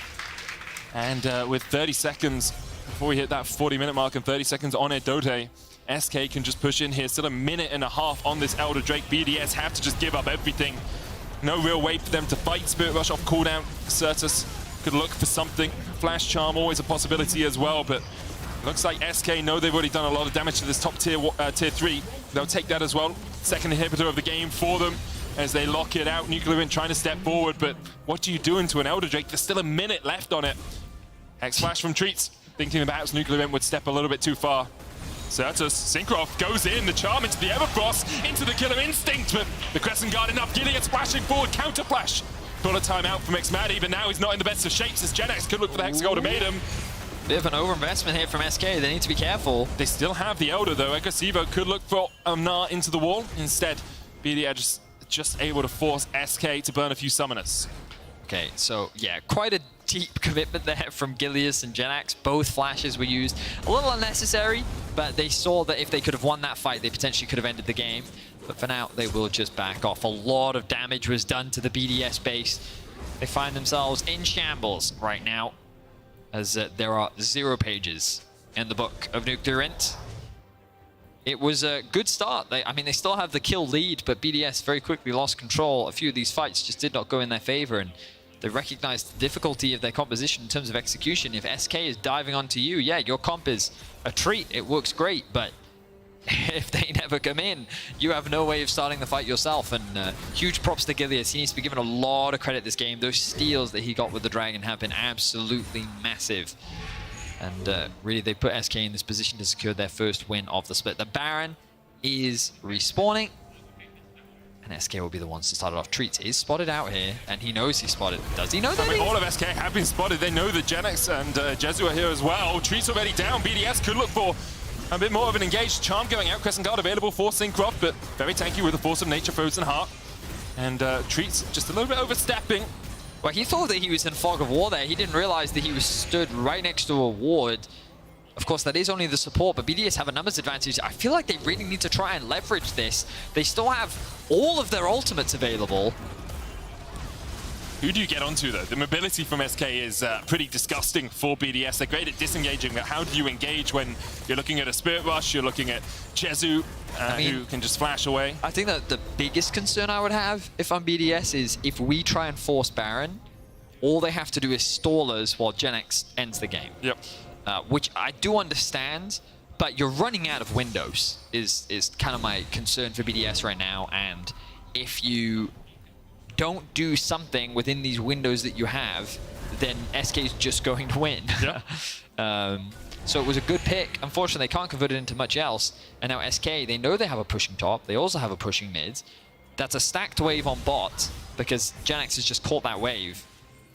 And with 30 seconds before we hit that 40-minute mark and 30 seconds on a Dote, SK can just push in here. Still a minute and a half on this Elder Drake. BDS have to just give up everything. No real way for them to fight. Spirit Rush off cooldown. Certus could look for something. Flash Charm always a possibility as well, but looks like SK know they've already done a lot of damage to this top tier 3. They'll take that as well. Second inhibitor of the game for them as they lock it out. Nuclear Int trying to step forward, but what do you do into an Elder Drake? There's still a minute left on it. X-Flash from Treats, thinking perhaps Nuclear Int would step a little bit too far. Certus, Syncroft goes in, the charm into the Everfrost, into the Killer Instinct, but the Crescent Guard enough. Gilead splashing forward, counter flash. Bullet time out from xMatty, but now he's not in the best of shapes as Genex could look for the Hex Gold Ultimatum. Bit of an overinvestment here from SK. They need to be careful. They still have the Elder, though. Agressivo could look for Gnar into the wall. Instead, BDS just able to force SK to burn a few summoners. Okay, so yeah, quite a deep commitment there from Gileas and Genax. Both flashes were used. A little unnecessary, but they saw that if they could have won that fight, they potentially could have ended the game. But for now, they will just back off. A lot of damage was done to the BDS base. They find themselves in shambles right now, as there are 0 pages in the book of Nuclear Int. It was a good start. I mean, they still have the kill lead, but BDS very quickly lost control. A few of these fights just did not go in their favor, and they recognized the difficulty of their composition in terms of execution. If SK is diving onto you, yeah, your comp is a treat. It works great, but if they never come in, you have no way of starting the fight yourself. And huge props to Gilius. He needs to be given a lot of credit this game. Those steals that he got with the Dragon have been absolutely massive. And really, they put SK in this position to secure their first win of the split. The Baron is respawning. And SK will be the ones to start it off. Treats is spotted out here, and he knows he's spotted. Does he know that? I mean, all of SK have been spotted. They know that Genex and Jezu are here as well. Treats already down. BDS could look for a bit more of an engaged Charm going out. Crescent Guard available for Syncroft, but very tanky with the Force of Nature, Frozen Heart. And Treats just a little bit overstepping. Well, he thought that he was in Fog of War there. He didn't realize that he was stood right next to a ward. Of course, that is only the support, but BDS have a numbers advantage. I feel like they really need to try and leverage this. They still have all of their ultimates available. Who do you get onto, though? The mobility from SK is pretty disgusting for BDS. They're great at disengaging, but how do you engage when you're looking at a Spirit Rush, you're looking at Jezu, who can just flash away? I think that the biggest concern I would have if I'm BDS is if we try and force Baron, all they have to do is stall us while Genex ends the game. Yep. Which I do understand, but you're running out of windows is kind of my concern for BDS right now. And if you don't do something within these windows that you have, then SK is just going to win. Yeah. So it was a good pick. Unfortunately, they can't convert it into much else. And now SK, they know they have a pushing top. They also have a pushing mid. That's a stacked wave on bot because Genex has just caught that wave.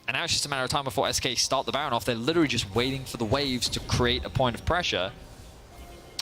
And now it's just a matter of time before SK start the Baron off. They're literally just waiting for the waves to create a point of pressure.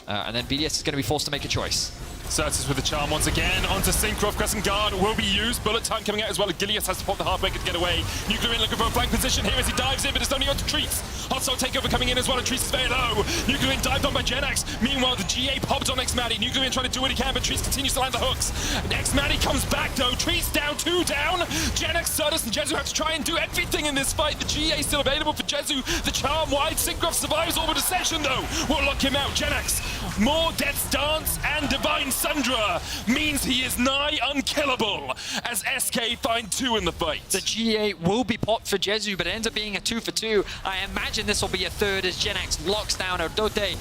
And then BDS is going to be forced to make a choice. Certus with the Charm once again onto Syncroft. Crescent Guard will be used. Bullet time coming out as well. Gilius has to pop the Heartbreaker to get away. Nuclear in looking for a flank position here as he dives in, but it's only onto Treats. Hot Soul takeover coming in as well, and Treats is very low. Nuclear in dived on by Genex. Meanwhile, the GA popped on Xmatty. Nuclear in trying to do what he can, but Treats continues to land the hooks. Xmatty comes back though. Treats down, 2 down. Genex, Certus, and Jezu have to try and do everything in this fight. The GA still available for Jezu. The Charm wide. Syncroft survives all but a session though. Will lock him out. Genex, more Death's Dance and Divine Sundra means he is nigh unkillable as SK find 2 in the fight. The GA will be popped for Jezu, but it ends up being a 2 for 2. I imagine this will be a third as Genex locks down Odote.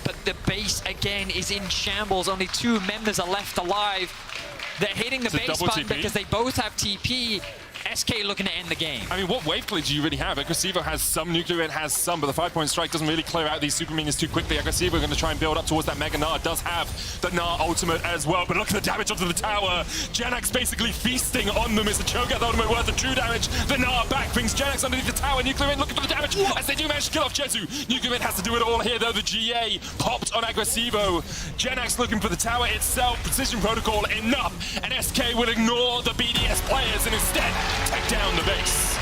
But the base again is in shambles. Only 2 members are left alive. They're hitting the base button because they both have TP. SK looking to end the game. I mean, what wave clear do you really have? Aggressivo has some, Nuclear has some, but the 5-point strike doesn't really clear out these super minions too quickly. Aggressivo going to try and build up towards that Mega Gnar. Does have the Gnar ultimate as well, but look at the damage onto the tower. Genex basically feasting on them. Is the Cho'Gath ultimate worth the true damage? The Gnar back brings Genex underneath the tower. Nuclear looking for the damage as they do manage to kill off Jezu. Nuclear has to do it all here though. The GA popped on Aggressivo. Genex looking for the tower itself. Precision protocol enough, and SK will ignore the BDS players and instead take down the base.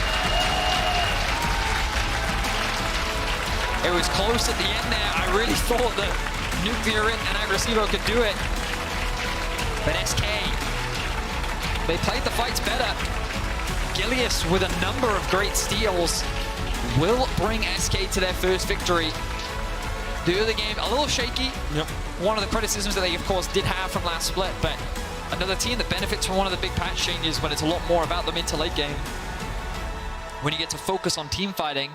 It was close at the end there. I really thought that Nuclear and Aggressivo could do it. But SK, they played the fights better. Gilius with a number of great steals will bring SK to their first victory. The early game, a little shaky. Yep. One of the criticisms that they, of course, did have from last split, but another team that benefits from one of the big patch changes when it's a lot more about the mid to late game. When you get to focus on team fighting,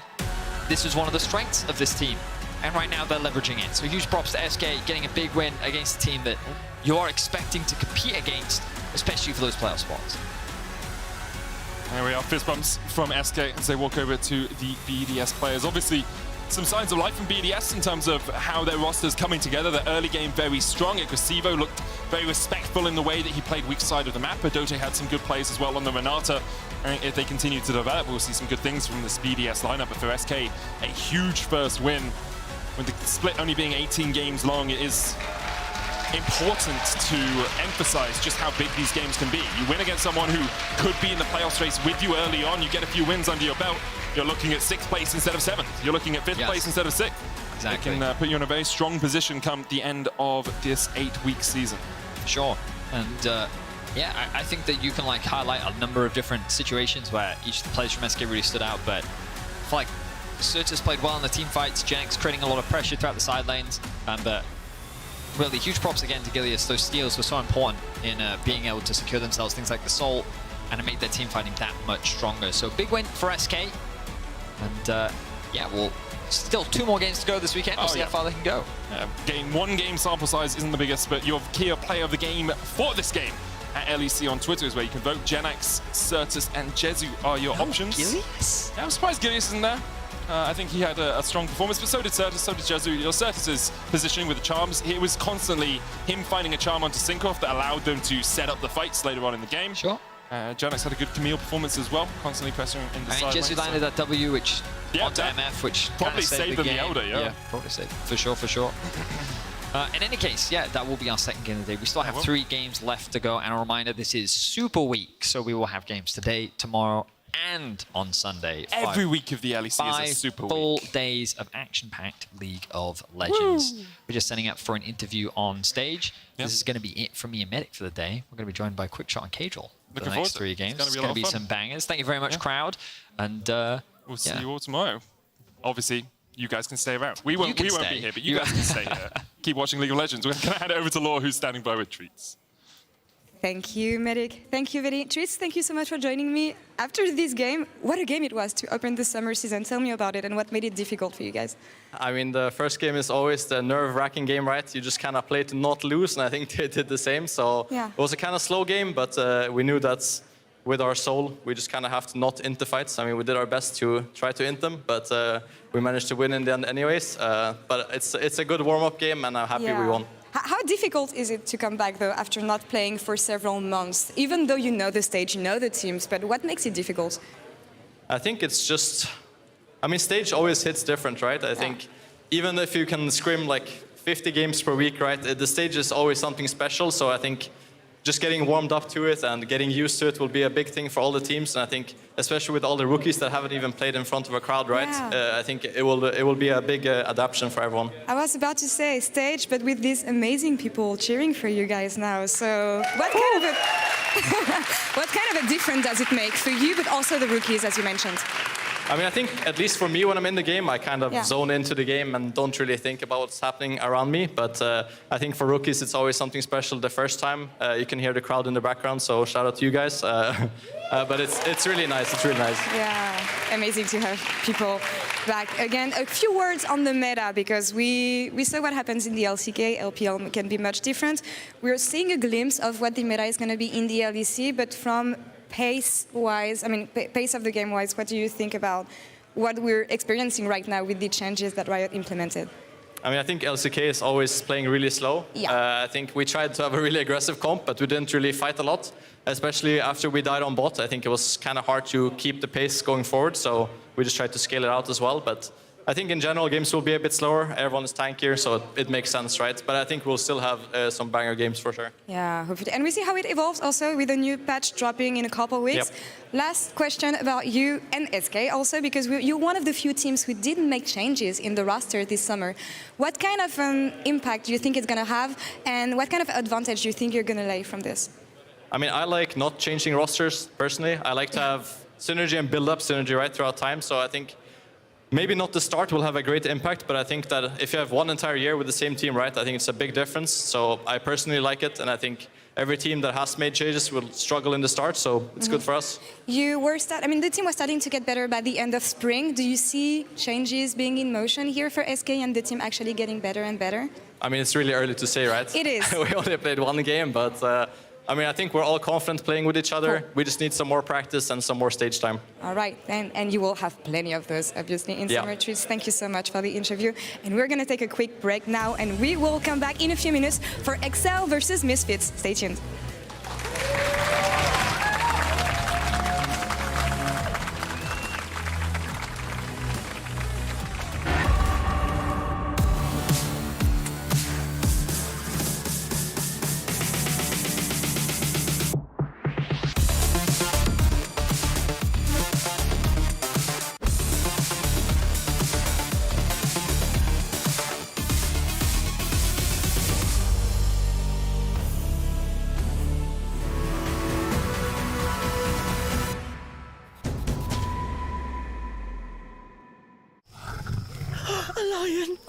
this is one of the strengths of this team. And right now they're leveraging it. So huge props to SK getting a big win against a team that you are expecting to compete against, especially for those playoff spots. There we are, fist bumps from SK as they walk over to the BDS players. Obviously, some signs of life from BDS in terms of how their roster's coming together. The early game very strong. Aggressivo looked very respectful in the way that he played weak side of the map. Dote had some good plays as well on the Renata. And if they continue to develop, we'll see some good things from this BDS lineup. But for SK, a huge first win. With the split only being 18 games long, it is important to emphasize just how big these games can be. You win against someone who could be in the playoffs race with you early on. You get a few wins under your belt. You're looking at 6th place instead of 7th. You're looking at 5th place instead of 6th. Exactly. It can put you in a very strong position come the end of this 8-week season. Sure. And yeah, I think that you can like highlight a number of different situations where each of the players from SK really stood out, but I feel like Certus played well in the team fights. Genex creating a lot of pressure throughout the side lanes. But really huge props again to Gilius. Those steals were so important in being able to secure themselves things like the Soul, and it made their team fighting that much stronger. So big win for SK. And yeah, well, still 2 more games to go this weekend. We'll see how far they can go. One game sample size isn't the biggest, but your key player of the game for this game at LEC on Twitter is where you can vote. Genax, Certus, and Jezu are your options. Gilius? Yeah, I'm surprised Gilius isn't there. I think he had a strong performance, but so did Certus, so did Jezu. Your Certus's positioning with the charms, it was constantly him finding a charm onto Sinkoff that allowed them to set up the fights later on in the game. Sure. Genax had a good Camille performance as well, constantly pressing in the side. Jezu landed that W, which onto MF, which probably saved them the Elder, yeah. Probably saved, for sure. In any case, yeah, that will be our second game of the day. We still have 3 games left to go, and a reminder, this is Super Week, so we will have games today, tomorrow, and on Sunday. Every week of the LEC is a Super Week. 5 full days of action-packed League of Legends. Woo! We're just setting up for an interview on stage. This is going to be it from me and Medic for the day. We're going to be joined by Quickshot and Kajal for the next 3 games. It's going to be some bangers. Thank you very much, crowd. And we'll see you all tomorrow. Obviously, you guys can stay around. We won't be here, but you guys can stay here. Keep watching League of Legends. We're going to hand it over to Law, who's standing by with treats. Thank you, Medic. Thank you, Vedi. Treats, thank you so much for joining me. After this game, what a game it was to open the summer season. Tell me about it and what made it difficult for you guys. I mean, the first game is always the nerve-wracking game, right? You just kind of play to not lose, and I think they did the same. So it was a kind of slow game, but we knew that with our soul, we just kind of have to not int the fights. I mean, we did our best to try to int them, but we managed to win in the end anyways. But it's a good warm-up game, and I'm happy we won. How difficult is it to come back, though, after not playing for several months? Even though you know the stage, you know the teams, but what makes it difficult? I think it's just... I mean, stage always hits different, right? I think even if you can scrim like 50 games per week, right, the stage is always something special. So I think just getting warmed up to it and getting used to it will be a big thing for all the teams. And I think, especially with all the rookies that haven't even played in front of a crowd, right? I think it will be a big adaptation for everyone. I was about to say stage, but with these amazing people cheering for you guys now. So what kind of what kind of a difference does it make for you, but also the rookies, as you mentioned? I mean, I think, at least for me, when I'm in the game, I kind of zone into the game and don't really think about what's happening around me. But I think for rookies, it's always something special the first time. You can hear the crowd in the background, so shout out to you guys. But it's really nice. It's really nice. Yeah, amazing to have people back. Again, a few words on the meta, because we saw what happens in the LCK. LPL can be much different. We're seeing a glimpse of what the meta is going to be in the LEC, but from pace-wise, I mean, pace of the game-wise, what do you think about what we're experiencing right now with the changes that Riot implemented? I mean, I think LCK is always playing really slow. I think we tried to have a really aggressive comp, but we didn't really fight a lot, especially after we died on bot. I think it was kind of hard to keep the pace going forward, so we just tried to scale it out as well. But I think in general, games will be a bit slower. Everyone is tankier, so it makes sense, right? But I think we'll still have some banger games for sure. Yeah, hopefully. And we see how it evolves also with a new patch dropping in a couple of weeks. Last question about you and SK also, because you're one of the few teams who didn't make changes in the roster this summer. What kind of impact do you think it's going to have, and what kind of advantage do you think you're going to lay from this? I mean, I like not changing rosters, personally. I like to have synergy and build up synergy right throughout time, so I think maybe not the start will have a great impact, but I think that if you have one entire year with the same team, right, I think it's a big difference. So I personally like it, and I think every team that has made changes will struggle in the start, so it's good for us. The team was starting to get better by the end of spring. Do you see changes being in motion here for SK and the team actually getting better and better? I mean, it's really early to say, right? It is. We only played one game, but I mean, I think we're all confident playing with each other. We just need some more practice and some more stage time. All right, and you will have plenty of those, obviously, in Summer Treats. Thank you so much for the interview. And we're going to take a quick break now, and we will come back in a few minutes for Excel versus Misfits. Stay tuned.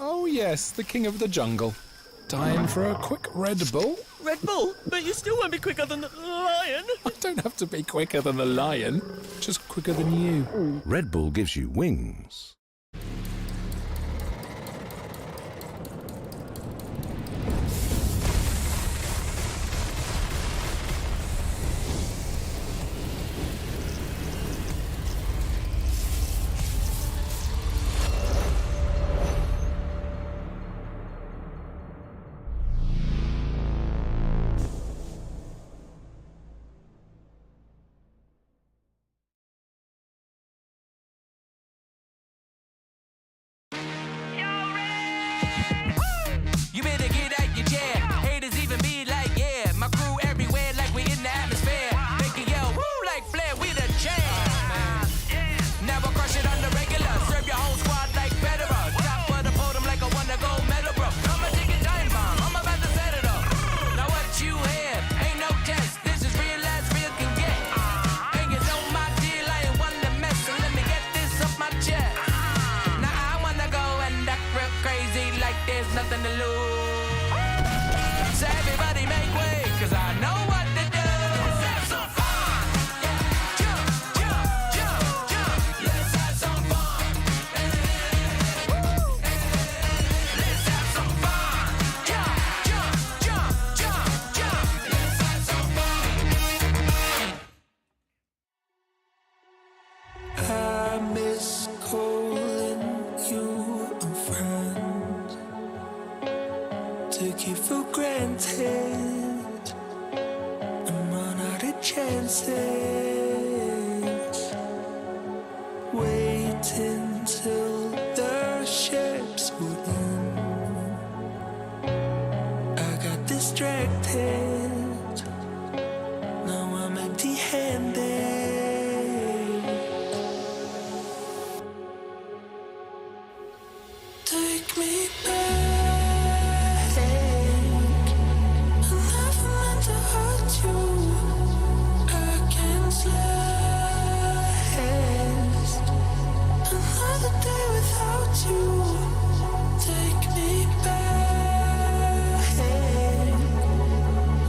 Oh yes, the king of the jungle. Time for a quick Red Bull? Red Bull? But you still won't be quicker than the lion. I don't have to be quicker than the lion, just quicker than you. Red Bull gives you wings. stage, waiting till the ships would end. I got distracted, now I'm empty-handed. Take me back, I never meant to hurt you. I can't last another day without you. Take me back,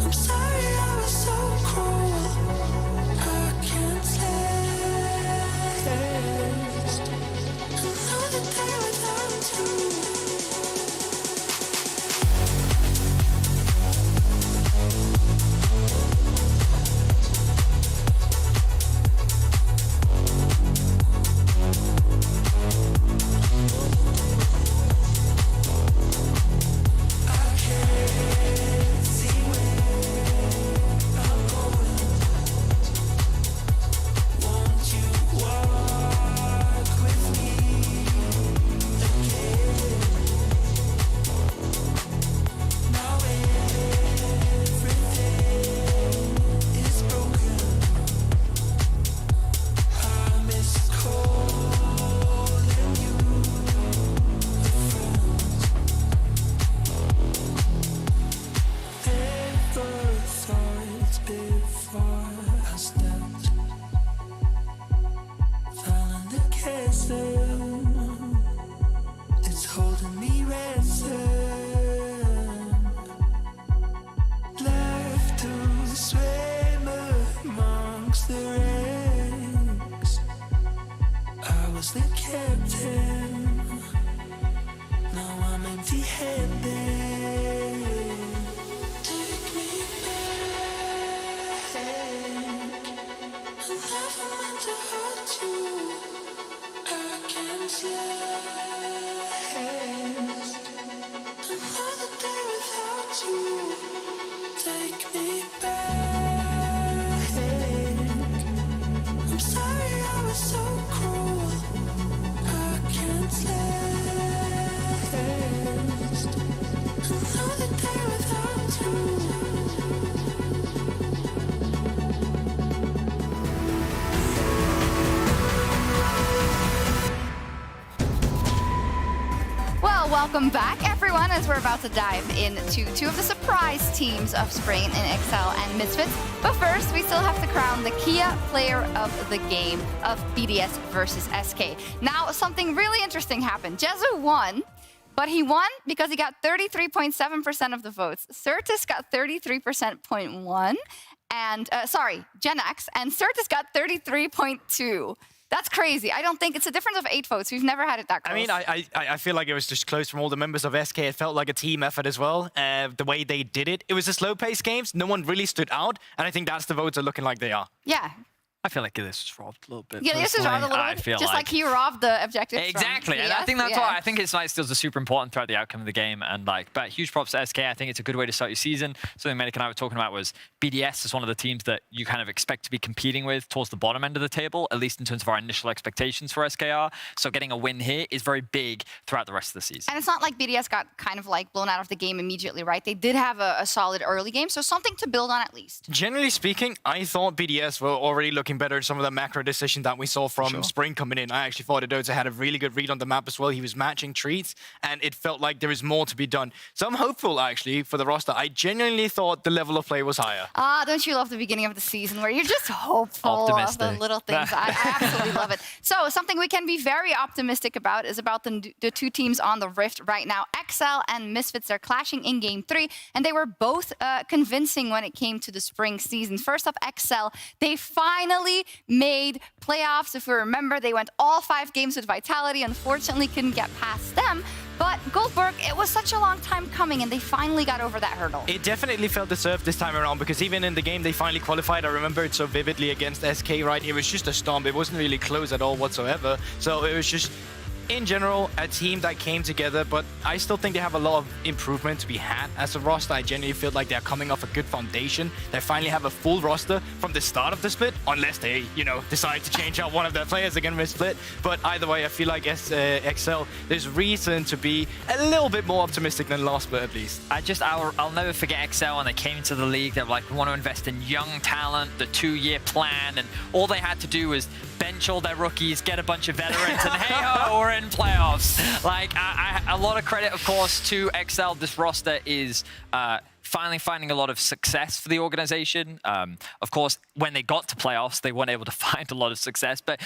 I'm sorry I was so cruel. I can't last another day without you. It's holding me ransom, left to swim amongst the ranks. I was the captain, now I'm empty-handed. Take me back, I never meant to hurt you. I can't last another day without you. Take me back, I'm sorry I was so cruel. I can't last another day without you. Well, welcome back, everyone, as we're about to dive into two of the surprise teams of Spring in Excel and Misfits. But first, we still have to crown the Kia Player of the Game of BDS versus SK. Now, something really interesting happened. Jezu won, but he won because he got 33.7% of the votes. Certus got 33.1%, and Genax, and Certus got 33.2%. That's crazy. I don't think it's a difference of 8 votes. We've never had it that close. I mean, I feel like it was just close from all the members of SK. It felt like a team effort as well. The way they did it. It was a slow-paced games. No one really stood out. And I think that's the votes are looking like they are. Yeah. I feel like this was robbed a little bit. Yeah, this is robbed a little bit. Just like he robbed the objectives. Exactly, from and I think that's PS, why I think his light steals are super important throughout the outcome of the game. And but huge props to SK. I think it's a good way to start your season. Something Medic and I were talking about was BDS is one of the teams that you kind of expect to be competing with towards the bottom end of the table, at least in terms of our initial expectations for SKR. So getting a win here is very big throughout the rest of the season. And it's not like BDS got kind of like blown out of the game immediately, right? They did have a solid early game, so something to build on at least. Generally speaking, I thought BDS were already looking better in some of the macro decision that we saw from Spring coming in. I actually thought Adoza had a really good read on the map as well. He was matching treats, and it felt like there is more to be done. So I'm hopeful, actually, for the roster. I genuinely thought the level of play was higher. Don't you love the beginning of the season where you're just hopeful of the little things? I absolutely love it. So something we can be very optimistic about is about the two teams on the Rift right now. XL and Misfits are clashing in Game 3, and they were both convincing when it came to the Spring season. First up, XL, they finally made playoffs. If we remember, they went all 5 games with Vitality. Unfortunately, couldn't get past them. But Goldberg, it was such a long time coming, and they finally got over that hurdle. It definitely felt deserved this time around, because even in the game they finally qualified, I remember it so vividly against SK, right? It was just a stomp. It wasn't really close at all whatsoever. So it was just in general, a team that came together, but I still think they have a lot of improvement to be had. As a roster, I genuinely feel like they're coming off a good foundation. They finally have a full roster from the start of the split, unless they, decide to change out one of their players again mid-split. But either way, I feel like XL, there's reason to be a little bit more optimistic than last split, at least. I'll never forget XL when they came into the league. They were like, we want to invest in young talent, the 2-year plan, and all they had to do was bench all their rookies, get a bunch of veterans, and hey-ho, we're in playoffs. Like, a lot of credit, of course, to XL. This roster is finally finding a lot of success for the organization. Of course, when they got to playoffs, they weren't able to find a lot of success, but,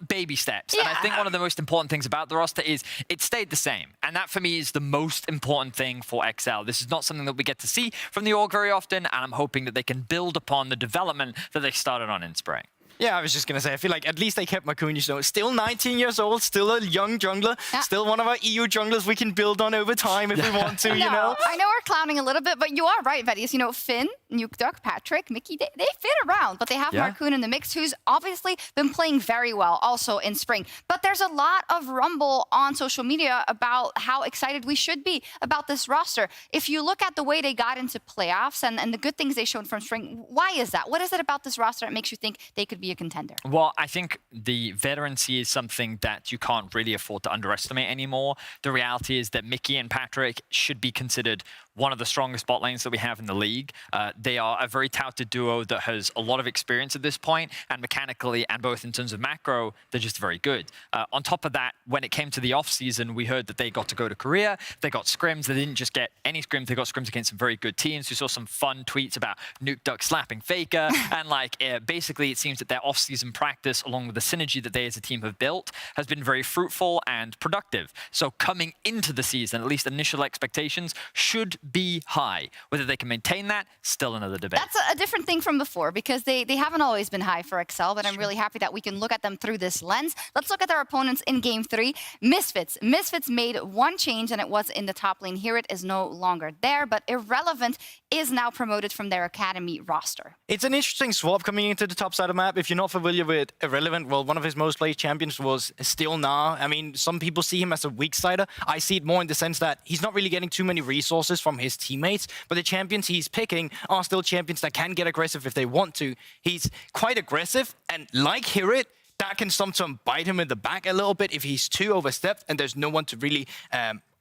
baby steps. Yeah. And I think one of the most important things about the roster is it stayed the same. And that, for me, is the most important thing for XL. This is not something that we get to see from the org very often, and I'm hoping that they can build upon the development that they started on in spring. Yeah, I was just going to say, I feel like at least they kept Makun, still 19 years old, still a young jungler, still one of our EU junglers we can build on over time if we want to, I know we're clowning a little bit, but you are right, Vedius. Finn, Nukeduck, Patrick, Mickey, they fit around, but they have Marcoon in the mix, who's obviously been playing very well also in spring. But there's a lot of rumble on social media about how excited we should be about this roster. If you look at the way they got into playoffs and the good things they showed from spring, why is that? What is it about this roster that makes you think they could be a contender? Well, I think the veterancy is something that you can't really afford to underestimate anymore. The reality is that Mickey and Patrick should be considered one of the strongest bot lanes that we have in the league. They are a very touted duo that has a lot of experience at this point, and mechanically and both in terms of macro, they're just very good. On top of that, when it came to the off-season, we heard that they got to go to Korea, they got scrims, they didn't just get any scrims, they got scrims against some very good teams. We saw some fun tweets about Nukeduck slapping Faker, and basically it seems that their off-season practice, along with the synergy that they as a team have built, has been very fruitful and productive. So coming into the season, at least initial expectations should be high. Whether they can maintain that, still another debate. That's a different thing from before, because they haven't always been high for XL, but I'm really happy that we can look at them through this lens. Let's look at their opponents in Game 3. Misfits. Misfits made one change, and it was in the top lane. Here it is no longer there, but Irrelevant is now promoted from their academy roster. It's an interesting swap coming into the top side of the map. If you're not familiar with Irrelevant, well, one of his most played champions was Still Nah. I mean, some people see him as a weak sider. I see it more in the sense that he's not really getting too many resources from his teammates, but the champions he's picking are still champions that can get aggressive if they want to. He's quite aggressive, and like Hirit, that can sometimes bite him in the back a little bit if he's too overstepped and there's no one to really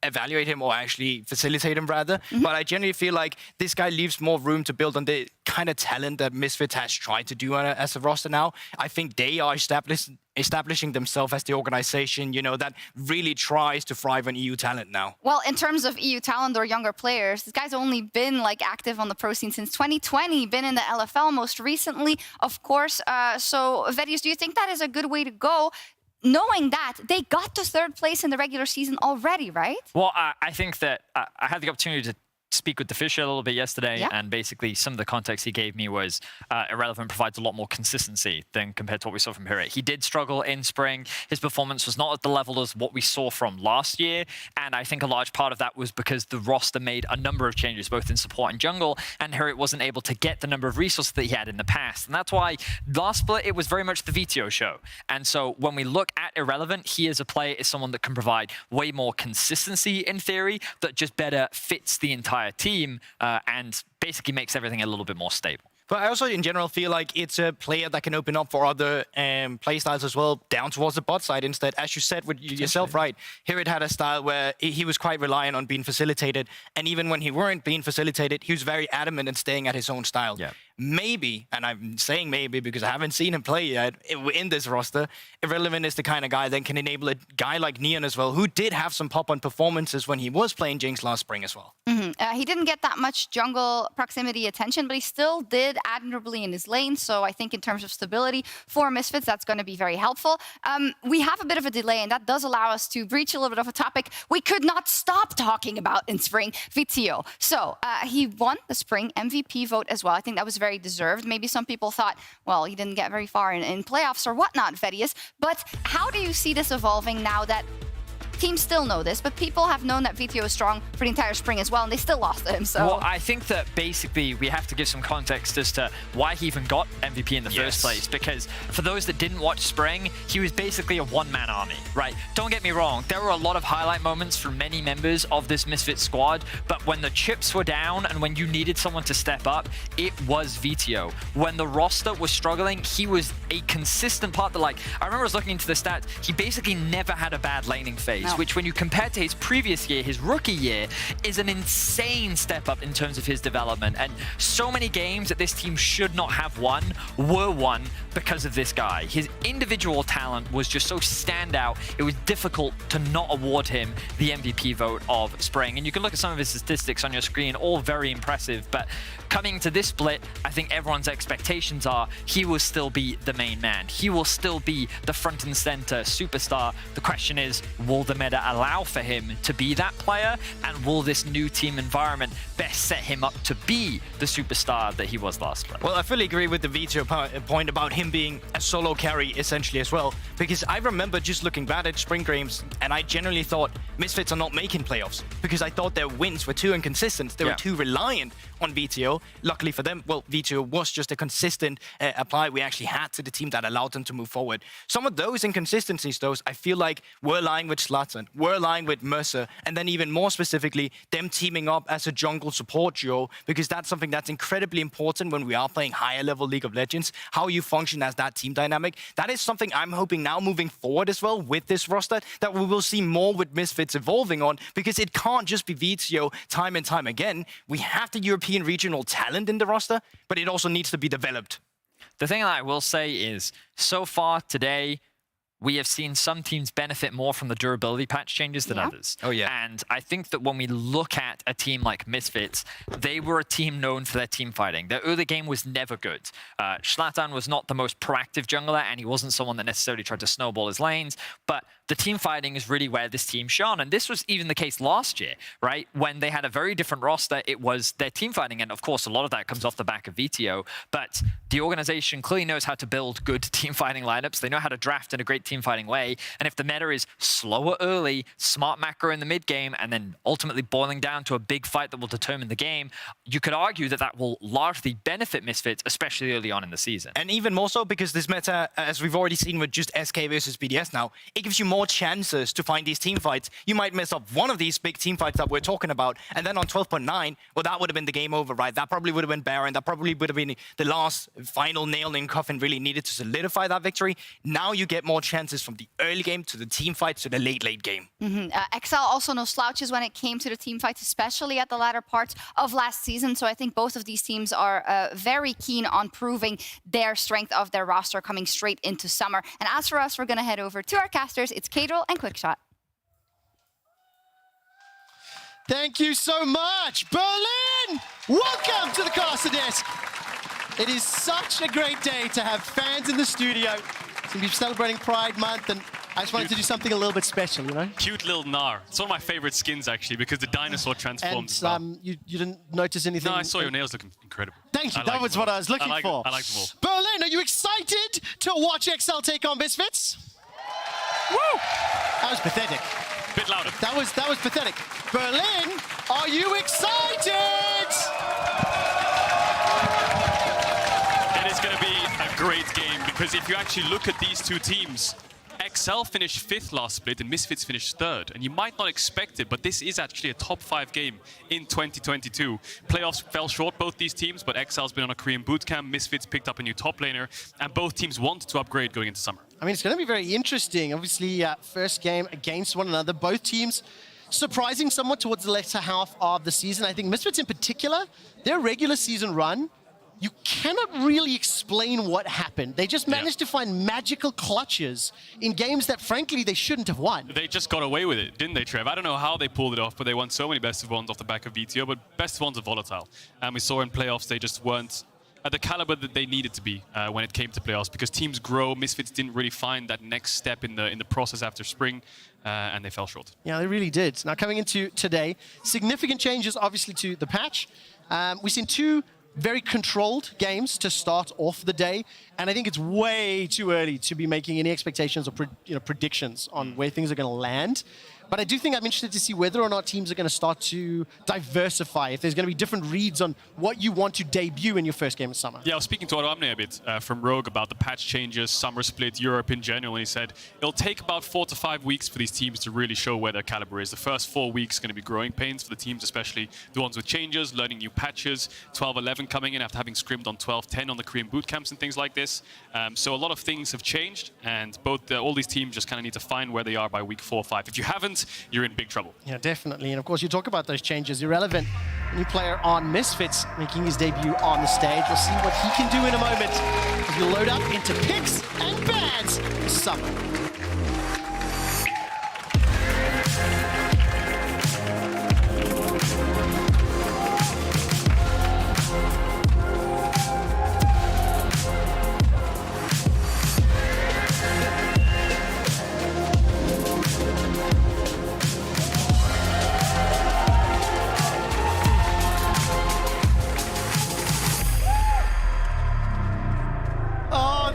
evaluate him or actually facilitate him, rather. But I generally feel like this guy leaves more room to build on the kind of talent that Misfits has tried to do as a roster now. I think they are establishing themselves as the organization, that really tries to thrive on EU talent now. Well, in terms of EU talent or younger players, this guy's only been active on the pro scene since 2020, been in the LFL most recently, of course. So, Vedius, do you think that is a good way to go? Knowing that they got to 3rd place in the regular season already, right? Well, I think that I had the opportunity to speak with the Fisher a little bit yesterday, and basically some of the context he gave me was Irrelevant provides a lot more consistency than compared to what we saw from Hirit. He did struggle in spring. His performance was not at the level as what we saw from last year, and I think a large part of that was because the roster made a number of changes, both in support and jungle, and Hirit wasn't able to get the number of resources that he had in the past. And that's why last split, it was very much the VTO show. And so when we look at Irrelevant, he as a player is someone that can provide way more consistency in theory, that just better fits the entire team and basically makes everything a little bit more stable. But I also, in general, feel like it's a player that can open up for other playstyles as well, down towards the bot side instead. As you said with yourself, right, Hirit had a style where he was quite reliant on being facilitated. And even when he weren't being facilitated, he was very adamant in staying at his own style. Yeah. Maybe, and I'm saying maybe because I haven't seen him play yet in this roster, Irrelevant is the kind of guy that can enable a guy like Neon as well, who did have some pop-on performances when he was playing Jinx last spring as well. He didn't get that much jungle proximity attention, but he still did admirably in his lane. So I think in terms of stability for Misfits, that's going to be very helpful. We have a bit of a delay, and that does allow us to breach a little bit of a topic we could not stop talking about in spring, VTO. So he won the spring MVP vote as well. I think that was very deserved. Maybe some people thought, well, he didn't get very far in playoffs or whatnot, Vedius. But how do you see this evolving now that teams still know this, but people have known that VTO is strong for the entire spring as well, and they still lost to him. So well, I think that basically we have to give some context as to why he even got MVP in the first place, because for those that didn't watch spring, he was basically a one-man army, right? Don't get me wrong, there were a lot of highlight moments from many members of this Misfits squad, but when the chips were down and when you needed someone to step up, it was VTO. When the roster was struggling, he was a consistent part that, like, I remember I was looking into the stats, he basically never had a bad laning phase, which when you compare to his previous year, his rookie year, is an insane step up in terms of his development. And so many games that this team should not have won were won because of this guy. His individual talent was just so standout, it was difficult to not award him the MVP vote of spring. And you can look at some of his statistics on your screen, all very impressive, but coming to this split, I think everyone's expectations are he will still be the main man. He will still be the front and center superstar. The question is, will the meta allow for him to be that player? And will this new team environment best set him up to be the superstar that he was last split? Well, I fully agree with the VTO point about him being a solo carry, essentially, as well. Because I remember just looking back at spring games, and I generally thought Misfits are not making playoffs, because I thought their wins were too inconsistent. They were too reliant on VTO. Luckily for them, well, VTO was just a consistent apply we actually had to the team that allowed them to move forward. Some of those inconsistencies, though, I feel like were lying with Zlatan, were lying with Mercer, and then even more specifically, them teaming up as a jungle support duo, because that's something that's incredibly important when we are playing higher level League of Legends, how you function as that team dynamic. That is something I'm hoping now moving forward as well with this roster, that we will see more with Misfits evolving on, because it can't just be VTO time and time again. We have the European regional talent in the roster, but it also needs to be developed. The thing that I will say is, so far today, we have seen some teams benefit more from the durability patch changes than others. Oh, yeah. And I think that when we look at a team like Misfits, they were a team known for their team fighting. Their early game was never good. Zlatan was not the most proactive jungler, and he wasn't someone that necessarily tried to snowball his lanes, but the team fighting is really where this team shone. And this was even the case last year, right? When they had a very different roster, it was their team fighting. And of course, a lot of that comes off the back of VTO, but the organization clearly knows how to build good team fighting lineups. They know how to draft in a great team fighting way. And if the meta is slower early, smart macro in the mid game, and then ultimately boiling down to a big fight that will determine the game, you could argue that that will largely benefit Misfits, especially early on in the season. And even more so because this meta, as we've already seen with just SK versus BDS now, it gives you more chances to find these team fights. You might mess up one of these big team fights that we're talking about, and then on 12.9, well, that would have been the game over, right? That probably would have been Baron. That probably would have been the last final nail in coffin really needed to solidify that victory. Now you get more chances from the early game to the team fights to the late game. XL also no slouches when it came to the team fights, especially at the latter parts of last season. So I think both of these teams are very keen on proving their strength of their roster coming straight into summer. And as for us, we're going to head over to our casters. It's Cadril and Quickshot. Thank you so much, Berlin! Welcome to the caster desk. It is such a great day to have fans in the studio. It's going to be celebrating Pride Month, and I just wanted to do something a little bit special, you know? Cute little Gnar. It's one of my favorite skins, actually, because the dinosaur transformed as well. And you didn't notice anything? No, I saw your nails looking incredible. Thank you. That was what I was looking for. I like them all. Berlin, are you excited to watch XL take on Misfits? Woo! That was pathetic. Bit louder. That was pathetic. Berlin, are you excited? It is going to be a great game, because if you actually look at these two teams, XL finished 5th last split and Misfits finished 3rd. And you might not expect it, but this is actually a top 5 game in 2022. Playoffs fell short, both these teams, but XL's been on a Korean bootcamp. Misfits picked up a new top laner, and both teams want to upgrade going into summer. I mean, it's going to be very interesting. Obviously, first game against one another. Both teams surprising somewhat towards the latter half of the season. I think Misfits in particular, their regular season run, you cannot really explain what happened. They just managed to find magical clutches in games that, frankly, they shouldn't have won. They just got away with it, didn't they, Trev? I don't know how they pulled it off, but they won so many best of ones off the back of VTO, but best of ones are volatile. And we saw in playoffs they just weren't at the caliber that they needed to be when it came to playoffs, because teams grow. Misfits didn't really find that next step in the process after spring, and they fell short. Yeah, they really did. Now, coming into today, significant changes, obviously, to the patch. We've seen two very controlled games to start off the day, and I think it's way too early to be making any expectations or predictions on where things are going to land. But I do think I'm interested to see whether or not teams are going to start to diversify, if there's going to be different reads on what you want to debut in your first game of Summer. Yeah, I was speaking to Otto Amne a bit from Rogue about the patch changes, Summer split, Europe in general, and he said it'll take about 4 to 5 weeks for these teams to really show where their caliber is. The first 4 weeks are going to be growing pains for the teams, especially the ones with changes, learning new patches, 12-11 coming in after having scrimmed on 12-10 on the Korean boot camps and things like this. So a lot of things have changed, and all these teams just kind of need to find where they are by week 4 or 5. If you haven't, you're in big trouble. Yeah, definitely. And of course, you talk about those changes. Irrelevant, new player on Misfits making his debut on the stage. We'll see what he can do in a moment as we load up into picks and bans for Summer.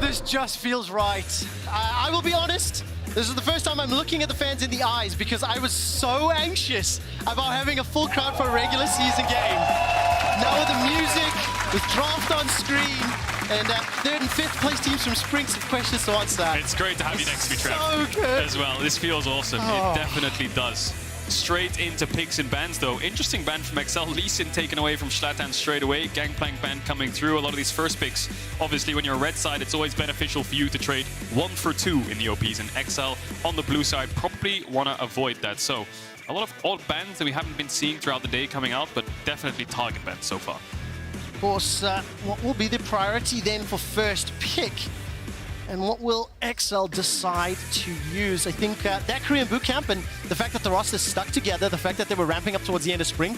This just feels right. I will be honest, this is the first time I'm looking at the fans in the eyes because I was so anxious about having a full crowd for a regular season game. Now with the music, with draft on screen, and 3rd and 5th place teams from Spring some questions to answer. It's great to have you next to me, Trev. So good. As well. This feels awesome. Oh. It definitely does. Straight into picks and bans, though. Interesting ban from XL. Lee Sin taken away from Zlatan straight away. Gangplank ban coming through. A lot of these first picks, obviously, when you're red side, it's always beneficial for you to trade 1 for 2 in the OPs. And XL on the blue side probably want to avoid that. So a lot of odd bans that we haven't been seeing throughout the day coming out, but definitely target bans so far. Of course, what will be the priority then for first pick? And what will XL decide to use? I think that Korean bootcamp and the fact that the roster's stuck together, the fact that they were ramping up towards the end of spring,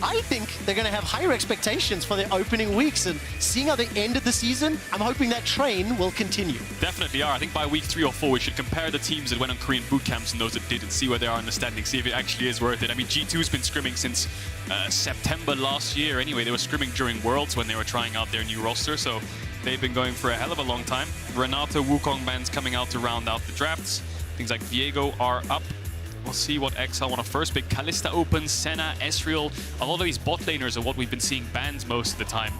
I think they're going to have higher expectations for their opening weeks. And seeing how they ended the season, I'm hoping that train will continue. Definitely are. I think by week 3 or 4, we should compare the teams that went on Korean bootcamps and those that didn't, see where they are in the standings, see if it actually is worth it. I mean, G2's been scrimming since September last year. Anyway, they were scrimming during Worlds when they were trying out their new roster. So they've been going for a hell of a long time. Renato, Wukong bans coming out to round out the drafts. Things like Viego are up. We'll see what XL want to first pick. Kalista opens, Senna, Ezreal. A lot of these bot laners are what we've been seeing bans most of the time.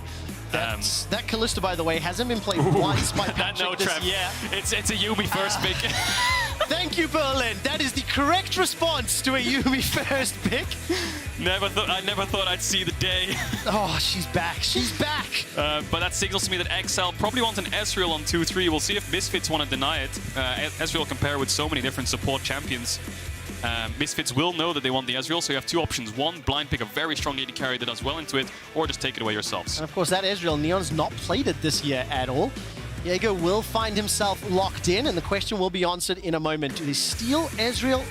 That Kalista, by the way, hasn't been played once by Patrick this year. It's a Yuumi first pick. Thank you, Berlin. That is the correct response to a Yuumi first pick. I never thought I'd see the day. Oh, she's back. She's back. But that signals to me that XL probably wants an Ezreal on 2-3. We'll see if Misfits want to deny it. Ezreal can pair with so many different support champions. Misfits will know that they want the Ezreal, so you have 2 options. 1, blind pick a very strong AD carry that does well into it, or just take it away yourselves. And of course, that Ezreal, Neon's not played it this year at all. Diego will find himself locked in, and the question will be answered in a moment. Do they steal Ezreal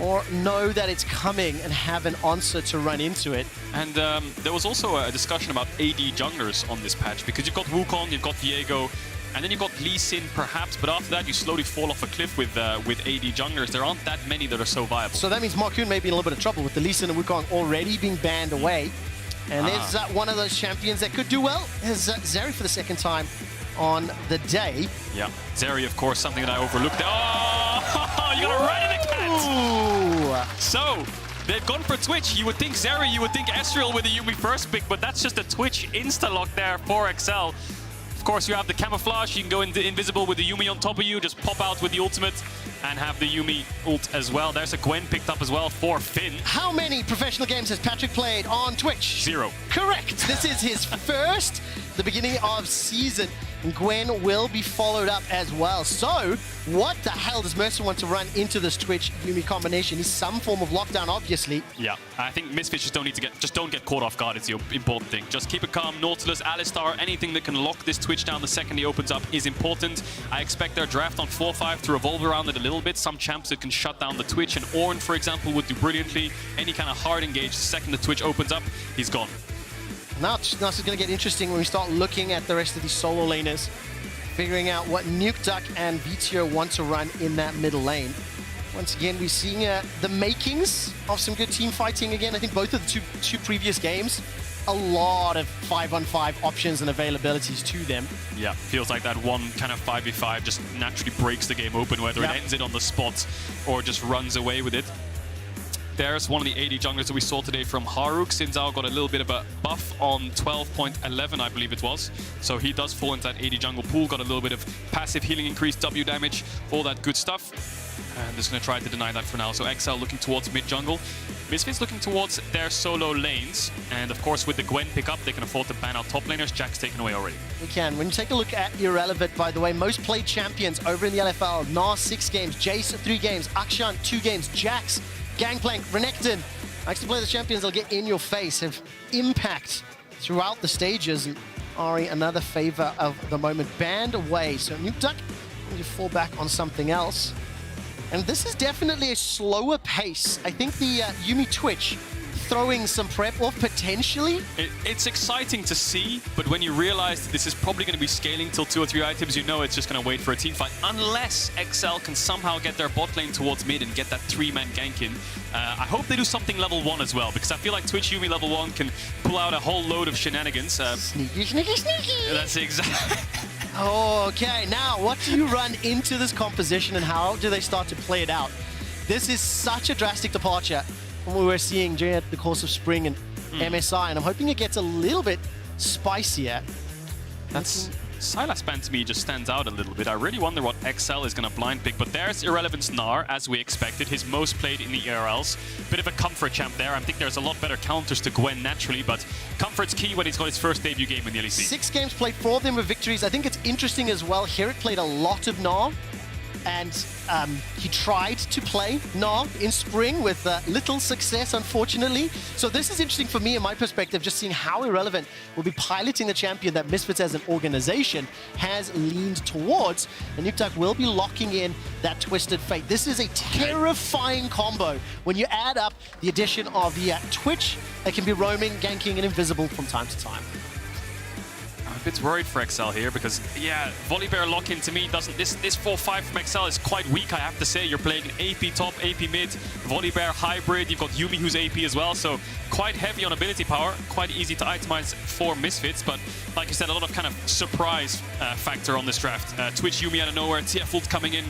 or know that it's coming and have an answer to run into it? And there was also a discussion about AD junglers on this patch, because you've got Wukong, you've got Viego, and then you've got Lee Sin perhaps, but after that you slowly fall off a cliff with AD junglers. There aren't that many that are so viable. So that means Markoon may be in a little bit of trouble with the Lee Sin and Wukong already being banned away. And there's one of those champions that could do well. There's Zeri for the second time on the day. Yeah, Zeri, of course, something that I overlooked. Oh, you got it right in the cat! So, they've gone for Twitch. You would think Zeri, you would think Ezreal with the Yuumi first pick, but that's just a Twitch insta-lock there for XL. Of course, you have the camouflage. You can go invisible with the Yuumi on top of you, just pop out with the ultimate and have the Yuumi ult as well. There's a Gwen picked up as well for Finn. How many professional games has Patrick played on Twitch? 0. Correct. This is his first, the beginning of season. And Gwen will be followed up as well. So, what the hell does Mercer want to run into this Twitch Yuumi combination? Is some form of lockdown, obviously. Yeah, I think Misfits just don't get caught off guard. It's the important thing. Just keep it calm. Nautilus, Alistar, anything that can lock this Twitch down the second he opens up is important. I expect their draft on 4-5 to revolve around it a little bit. Some champs that can shut down the Twitch, and Ornn, for example, would do brilliantly. Any kind of hard engage, the second the Twitch opens up, he's gone. Now it's going to get interesting when we start looking at the rest of these solo laners, figuring out what Nuke Duck and VTO want to run in that middle lane. Once again, we're seeing the makings of some good team fighting again. I think both of the two previous games, a lot of 5-on-5 options and availabilities to them. Yeah, feels like that one kind of 5v5 just naturally breaks the game open, whether it ends it on the spot or just runs away with it. There's one of the AD junglers that we saw today from Haruk. Sinzao got a little bit of a buff on 12.11, I believe it was. So he does fall into that AD jungle pool, got a little bit of passive healing increase, W damage, all that good stuff. And just going to try to deny that for now. So XL looking towards mid jungle. Misfits looking towards their solo lanes. And of course, with the Gwen pickup, they can afford to ban out top laners. Jack's taken away already. We can. When you take a look at Irrelevant, by the way, most played champions over in the LFL, Nas 6 games, Jace 3 games, Akshan 2 games, Jax, Gangplank, Renekton. Likes to play the champions, they'll get in your face, have impact throughout the stages. And Ari, another favor of the moment, banned away. So Nukeduck, you fall back on something else. And this is definitely a slower pace. I think the Yuumi Twitch throwing some prep off potentially. It's exciting to see, but when you realize that this is probably going to be scaling till 2 or 3 items, you know it's just going to wait for a team fight. Unless XL can somehow get their bot lane towards mid and get that 3-man gank in. I hope they do something level 1 as well, because I feel like Twitch Yuumi level 1 can pull out a whole load of shenanigans. Sneaky, sneaky, sneaky! That's exactly... Okay, now what do you run into this composition and how do they start to play it out? This is such a drastic departure from what we were seeing during the course of spring and MSI, and I'm hoping it gets a little bit spicier. That's... Sylas ban to me just stands out a little bit. I really wonder what XL is going to blind pick, but there's Irrelevant's Gnar, as we expected, his most played in the ERLs. Bit of a comfort champ there. I think there's a lot better counters to Gwen naturally, but comfort's key when he's got his first debut game in the LEC. 6 games played, 4 of them were victories. I think it's interesting as well, Herrick played a lot of Gnar, and he tried to play Gnar in spring with little success, unfortunately. So this is interesting for me in my perspective, just seeing how Irrelevant will be piloting the champion that Misfits as an organization has leaned towards. And Nukeduck will be locking in that Twisted Fate. This is a terrifying combo when you add up the addition of the Twitch that can be roaming, ganking, and invisible from time to time. I'm a bit worried for XL here because, yeah, Volibear lock-in to me doesn't... This 4-5 from XL is quite weak, I have to say. You're playing AP top, AP mid, Volibear hybrid. You've got Yuumi who's AP as well, so quite heavy on ability power. Quite easy to itemize for Misfits, but like you said, a lot of kind of surprise factor on this draft. Twitch Yuumi out of nowhere, TF ult coming in.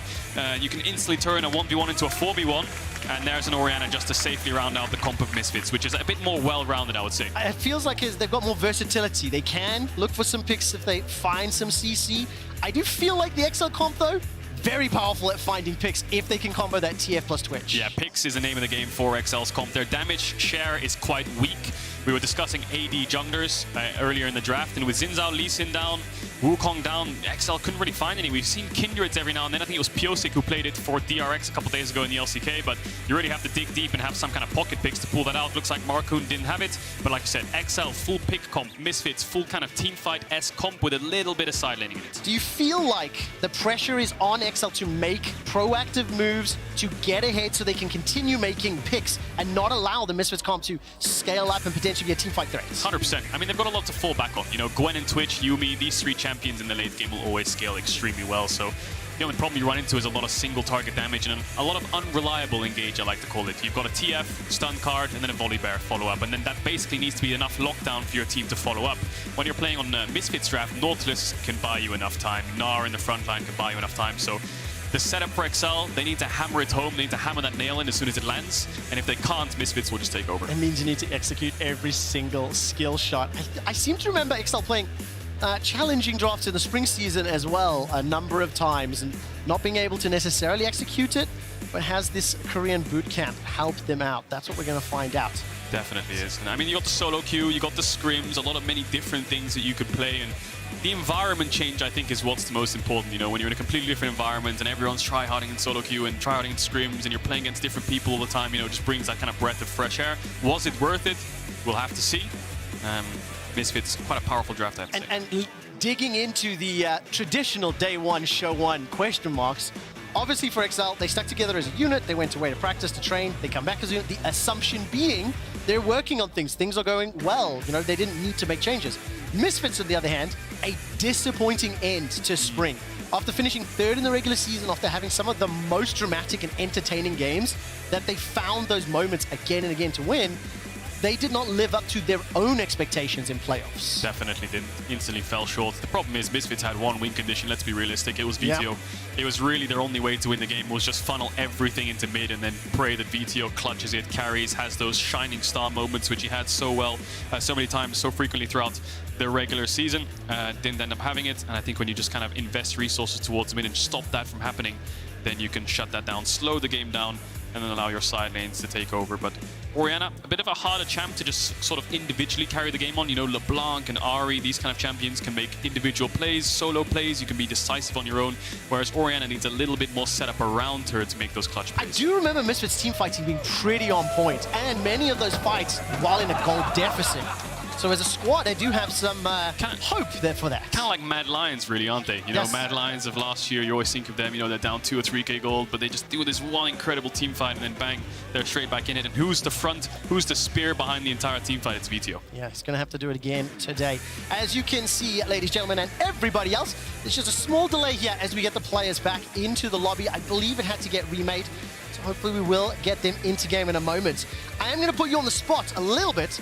You can instantly turn a 1v1 into a 4v1. And there's an Orianna just to safely round out the comp of Misfits, which is a bit more well-rounded, I would say. It feels like they've got more versatility. They can look for some picks if they find some CC. I do feel like the XL comp, though, very powerful at finding picks if they can combo that TF plus Twitch. Yeah, picks is the name of the game for XL's comp. Their damage share is quite weak. We were discussing AD junglers earlier in the draft, and with Xin Lee Sin down, Wukong down, XL couldn't really find any. We've seen Kindreds every now and then. I think it was Piosik who played it for DRX a couple days ago in the LCK, but you really have to dig deep and have some kind of pocket picks to pull that out. Looks like Markoon didn't have it, but like you said, XL full pick comp, Misfits full kind of teamfight-esque comp with a little bit of side laning in it. Do you feel like the pressure is on XL to make proactive moves to get ahead so they can continue making picks and not allow the Misfits comp to scale up and potentially be a teamfight threat? 100%. I mean, they've got a lot to fall back on. You know, Gwen and Twitch, Yuumi, these 3 champions in the late game will always scale extremely well. So the only problem you run into is a lot of single target damage and a lot of unreliable engage, I like to call it. You've got a TF, stun card, and then a Volibear follow-up, and then that basically needs to be enough lockdown for your team to follow up. When you're playing on Misfits draft, Nautilus can buy you enough time, Gnar in the front line can buy you enough time, so the setup for XL, they need to hammer it home, they need to hammer that nail in as soon as it lands, and if they can't, Misfits will just take over. It means you need to execute every single skill shot. I seem to remember XL playing challenging drafts in the spring season as well a number of times and not being able to necessarily execute it, but has this Korean bootcamp helped them out? That's what we're going to find out. Definitely is. And I mean, you got the solo queue, you got the scrims, a lot of many different things that you could play, and the environment change, I think, is what's the most important. You know, when you're in a completely different environment and everyone's tryharding in solo queue and tryharding in scrims and you're playing against different people all the time, you know, it just brings that kind of breath of fresh air. Was it worth it? We'll have to see. Misfits, quite a powerful draft, I have to say. And digging into the traditional day one, show one question marks, obviously for XL, they stuck together as a unit, they went away to practice, to train, they come back as a unit, the assumption being they're working on things, things are going well, you know, they didn't need to make changes. Misfits, on the other hand, a disappointing end to spring. After finishing 3rd in the regular season, after having some of the most dramatic and entertaining games, that they found those moments again and again to win, they did not live up to their own expectations in playoffs. Definitely didn't. Instantly fell short. The problem is Misfits had one win condition. Let's be realistic. It was VTO. Yeah. It was really their only way to win the game was just funnel everything into mid and then pray that VTO clutches it, carries, has those shining star moments which he had so well, so many times, so frequently throughout the regular season. Didn't end up having it. And I think when you just kind of invest resources towards mid and stop that from happening, then you can shut that down, slow the game down, and then allow your side lanes to take over. But Orianna, a bit of a harder champ to just sort of individually carry the game on. You know, LeBlanc and Ari, these kind of champions can make individual plays, solo plays. You can be decisive on your own, whereas Orianna needs a little bit more setup around her to make those clutch plays. I do remember Misfits team fighting being pretty on point, and many of those fights while in a goal deficit. So as a squad, they do have some hope there for that. Kind of like Mad Lions, really, aren't they? You know, Yes. Mad Lions of last year, you always think of them, you know, they're down 2 or 3k gold, but they just do this one incredible team fight, and then bang, they're straight back in it. And who's the front, who's the spear behind the entire team fight? It's VTO. Yeah, he's going to have to do it again today. As you can see, ladies, gentlemen, and everybody else, there's just a small delay here as we get the players back into the lobby. I believe it had to get remade, so hopefully we will get them into game in a moment. I am going to put you on the spot a little bit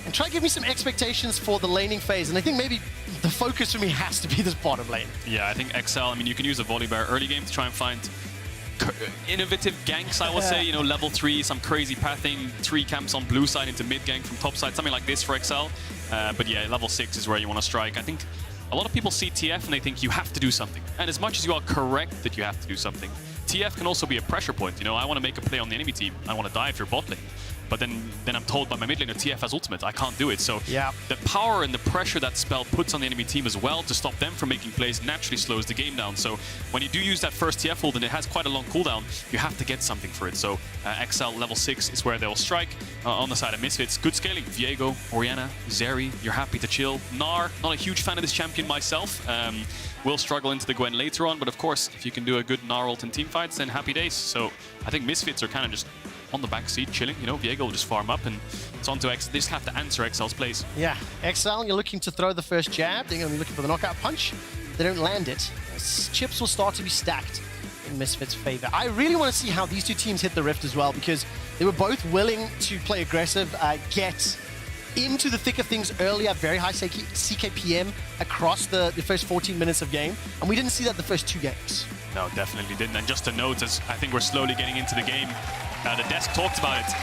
and try to give me some expectations for the laning phase. And I think maybe the focus for me has to be this bottom lane. Yeah, I think XL, I mean, you can use a Volibear early game to try and find innovative ganks, I will say, you know, level 3, some crazy pathing, 3 camps on blue side into mid gank from top side, something like this for XL. But yeah, level 6 is where you want to strike. I think a lot of people see TF and they think you have to do something. And as much as you are correct that you have to do something, TF can also be a pressure point. You know, I want to make a play on the enemy team. I want to dive your bot lane. But then I'm told by my mid laner, TF has ultimate. I can't do it. So yeah, the power and the pressure that spell puts on the enemy team as well to stop them from making plays naturally slows the game down. So when you do use that first TF ult and it has quite a long cooldown, you have to get something for it. So XL level 6 is where they'll strike. On the side of Misfits, good scaling. Viego, Orianna, Zeri, you're happy to chill. Gnar, not a huge fan of this champion myself. Will struggle into the Gwen later on, but of course, if you can do a good Gnar ult in teamfights, then happy days. So I think Misfits are kind of just on the back seat, chilling. You know, Viego will just farm up and it's on to X. They just have to answer XL's plays. Yeah, XL, you're looking to throw the first jab. They're going to be looking for the knockout punch. They don't land it. Chips will start to be stacked in Misfits' favor. I really want to see how these two teams hit the Rift as well, because they were both willing to play aggressive, get into the thick of things earlier, very high CKPM across the first 14 minutes of game, and we didn't see that the first 2 games. No, definitely didn't. And just to note, as I think we're slowly getting into the game, the desk talked about it.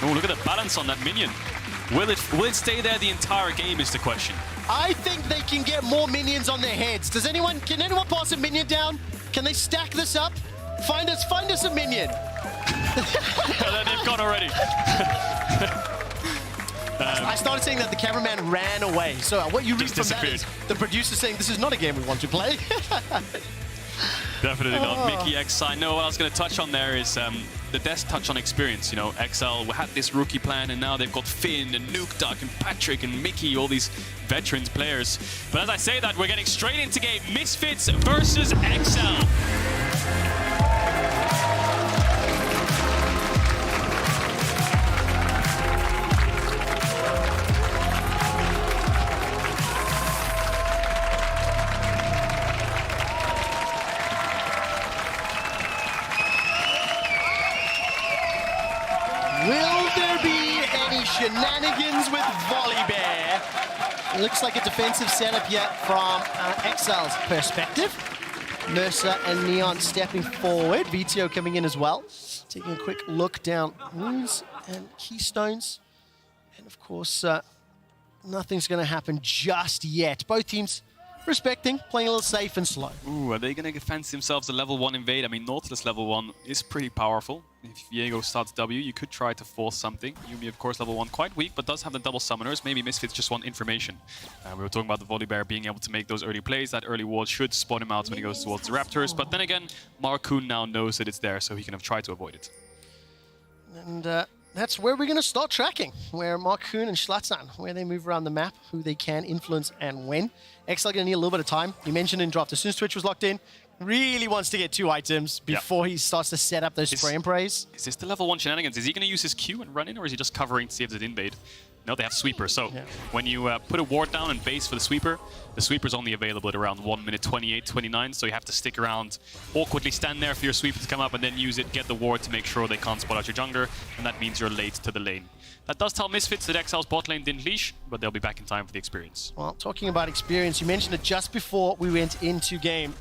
Oh, look at the balance on that minion. Will it stay there the entire game is the question. I think they can get more minions on their heads. Can anyone pass a minion down? Can they stack this up? Find us a minion. They've gone already. I started saying that the cameraman ran away. So what you read from that is the producer saying this is not a game we want to play. Definitely not. Mickey, XI. No, what I was going to touch on there is the desk touch on experience. You know, XL had this rookie plan, and now they've got Finn and Nuke Duck and Patrick and Mickey, all these veterans players. But as I say that, we're getting straight into game. Misfits versus XL. Will there be any shenanigans with Volibear? It looks like a defensive setup here from XL's perspective. Mercer and Neon stepping forward. VTO coming in as well. Taking a quick look down wounds and keystones. And of course, nothing's going to happen just yet. Both teams respecting, playing a little safe and slow. Ooh, are they going to fancy themselves a level 1 invade? I mean, Nautilus level 1 is pretty powerful. If Viego starts W, you could try to force something. Yuumi, of course, level 1, quite weak, but does have the double summoners. Maybe Misfits just want information. We were talking about the Volibear being able to make those early plays. That early ward should spawn him out when he goes towards the Raptors. But then again, Markoon now knows that it's there, so he can have tried to avoid it. And that's where we're going to start tracking, where Markoon and Schlatzan, where they move around the map, who they can influence and when. XL going to need a little bit of time. You mentioned in draft, as soon as Twitch was locked in, really wants to get 2 items before he starts to set up those spray and prays. Is this the level 1 shenanigans? Is he going to use his Q and run in, or is he just covering to see if there's invade? No, they have sweeper. So when you put a ward down and base for the sweeper's only available at around 1 minute 28, 29. So you have to stick around, awkwardly stand there for your sweeper to come up and then use it, get the ward to make sure they can't spot out your jungler. And that means you're late to the lane. That does tell Misfits that XL's bot lane didn't leash, but they'll be back in time for the experience. Well, talking about experience, you mentioned it just before we went into game.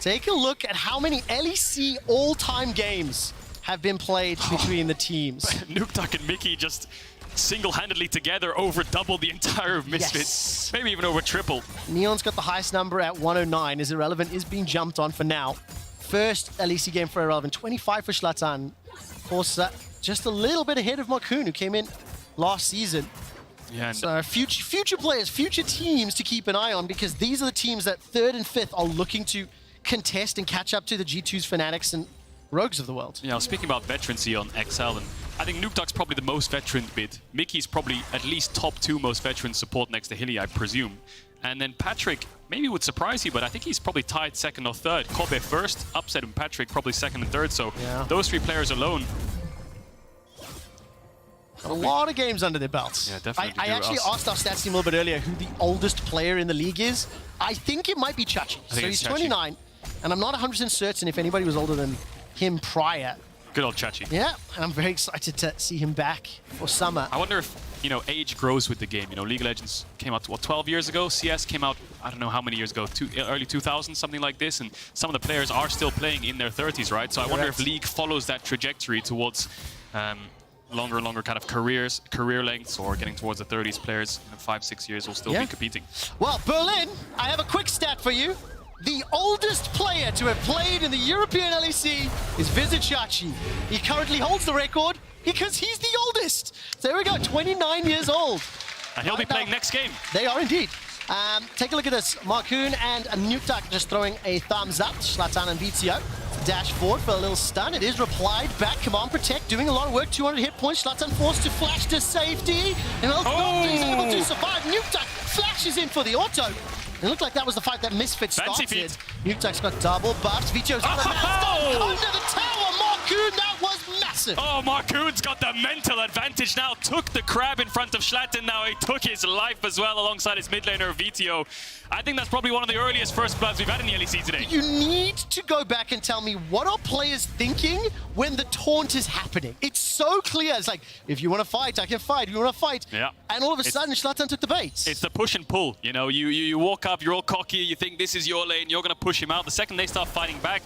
Take a look at how many LEC all-time games have been played between the teams. Nukeduck and Mickey just single-handedly together over double the entire Misfits. Yes. Maybe even over triple. Neon's got the highest number at 109. Is Irrelevant is being jumped on for now. First LEC game for Irrelevant, 25 for Zlatan. Of course, just a little bit ahead of Markoon, who came in last season. Yeah, so future players, future teams to keep an eye on, because these are the teams that 3rd and 5th are looking to contest and catch up to the G2s, Fanatics, and Rogues of the world. Yeah, speaking about veterancy on XL, and I think Nukeduck's probably the most veteran bid. Mickey's probably at least top 2 most veteran support next to Hilly, I presume. And then Patrick maybe would surprise you, but I think he's probably tied 2nd or 3rd. Kobe first, Upset and Patrick probably 2nd and 3rd. So those 3 players alone. A lot of games under their belts. Yeah, definitely. I actually asked our stats team a little bit earlier who the oldest player in the league is. I think it might be Chachi. So he's 29, and I'm not 100% certain if anybody was older than him prior. Good old Chachi. Yeah, and I'm very excited to see him back for summer. I wonder if, age grows with the game. League of Legends came out, 12 years ago? CS came out, I don't know how many years ago, early 2000s, something like this, and some of the players are still playing in their 30s, right? So I wonder if League follows that trajectory towards longer and longer kind of career lengths, or getting towards the 30s. Players in 5-6 years will still be competing. Well, Berlin, I have a quick stat for you. The oldest player to have played in the European LEC is Vizichachi. He currently holds the record because he's the oldest. So there we go, 29 years old. And he'll be playing next game. They are indeed. Take a look at this. Markoon and Nukeduck just throwing a thumbs up. Zlatan and VTO dash forward for a little stun. It is replied back. Command Protect doing a lot of work. 200 hit points. Zlatan forced to flash to safety. And he's able to survive. Nukeduck flashes in for the auto. It looked like that was the fight that Misfits started. Nukeduck's got double buffs. Vito's got a master under the tower. Markoon, that was massive. Oh, Markoon's got the mental advantage now. Took the crab in front of Zlatan. Now he took his life as well alongside his mid laner, Vito. I think that's probably one of the earliest first bloods we've had in the LEC today. You need to go back and tell me, what are players thinking when the taunt is happening? It's so clear. It's like, if you want to fight, I can fight. If you want to fight. Yeah. And all of a sudden, Zlatan took the bait. It's the push and pull. You walk up, you're all cocky, you think this is your lane, you're going to push him out. The second they start fighting back,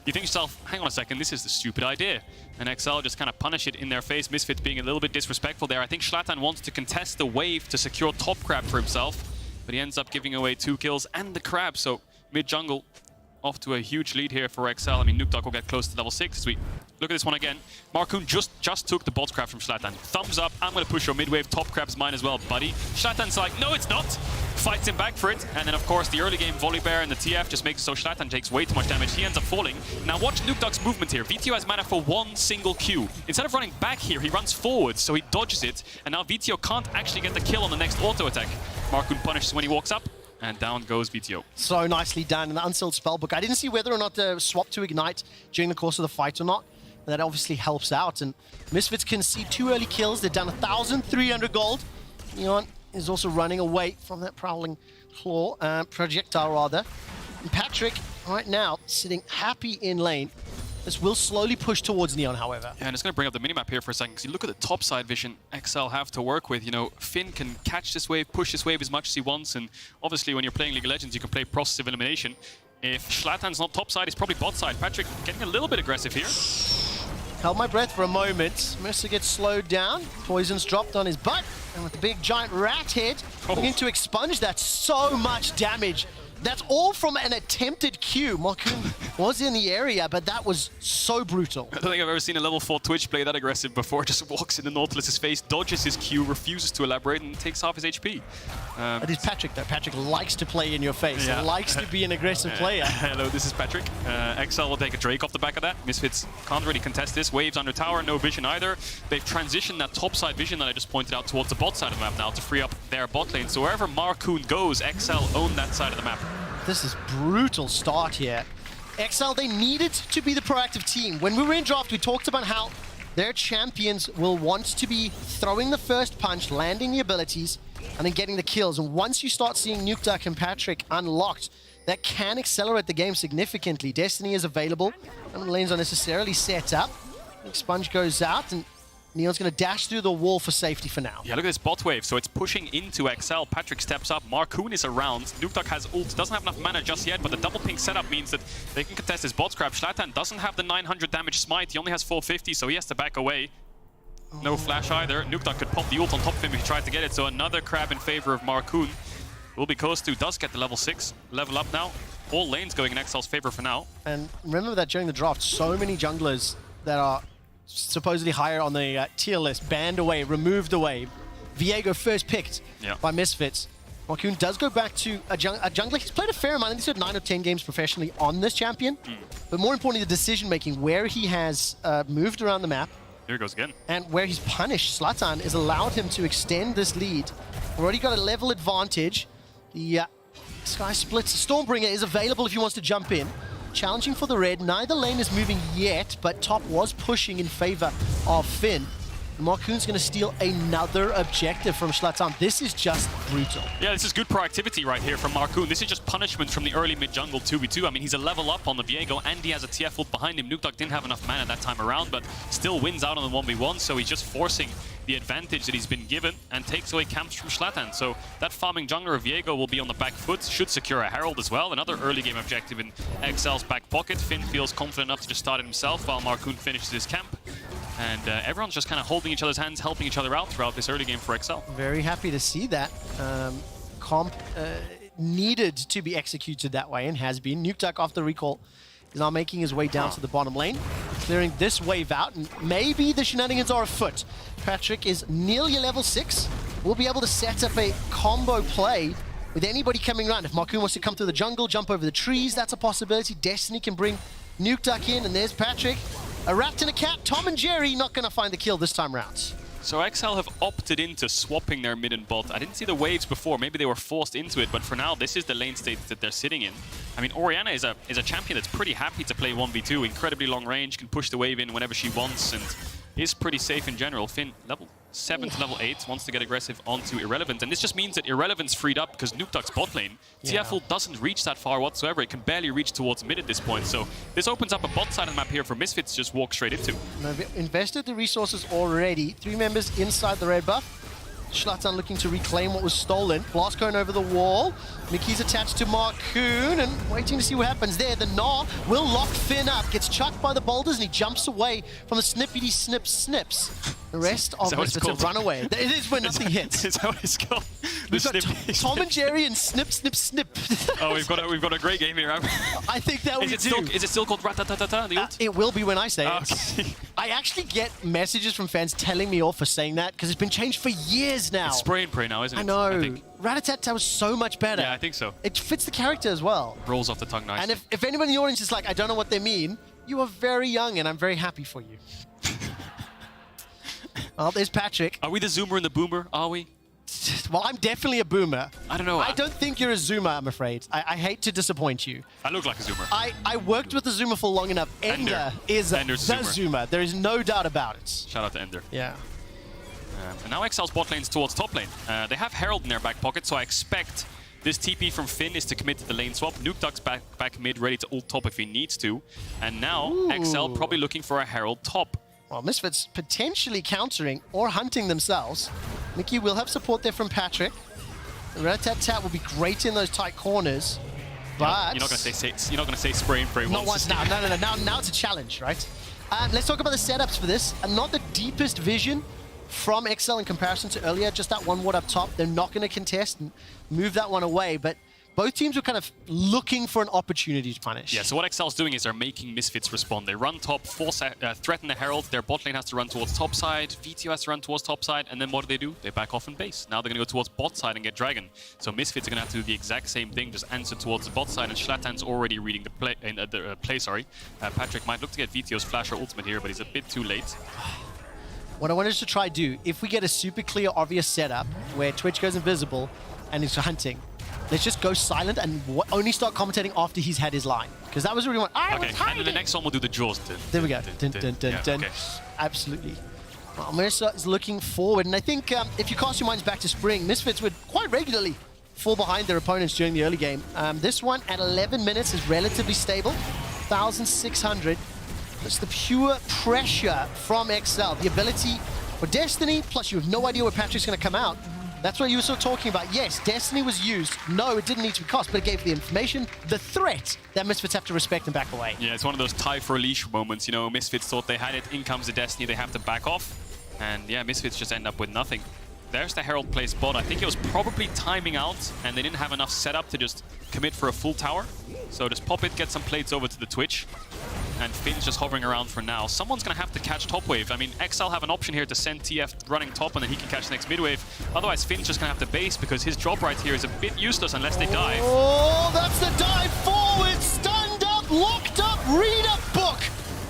you think to yourself, hang on a second, this is the stupid idea. And XL just kind of punish it in their face. Misfits being a little bit disrespectful there. I think Zlatan wants to contest the wave to secure top crab for himself, but he ends up giving away 2 kills and the crab. So mid-jungle off to a huge lead here for XL. I mean, Nukeduck will get close to level 6 as we look at this one again. Markoon just took the bot crab from Zlatan. Thumbs up, I'm going to push your mid-wave. Top crab's mine as well, buddy. Zlatan's like, no, it's not. Fights him back for it. And then, of course, the early game volley bear and the TF just makes it so Zlatan takes way too much damage. He ends up falling. Now watch Nukeduck's movement here. VTO has mana for 1 single Q. Instead of running back here, he runs forward, so he dodges it. And now VTO can't actually get the kill on the next auto attack. Markoon punishes when he walks up. And down goes VTO. So nicely done in the Unsealed Spellbook. I didn't see whether or not the swap to Ignite during the course of the fight or not. But that obviously helps out. And Misfits can see 2 early kills. They're down 1,300 gold. Neon is also running away from that Prowling Claw, projectile rather. And Patrick, right now, sitting happy in lane. This will slowly push towards Neon, however. Yeah, and it's going to bring up the minimap here for a second, because you look at the top side vision XL have to work with. Finn can catch this wave, push this wave as much as he wants, and obviously when you're playing League of Legends, you can play process of elimination. If Zlatan's not top side, it's probably bot side. Patrick getting a little bit aggressive here. Held my breath for a moment. Mercer gets slowed down. Poison's dropped on his butt. And with the big giant rat head, looking to expunge that. So much damage. That's all from an attempted Q. Markoon was in the area, but that was so brutal. I don't think I've ever seen a level 4 Twitch play that aggressive before. Just walks into Nautilus's face, dodges his Q, refuses to elaborate, and takes half his HP. It is Patrick, though. Patrick likes to play in your face. Yeah. He likes to be an aggressive player. Hello, this is Patrick. XL will take a Drake off the back of that. Misfits can't really contest this. Waves under tower, no vision either. They've transitioned that top side vision that I just pointed out towards the bot side of the map now to free up their bot lane. So wherever Markoon goes, XL own that side of the map. This is brutal start here. XL, they needed to be the proactive team. When we were in draft, we talked about how their champions will want to be throwing the first punch, landing the abilities, and then getting the kills. And once you start seeing Nukeduck and Patrick unlocked, that can accelerate the game significantly. Destiny is available, and the lanes are necessarily set up. Sponge goes out, and Neil's going to dash through the wall for safety for now. Yeah, look at this bot wave. So it's pushing into XL. Patrick steps up. Marcoon is around. Nukeduck has ult. Doesn't have enough mana just yet, but the double ping setup means that they can contest his bot scrap. Zlatan doesn't have the 900 damage smite. He only has 450, so he has to back away. No flash either. Nukeduck could pop the ult on top of him if he tried to get it. So another crab in favor of Marcoon. Will be close to, does get the level 6. Level up now. All lanes going in XL's favor for now. And remember that during the draft, so many junglers that are supposedly higher on the tier list, banned away, removed away. Viego first picked by Misfits. Marcoon does go back to a jungler. He's played a fair amount. I think he's had 9 or 10 games professionally on this champion. But more importantly, the decision-making, where he has moved around the map. Here he goes again. And where he's punished Zlatan has allowed him to extend this lead. Already got a level advantage. The Sky Splits. Stormbringer is available if he wants to jump in. Challenging for the red. Neither lane is moving yet, but top was pushing in favor of Finn. Marcoon's going to steal another objective from Zlatan. This is just brutal. Yeah, this is good proactivity right here from Marcoon. This is just punishment from the early mid-jungle 2v2. I mean, he's a level up on the Viego, and he has a TF ult behind him. Nukeduck didn't have enough mana that time around, but still wins out on the 1v1, so he's just forcing the advantage that he's been given and takes away camps from Zlatan. So that farming jungler of Viego will be on the back foot, should secure a Herald as well. Another early game objective in XL's back pocket. Finn feels confident enough to just start it himself while Marcoon finishes his camp. And everyone's just kind of holding each other's hands, helping each other out throughout this early game for XL. Very happy to see that. Comp needed to be executed that way and has been. Nukeduck off the recall is now making his way down to the bottom lane, clearing this wave out, and maybe the shenanigans are afoot. Patrick is nearly level 6. We'll be able to set up a combo play with anybody coming around. If Marcoon wants to come through the jungle, jump over the trees, that's a possibility. Destiny can bring Nukeduck in, and there's Patrick. A rat and a cat, Tom and Jerry, not going to find the kill this time round. So XL have opted into swapping their mid and bot. I didn't see the waves before. Maybe they were forced into it, but for now, this is the lane state that they're sitting in. I mean, Orianna is a champion that's pretty happy to play 1v2. Incredibly long range, can push the wave in whenever she wants, and is pretty safe in general. Finn, level 7 to level 8, wants to get aggressive onto Irrelevant. And this just means that Irrelevant's freed up because Nukeduck's bot lane. TF ult doesn't reach that far whatsoever. It can barely reach towards mid at this point. So this opens up a bot side of the map here for Misfits to just walk straight into. They've invested the resources already. 3 members inside the red buff. Zlatan looking to reclaim what was stolen. Blast going over the wall. Mickey's attached to Marcoon and waiting to see what happens there. The Gnaw will lock Finn up. Gets chucked by the boulders and he jumps away from the snippity snips. The rest of Misfits have run away. It is when nothing hits. Is that what it's called? We've got Tom and Jerry and snip. Oh, we've got a great game here. I think that we do. Is it still called Ratatatata, the ult? It will be when I say it. Okay. I actually get messages from fans telling me off for saying that because it's been changed for years now. It's spray and pray now, isn't it? I know. Ratatata was so much better. Yeah, I think so. It fits the character as well. Rolls off the tongue nicely. And if anyone in the audience is like, I don't know what they mean, you are very young and I'm very happy for you. Well, there's Patrick. Are we the zoomer and the boomer? Are we? Well, I'm definitely a boomer. I don't know. I don't think you're a zoomer, I'm afraid. I hate to disappoint you. I look like a zoomer. I worked with the zoomer for long enough. Ender is the zoomer. There is no doubt about it. Shout out to Ender. Yeah. And now XL's bot lane's towards top lane. They have Herald in their back pocket, so I expect this TP from Finn is to commit to the lane swap. Nukeduck's back mid, ready to ult top if he needs to. And now XL probably looking for a Herald top. Well, Misfits potentially countering or hunting themselves. Mickey will have support there from Patrick. The Rat-Tat-Tat will be great in those tight corners, but you're not going to say spray and pray not once now. No. Now it's a challenge, right? Let's talk about the setups for this. Not the deepest vision from XL in comparison to earlier. Just that one ward up top. They're not going to contest and move that one away, but both teams were kind of looking for an opportunity to punish. Yeah, so what XL's doing is they're making Misfits respond. They run top, threaten the Herald, their bot lane has to run towards top side, VTO has to run towards top side, and then what do? They back off in base. Now they're going to go towards bot side and get Dragon. So Misfits are going to have to do the exact same thing, just answer towards the bot side, and Zlatan's already reading the play. Patrick might look to get VTO's flash or ultimate here, but he's a bit too late. What I wanted to try do, if we get a super clear, obvious setup where Twitch goes invisible and is hunting, let's just go silent and only start commentating after he's had his line. Because that was really what I was hiding. And the next one will do the jaws. There we go. Dun, dun, dun, dun. Okay. Absolutely. Well, Mercer is looking forward, and I think if you cast your minds back to spring, Misfits would quite regularly fall behind their opponents during the early game. This one at 11 minutes is relatively stable, 1,600. It's the pure pressure from XL, the ability for Destiny, plus you have no idea where Patrick's going to come out. That's what you were sort of talking about. Yes, Destiny was used. No, it didn't need to be cast, but it gave the information, the threat that Misfits have to respect and back away. Yeah, it's one of those tie for a leash moments. You know, Misfits thought they had it. In comes the Destiny. They have to back off. And yeah, Misfits just end up with nothing. There's the Herald play spot. I think it was probably timing out, and they didn't have enough setup to just commit for a full tower. So just pop it, get some plates over to the Twitch. And Finn's just hovering around for now. Someone's going to have to catch top wave. I mean, XL have an option here to send TF running top, and then he can catch the next mid wave. Otherwise, Finn's just going to have to base, because his job right here is a bit useless unless they dive. Oh, that's the dive forward. Stunned up, locked up, read a book.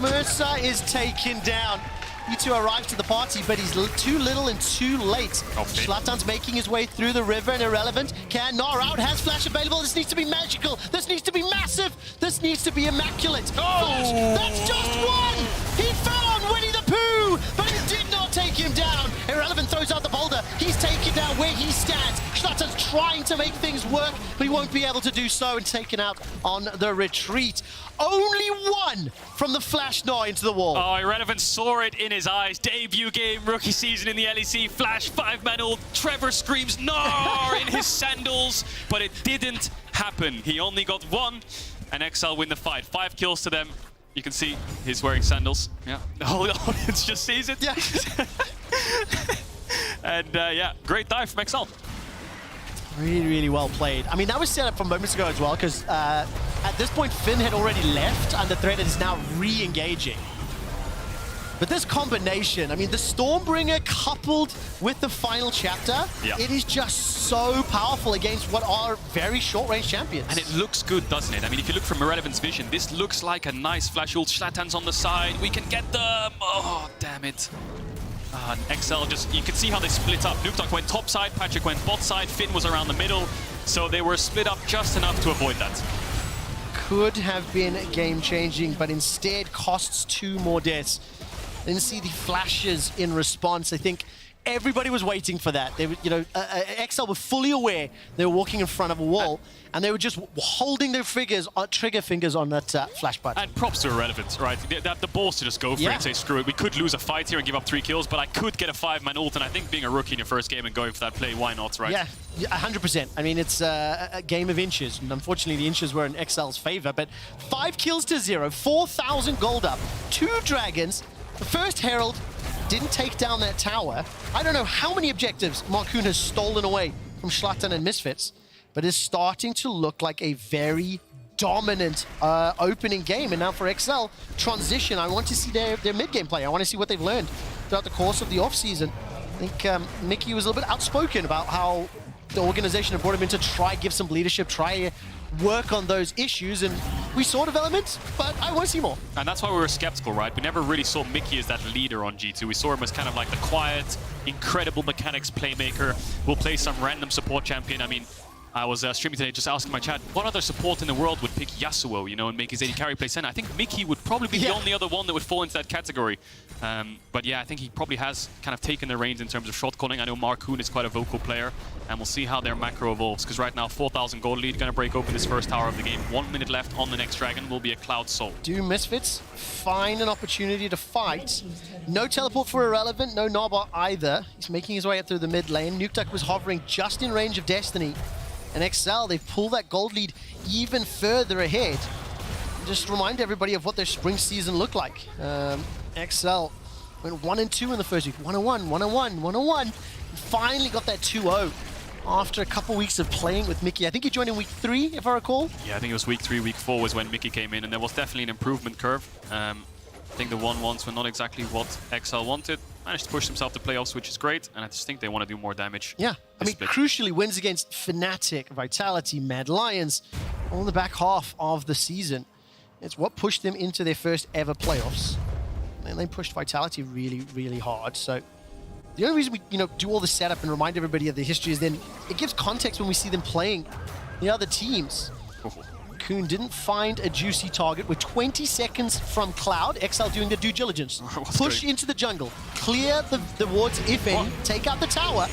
Mercer is taken down. U2 arrives to the party, but he's too little and too late. Zlatan's making his way through the river, and Irrelevant can gnaw out, has flash available. This needs to be magical. This needs to be massive. This needs to be immaculate. Flash, that's just one. He found Winnie the Pooh, but it did not take him down. Irrelevant throws out the boulder. He's taken down where he stands. Zlatan's trying to make things work, but he won't be able to do so, and taken out on the retreat. Only one from the flash gnaw into the wall. Oh, Irrelevant saw it in his eyes. Debut game, rookie season in the LEC. Flash, 5-man ult. Trevor screams, "No!" in his sandals, but it didn't happen. He only got one, and XL win the fight. 5 kills to them. You can see he's wearing sandals. Yeah, the whole audience just sees it. Yeah. And yeah, great dive from XL. Really, really well played. I mean, that was set up from moments ago as well, because at this point, Finn had already left, and the threat is now re-engaging. But this combination, I mean, the Stormbringer coupled with the final chapter, it is just so powerful against what are very short-range champions. And it looks good, doesn't it? I mean, if you look from Irrelevant's vision, this looks like a nice flash ult. Zlatan's on the side. We can get them. Oh, damn it. And XL just, you can see how they split up. Nukeduck went top side, Patrick went bot side, Finn was around the middle. So they were split up just enough to avoid that. Could have been game-changing, but instead costs 2 more deaths. Didn't see the flashes in response. I think everybody was waiting for that. They were, you know, XL were fully aware they were walking in front of a wall, and they were just holding their trigger fingers on that flash button. And props to Irrelevant, right? They have the balls to just go for it and say, screw it. We could lose a fight here and give up 3 kills, but I could get a 5-man ult, and I think being a rookie in your first game and going for that play, why not, right? Yeah, 100%. I mean, it's a game of inches, and unfortunately the inches were in XL's favor, but 5 kills to 0, 4,000 gold up, 2 dragons. The first Herald didn't take down that tower. I don't know how many objectives Marcoon has stolen away from Zlatan and Misfits, but is starting to look like a very dominant opening game. And now for XL, transition. I want to see their mid-game play. I want to see what they've learned throughout the course of the off-season. I think Mickey was a little bit outspoken about how the organization had brought him in to try give some leadership, try work on those issues, and we saw development, but I want to see more. And that's why we were skeptical, right? We never really saw Mickey as that leader on G2. We saw him as kind of like the quiet, incredible mechanics playmaker. We'll play some random support champion. I mean, I was streaming today just asking my chat, what other support in the world would pick Yasuo, you know, and make his AD carry play center? I think Mickey would probably be the only other one that would fall into that category. But yeah, I think he probably has kind of taken the reins in terms of shot calling. I know Marcoon is quite a vocal player, and we'll see how their macro evolves, because right now 4,000 gold lead, going to break open this first tower of the game. 1 minute left on the next dragon, will be a Cloud Soul. Do Misfits find an opportunity to fight? No teleport for Irrelevant, no Norbot either. He's making his way up through the mid lane. Nukeduck was hovering just in range of Destiny. And XL, they pull that gold lead even further ahead. Just remind everybody of what their spring season looked like. XL went 1-2 in the first week. 1-1, 1-1, 1-1. Finally got that 2-0 after a couple weeks of playing with Mickey. I think he joined in week 3, if I recall. Yeah, I think it was week 3, week 4 was when Mickey came in, and there was definitely an improvement curve. I think the 1-1s were not exactly what XL wanted. Managed to push himself to playoffs, which is great, and I just think they want to do more damage. Yeah, I mean, crucially, wins against Fnatic, Vitality, Mad Lions, all in the back half of the season. It's what pushed them into their first ever playoffs. And they pushed Vitality really, really hard. So the only reason we, do all the setup and remind everybody of the history is then it gives context when we see them playing the other teams. Coon didn't find a juicy target with 20 seconds from Cloud. XL doing their due diligence. Push into the jungle, clear the wards if any, take out the tower.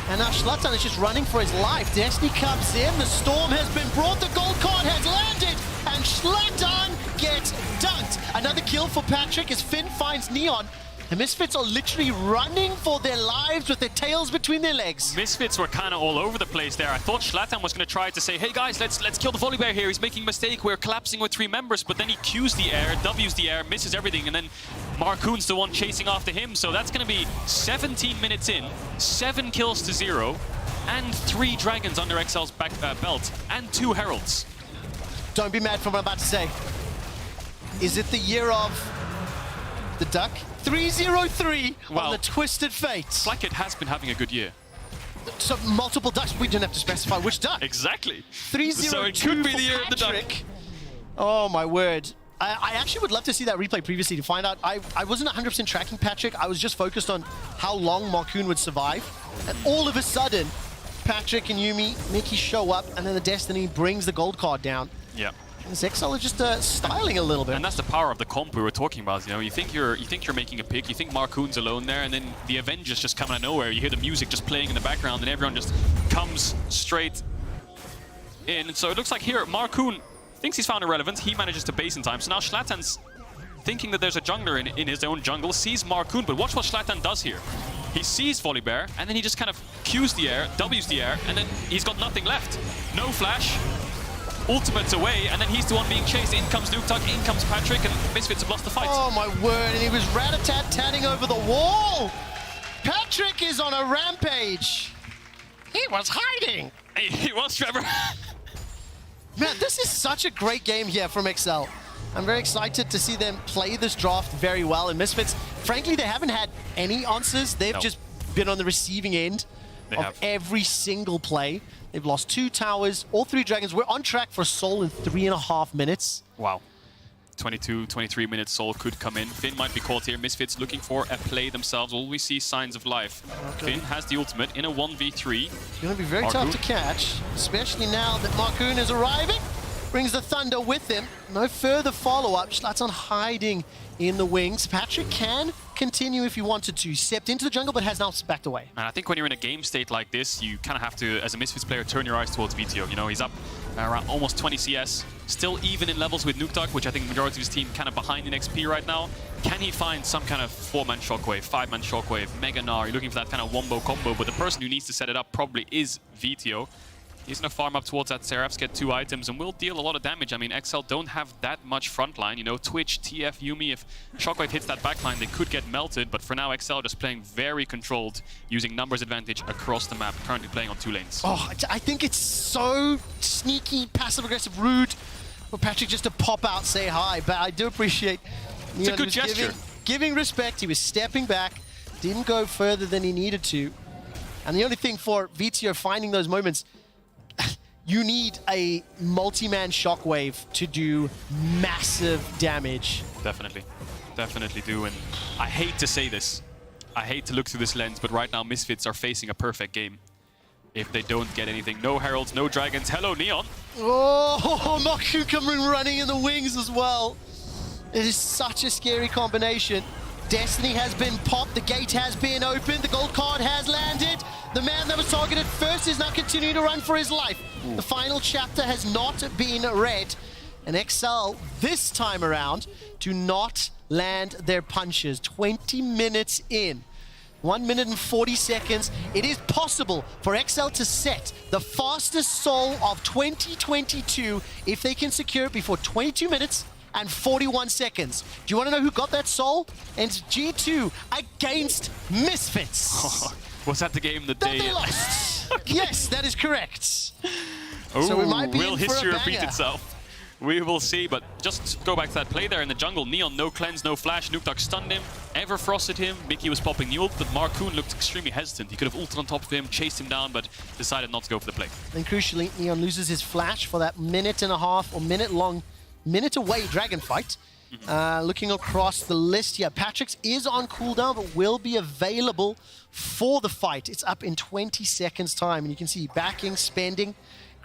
And now Zlatan is just running for his life. Destiny comes in, the storm has been brought, the gold card has landed, and Zlatan gets dunked. Another kill for Patrick as Finn finds Neon. The Misfits are literally running for their lives with their tails between their legs. Misfits were kind of all over the place there. I thought Zlatan was going to try to say, hey guys, let's kill the Volibear here. He's making a mistake. We're collapsing with 3 members. But then he Qs the air, Ws the air, misses everything. And then Marcoon's the one chasing after him. So that's going to be 17 minutes in, 7 kills to 0, and 3 dragons under XL's back belt, and 2 heralds. Don't be mad for what I'm about to say. Is it the year of the duck? 303 on the Twisted Fates. Flacket has been having a good year. So multiple ducks, we didn't have to specify which duck. Exactly. 302 so it could be the year of the duck. Oh my word. I actually would love to see that replay previously to find out. I wasn't 100% tracking Patrick. I was just focused on how long Marcoon would survive. And all of a sudden, Patrick and Yuumi, Mickey show up, and then the Destiny brings the gold card down. Yeah. XL is just styling a little bit. And that's the power of the comp we were talking about. You know, you think you're making a pick, you think Marcoon's alone there, and then the Avengers just come out of nowhere. You hear the music just playing in the background, and everyone just comes straight in. And so it looks like here, Marcoon thinks he's found Irrelevant. He manages to base in time. So now Zlatan's thinking that there's a jungler in his own jungle, sees Marcoon, but watch what Zlatan does here. He sees Volibear, and then he just kind of Qs the air, Ws the air, and then he's got nothing left. No flash. Ultimate's away, and then he's the one being chased. In comes Nuktuk, in comes Patrick, and Misfits have lost the fight. Oh my word, and he was rat-a-tat-tatting over the wall! Patrick is on a rampage! He was hiding! He was, Trevor. Man, this is such a great game here from XL. I'm very excited to see them play this draft very well, and Misfits, frankly, they haven't had any answers. They've just been on the receiving end of every single play. They've lost 2 towers, all 3 dragons. We're on track for Soul in 3.5 minutes. Wow. 22, 23 minutes, Soul could come in. Finn might be caught here. Misfits looking for a play themselves. All we see signs of life. Okay. Finn has the ultimate in a 1v3. It's going to be very tough to catch, especially now that Marcoon is arriving. Brings the Thunder with him. No further follow-up. Zlatan hiding in the wings. Patrick can continue if he wanted to. Stepped into the jungle, but has now backed away. And I think when you're in a game state like this, you kind of have to, as a Misfits player, turn your eyes towards VTO. You know, he's up around almost 20 CS. Still even in levels with Nuktuk, which I think the majority of his team kind of behind in XP right now. Can he find some kind of 4-man shockwave, 5-man shockwave, Mega Gnar? You're looking for that kind of wombo combo, but the person who needs to set it up probably is VTO. He's going to farm up towards that Seraphs, get 2 items, and will deal a lot of damage. I mean, XL don't have that much frontline. You know, Twitch, TF, Yuumi, if Shockwave hits that backline, they could get melted. But for now, XL just playing very controlled, using numbers advantage across the map, currently playing on 2 lanes. Oh, I think it's so sneaky, passive-aggressive, rude for Patrick just to pop out, say hi. But I do appreciate It's a good gesture. Giving respect. He was stepping back, didn't go further than he needed to. And the only thing for VTO finding those moments, you need a multi-man shockwave to do massive damage. Definitely. Definitely do. And I hate to say this. I hate to look through this lens, but right now Misfits are facing a perfect game. If they don't get anything. No Heralds, no Dragons. Hello, Neon. Oh, Marcoon coming running in the wings as well. It is such a scary combination. Destiny has been popped, the gate has been opened, the gold card has landed. The man that was targeted first is now continuing to run for his life. Ooh. The final chapter has not been read. And XL, this time around, do not land their punches. 20 minutes in. 1 minute and 40 seconds. It is possible for XL to set the fastest Soul of 2022 if they can secure it before 22 minutes and 41 seconds. Do you want to know who got that Soul? And it's G2 against Misfits. Oh, was that the game that they lost? Okay. Yes, that is correct. Ooh, so it might be will history for a repeat itself? We will see, but just go back to that play there in the jungle. Neon, no cleanse, no flash. Nuktuk stunned him, Everfrosted him. Mickey was popping the ult, but Marcoon looked extremely hesitant. He could have ulted on top of him, chased him down, but decided not to go for the play. And crucially, Neon loses his flash for that minute and a half or minute away dragon fight. Looking across the list here, Patrick's is on cooldown, but will be available for the fight. It's up in 20 seconds time, and you can see backing, spending,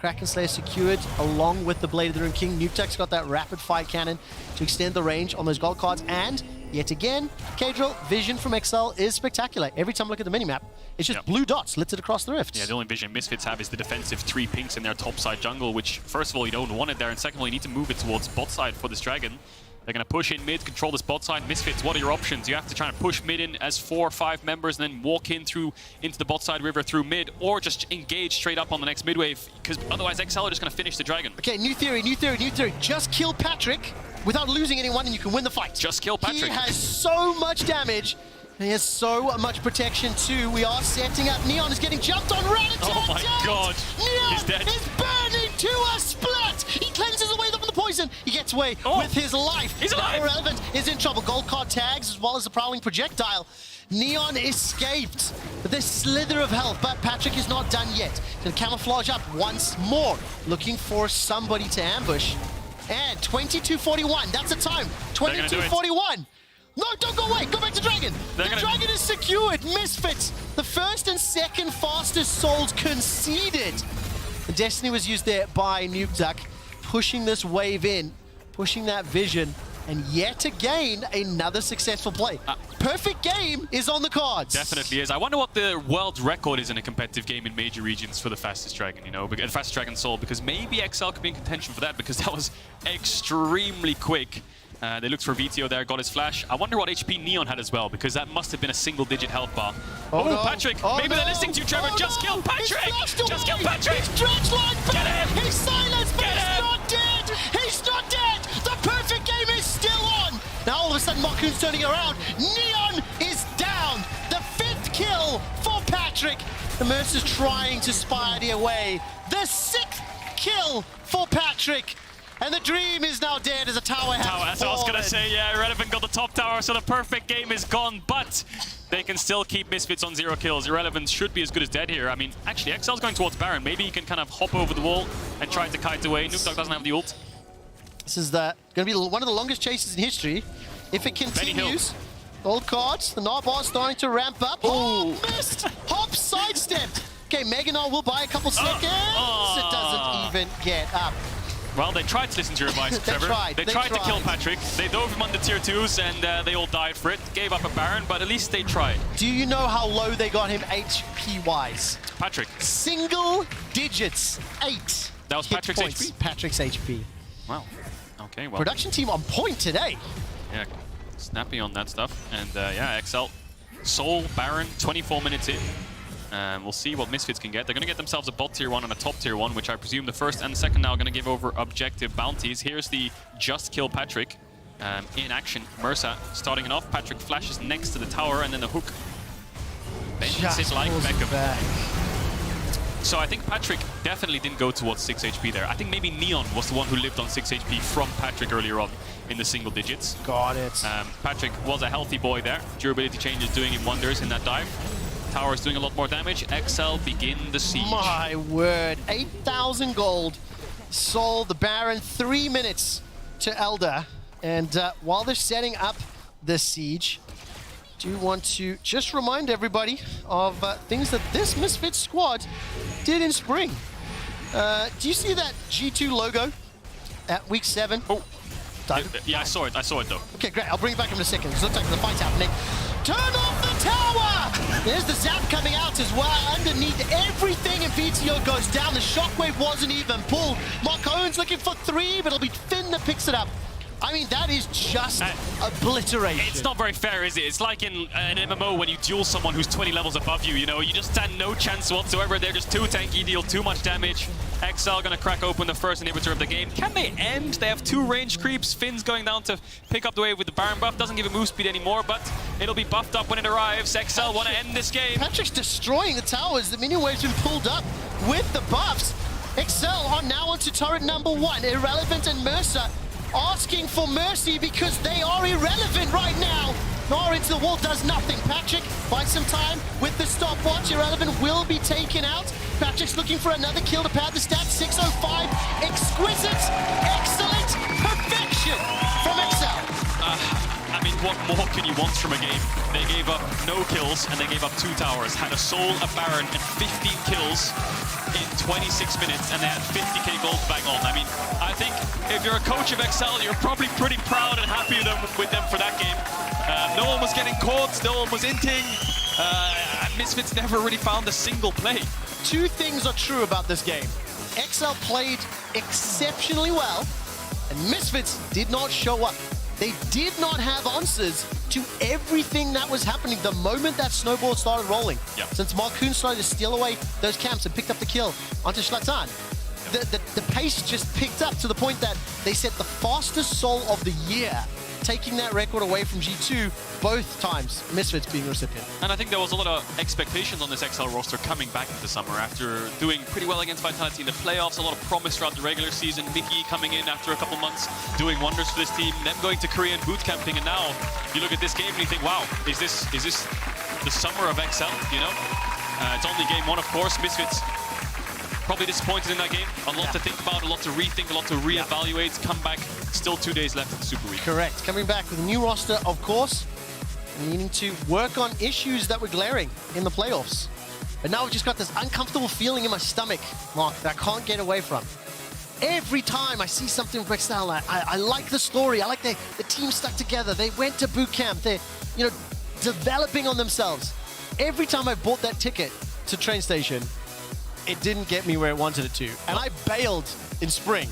Kraken Slayer secured along with the Blade of the Rune King. Nukeduck's got that rapid fire cannon to extend the range on those gold cards. And yet again, Kadrill, vision from XL is spectacular. Every time I look at the minimap, it's just blue dots littered across the rifts. Yeah, the only vision Misfits have is the defensive 3 pinks in their top side jungle, which first of all you don't want it there, and second of all you need to move it towards bot side for this dragon. They're going to push in mid, control this bot side. Misfits, what are your options? You have to try and push mid in as 4 or 5 members and then walk in through into the bot side river through mid, or just engage straight up on the next mid wave, because otherwise XL are just going to finish the dragon. Okay, new theory. Just kill Patrick without losing anyone and you can win the fight. Just kill Patrick. He has so much damage. He has so much protection too. We are setting up. Neon is getting jumped on. Oh my god. Neon He's dead. is burning to a split. He cleanses away the poison. He gets away with his life. He's alive. Now Irrelevant is in trouble. Gold card tags as well as the prowling projectile. Neon escaped with a slither of health, but Patrick is not done yet. Gonna camouflage up once more, looking for somebody to ambush. And 22:41, that's the time. 22:41. No, don't go away. Go back to Dragon. The Dragon is secured. Misfits, the first and second fastest souls conceded. The Destiny was used there by Nukeduck, pushing this wave in, pushing that vision, and yet again, another successful play. Perfect game is on the cards. Definitely is. I wonder what the world record is in a competitive game in major regions for the fastest dragon, you know, the fastest dragon soul, because maybe XL could be in contention for that, because that was extremely quick. They looked for VTO there, got his flash. I wonder what HP Neon had as well, because that must have been a single-digit health bar. Oh, no. Patrick! Maybe they're listening to you, Trevor. Just kill Patrick! Just kill Patrick! He's dredged like Get him! He's silenced, but he's not dead! He's not dead! The perfect game is still on! Now all of a sudden, Maku's turning around. Neon is down! The 5th kill for Patrick! The Mercer's trying to spy away. The 6th kill for Patrick! And the dream is now dead as a tower has fallen. That's what I was going to say, yeah. Irrelevant got the top tower, so the perfect game is gone, but they can still keep Misfits on 0 kills. Irrelevant should be as good as dead here. I mean, actually, XL's going towards Baron. Maybe he can kind of hop over the wall and try to kite away. Nukeduck doesn't have the ult. This is going to be one of the longest chases in history. If it continues, gold cards, the Narbar starting to ramp up. Oh, missed! Hop sidestepped. Okay, Meganar will buy a couple seconds. It doesn't even get up. Well, they tried to listen to your advice, Trevor. They tried to kill Patrick. They dove him on the tier 2s, and they all died for it. Gave up a Baron, but at least they tried. Do you know how low they got him HP-wise? Patrick. Single digits. 8. That was Patrick's points. HP? Patrick's HP. Wow. Okay, well. Production team on point today. Yeah, snappy on that stuff. And yeah, XL. Soul, Baron, 24 minutes in. We'll see what Misfits can get. They're going to get themselves a bot tier 1 and a top tier 1, which I presume the first and the second now are going to give over objective bounties. Here's the just kill Patrick in action. Mersa starting it off. Patrick flashes next to the tower and then the hook bends it like Beckham. So I think Patrick definitely didn't go towards 6 HP there. I think maybe Neon was the one who lived on 6 HP from Patrick earlier on in the single digits. Got it. Patrick was a healthy boy there. Durability changes doing him wonders in that dive. Tower is doing a lot more damage. XL begin the siege. My word, 8,000 gold. Sold the Baron, 3 minutes to Elder. And while they're setting up the siege, do want to just remind everybody of things that this Misfits squad did in spring. Do you see that G2 logo at week 7? Oh, yeah, I saw it though. Okay, great. I'll bring it back in a second. It looks like the fight's happening. Turn off the tower! There's the zap coming out as well. Underneath everything, and VTO goes down. The shockwave wasn't even pulled. Mark Owen's looking for 3, but it'll be Finn that picks it up. I mean, that is just obliteration. It's not very fair, is it? It's like in an MMO when you duel someone who's 20 levels above you, you know? You just stand no chance whatsoever. They're just too tanky, deal too much damage. XL gonna crack open the first inhibitor of the game. Can they end? They have 2 range creeps. Finn's going down to pick up the wave with the Baron buff. Doesn't give him move speed anymore, but it'll be buffed up when it arrives. XL want to end this game. Patrick's destroying the towers. The minion wave's been pulled up with the buffs. XL are now onto turret number 1. Irrelevant and Mercer asking for mercy because they are irrelevant right now. Nora into the wall does nothing. Patrick buys some time with the stopwatch. Irrelevant will be taken out. Patrick's looking for another kill to pad the stats. 605. Exquisite. Excellent. Perfection from XL. I mean, what more can you want from a game? They gave up no kills and they gave up 2 towers. Had a soul, a Baron, and 15 kills. in 26 minutes, and they had 50k gold back on. I mean, I think if you're a coach of XL, you're probably pretty proud and happy with them for that game. No one was getting caught, no one was inting. Misfits never really found a single play. Two things are true about this game. XL played exceptionally well, and Misfits did not show up. They did not have answers to everything that was happening the moment that snowball started rolling. Yep. Since Marcoon started to steal away those camps and picked up the kill onto Zlatan, the pace just picked up to the point that they set the fastest soul of the year, taking that record away from G2 both times, Misfits being recipient. And I think there was a lot of expectations on this XL roster coming back into summer after doing pretty well against Vitality in the playoffs, a lot of promise throughout the regular season, Mickey coming in after a couple months, doing wonders for this team, them going to Korean boot camping, and now you look at this game and you think, wow, is this the summer of XL, you know? It's only game one, of course. Misfits probably disappointed in that game. A lot to think about, a lot to rethink, a lot to reevaluate, come back. Still 2 days left in the Super Week. Correct. Coming back with a new roster, of course, and needing to work on issues that were glaring in the playoffs. But now I've just got this uncomfortable feeling in my stomach, Mark, that I can't get away from. Every time I see something from XL, I like the story. I like the team stuck together. They went to boot camp. They're, you know, developing on themselves. Every time I bought that ticket to train station, it didn't get me where it wanted it to. And I bailed in spring.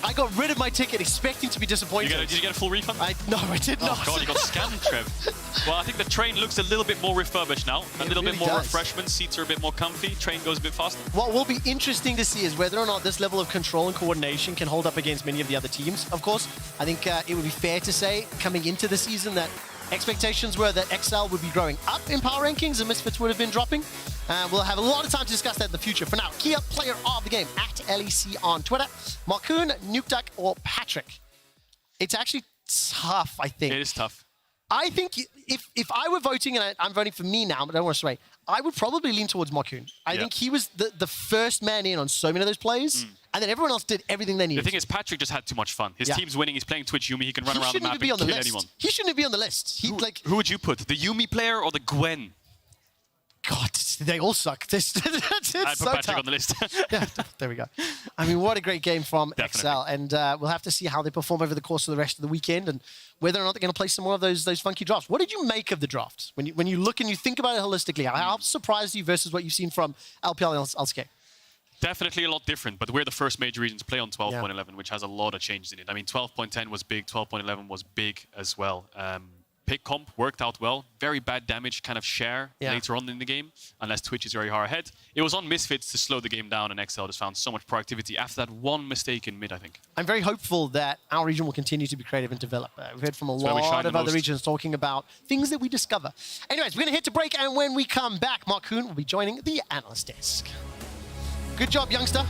I got rid of my ticket expecting to be disappointed. Did you get a full refund? No, I did not. Oh God, you got scammed, Trev. Well, I think the train looks a little bit more refurbished now. A little bit more refreshment. Seats are a bit more comfy. Train goes a bit faster. What will be interesting to see is whether or not this level of control and coordination can hold up against many of the other teams, of course. I think it would be fair to say, coming into the season, that expectations were that XL would be growing up in power rankings and Misfits would have been dropping. We'll have a lot of time to discuss that in the future. For now, Kia, player of the game, at LEC on Twitter. Marcoon, Nukeduck, or Patrick? It's actually tough, I think. It is tough. I think if I were voting, and I'm voting for me now, but I don't want to sway, I would probably lean towards Marcoon. I think he was the first man in on so many of those plays, and then everyone else did everything they needed. The thing is, Patrick just had too much fun. His team's winning, he's playing Twitch Yumi, he can run around the map and kill anyone. He shouldn't be on the list. Who would you put? The Yumi player or the Gwen? God, they all suck. It's I'd put so Patrick tough. on the list. Yeah, there we go. I mean, what a great game from XL, and we'll have to see how they perform over the course of the rest of the weekend, and whether or not they're going to play some more of those funky drafts. What did you make of the draft? When you look and you think about it holistically, how surprised are you versus what you've seen from LPL and LCK? Definitely a lot different, but we're the first major region to play on 12.11, which has a lot of changes in it. I mean, 12.10 was big, 12.11 was big as well. Pick comp worked out well. Very bad damage kind of share later on in the game, unless Twitch is very far ahead. It was on Misfits to slow the game down, and XL just found so much productivity after that one mistake in mid, I think. I'm very hopeful that our region will continue to be creative and develop. We've heard from a lot of other regions talking about things that we discover. Anyways, we're going to hit to break, and when we come back, Marcoon will be joining the analyst desk. Good job, youngster.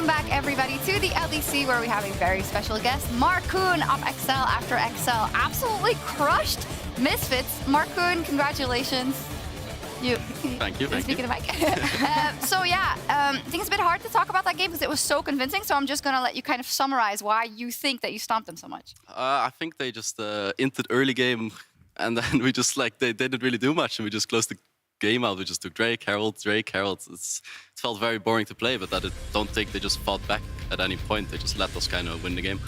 Welcome back, everybody, to the LEC, where we have a very special guest, Markoon of Excel. After Excel absolutely crushed Misfits. Markoon, congratulations. Thank you. Speaking of Mike. So yeah, I think it's a bit hard to talk about that game because it was so convincing. So I'm just going to let you kind of summarize why you think that you stomped them so much. I think they just inted early game, and then we just they didn't really do much, and we just closed the game out. We just took Drake, Herald. It felt very boring to play, but I don't think they just fought back at any point. They just let us kind of win the game.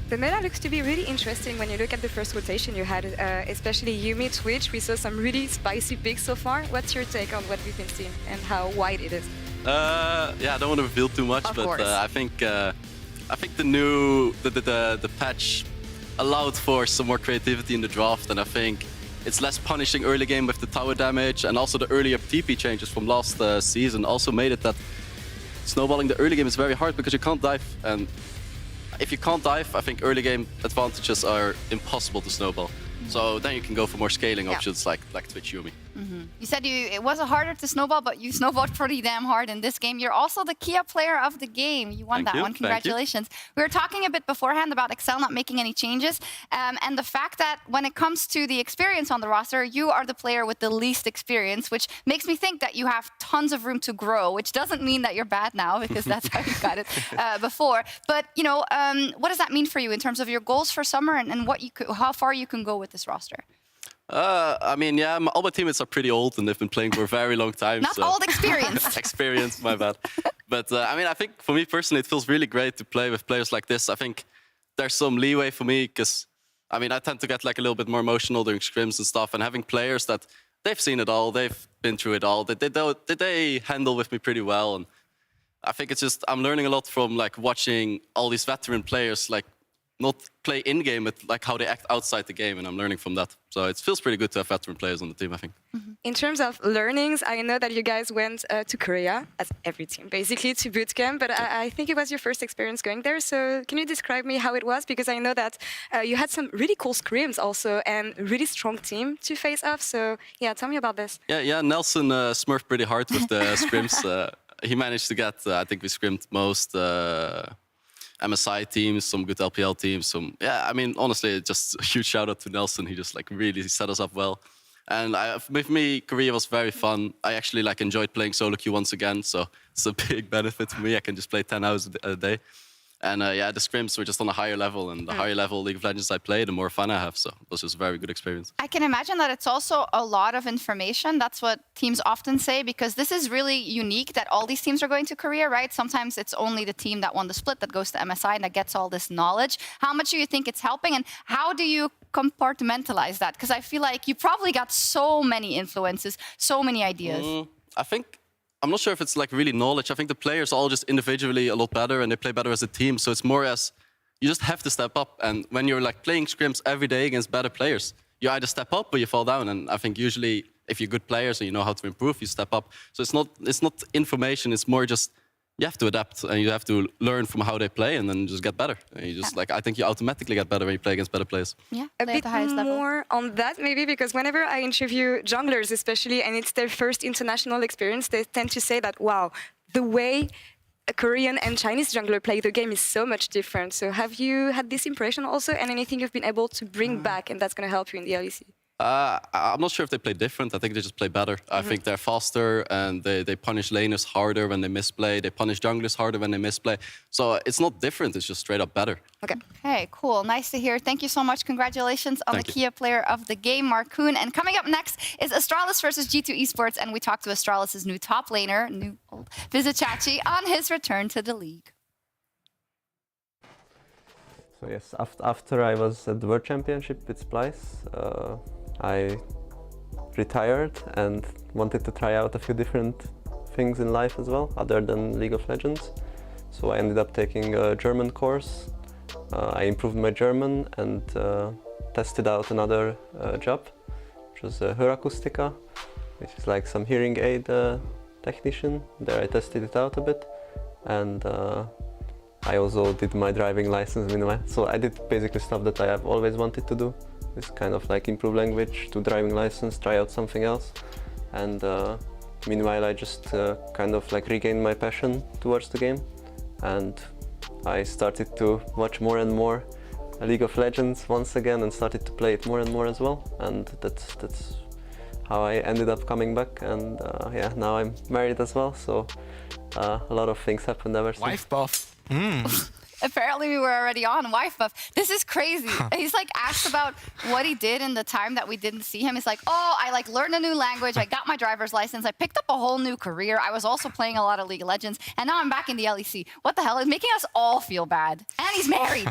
The meta looks to be really interesting when you look at the first rotation you had, especially Yumi, Twitch. We saw some really spicy picks so far. What's your take on what we've been seeing and how wide it is? Yeah, I don't want to reveal too much, but I think the patch allowed for some more creativity in the draft, and I think it's less punishing early game with the tower damage, and also the earlier TP changes from last season also made it that snowballing the early game is very hard because you can't dive, and if you can't dive, I think early game advantages are impossible to snowball. So then you can go for more scaling options like Twitch Yumi. You said it was harder to snowball, but you snowballed pretty damn hard in this game. You're also the Kia player of the game. You won that one. Congratulations. We were talking a bit beforehand about Excel not making any changes. And the fact that when it comes to the experience on the roster, you are the player with the least experience, which makes me think that you have tons of room to grow, which doesn't mean that you're bad now, because that's how you got it before. But, you know, what does that mean for you in terms of your goals for summer and how far you can go with this roster? I mean, yeah, all my teammates are pretty old and they've been playing for a very long time. Not old, experience. Experience, my bad. But I mean, I think for me personally, it feels really great to play with players like this. I think there's some leeway for me because, I mean, I tend to get like a little bit more emotional during scrims and stuff, and having players that they've seen it all, they've been through it all, they handle with me pretty well. And I think it's just, I'm learning a lot from like watching all these veteran players like not play in-game, but like how they act outside the game, and I'm learning from that. So it feels pretty good to have veteran players on the team, I think. In terms of learnings, I know that you guys went to Korea, as every team, basically, to bootcamp, but I think it was your first experience going there. So can you describe me how it was? Because I know that you had some really cool scrims also, and really strong team to face off. So yeah, tell me about this. Yeah, Nelson smurfed pretty hard with the scrims. He managed to get, I think we scrimmed most MSI teams, some good LPL teams, yeah, I mean, honestly, just a huge shout out to Nelson. He just like really set us up well. And with me, Korea was very fun. I actually like enjoyed playing solo queue once again, so it's a big benefit for me. I can just play 10 hours a day. And yeah, the scrims were just on a higher level, and the higher level League of Legends I play, the more fun I have. So it was just a very good experience. I can imagine that it's also a lot of information. That's what teams often say, because this is really unique that all these teams are going to Korea, right? Sometimes it's only the team that won the split that goes to MSI and that gets all this knowledge. How much do you think it's helping, and how do you compartmentalize that? Because I feel like you probably got so many influences, so many ideas. I'm not sure if it's like really knowledge. I think the players are all just individually a lot better and they play better as a team. So it's more as you just have to step up. And when you're like playing scrims every day against better players, you either step up or you fall down. And I think usually if you're good players and you know how to improve, you step up. So it's not information. It's more just you have to adapt and you have to learn from how they play and then just get better. And you just like, I think you automatically get better when you play against better players. Yeah, a bit more on that maybe, because whenever I interview junglers especially, and it's their first international experience, they tend to say that, wow, the way a Korean and Chinese jungler play the game is so much different. So have you had this impression also, and anything you've been able to bring back and that's going to help you in the LEC? I'm not sure if they play different. I think they just play better. I think they're faster and they punish laners harder when they misplay. They punish junglers harder when they misplay. So it's not different. It's just straight up better. Okay, cool. Nice to hear. Thank you so much. Congratulations on the Kia player of the game, Markoon. And coming up next is Astralis versus G2 Esports. And we talked to Astralis' new top laner, new old Vizichachi, on his return to the league. So yes, after I was at the World Championship with Splice, I retired and wanted to try out a few different things in life as well, other than League of Legends. So I ended up taking a German course. I improved my German and tested out another job, which was Hörakustika, which is like some hearing aid technician. There I tested it out a bit, and I also did my driving license. So I did basically stuff that I have always wanted to do. It's kind of like improve language, do driving license, try out something else. And meanwhile I just kind of like regained my passion towards the game. and I started to watch more and more League of Legends once again and started to play it more and more as well, and that's how I ended up coming back, and yeah, now I'm married as well, so a lot of things happened ever since. Wife buff. Apparently we were already on wife buff. This is crazy. He's like asked about what he did in the time that we didn't see him. He's like, oh, I like learned a new language. I got my driver's license. I picked up a whole new career. I was also playing a lot of League of Legends. And now I'm back in the LEC. What the hell? It's making us all feel bad. And he's married.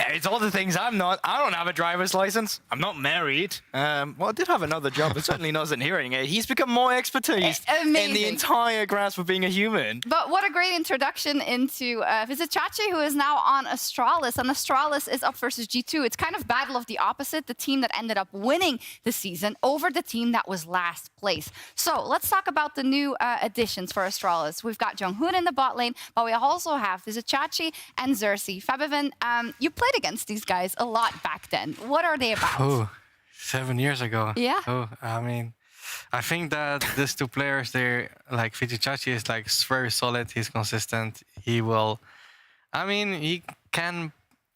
It's all the things I'm not. I don't have a driver's license. I'm not married. Well, I did have another job, but certainly wasn't hearing it. He's become more expertise in the entire grasp of being a human. But what a great introduction into Vizicachi, who is now on Astralis. And Astralis is up versus G2. It's kind of battle of the opposite, the team that ended up winning the season over the team that was last place. So let's talk about the new additions for Astralis. We've got Jonghoon in the bot lane, but we also have Vizicachi and Xerxes. Fabivan, you played against these guys a lot back then. What are they about? Oh, 7 years ago. Yeah. Oh, I mean, I think that these two players, they're like Vizicachi is like very solid. He's consistent. He will. I mean, he can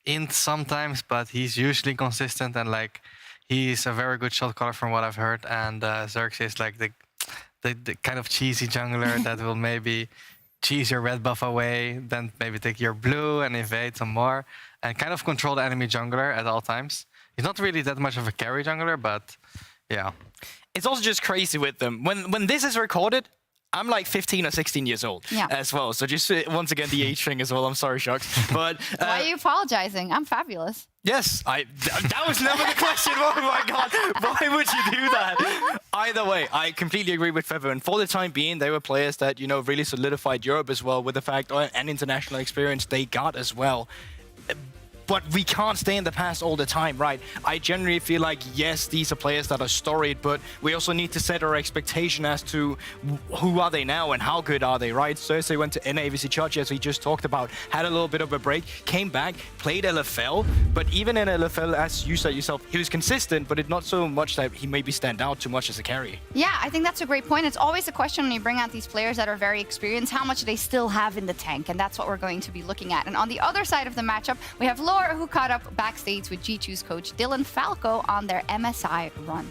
int sometimes, but he's usually consistent, and like he's a very good shot caller from what I've heard. And Xerxes is like the kind of cheesy jungler that will maybe cheese your red buff away, then maybe take your blue and evade some more, and kind of control the enemy jungler at all times. He's not really that much of a carry jungler, but yeah. It's also just crazy with them. When this is recorded, I'm like 15 or 16 years old as well. So just once again, the age thing as well. I'm sorry, Shucks. But why are you apologizing? I'm fabulous. Yes, that was never the question. Oh my God, why would you do that? Either way, I completely agree with Feather. And for the time being, they were players that, you know, really solidified Europe as well with the fact and international experience they got as well. But we can't stay in the past all the time, right? I generally feel like, yes, these are players that are storied, but we also need to set our expectation as to who are they now and how good are they, right? Cersei went to NA Vizicachi, as we just talked about, had a little bit of a break, came back, played LFL, but even in LFL, as you said yourself, he was consistent, but it's not so much that he maybe stand out too much as a carry. Yeah, I think that's a great point. It's always a question when you bring out these players that are very experienced, how much they still have in the tank, and that's what we're going to be looking at. And on the other side of the matchup, we have Laura, who caught up backstage with G2's coach Dylan Falco on their MSI run.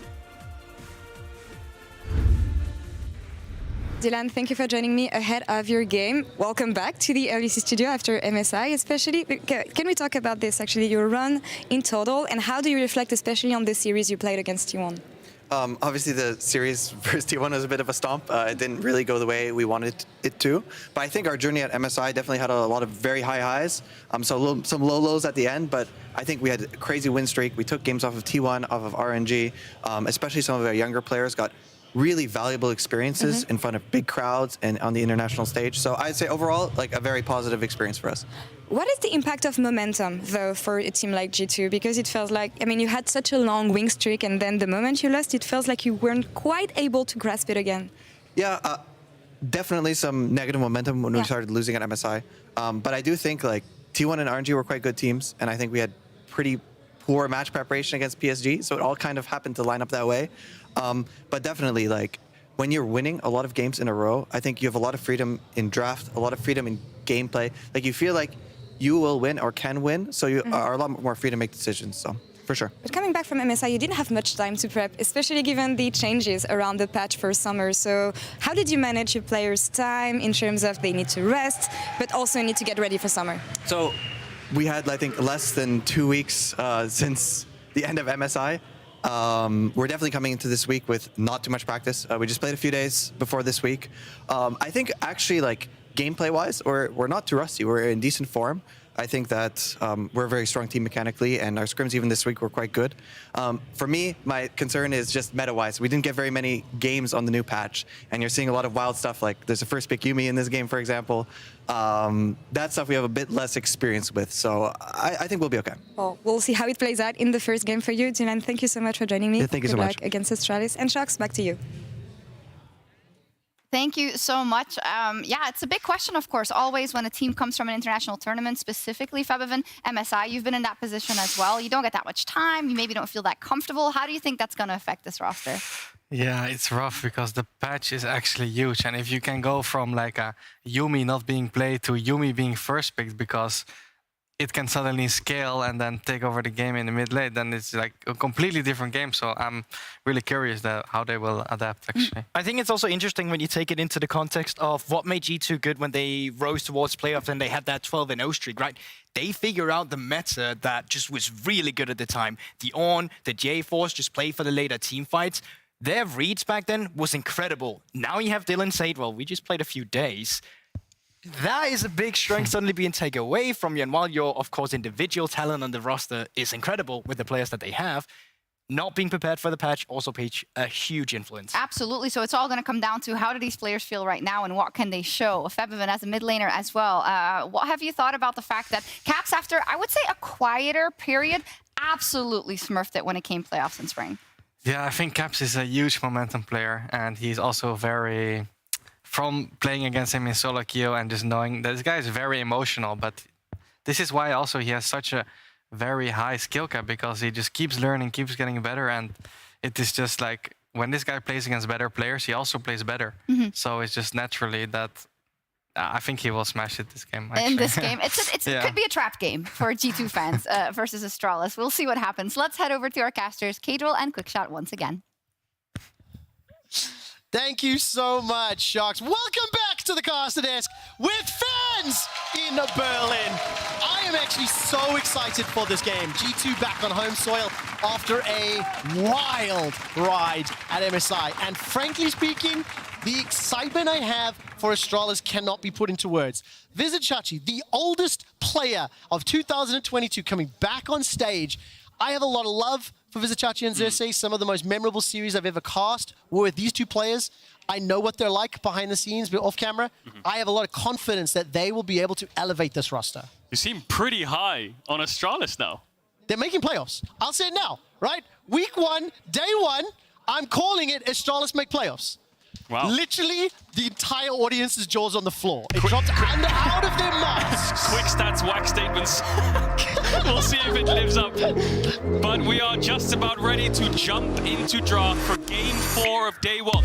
Dylan, thank you for joining me ahead of your game. Welcome back to the LEC studio after MSI, especially. Can we talk about this, actually, your run in total, and how do you reflect especially on the series you played against T1? Obviously, the series versus T1 was a bit of a stomp. It didn't really go the way we wanted it to. But I think our journey at MSI definitely had a lot of very high highs, some low lows at the end. But I think we had a crazy win streak. We took games off of T1, off of RNG. Especially some of our younger players got really valuable experiences in front of big crowds and on the international stage. So I'd say overall, like a very positive experience for us. What is the impact of momentum, though, for a team like G2? Because it feels like, I mean, you had such a long win streak, and then the moment you lost, it feels like you weren't quite able to grasp it again. Yeah, definitely some negative momentum when we started losing at MSI. But I do think like T1 and RNG were quite good teams, and I think we had pretty poor match preparation against PSG, so it all kind of happened to line up that way. But definitely, like, when you're winning a lot of games in a row, I think you have a lot of freedom in draft, a lot of freedom in gameplay. Like, you feel like you will win or can win, so you are a lot more free to make decisions, so for sure. But coming back from MSI, you didn't have much time to prep, especially given the changes around the patch for summer. So how did you manage your players' time in terms of they need to rest, but also need to get ready for summer? So we had, I think, less than 2 weeks since the end of MSI. We're definitely coming into this week with not too much practice. We just played a few days before this week. I think actually, like, gameplay-wise, we're not too rusty. We're in decent form. I think that we're a very strong team mechanically, and our scrims even this week were quite good. For me, my concern is just meta-wise. We didn't get very many games on the new patch, and you're seeing a lot of wild stuff, like there's a first pick Yumi in this game, for example. That stuff we have a bit less experience with, so I think we'll be okay. Well, we'll see how it plays out in the first game for you. Dylan, thank you so much for joining me. Yeah, thank you so much. Against Astralis. And Shucks, back to you. Thank you so much. Yeah, it's a big question, of course, always when a team comes from an international tournament, specifically Febiven, MSI. You've been in that position as well. You don't get that much time. You maybe don't feel that comfortable. How do you think that's going to affect this roster? Yeah, it's rough because the patch is actually huge. And if you can go from like a Yuumi not being played to Yuumi being first picked because it can suddenly scale and then take over the game in the mid-late, then it's like a completely different game. So I'm really curious how they will adapt, actually. I think it's also interesting when you take it into the context of what made G2 good when they rose towards playoffs and they had that 12-0 streak, right? They figure out the meta that just was really good at the time. The Ornn, the J-Force just play for the later team fights. Their reads back then was incredible. Now you have Dylan Sadewell. We just played a few days. That is a big strength suddenly being taken away from you. And while your, of course, individual talent on the roster is incredible with the players that they have, not being prepared for the patch also plays a huge influence. Absolutely. So it's all going to come down to how do these players feel right now and what can they show? Febiven as a mid laner as well. What have you thought about the fact that Caps, after, I would say, a quieter period, absolutely smurfed it when it came playoffs in spring? Yeah, I think Caps is a huge momentum player. And he's also very... From playing against him in solo queue and just knowing that this guy is very emotional, but this is why also he has such a very high skill cap, because he just keeps learning, keeps getting better, and it is just like when this guy plays against better players, he also plays better. So it's just naturally that I think he will smash it this game. Actually. In this game, it could be a trap game for G2 fans versus Astralis. We'll see what happens. Let's head over to our casters, Kadril and Quickshot once again. Thank you so much, Sharks. Welcome back to the caster desk with fans in Berlin. I am actually so excited for this game. G2 back on home soil after a wild ride at MSI. And frankly speaking, the excitement I have for Astralis cannot be put into words. Vizichachi, the oldest player of 2022, coming back on stage. I have a lot of love for Vizichachi and Xerxes. Some of the most memorable series I've ever cast were with these two players. I know what they're like behind the scenes, but off camera. I have a lot of confidence that they will be able to elevate this roster. You seem pretty high on Astralis now. They're making playoffs. I'll say it now, right? Week 1, day 1, I'm calling it Astralis make playoffs. Wow. Literally, the entire audience's jaws on the floor. It dropped out of their masks. Quick stats, whack statements. We'll see if it lives up. But we are just about ready to jump into draft for Game 4 of Day 1.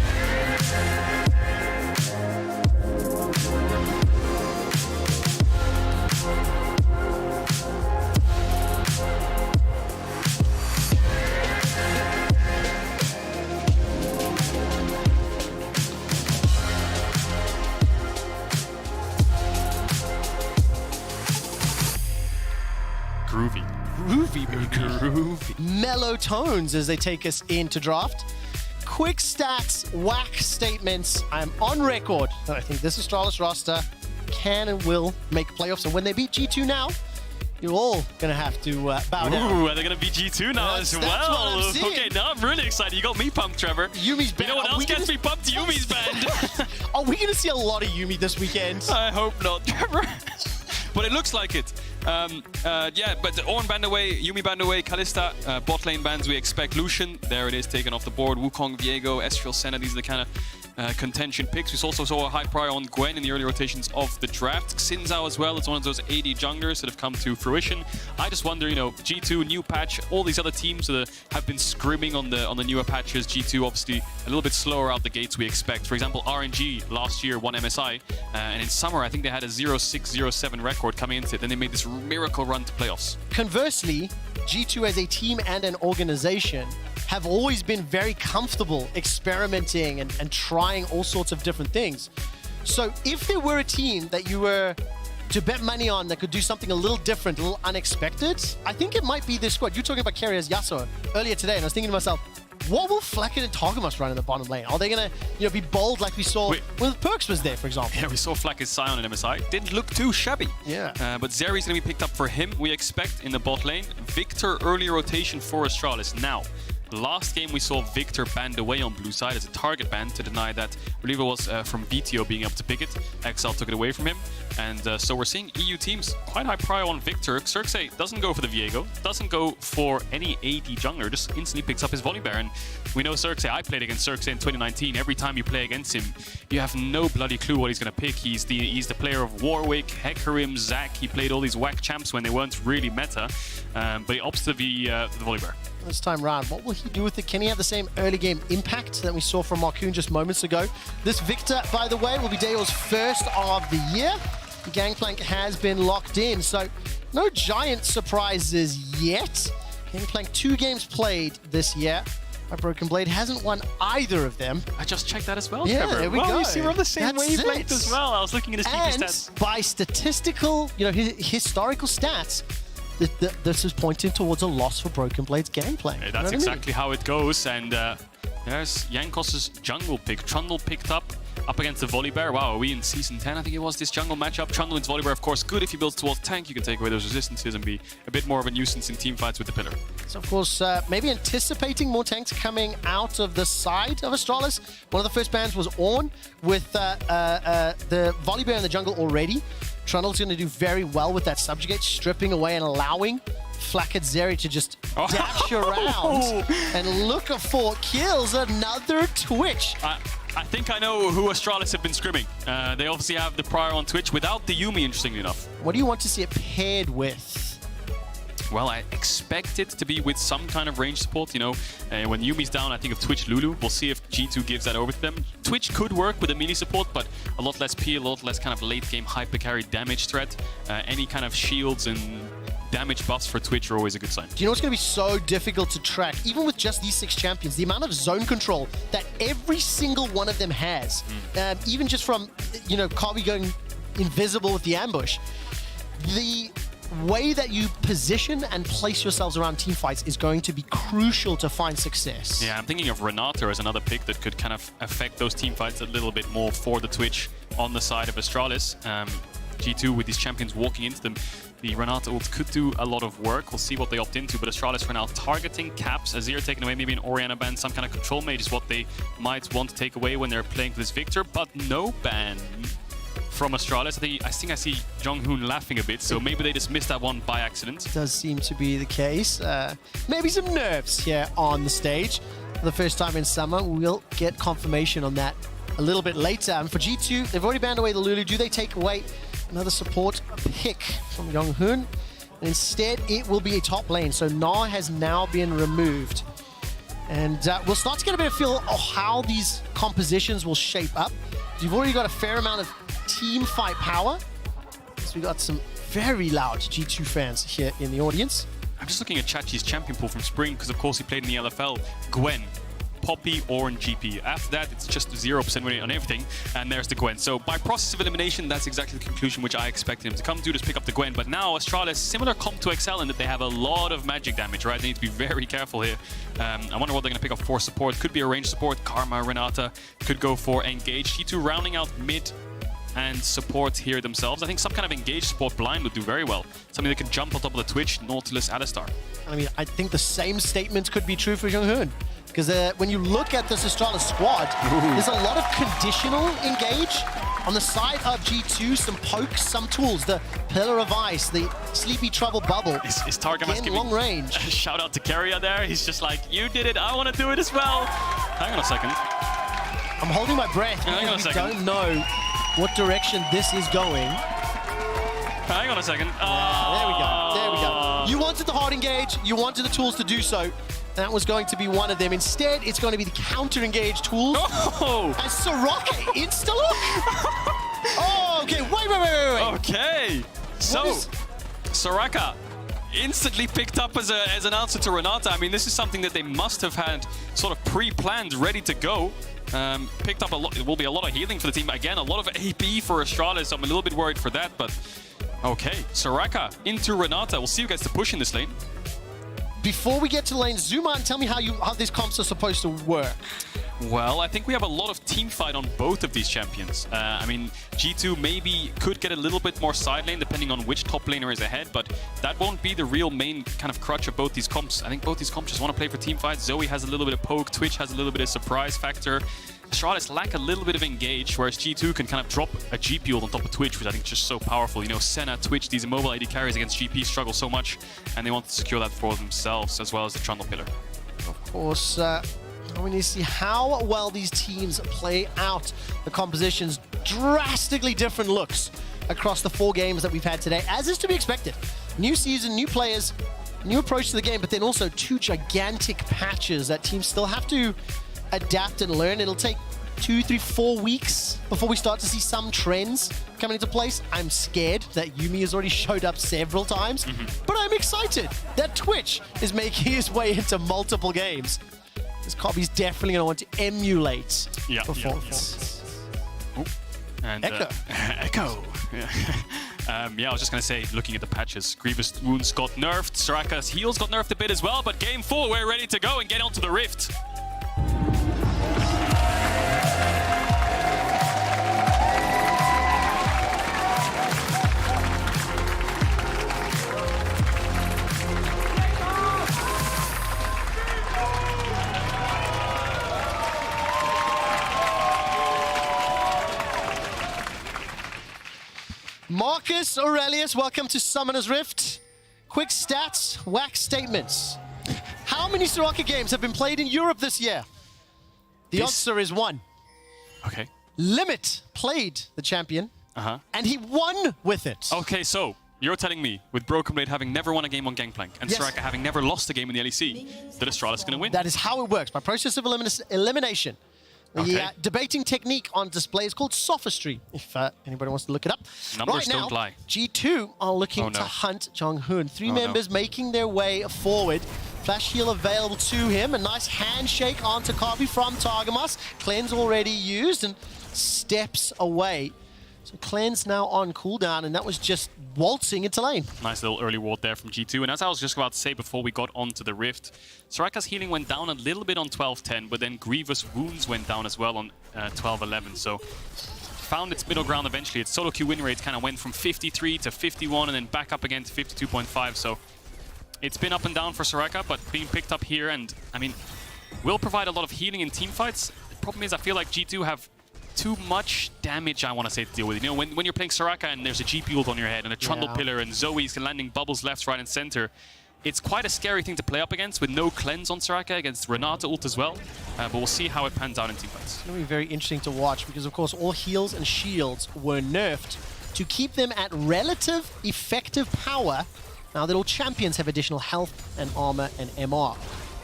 Groovy. Groovy, baby. Groovy. Mellow tones as they take us into draft. Quick stats, whack statements. I'm on record that I think this Astralis roster can and will make playoffs. And when they beat G2 now, you're all going to have to bow down. Ooh, are they going to beat G2 now as well? Okay, now I'm really excited. You got me pumped, Trevor. Yuumi's banned. You know what else gets me pumped? Yuumi's banned. Are we going to see a lot of Yuumi this weekend? I hope not, Trevor. But it looks like it. Yeah, but Ornn banned away, Yuumi banned away, Kalista, bot lane bans, we expect Lucian. There it is, taken off the board. Wukong, Viego, Estriel, Senna, these are the kind of contention picks. We also saw a high prior on Gwen in the early rotations of the draft. Xinzao as well, it's one of those AD junglers that have come to fruition. I just wonder, you know, G2, new patch, all these other teams that have been scrimming on the newer patches. G2 obviously a little bit slower out the gates we expect. For example, RNG last year won MSI, and in summer I think they had a 0-6-0-7 record coming into it, and they made this miracle run to playoffs. Conversely, G2 as a team and an organization have always been very comfortable experimenting and trying all sorts of different things. So if there were a team that you were to bet money on that could do something a little different, a little unexpected, I think it might be this squad. You were talking about Carry as Yasuo earlier today, and I was thinking to myself, what will Flecken and Targamas run in the bottom lane? Are they going to be bold like we saw when Perks was there, for example? Yeah, we saw Fleck as Sion in MSI. Didn't look too shabby. Yeah. But Zeri's going to be picked up for him, we expect, in the bot lane. Victor, early rotation for Astralis. Now, Last game we saw Victor banned away on blue side as a target ban to deny that, I believe it was from BTO being able to pick it. XL took it away from him. And so we're seeing EU teams quite high prio on Victor. Xerxes doesn't go for the Viego, doesn't go for any AD jungler, just instantly picks up his Volibear. And we know Xerxes, I played against Xerxes in 2019. Every time you play against him, you have no bloody clue what he's going to pick. He's the player of Warwick, Hecarim, Zac. He played all these whack champs when they weren't really meta, but he opts to the Volibear. This time round, what will he do with it? Can he have the same early game impact that we saw from Marcoon just moments ago? This Victor, by the way, will be Dayo's first of the year. The Gangplank has been locked in, so no giant surprises yet. Gangplank 2 games played this year. Broken Blade hasn't won either of them. I just checked that as well, yeah, Trevor. There we go. You see, we're on the same wavelength as well. I was looking at his PP and stats. By statistical, historical stats, this is pointing towards a loss for Broken Blade's Gangplank. Hey, that's exactly how it goes. And there's Jankos' jungle pick. Trundle picked up against the Volibear. Wow, are we in Season 10? I think it was this jungle matchup. Trundle and Volibear, of course, good if you build towards tank. You can take away those resistances and be a bit more of a nuisance in team fights with the pillar. So, of course, maybe anticipating more tanks coming out of the side of Astralis. One of the first bans was Ornn with the Volibear in the jungle already. Trundle's going to do very well with that subjugate, stripping away and allowing Flacket Zeri to just dash around and look for kills. Another Twitch. I think I know who Astralis have been scrimming. They obviously have the prior on Twitch without the Yuumi, interestingly enough. What do you want to see it paired with? Well, I expect it to be with some kind of range support, you know. When Yumi's down, I think of Twitch Lulu. We'll see if G2 gives that over to them. Twitch could work with a melee support, but a lot less peel, a lot less kind of late game hyper carry damage threat. Any kind of shields and damage buffs for Twitch are always a good sign. Do you know what's going to be so difficult to track, even with just these 6 champions? The amount of zone control that every single one of them has, even just from, Kabi going invisible with the ambush. The way that you position and place yourselves around team fights is going to be crucial to find success. Yeah, I'm thinking of Renata as another pick that could kind of affect those team fights a little bit more for the Twitch on the side of Astralis. G2 with these champions walking into them. The Renata ult could do a lot of work. We'll see what they opt into, but Astralis for now targeting caps. Azir taken away, maybe an Orianna ban, some kind of control mage is what they might want to take away when they're playing for this Victor, but no ban from Astralis. I think I see Jonghoon laughing a bit, so maybe they just missed that one by accident. Does seem to be the case. Maybe some nerves here on the stage. For the first time in Summer, we'll get confirmation on that a little bit later. And for G2, they've already banned away the Lulu. Do they take away another support pick from Jonghoon? And instead, it will be a top lane. So Na has now been removed. And we'll start to get a bit of feel of how these compositions will shape up. You've already got a fair amount of team fight power. So we got some very loud G2 fans here in the audience. I'm just looking at Chachi's champion pool from Spring, because of course he played in the LFL. Gwen, Poppy, Ornn, GP. After that, it's just 0% winning on everything, and there's the Gwen. So by process of elimination, that's exactly the conclusion which I expected him to come to, just pick up the Gwen. But now Astralis, similar comp to XL in that they have a lot of magic damage, right? They need to be very careful here. I wonder what they're going to pick up for support. Could be a range support. Karma, Renata could go for engage. G2 rounding out mid and support here themselves. I think some kind of engaged support blind would do very well. Something that can jump on top of the Twitch, Nautilus, Alistar. I mean, I think the same statements could be true for Jonghoon. Because when you look at this Astralis squad, there's a lot of conditional engage. On the side of G2, some pokes, some tools. The Pillar of Ice, the Sleepy Trouble Bubble. Is Targamas giving long range. Shout out to Keria there. He's just like, you did it, I want to do it as well. Hang on a second. I'm holding my breath because we don't know what direction this is going. Hang on a second. There we go. There we go. You wanted the hard engage. You wanted the tools to do so. That was going to be one of them. Instead, it's going to be the counter-engage tools. Oh! And Soraka insta-look. Oh, okay. Wait. Okay. So, Soraka instantly picked up as an answer to Renata. I mean, this is something that they must have had sort of pre-planned, ready to go. Picked up a lot. It will be a lot of healing for the team. Again, a lot of AP for Astralis, so I'm a little bit worried for that, but okay. Soraka into Renata. We'll see who gets to push in this lane. Before we get to the lane, zoom out and tell me how these comps are supposed to work. Well, I think we have a lot of team fight on both of these champions. I mean, G2 maybe could get a little bit more side lane depending on which top laner is ahead, but that won't be the real main kind of crutch of both these comps. I think both these comps just want to play for team fights. Zoe has a little bit of poke, Twitch has a little bit of surprise factor. Astralis lack a little bit of engage, whereas G2 can kind of drop a GP ult on top of Twitch, which I think is just so powerful. You know, Senna, Twitch, these immobile AD carries against GP struggle so much, and they want to secure that for themselves, as well as the Trundle pillar. Of course, we need to see how well these teams play out. The compositions, drastically different looks across the 4 games that we've had today, as is to be expected. New season, new players, new approach to the game, but then also 2 gigantic patches that teams still have to adapt and learn. It'll take 2, 3, 4 weeks before we start to see some trends coming into place. I'm scared that Yuumi has already showed up several times, but I'm excited that Twitch is making his way into multiple games. This Cobby's definitely going to want to emulate performance. Oh, and Echo. Echo. Yeah, I was just going to say, looking at the patches, Grievous Wounds got nerfed, Soraka's heals got nerfed a bit as well, but game 4, we're ready to go and get onto the Rift. Marcus Aurelius, welcome to Summoner's Rift. Quick stats, wax statements. How many Soraka games have been played in Europe this year? The answer is 1. Okay. Limit played the champion, and he won with it. Okay, so you're telling me, with Broken Blade having never won a game on Gangplank, and Soraka having never lost a game in the LEC, that Astralis is going to win? That is how it works, by process of elimination. The debating technique on display is called sophistry, if anybody wants to look it up. Numbers right now, don't lie. G2 are looking to hunt Jonghoon. 3 members making their way forward. Flash heal available to him. A nice handshake onto Kabi from Targamas. Cleanse already used and steps away. So Cleanse now on cooldown, and that was just waltzing into lane. Nice little early ward there from G2. And as I was just about to say before we got onto the Rift, Soraka's healing went down a little bit on 12-10, but then Grievous Wounds went down as well on 12-11. So found its middle ground eventually. Its solo queue win rate kind of went from 53 to 51 and then back up again to 52.5. So it's been up and down for Soraka, but being picked up here, and I mean, will provide a lot of healing in teamfights. The problem is I feel like G2 have too much damage, I want to say, to deal with. You know, when you're playing Soraka and there's a GP ult on your head and a Trundle pillar and Zoe's landing bubbles left, right, and center, it's quite a scary thing to play up against with no cleanse on Soraka against Renata ult as well. But we'll see how it pans out in teamfights. It's going to be very interesting to watch because, of course, all heals and shields were nerfed to keep them at relative effective power. Now that all champions have additional health and armor and MR.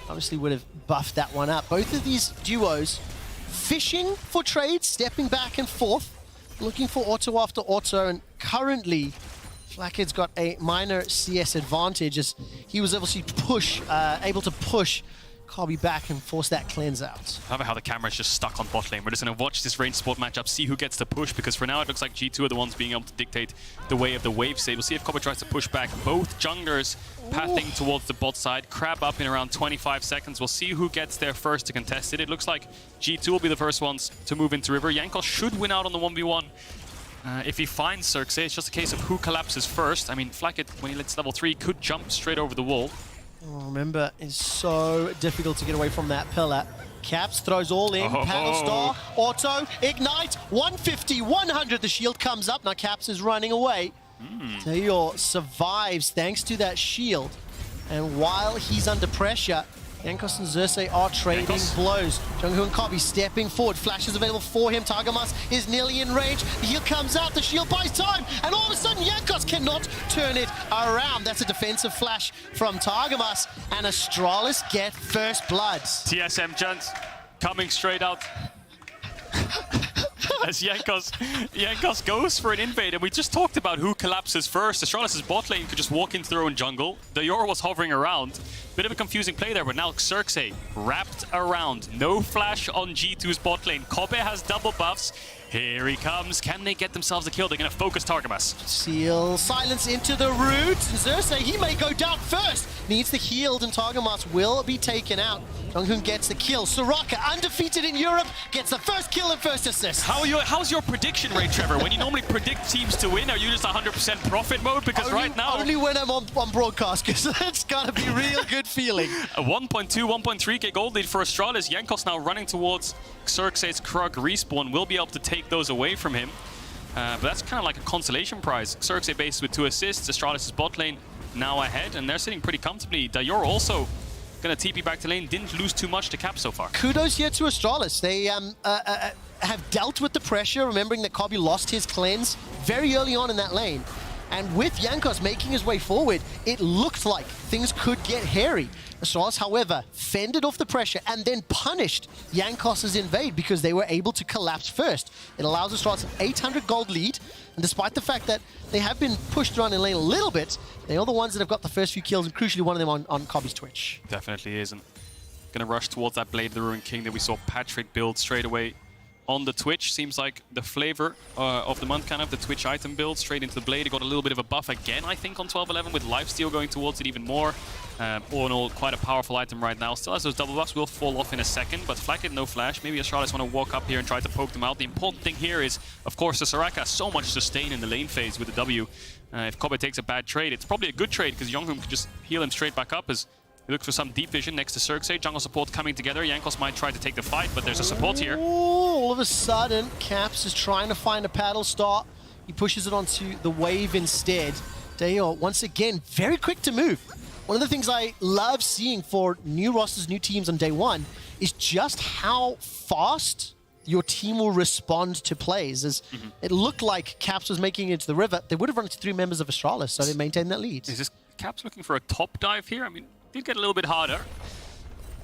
Obviously would have buffed that one up. Both of these duos fishing for trades, stepping back and forth, looking for auto after auto, and currently Flackhead's got a minor CS advantage as he was obviously able to push Kabi back and force that cleanse out. I love how the camera's just stuck on bot lane. We're just going to watch this range support matchup, see who gets the push, because for now it looks like G2 are the ones being able to dictate the way of the wave state. We'll see if Kabi tries to push back. Both junglers pathing towards the bot side. Crab up in around 25 seconds. We'll see who gets there first to contest it. It looks like G2 will be the first ones to move into River. Jankos should win out on the 1v1. If he finds Circe, it's just a case of who collapses first. I mean, Flacket, when he hits level 3, could jump straight over the wall. Oh, remember, it's so difficult to get away from that pillar. Caps throws all in, Paddle Star, Auto, Ignite, 150, 100, the shield comes up. Now Caps is running away. Tayor survives thanks to that shield. And while he's under pressure, Jankos and Xerxes are trading blows. Jungho and Kabi stepping forward. Flash is available for him. Targamas is nearly in range. The heal comes out. The shield buys time. And all of a sudden, Jankos cannot turn it around. That's a defensive flash from Targamas. And Astralis get first blood. TSM chance coming straight out. As Jankos goes for an invade, and we just talked about who collapses first. Astralis' bot lane could just walk into their own jungle. The Yor was hovering around. Bit of a confusing play there, but now Xerxes wrapped around. No flash on G2's bot lane. Kobe has double buffs. Here he comes. Can they get themselves a kill? They're going to focus Targamas. Seal silence into the root. Xerxes, he may go down first. Needs the healed, and Targamas will be taken out. Jonghoon gets the kill. Soraka, undefeated in Europe, gets the first kill and first assist. How's your prediction rate, Trevor? When you normally predict teams to win, are you just 100% profit mode? Because right now... Only when I'm on broadcast, because that's got to be real good feeling. A 1.2, 1.3k gold lead for Astralis. Jankos now running towards Xerxes' Krug respawn. Will be able to take those away from him. But that's kind of like a consolation prize. Xerxes base with 2 assists. Astralis' bot lane now ahead, and they're sitting pretty comfortably. Dayor also going to TP back to lane. Didn't lose too much to Cap so far. Kudos here to Astralis. They have dealt with the pressure, remembering that Kobe lost his cleanse very early on in that lane. And with Jankos making his way forward, it looked like things could get hairy. Astralis, however, fended off the pressure and then punished Jankos' invade because they were able to collapse first. It allows Astralis an 800 gold lead, and despite the fact that they have been pushed around in lane a little bit, they are the ones that have got the first few kills, and crucially one of them on Kobe's Twitch. Definitely isn't. Going to rush towards that Blade of the Ruined King that we saw Patrick build straight away on the Twitch. Seems like the flavor of the month, kind of the Twitch item build straight into the Blade. It got a little bit of a buff again, I think, on 12-11 with Lifesteal going towards it even more. All in all, quite a powerful item right now. Still has those double buffs, will fall off in a second, but Flacket, no flash. Maybe Astralis want to walk up here and try to poke them out. The important thing here is, of course, the Soraka has so much sustain in the lane phase with the W. If Kobe takes a bad trade, it's probably a good trade because Jonghoon could just heal him straight back up as he looks for some deep vision next to Xerxes. Jungle support coming together. Jankos might try to take the fight, but there's a support here. Ooh, all of a sudden, Caps is trying to find a paddle start. He pushes it onto the wave instead. Dayor, once again, very quick to move. One of the things I love seeing for new rosters, new teams on day one, is just how fast your team will respond to plays. As it looked like Caps was making it to the river, they would have run into 3 members of Astralis, so they maintained that lead. Is this Caps looking for a top dive here? I mean, did get a little bit harder.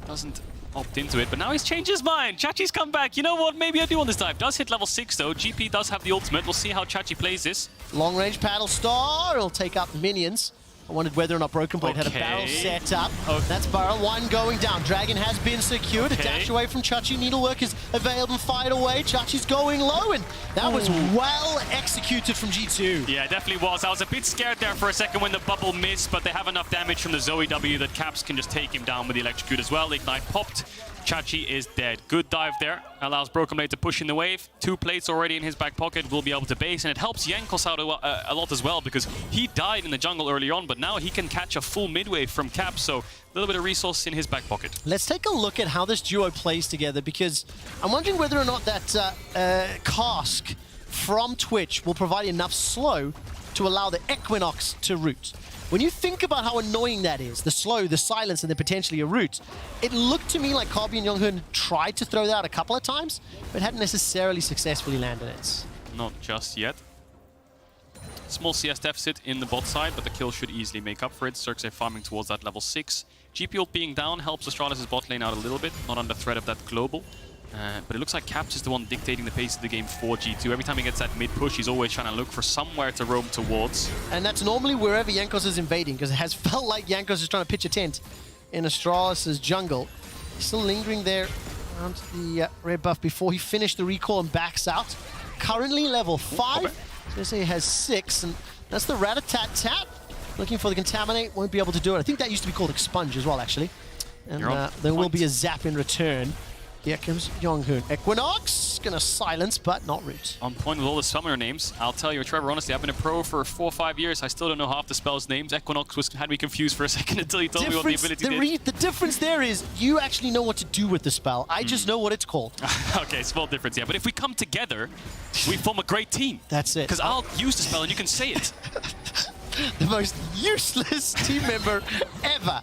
Doesn't opt into it, but now he's changed his mind. Chachi's come back. You know what? Maybe I do on this dive. Does hit level 6 though. GP does have the ultimate. We'll see how Chachi plays this. Long range paddle star. It'll take out the minions. I wondered whether or not Broken Blade had a barrel set up. That's barrel 1 going down. Dragon has been secured. A dash away from Chachi. Needlework is available. Fight away. Chachi's going low, and that was well executed from G2. Yeah, it definitely was. I was a bit scared there for a second when the bubble missed, but they have enough damage from the Zoe W that Caps can just take him down with the electrocute as well. Ignite popped. Chachi is dead. Good dive there. Allows Broken Blade to push in the wave. 2 plates already in his back pocket. Will be able to base, and it helps Jankos out a lot as well because he died in the jungle early on, but now he can catch a full mid-wave from Cap, so a little bit of resource in his back pocket. Let's take a look at how this duo plays together, because I'm wondering whether or not that cask from Twitch will provide enough slow to allow the Equinox to root. When you think about how annoying that is, the slow, the silence, and then potentially a root, it looked to me like Kobe and Jonghoon tried to throw that out a couple of times, but hadn't necessarily successfully landed it. Not just yet. Small CS deficit in the bot side, but the kill should easily make up for it. Xerxes farming towards that level 6. GP ult being down helps Astralis' bot lane out a little bit, not under threat of that global. But it looks like Caps is the one dictating the pace of the game for G2. Every time he gets that mid-push, he's always trying to look for somewhere to roam towards. And that's normally wherever Jankos is invading, because it has felt like Jankos is trying to pitch a tent in Astralis' jungle. Still lingering there around the red buff before he finished the recall and backs out. Currently level 5. Xerxes has 6, and that's the Rat-a-tat-tat. Looking for the Contaminate, won't be able to do it. I think that used to be called Expunge as well, actually. And there will be a zap in return. Here comes Jonghoon. Equinox, gonna silence, but not root. On point with all the summoner names. I'll tell you, Trevor, honestly, I've been a pro for 4 or 5 years. I still don't know half the spells' names. Equinox had me confused for a second until he told me what the ability did. The difference there is you actually know what to do with the spell. I just know what it's called. Okay, small difference, yeah. But if we come together, we form a great team. That's it. Because I'll use the spell and you can say it. The most useless team member ever.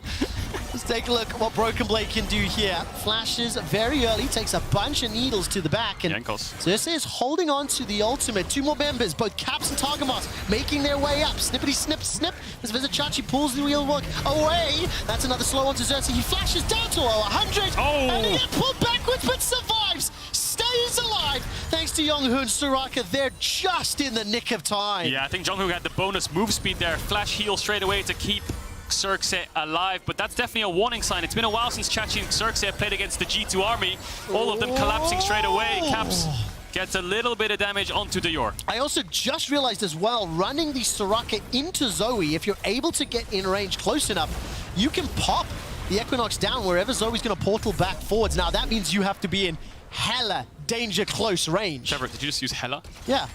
Let's take a look at what Broken Blade can do here. Flashes very early, takes a bunch of needles to the back, and Xerxes is holding on to the ultimate. 2 more members, both Caps and Targamas, making their way up. Snippety snip snip. As Chachi pulls the wheel work away. That's another slow onto Xerxes. He flashes down to 100, and he gets pulled backwards, but survives. Stays alive, thanks to Jonghoon. Soraka, they're just in the nick of time. Yeah, I think Jonghoon had the bonus move speed there. Flash heal straight away to keep Xerxes alive, but that's definitely a warning sign. It's been a while since Chachi and Xerxes played against the G2 army. All of them collapsing straight away. Caps gets a little bit of damage onto Dior. I also just realized as well, running the Soraka into Zoe, if you're able to get in range close enough, you can pop the Equinox down wherever Zoe's going to portal back forwards. Now, that means you have to be in hella danger close range. Trevor, did you just use hella? Yeah,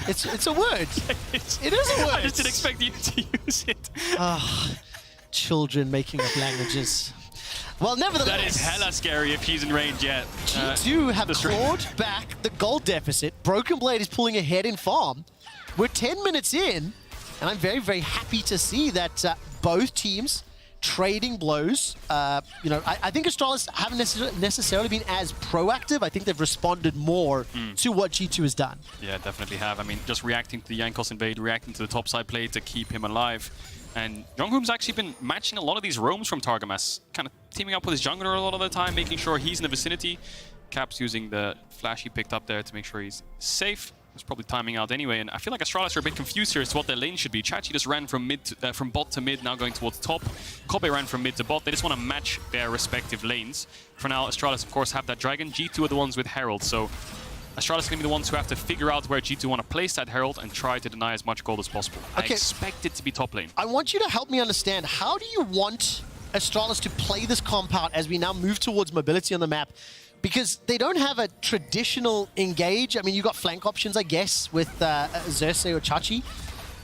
it's a word. It is a word. I just didn't expect you to use it. Children making up languages. Well, nevertheless... That is hella scary if he's in range yet. G2 have clawed back the gold deficit. Broken Blade is pulling ahead in farm. We're 10 minutes in, and I'm very, very happy to see that both teams trading blows. You know, I think Astralis haven't necessarily been as proactive. I think they've responded more to what G2 has done. Yeah, definitely have. I mean, just reacting to the Jankos invade, reacting to the topside play to keep him alive. And Jonghoom's actually been matching a lot of these roams from Targamas, kind of teaming up with his jungler a lot of the time, making sure he's in the vicinity. Caps using the flash he picked up there to make sure he's safe. It's probably timing out anyway, and I feel like Astralis are a bit confused here as to what their lane should be. Chachi just ran from from bot to mid, now going towards top. Kobe ran from mid to bot. They just want to match their respective lanes. For now, Astralis, of course, have that dragon. G2 are the ones with Herald, so Astralis is going to be the ones who have to figure out where G2 want to place that Herald and try to deny as much gold as possible. Okay. I expect it to be top lane. I want you to help me understand, how do you want Astralis to play this comp out as we now move towards mobility on the map? Because they don't have a traditional engage. I mean, you got flank options, I guess, with Xerxes or Chachi,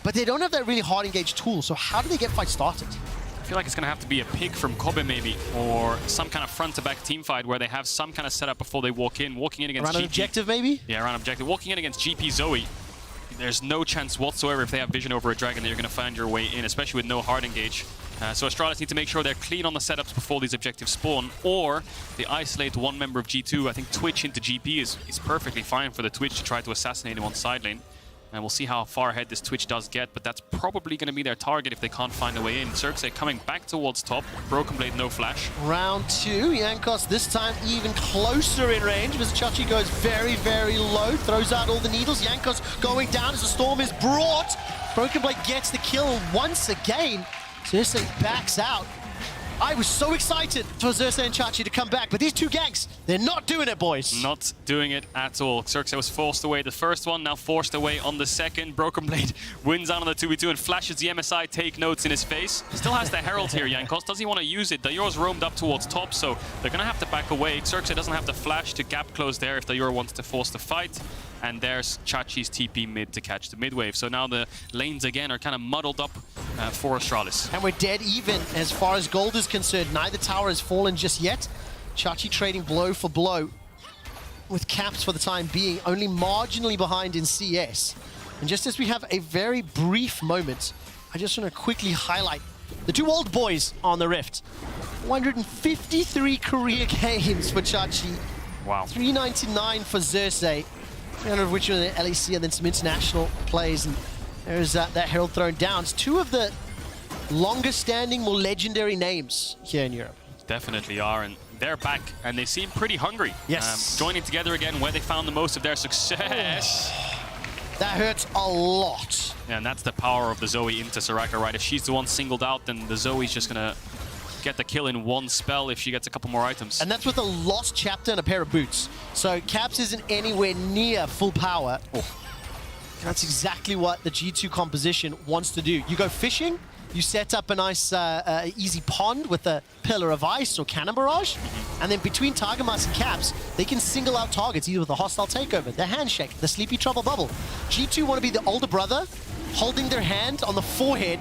but they don't have that really hard engage tool. So how do they get fights started? I feel like it's going to have to be a pick from Kobe maybe, or some kind of front-to-back team fight where they have some kind of setup before they walk in. Walking in against Around an objective, maybe? Yeah, around objective. Walking in against GP Zoe, there's no chance whatsoever if they have vision over a dragon that you're going to find your way in, especially with no hard engage. So Astralis need to make sure they're clean on the setups before these objectives spawn, or they isolate one member of G2. I think Twitch into GP is perfectly fine for the Twitch to try to assassinate him on side lane. And we'll see how far ahead this Twitch does get, but that's probably going to be their target if they can't find a way in. Xerxes coming back towards top. Broken Blade, no flash. Round 2, Jankos this time even closer in range. Chachi goes very, very low, throws out all the needles. Jankos going down as the storm is brought. Broken Blade gets the kill once again. Xerxes backs out. I was so excited for Xerxes and Chachi to come back, but these two ganks, they're not doing it, boys. Not doing it at all. Xerxes was forced away the first one, now forced away on the second. Broken Blade wins out on the 2v2 and flashes the MSI take notes in his face. Still has the Herald here, Jankos. Does he want to use it? Dior's roamed up towards top, so they're going to have to back away. Xerxes doesn't have the flash to gap close there if Dior wants to force the fight. And there's Chachi's TP mid to catch the mid wave. So now the lanes again are kind of muddled up for Astralis. And we're dead even as far as gold is concerned. Neither tower has fallen just yet. Chachi trading blow for blow with Caps for the time being, only marginally behind in CS. And just as we have a very brief moment, I just want to quickly highlight the two old boys on the Rift. 153 career games for Chachi. Wow. 399 for Xerxes. 300 of which are the LEC and then some international plays. And there's that Herald thrown down. It's two of the longest standing, more legendary names here in Europe. Definitely are, and they're back, and they seem pretty hungry. Yes. Joining together again where they found the most of their success. That hurts a lot. Yeah, and that's the power of the Zoe into Soraka, right? If she's the one singled out, then the Zoe's just going to get the kill in one spell if she gets a couple more items. And that's with a lost chapter and a pair of boots. So Caps isn't anywhere near full power. That's exactly what the G2 composition wants to do. You go fishing, you set up a nice easy pond with a pillar of ice or cannon barrage, and then between Targamas and Caps, they can single out targets either with a hostile takeover, the handshake, the sleepy trouble bubble. G2 want to be the older brother, holding their hand on the forehead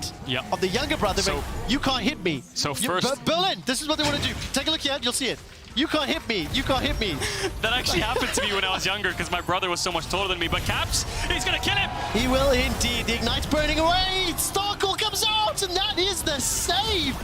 of the younger brother, so, you can't hit me. So first... Berlin, this is what they want to do. Take a look here, you'll see it. You can't hit me, you can't hit me. That actually happened to me when I was younger because my brother was so much taller than me, but Caps, he's gonna kill him. He will indeed. The Ignite's burning away. Starkle comes out, and that is the save.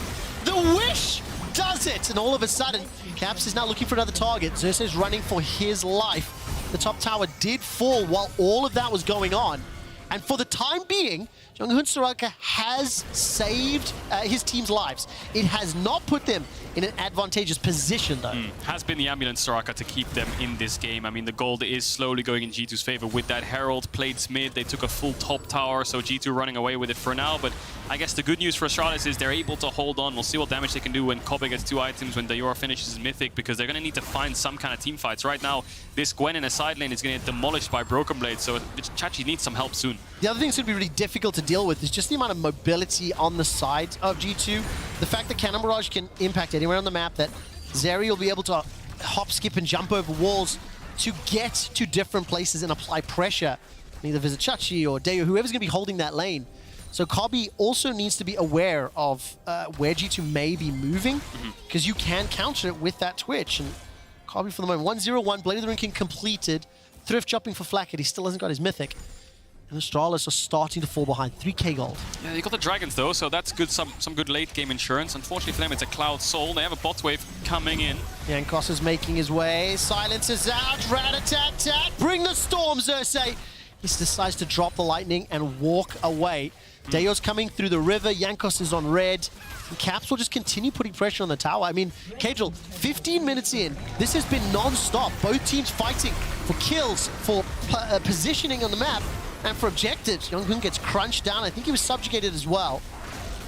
The wish does it. And all of a sudden, Caps is now looking for another target. Xerxes is running for his life. The top tower did fall while all of that was going on. And for the time being, Junghoon Soraka has saved his team's lives. It has not put them in an advantageous position, though. Has been the ambulance Soraka to keep them in this game. I mean, the gold is slowly going in G2's favor with that Herald played mid. They took a full top tower, so G2 running away with it for now. But I guess the good news for Astralis is they're able to hold on. We'll see what damage they can do when Kobe gets 2 items, when Dior finishes his Mythic, because they're going to need to find some kind of team fights. Right now, this Gwen in a side lane is going to get demolished by Broken Blade, so Chachi needs some help soon. The other thing that's going to be really difficult to deal with is just the amount of mobility on the side of G2. The fact that Cannon Barrage can impact anywhere on the map, that Zeri will be able to hop, skip, and jump over walls to get to different places and apply pressure. Either visit Chachi or Deo, whoever's going to be holding that lane. So Kobe also needs to be aware of where G2 may be moving, because you can counter it with that Twitch. And Kobe for the moment, 1-0-1, Blade of the Ruined King completed. Thrift jumping for Flacket, he still hasn't got his Mythic. And Astralis are starting to fall behind, 3k gold. Yeah, you got the Dragons though, so that's good. Some good late game insurance. Unfortunately for them, it's a Cloud Soul. They have a bot wave coming in. Jankos is making his way. Silence is out. Rat-a-tat-tat. Bring the storm, Xerxes. He decides to drop the lightning and walk away. Deo's coming through the river. Jankos is on red. And Caps will just continue putting pressure on the tower. I mean, Kadril, 15 minutes in, this has been non-stop. Both teams fighting for kills, for positioning on the map, and for objectives. Junghoon gets crunched down. I think he was subjugated as well.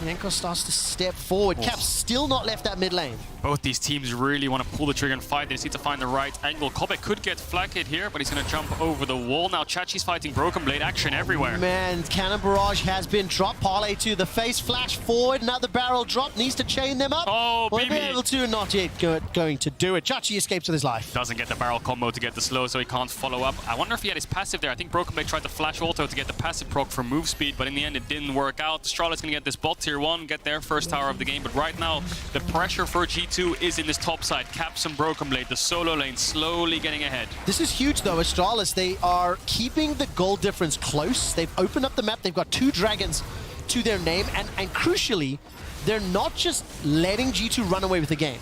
Jankos starts to step forward. Caps still not left that mid lane. Both these teams really want to pull the trigger and fight. They just need to find the right angle. Kobe could get flag hit here, but he's going to jump over the wall. Now Chachi's fighting Broken Blade. Action everywhere. Man, Cannon Barrage has been dropped. Parlay to the face. Flash forward. Another barrel drop. Needs to chain them up. Oh, will be able to. Not yet going to do it. Chachi escapes with his life. Doesn't get the barrel combo to get the slow, so he can't follow up. I wonder if he had his passive there. I think Broken Blade tried to flash auto to get the passive proc for move speed, but in the end it didn't work out. Astralis going to get this bot tier 1, get their first tower of the game, but right now the pressure for G2 is in this top side. Caps and Broken Blade, the solo lane slowly getting ahead. This is huge though, Astralis. They are keeping the goal difference close. They've opened up the map. They've got 2 dragons to their name, and crucially, they're not just letting G2 run away with the game.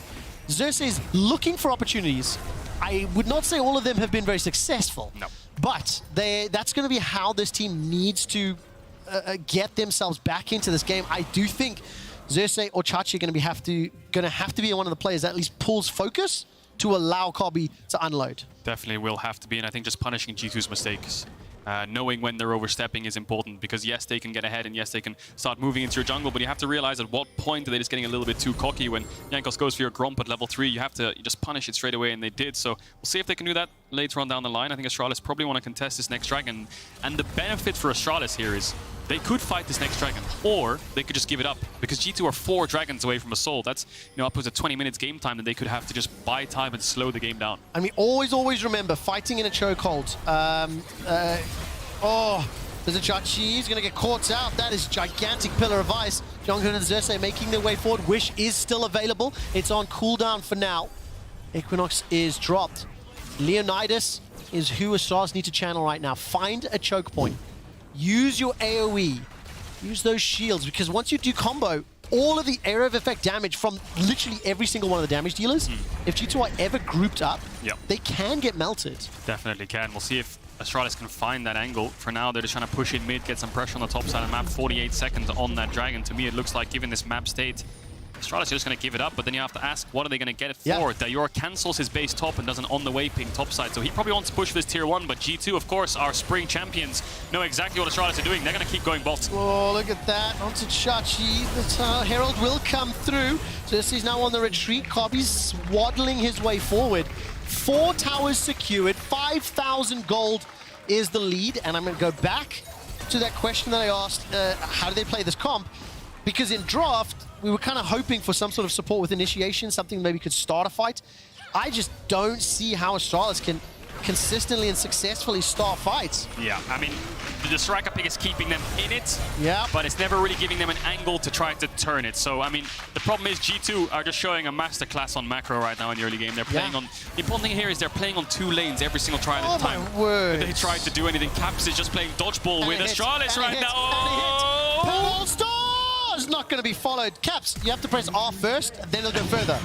Xerxes is looking for opportunities. I would not say all of them have been very successful. No. But that's going to be how this team needs to get themselves back into this game. I do think Xerxes or Chachi are going to have to be one of the players that at least pulls focus to allow Kobe to unload. Definitely will have to be, and I think just punishing G2's mistakes. Knowing when they're overstepping is important, because yes, they can get ahead and yes, they can start moving into your jungle, but you have to realize at what point are they just getting a little bit too cocky. When Jankos goes for your Gromp at level 3, you have to just punish it straight away, and they did. So we'll see if they can do that later on down the line. I think Astralis probably want to contest this next dragon, and the benefit for Astralis here is they could fight this next dragon, or they could just give it up, because G2 are 4 dragons away from a soul. That's, you know, upwards of 20 minutes game time that they could have to just buy time and slow the game down. And we always remember fighting in a chokehold. Oh, there's a Chachi. He's going to get caught out. That is gigantic pillar of ice. Junghoon and Xerxes making their way forward. Wish is still available. It's on cooldown for now. Equinox is dropped. Leonidas is who Astralis need to channel right now. Find a choke point. Use your AoE. Use those shields, because once you do combo, all of the area of effect damage from literally every single one of the damage dealers, if G2 are ever grouped up, they can get melted. Definitely can. We'll see if Astralis can find that angle. For now, they're just trying to push in mid, get some pressure on the top side of the map. 48 seconds on that dragon. To me, it looks like, given this map state, Astralis is just going to give it up, but then you have to ask, what are they going to get it for? Dior cancels his base top and does an on-the-way ping top side, so he probably wants to push for this tier 1, but G2, of course, our spring champions, know exactly what Astralis are doing. They're going to keep going bot. Oh, look at that. Onto Chachi. The Herald will come through. So this is now on the retreat. Kobe's waddling his way forward. 4 towers secured. 5,000 gold is the lead. And I'm going to go back to that question that I asked, how do they play this comp? Because in draft, we were kind of hoping for some sort of support with initiation, something maybe could start a fight. I just don't see how Astralis can consistently and successfully start fights. Yeah, I mean, the Soraka pick is keeping them in it, yeah, but it's never really giving them an angle to try to turn it. So, I mean, the problem is G2 are just showing a masterclass on macro right now in the early game. They're playing on... The important thing here is they're playing on 2 lanes every single try at a time. Oh, my word. If they try to do anything. Caps is just playing dodgeball with Astralis right now. Oh! Star is not going to be followed. Caps, you have to press R first, then it'll go further.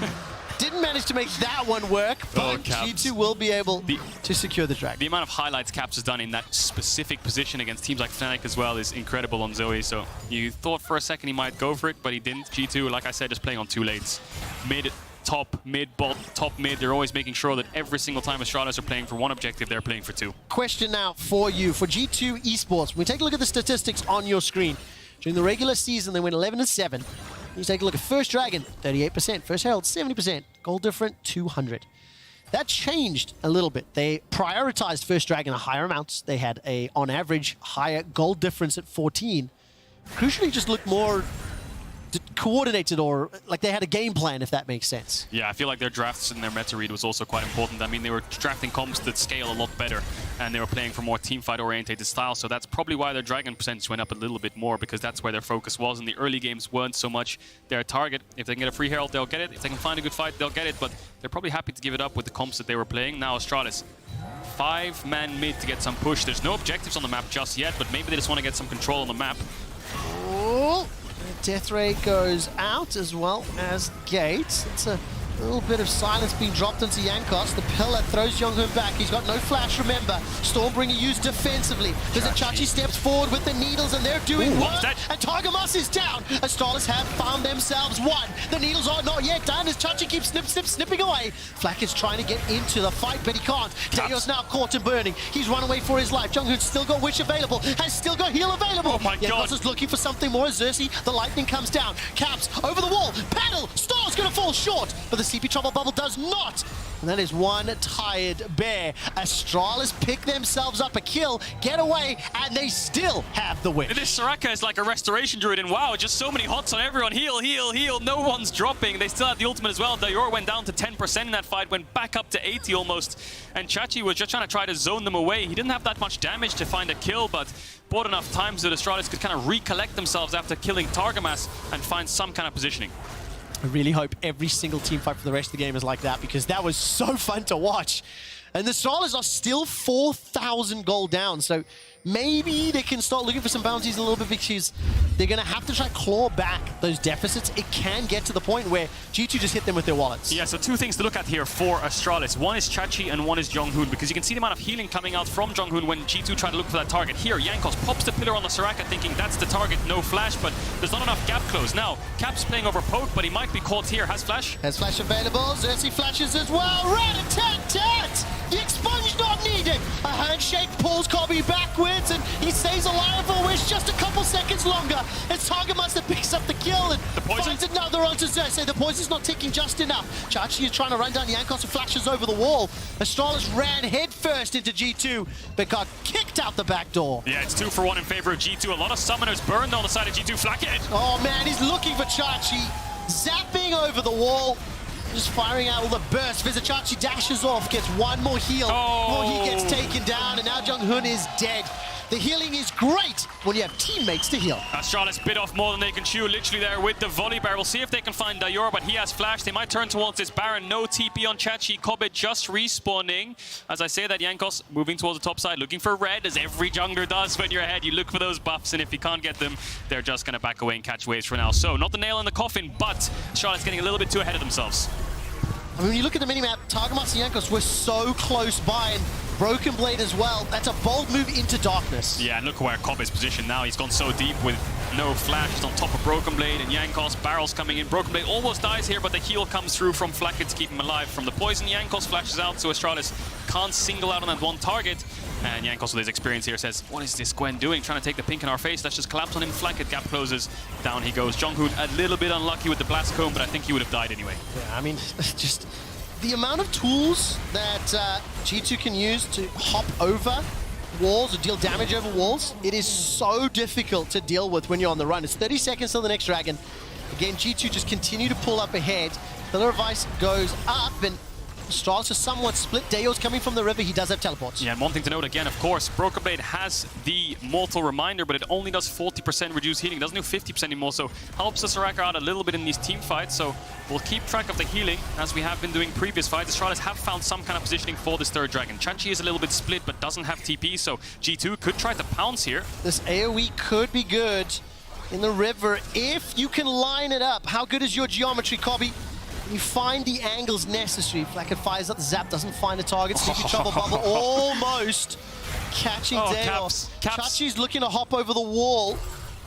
Didn't manage to make that one work, but G2 will be able to secure the Dragon. The amount of highlights Caps has done in that specific position against teams like Fnatic as well is incredible on Zoe. So you thought for a second he might go for it, but he didn't. G2, like I said, just playing on 2 lanes. Mid, top, mid, bot, top, mid. They're always making sure that every single time Astralis are playing for one objective, they're playing for 2. Question now for you. For G2 Esports, when we take a look at the statistics on your screen, during the regular season, they went 11-7. You take a look at First Dragon, 38%. First Herald, 70%. Goal different, 200. That changed a little bit. They prioritized First Dragon a higher amount. They had a, on average, higher goal difference at 14. Crucially, just looked more coordinated, or like they had a game plan, if that makes sense. Yeah, I feel like their drafts and their meta read was also quite important. I mean, they were drafting comps that scale a lot better, and they were playing for more teamfight orientated style, so that's probably why their Dragon percentage went up a little bit more, because that's where their focus was, and the early games weren't so much their target. If they can get a free Herald, they'll get it. If they can find a good fight, they'll get it, but they're probably happy to give it up with the comps that they were playing. Now Astralis, 5-man mid to get some push. There's no objectives on the map just yet, but maybe they just want to get some control on the map. Oh, Death Ray goes out as well as Gates. It's a little bit of silence being dropped into Jankos. The pillar throws Jonghoon back. He's got no flash, remember. Stormbringer used defensively. Chachi steps forward with the needles, and they're doing work. And Targamas is down. Astralis have found themselves one. The needles are not yet done as Chachi keeps snipping away. Flack is trying to get into the fight, but he can't. Dayo's now caught and burning. He's run away for his life. Jonghoon's still got Wish available, has still got heal available. Oh my God. Jankos is looking for something more as Xerxes. The lightning comes down. Caps over the wall. Paddle. Star's going to fall short, but the CP Trouble Bubble does not. And that is one tired bear. Astralis pick themselves up a kill, get away, and they still have the win. This Soraka is like a restoration druid, and wow, just so many hots on everyone. Heal, heal, heal. No one's dropping. They still have the ultimate as well. Dayor went down to 10% in that fight, went back up to 80 almost. And Chachi was just trying to try to zone them away. He didn't have that much damage to find a kill, but bought enough time so that Astralis could kind of recollect themselves after killing Targamas and find some kind of positioning. I really hope every single team fight for the rest of the game is like that, because that was so fun to watch. And the Astralis are still 4,000 gold down, so maybe they can start looking for some bounties a little bit, because they're going to have to try claw back those deficits. It can get to the point where G2 just hit them with their wallets. Yeah, so 2 things to look at here for Astralis. One is Chachi and one is Jonghoon, because you can see the amount of healing coming out from Jonghoon when G2 try to look for that target. Here, Jankos pops the pillar on the Soraka thinking that's the target, no flash, but there's not enough gap close. Now, Cap's playing over poke, but he might be caught here. Has flash? Has flash available. Xerxes flashes as well. Rat-a-tat-tat! The expunge not needed. A handshake pulls Kobe backwards, and he stays alive for Wish just a couple seconds longer. It's Targamas that picks up the kill and finds another onto Xerxes. The poison's not ticking just enough. Chachi is trying to run down Jankos and flashes over the wall. Astralis ran headfirst into G2, but got kicked out the back door. Yeah, it's 2 for 1 in favor of G2. A lot of summoners burned on the side of G2. Flackhead. Oh man, he's looking for Chachi. Zapping over the wall. Just firing out all the bursts. Vizichachi dashes off, gets one more heal. More he gets taken down, and now Jonghoon is dead. The healing is great when you have teammates to heal. Astralis bit off more than they can chew, literally there with the volley barrel. We'll see if they can find Dayor, but he has flash. They might turn towards this Baron. No TP on Chachi. Kobe just respawning. As I say that, Jankos moving towards the top side, looking for red, as every jungler does when you're ahead. You look for those buffs, and if you can't get them, they're just going to back away and catch waves for now. So, not the nail in the coffin, but Astralis getting a little bit too ahead of themselves. I mean, when you look at the minimap, Targamas and Jankos were so close by, and Broken Blade as well. That's a bold move into darkness. Yeah, and look where Kobe's positioned now. He's gone so deep with no flash. He's on top of Broken Blade, and Jankos, barrels coming in. Broken Blade almost dies here, but the heal comes through from Flacket to keep him alive. From the poison, Jankos flashes out, so Astralis can't single out on that one target. And Jankos, with his experience here, says, what is this Gwen doing? Trying to take the pink in our face. Let's just collapse on him. Flacket gap closes. Down he goes. Jonghoon a little bit unlucky with the blast cone, but I think he would have died anyway. Yeah, I mean, just the amount of tools that G2 can use to hop over walls or deal damage over walls, it is so difficult to deal with when you're on the run. It's 30 seconds till the next dragon. Again, G2 just continue to pull up ahead. Pillar of Ice goes up, and Astralis is somewhat split. Dayo's coming from the river. He does have teleports. Yeah, and one thing to note again, of course, Broken Blade has the Mortal Reminder, but it only does 40% reduced healing. It doesn't do 50% anymore, so helps the Soraka out a little bit in these team fights. So we'll keep track of the healing, as we have been doing previous fights. Astralis have found some kind of positioning for this third dragon. Chachi is a little bit split, but doesn't have TP, so G2 could try to pounce here. This AoE could be good in the river if you can line it up. How good is your geometry, Kobe? You find the angles necessary. Flacket fires up, the zap doesn't find a target. Sleepy Trouble Bubble almost catching Dayor. Chachi's looking to hop over the wall.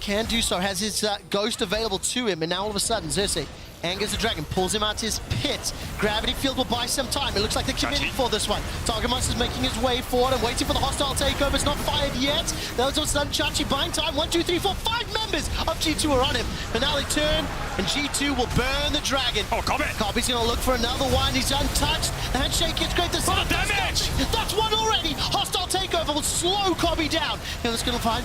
Can do so, has his ghost available to him, and now all of a sudden, Xerxes angers the dragon, pulls him out his pit. Gravity Field will buy some time. It looks like they're committing for this one. Target Monster's making his way forward and waiting for the hostile takeover. It's not fired yet. That was all of a sudden Chachi buying time. 1, 2, 3, 4, 5 members of G2 are on him. But now they turn, and G2 will burn the dragon. Oh, Kobe! Kobe's gonna look for another one. He's untouched. The handshake is great. There's damage! That's one already! Hostile takeover will slow Kobe down. And it's gonna find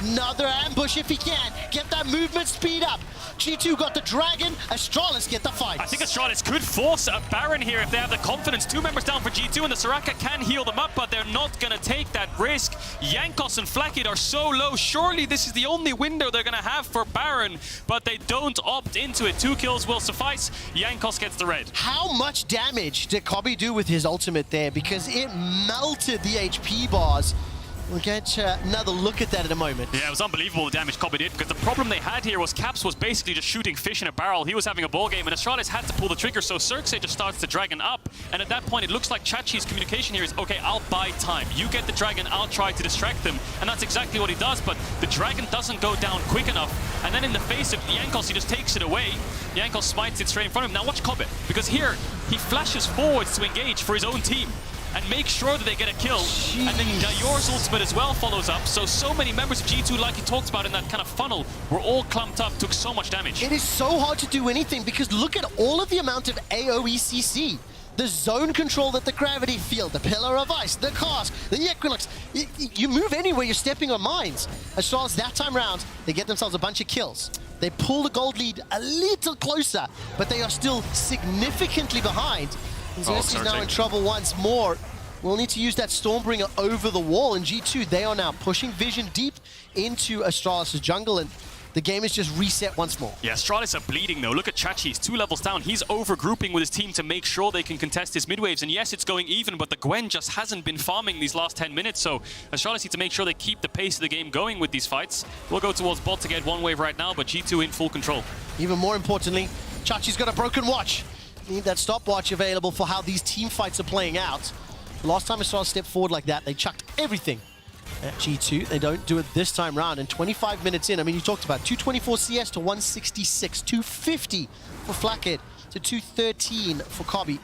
another ambush if he can. Get that movement speed up. G2 got the dragon. Astralis get the fight. I think Astralis could force a Baron here if they have the confidence. 2 members down for G2, and the Soraka can heal them up, but they're not going to take that risk. Jankos and Flackid are so low. Surely this is the only window they're going to have for Baron, but they don't opt into it. 2 kills will suffice. Jankos gets the red. How much damage did Kobe do with his ultimate there? Because it melted the HP bars. We'll get another look at that in a moment. Yeah, it was unbelievable the damage Kobe did, because the problem they had here was Caps was basically just shooting fish in a barrel. He was having a ball game, and Astralis had to pull the trigger, so Xerxes just starts the dragon up. And at that point, it looks like Chachi's communication here is, okay, I'll buy time. You get the dragon, I'll try to distract them. And that's exactly what he does, but the dragon doesn't go down quick enough. And then in the face of Jankos, he just takes it away. Jankos smites it straight in front of him. Now watch Kobe, because here, he flashes forwards to engage for his own team and make sure that they get a kill. Jeez. And then Dayor's ultimate as well follows up. So many members of G2, like you talked about in that kind of funnel, were all clumped up, took so much damage. It is so hard to do anything because look at all of the amount of AoE/CC. The zone control that the Gravity Field, the Pillar of Ice, the Cast, the Equinox. You move anywhere, you're stepping on mines. Astralis that time round, they get themselves a bunch of kills. They pull the gold lead a little closer, but they are still significantly behind. Xerxes is now in trouble once more. We'll need to use that Stormbringer over the wall. And G2, they are now pushing Vision deep into Astralis' jungle, and the game is just reset once more. Yeah, Astralis are bleeding though. Look at Chachi, he's 2 levels down. He's over-grouping with his team to make sure they can contest his mid-waves. And yes, it's going even, but the Gwen just hasn't been farming these last 10 minutes. So Astralis need to make sure they keep the pace of the game going with these fights. We'll go towards bot to get 1 wave right now, but G2 in full control. Even more importantly, Chachi's got a broken watch. Need that stopwatch available for how these team fights are playing out. The last time Astralis stepped forward like that, they chucked everything at G2. They don't do it this time round. And 25 minutes in, I mean, you talked about 224 CS to 166, 250 for Flackid to 213 for Kobe.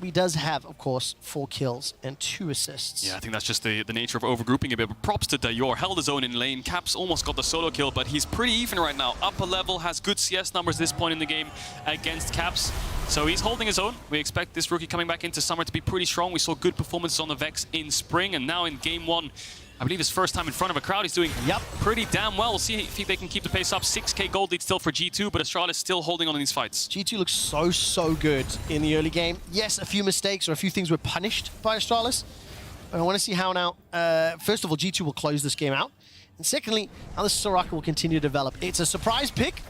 He does have, of course, 4 kills and 2 assists. Yeah, I think that's just the nature of overgrouping a bit. But props to Dayor, held his own in lane. Caps almost got the solo kill, but he's pretty even right now. Upper level, has good CS numbers at this point in the game against Caps. So he's holding his own. We expect this rookie coming back into summer to be pretty strong. We saw good performances on the Vex in spring, and now in game 1, I believe his first time in front of a crowd, he's doing pretty damn well. We'll see if they can keep the pace up. 6k gold lead still for G2, but Astralis still holding on in these fights. G2 looks so good in the early game. Yes, a few mistakes or a few things were punished by Astralis. But I want to see how now, first of all, G2 will close this game out. And secondly, how the Soraka will continue to develop. It's a surprise pick.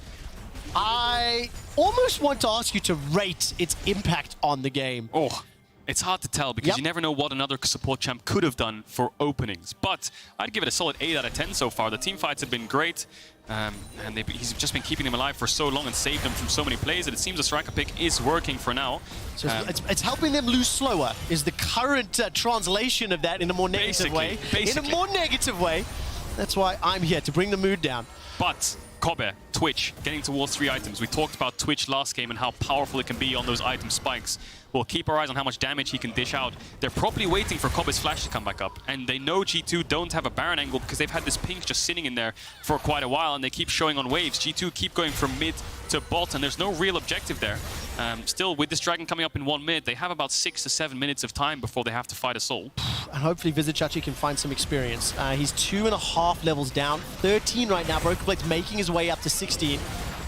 I almost want to ask you to rate its impact on the game. Oh. It's hard to tell because you never know what another support champ could have done for openings. But I'd give it a solid 8 out of 10 so far. The team fights have been great. And he's just been keeping them alive for so long and saved them from so many plays that it seems the Soraka pick is working for now. So it's helping them lose slower, is the current translation of that in a more negative way. In a more negative way. That's why I'm here, to bring the mood down. But Kobe, Twitch, getting towards 3 items. We talked about Twitch last game and how powerful it can be on those item spikes. We'll keep our eyes on how much damage he can dish out. They're probably waiting for Kobe's flash to come back up. And they know G2 don't have a Baron angle because they've had this pink just sitting in there for quite a while, and they keep showing on waves. G2 keep going from mid to bot, and there's no real objective there. Still, with this dragon coming up in 1 mid, they have about 6 to 7 minutes of time before they have to fight a soul. And hopefully Vizichachi can find some experience. He's 2.5 levels down, 13 right now. Broken Blade's making his way up to 16.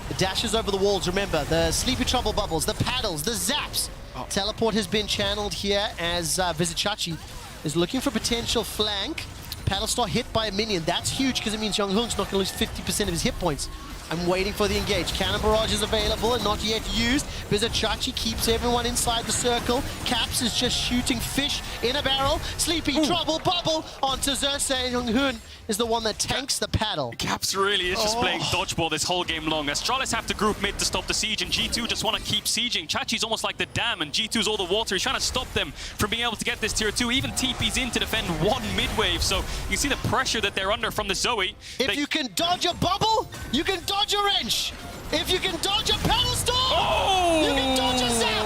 The dashes over the walls, remember, the Sleepy Trouble bubbles, the paddles, the zaps. Teleport has been channeled here as Vizichachi is looking for potential flank. Paddle Star hit by a minion. That's huge because it means Young Hoon's not going to lose 50% of his hit points. I'm waiting for the engage. Cannon barrage is available and not yet used. Bizachachi keeps everyone inside the circle. Caps is just shooting fish in a barrel. Sleepy, Trouble, Bubble onto Xerxes. Young-hoon is the one that tanks the paddle. Caps really is just playing dodgeball this whole game long. Astralis have to group mid to stop the siege, and G2 just want to keep sieging. Chachi's almost like the dam, and G2's all the water. He's trying to stop them from being able to get this tier 2. Even TP's in to defend one mid wave, so you see the pressure that they're under from the Zoe. If you can dodge a bubble, you can dodge a wrench. If you can dodge a pedal storm, you can dodge a zap.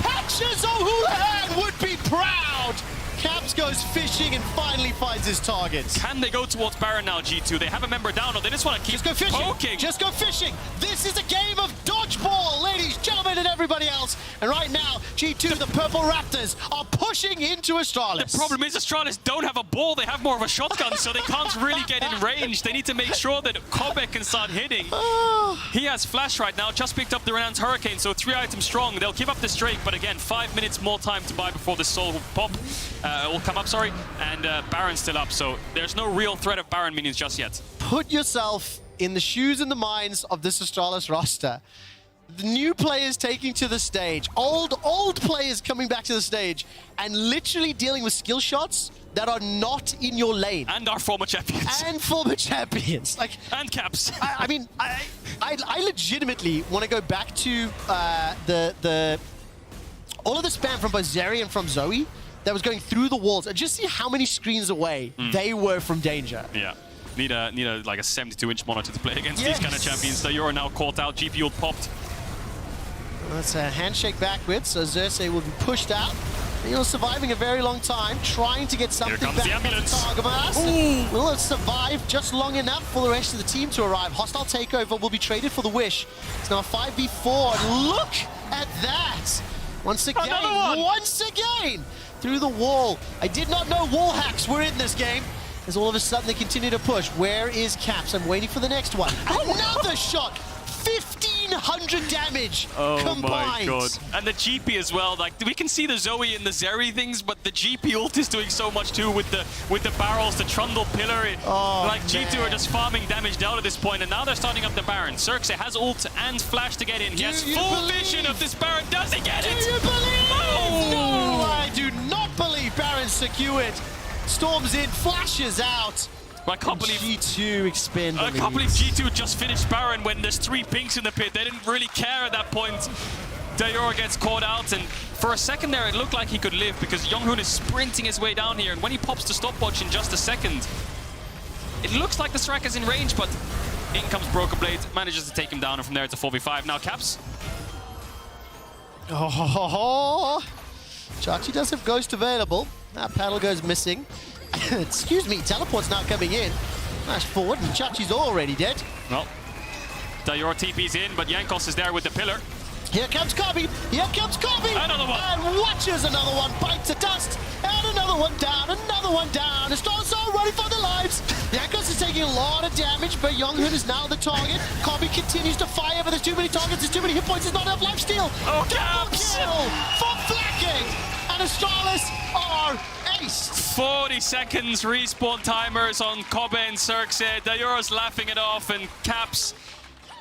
Patches O'Houlihan would be proud. Caps goes fishing and finally finds his targets. Can they go towards Baron now, G2? They have a member down, or they just want to keep poking. Just go fishing. This is a game of dodgeball, ladies, gentlemen, and everybody else. And right now, G2, the Purple Raptors, are pushing into Astralis. The problem is Astralis don't have a ball. They have more of a shotgun, so they can't really get in range. They need to make sure that Kobe can start hitting. He has flash right now, just picked up the Renowned Hurricane, so 3 items strong. They'll give up this Drake, but again, 5 minutes more time to buy before the Soul will pop. Will come up, sorry, and Baron's still up, so there's no real threat of Baron minions just yet. Put yourself in the shoes and the minds of this Astralis roster. The new players taking to the stage, old players coming back to the stage, and literally dealing with skill shots that are not in your lane. And our former champions. And former champions. Like, and Caps. I mean, I legitimately want to go back to all of the spam from both Zeri and from Zoe that was going through the walls, and just see how many screens away they were from danger. Yeah. Need a like a 72-inch monitor to play against these kind of champions. So you're now caught out. GP ult popped. That's a handshake backwards, so Xerxes will be pushed out. He'll surviving a very long time, trying to get something back from the Targamas. Will it survive just long enough for the rest of the team to arrive? Hostile takeover will be traded for the Wish. It's now a 5v4, and look at that! Once again, through the wall. I did not know wall hacks were in this game. As all of a sudden they continue to push. Where is Caps? I'm waiting for the next one. Another shot! 1,500 damage combined. My god. And the GP as well. Like, we can see the Zoe and the Zeri things, but the GP ult is doing so much too with the barrels, the Trundle pillar. Like, G2 are just farming damage down at this point, and now they're starting up the Baron. Xerxes has ult and flash to get in. He has full vision of this Baron. Does he get it? Do you believe? No, I do not believe Baron secured. Storms in, flashes out. I can't believe G2 expand. I can't believe G2 just finished Baron when there's 3 pinks in the pit. They didn't really care at that point. Dayor gets caught out, and for a second there it looked like he could live because Young-hoon is sprinting his way down here, and when he pops the stopwatch in just a second, it looks like the striker's in range, but in comes Broken Blade, manages to take him down, and from there it's a 4v5. Now Caps. Chachi does have Ghost available. That paddle goes missing. Excuse me, teleport's now coming in. Flash forward, and Chachi's already dead. Well, Dayor TP's in, but Jankos is there with the pillar. Here comes Kobe! Here comes Kobe! Another one! And watches another one bite to dust! And another one down, another one down! Astralis are running for their lives! Jankos is taking a lot of damage, but Young-hoon is now the target. Kobe continues to fire, but there's too many targets, there's too many hit points, there's not enough lifesteal! Oh, double kill for Flagging! And Astralis are aced! 40 seconds respawn timers on Kobe and Xerxes. Dayor's laughing it off, and Caps.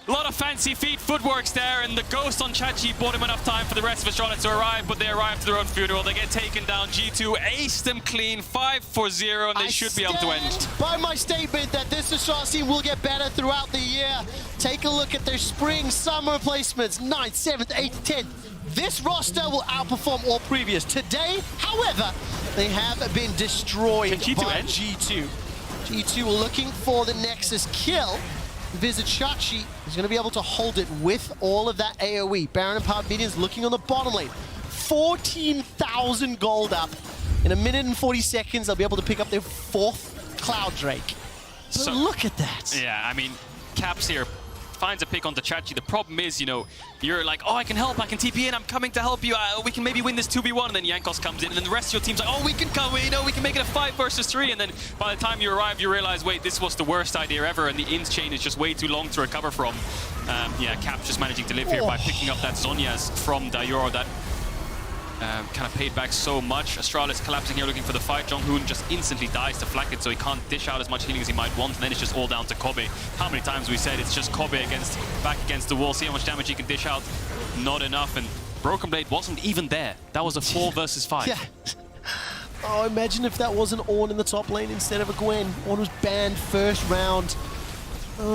A lot of fancy feet, footworks there, and the Ghost on Chachi bought him enough time for the rest of Astralis to arrive, but they arrive to their own funeral. They get taken down. G2 aced them clean, 5-4-0, and they should be able to end. By my statement that this Astralis team will get better throughout the year. Take a look at their spring, summer placements, 9th, 7th, 8th, 10th. This roster will outperform all previous. Today, however, they have been destroyed by G2. G2 were looking for the Nexus kill. Vizichachi is going to be able to hold it with all of that AoE. Baron and Power Minions looking on the bottom lane. 14,000 gold up. In 1 minute and 40 seconds, they'll be able to pick up their 4th Cloud Drake. But so, look at that. Yeah, I mean, Caps here finds a pick onto Chachi. The problem is, you know, you're like, oh, I can help, I can TP in, I'm coming to help you, we can maybe win this 2v1, and then Jankos comes in, and then the rest of your team's like, oh, we can come, you know, we can make it a 5 versus 3, and then by the time you arrive, you realize, wait, this was the worst idea ever, and the int chain is just way too long to recover from. Yeah, Cap just managing to live here by picking up that Zhonya's from Dayor. That kind of paid back so much. Astralis collapsing here, looking for the fight. Jonghoon just instantly dies to Flacket, so he can't dish out as much healing as he might want, and then it's just all down to Kobe. How many times we said it's just Kobe back against the wall, see how much damage he can dish out? Not enough, and Broken Blade wasn't even there. That was a 4 versus 5. Yeah. Oh, imagine if that was an Ornn in the top lane instead of a Gwen. Ornn was banned first round.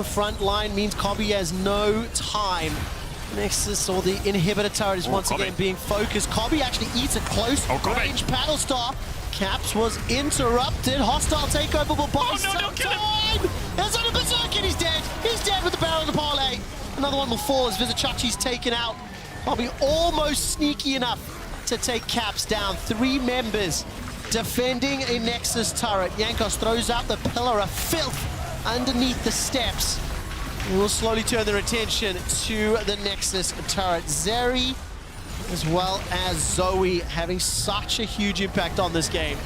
Front line means Kobe has no time. Nexus or the inhibitor turret is once again being focused. Kobe actually eats a close range paddle star. Caps was interrupted. Hostile takeover will buy some time. There's on a berserk and he's dead. He's dead with the barrel of the parlay. Another one will fall as Vizichachi's taken out. Kobe almost sneaky enough to take Caps down. 3 members defending a Nexus turret. Jankos throws out the pillar of filth underneath the steps. We will slowly turn their attention to the Nexus turret. Zeri, as well as Zoe, having such a huge impact on this game.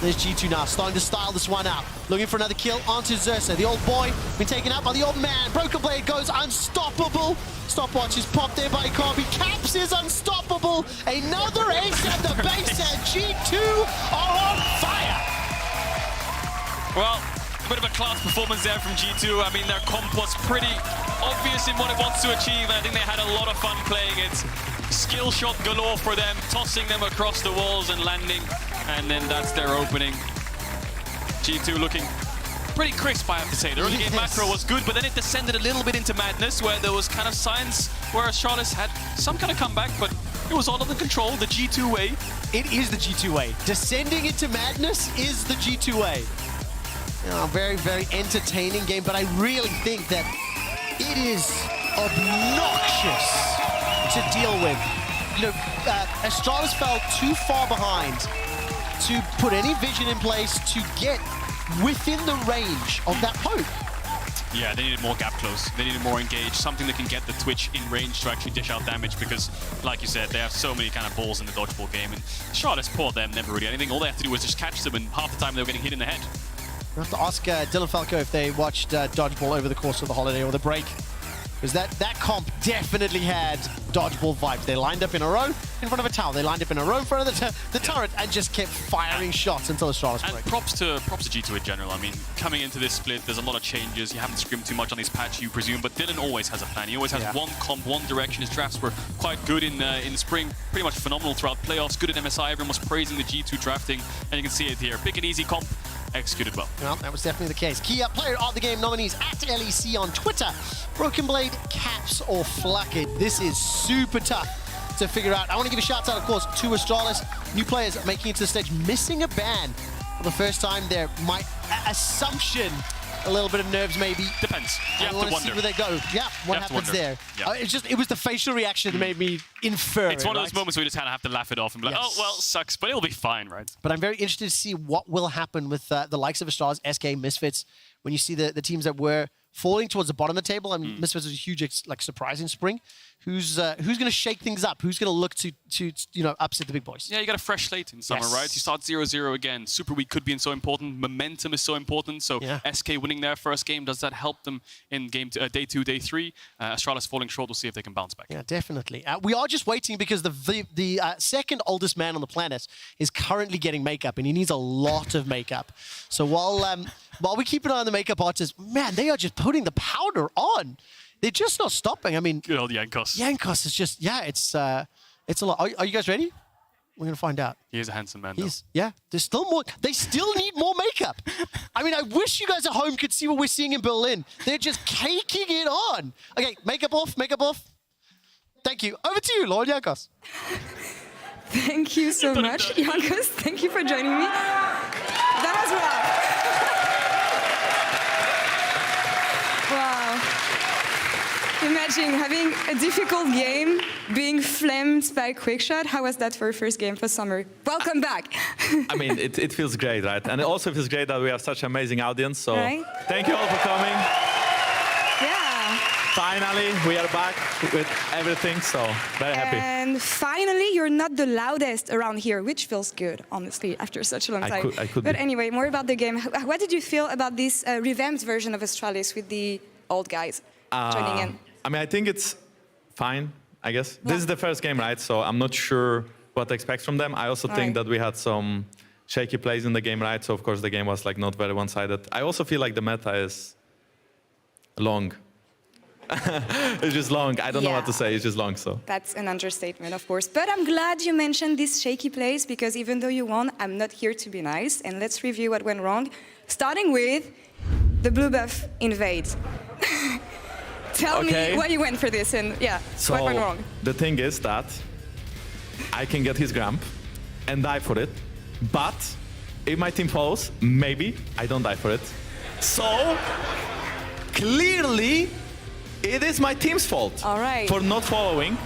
There's G2 now, starting to style this one out. Looking for another kill onto Xerxes. The old boy been taken out by the old man. Broken Blade goes unstoppable. Stopwatch is popped there by Kobe. Caps is unstoppable. Another ace at the base, and G2 are on fire. Well, a bit of a class performance there from G2. I mean, their comp was pretty obvious in what it wants to achieve. I think they had a lot of fun playing it. Skill shot galore for them, tossing them across the walls and landing. And then that's their opening. G2 looking pretty crisp, I have to say. The early game macro was good, but then it descended a little bit into madness, where there was kind of signs where Astralis had some kind of comeback, but it was all under control, the G2 way. It is the G2 way. Descending into madness is the G2 way. You know, very, very entertaining game, but I really think that it is obnoxious to deal with. You know, Astralis fell too far behind to put any vision in place to get within the range of that poke. Yeah, they needed more gap close. They needed more engage, something that can get the Twitch in range to actually dish out damage, because, like you said, they have so many kind of balls in the dodgeball game, and Charlotte, poor them, never really anything. All they have to do was just catch them, and half the time they were getting hit in the head. I have to ask Dylan Falco if they watched Dodgeball over the course of the holiday or the break. Because that comp definitely had Dodgeball vibes. They lined up in a row in front of a tower. They lined up in a row in front of the turret and just kept firing shots until Astralis break. And props to G2 in general. I mean, coming into this split, there's a lot of changes. You haven't scrimmed too much on this patch, you presume, but Dylan always has a plan. He always has one comp, one direction. His drafts were quite good in spring, pretty much phenomenal throughout playoffs. Good at MSI. Everyone was praising the G2 drafting, and you can see it here. Pick an easy comp. Executed well. Well, that was definitely the case. Key player of the game nominees at LEC on Twitter. Broken Blade, Caps, or Flacket. This is super tough to figure out. I want to give a shout out, of course, to Astralis. New players making it to the stage, missing a ban for the first time there. My assumption, a little bit of nerves maybe. Depends. You have to want to wonder. see where they go. Yeah, what happens there? Yeah. It was the facial reaction that made me infer. It's one of those moments where you just kind of have to laugh it off and be like, oh, well, sucks, but it'll be fine, right? But I'm very interested to see what will happen with the likes of Astralis, SK, Misfits, when you see the teams that were falling towards the bottom of the table. I mean, Misfits was a huge, surprise in spring. Who's going to shake things up? Who's going to look to upset the big boys? Yeah, you got a fresh slate in summer, right? You start 0-0 again. Super Week could be so important. Momentum is so important. So SK winning their first game, does that help them in day 2, day 3? Astralis falling short. We'll see if they can bounce back. Yeah, definitely. We are just waiting because the second oldest man on the planet is currently getting makeup, and he needs a lot of makeup. So while we keep an eye on the makeup artists, man, they are just putting the powder on. They're just not stopping. I mean, good old Jankos. Jankos is just, it's a lot. Are you guys ready? We're going to find out. He is a handsome man, there's still more. They still need more makeup. I mean, I wish you guys at home could see what we're seeing in Berlin. They're just caking it on. Okay, makeup off, makeup off. Thank you. Over to you, Lord Jankos. Thank you so much, Jankos. Thank you for joining me. That was wow. Imagine having a difficult game, being flamed by Quickshot. How was that for your first game for summer? Welcome back. I mean, it feels great, right? And it also feels great that we have such an amazing audience. So thank you all for coming. Yeah. Finally, we are back with everything, so very happy. And finally, you're not the loudest around here, which feels good, honestly, after such a long time. I could but be. Anyway, more about the game. What did you feel about this revamped version of Astralis with the old guys joining in? I mean, I think it's fine, I guess. Yeah. This is the first game, right? So I'm not sure what to expect from them. I also think that we had some shaky plays in the game, right? So of course the game was like not very one-sided. I also feel like the meta is long. It's just long. I don't know what to say. It's just long. So that's an understatement, of course. But I'm glad you mentioned these shaky plays because even though you won, I'm not here to be nice. And let's review what went wrong, starting with the blue buff invade. Tell me why you went for this and so what went wrong. The thing is that I can get his Gramp and die for it, but if my team follows, maybe I don't die for it. So clearly, it is my team's fault for not following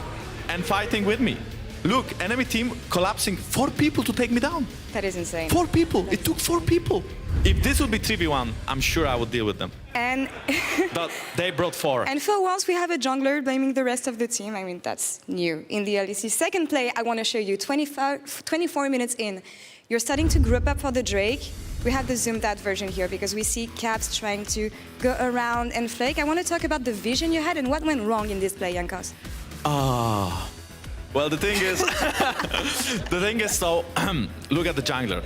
and fighting with me. Look, enemy team collapsing 4 people to take me down. That is insane. 4 people. It took 4 people. If this would be 3v1, I'm sure I would deal with them. And but they brought 4. And for once, we have a jungler blaming the rest of the team. I mean, that's new in the LEC. Second play, I want to show you 24 minutes in. You're starting to group up for the Drake. We have the zoomed out version here because we see Caps trying to go around and flake. I want to talk about the vision you had and what went wrong in this play, Jankos. Well, the thing is, so look at the jungler.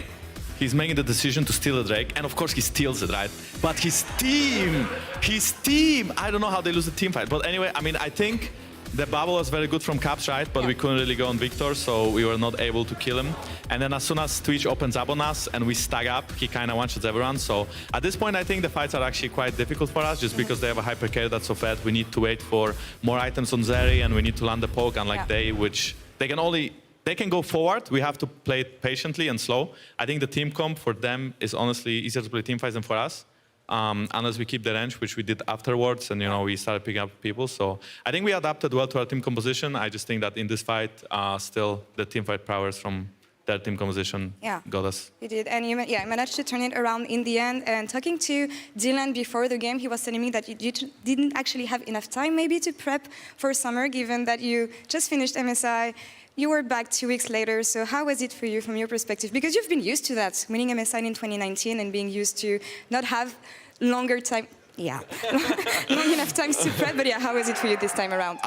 He's making the decision to steal the Drake, and of course he steals it, right? But his team, I don't know how they lose the team fight. But anyway, I mean, I think the bubble was very good from Caps, right? But we couldn't really go on Victor, so we were not able to kill him. And then as soon as Twitch opens up on us and we stack up, he kind of one-shots everyone. So at this point, I think the fights are actually quite difficult for us, just because they have a hyper carry that's so fat. We need to wait for more items on Zeri, and we need to land the poke, unlike which they can go forward. We have to play it patiently and slow. I think the team comp for them is honestly easier to play team fights than for us. Unless we keep the range, which we did afterwards, and we started picking up people. So I think we adapted well to our team composition. I just think that in this fight, still the team fight prowess from their team composition got us. You did, and you managed to turn it around in the end. And talking to Dylan before the game, he was telling me that you didn't actually have enough time maybe to prep for summer, given that you just finished MSI. You were back 2 weeks later, so how was it for you from your perspective? Because you've been used to that, winning MSI in 2019 and being used to not have longer time, long enough times to prep, but how was it for you this time around?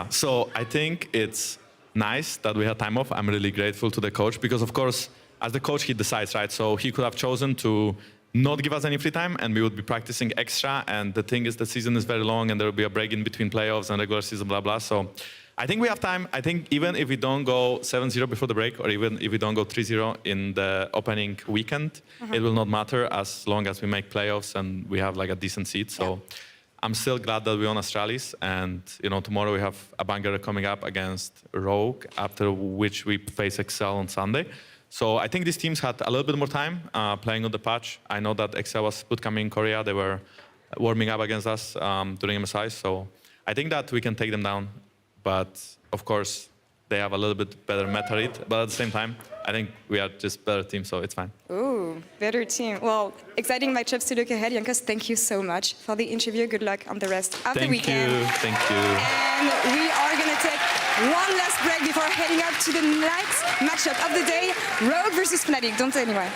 So I think it's nice that we had time off. I'm really grateful to the coach because, of course, as the coach, he decides, right? So he could have chosen to not give us any free time and we would be practicing extra. And the thing is, the season is very long and there will be a break in between playoffs and regular season, blah, blah. So I think we have time. I think even if we don't go 7-0 before the break, or even if we don't go 3-0 in the opening weekend, it will not matter as long as we make playoffs and we have like a decent seed. So I'm still glad that we won Astralis, and tomorrow we have a banger coming up against Rogue, after which we face Excel on Sunday. So I think these teams had a little bit more time playing on the patch. I know that Excel was bootcamping in Korea. They were warming up against us during MSI. So I think that we can take them down. But of course, they have a little bit better meta read. But at the same time, I think we are just better team, so it's fine. Ooh, better team. Well, exciting matchups to look ahead. Jankos, thank you so much for the interview. Good luck on the rest of the weekend. Thank you. And we are going to take one last break before heading up to the next matchup of the day, Rogue versus Fnatic. Don't tell anyone.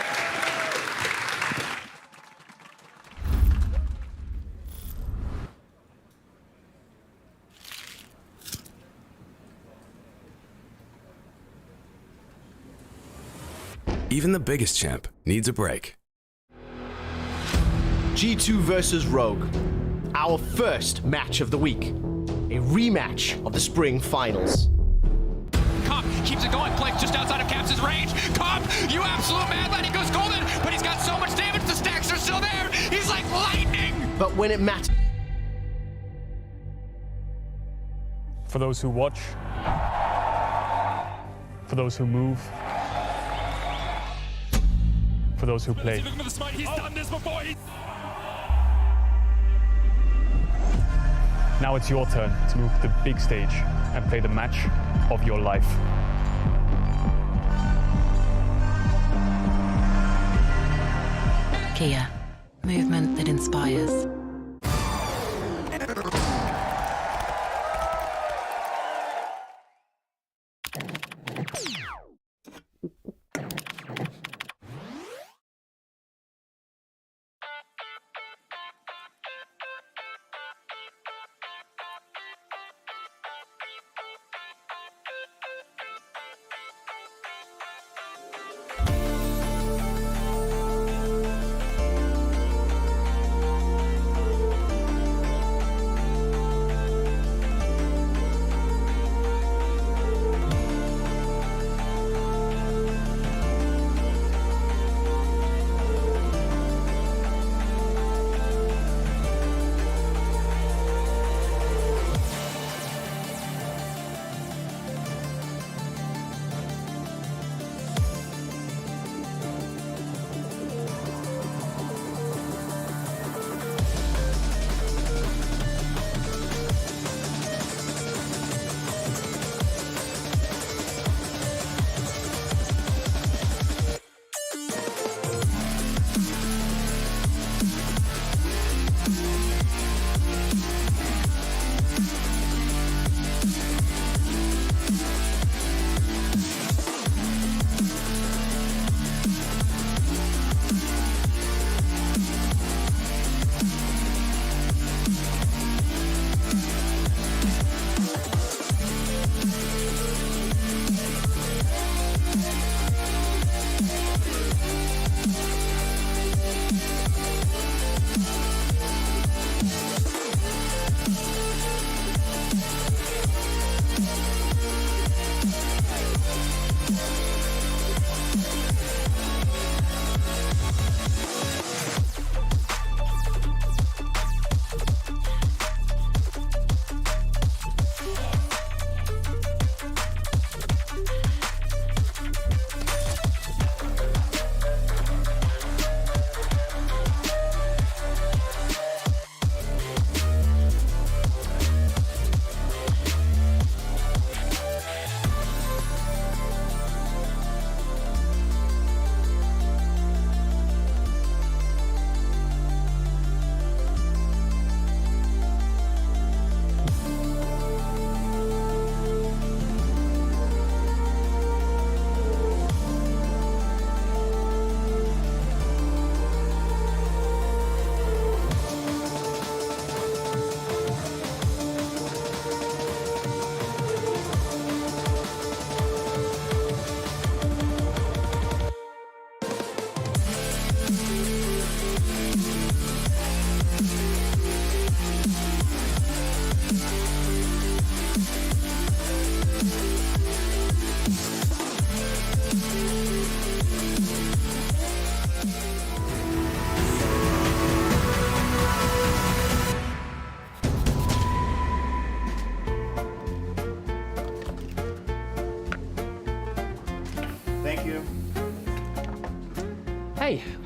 Even the biggest champ needs a break. G2 versus Rogue. Our first match of the week. A rematch of the spring finals. Comp keeps it going. Plays just outside of Caps' range. Comp, you absolute madman. He goes golden, but he's got so much damage. The stacks are still there. He's like lightning. But when it matters. For those who watch, for those who move, for those who play. Look at the smite. He's done this before. Now it's your turn to move to the big stage and play the match of your life. Kia, movement that inspires.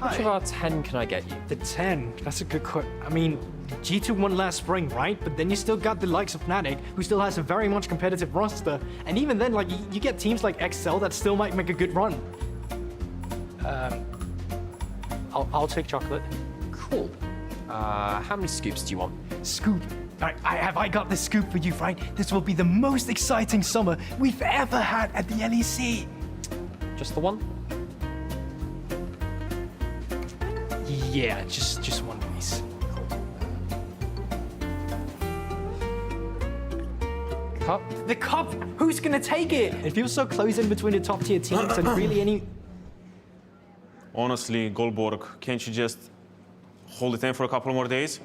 Which of our 10 can I get you? The 10? That's a good question. I mean, G2 won last spring, right? But then you still got the likes of Fnatic, who still has a very much competitive roster. And even then, like, you get teams like XL that still might make a good run. I'll take chocolate. Cool. How many scoops do you want? Scoop. I got the scoop for you, Frank. This will be the most exciting summer we've ever had at the LEC. Just the one? Yeah, just one, please. Cup? The cup! Who's gonna take it? It feels so close in between the top tier teams and really any... Honestly, Goldborg, can't you just hold it in for a couple more days?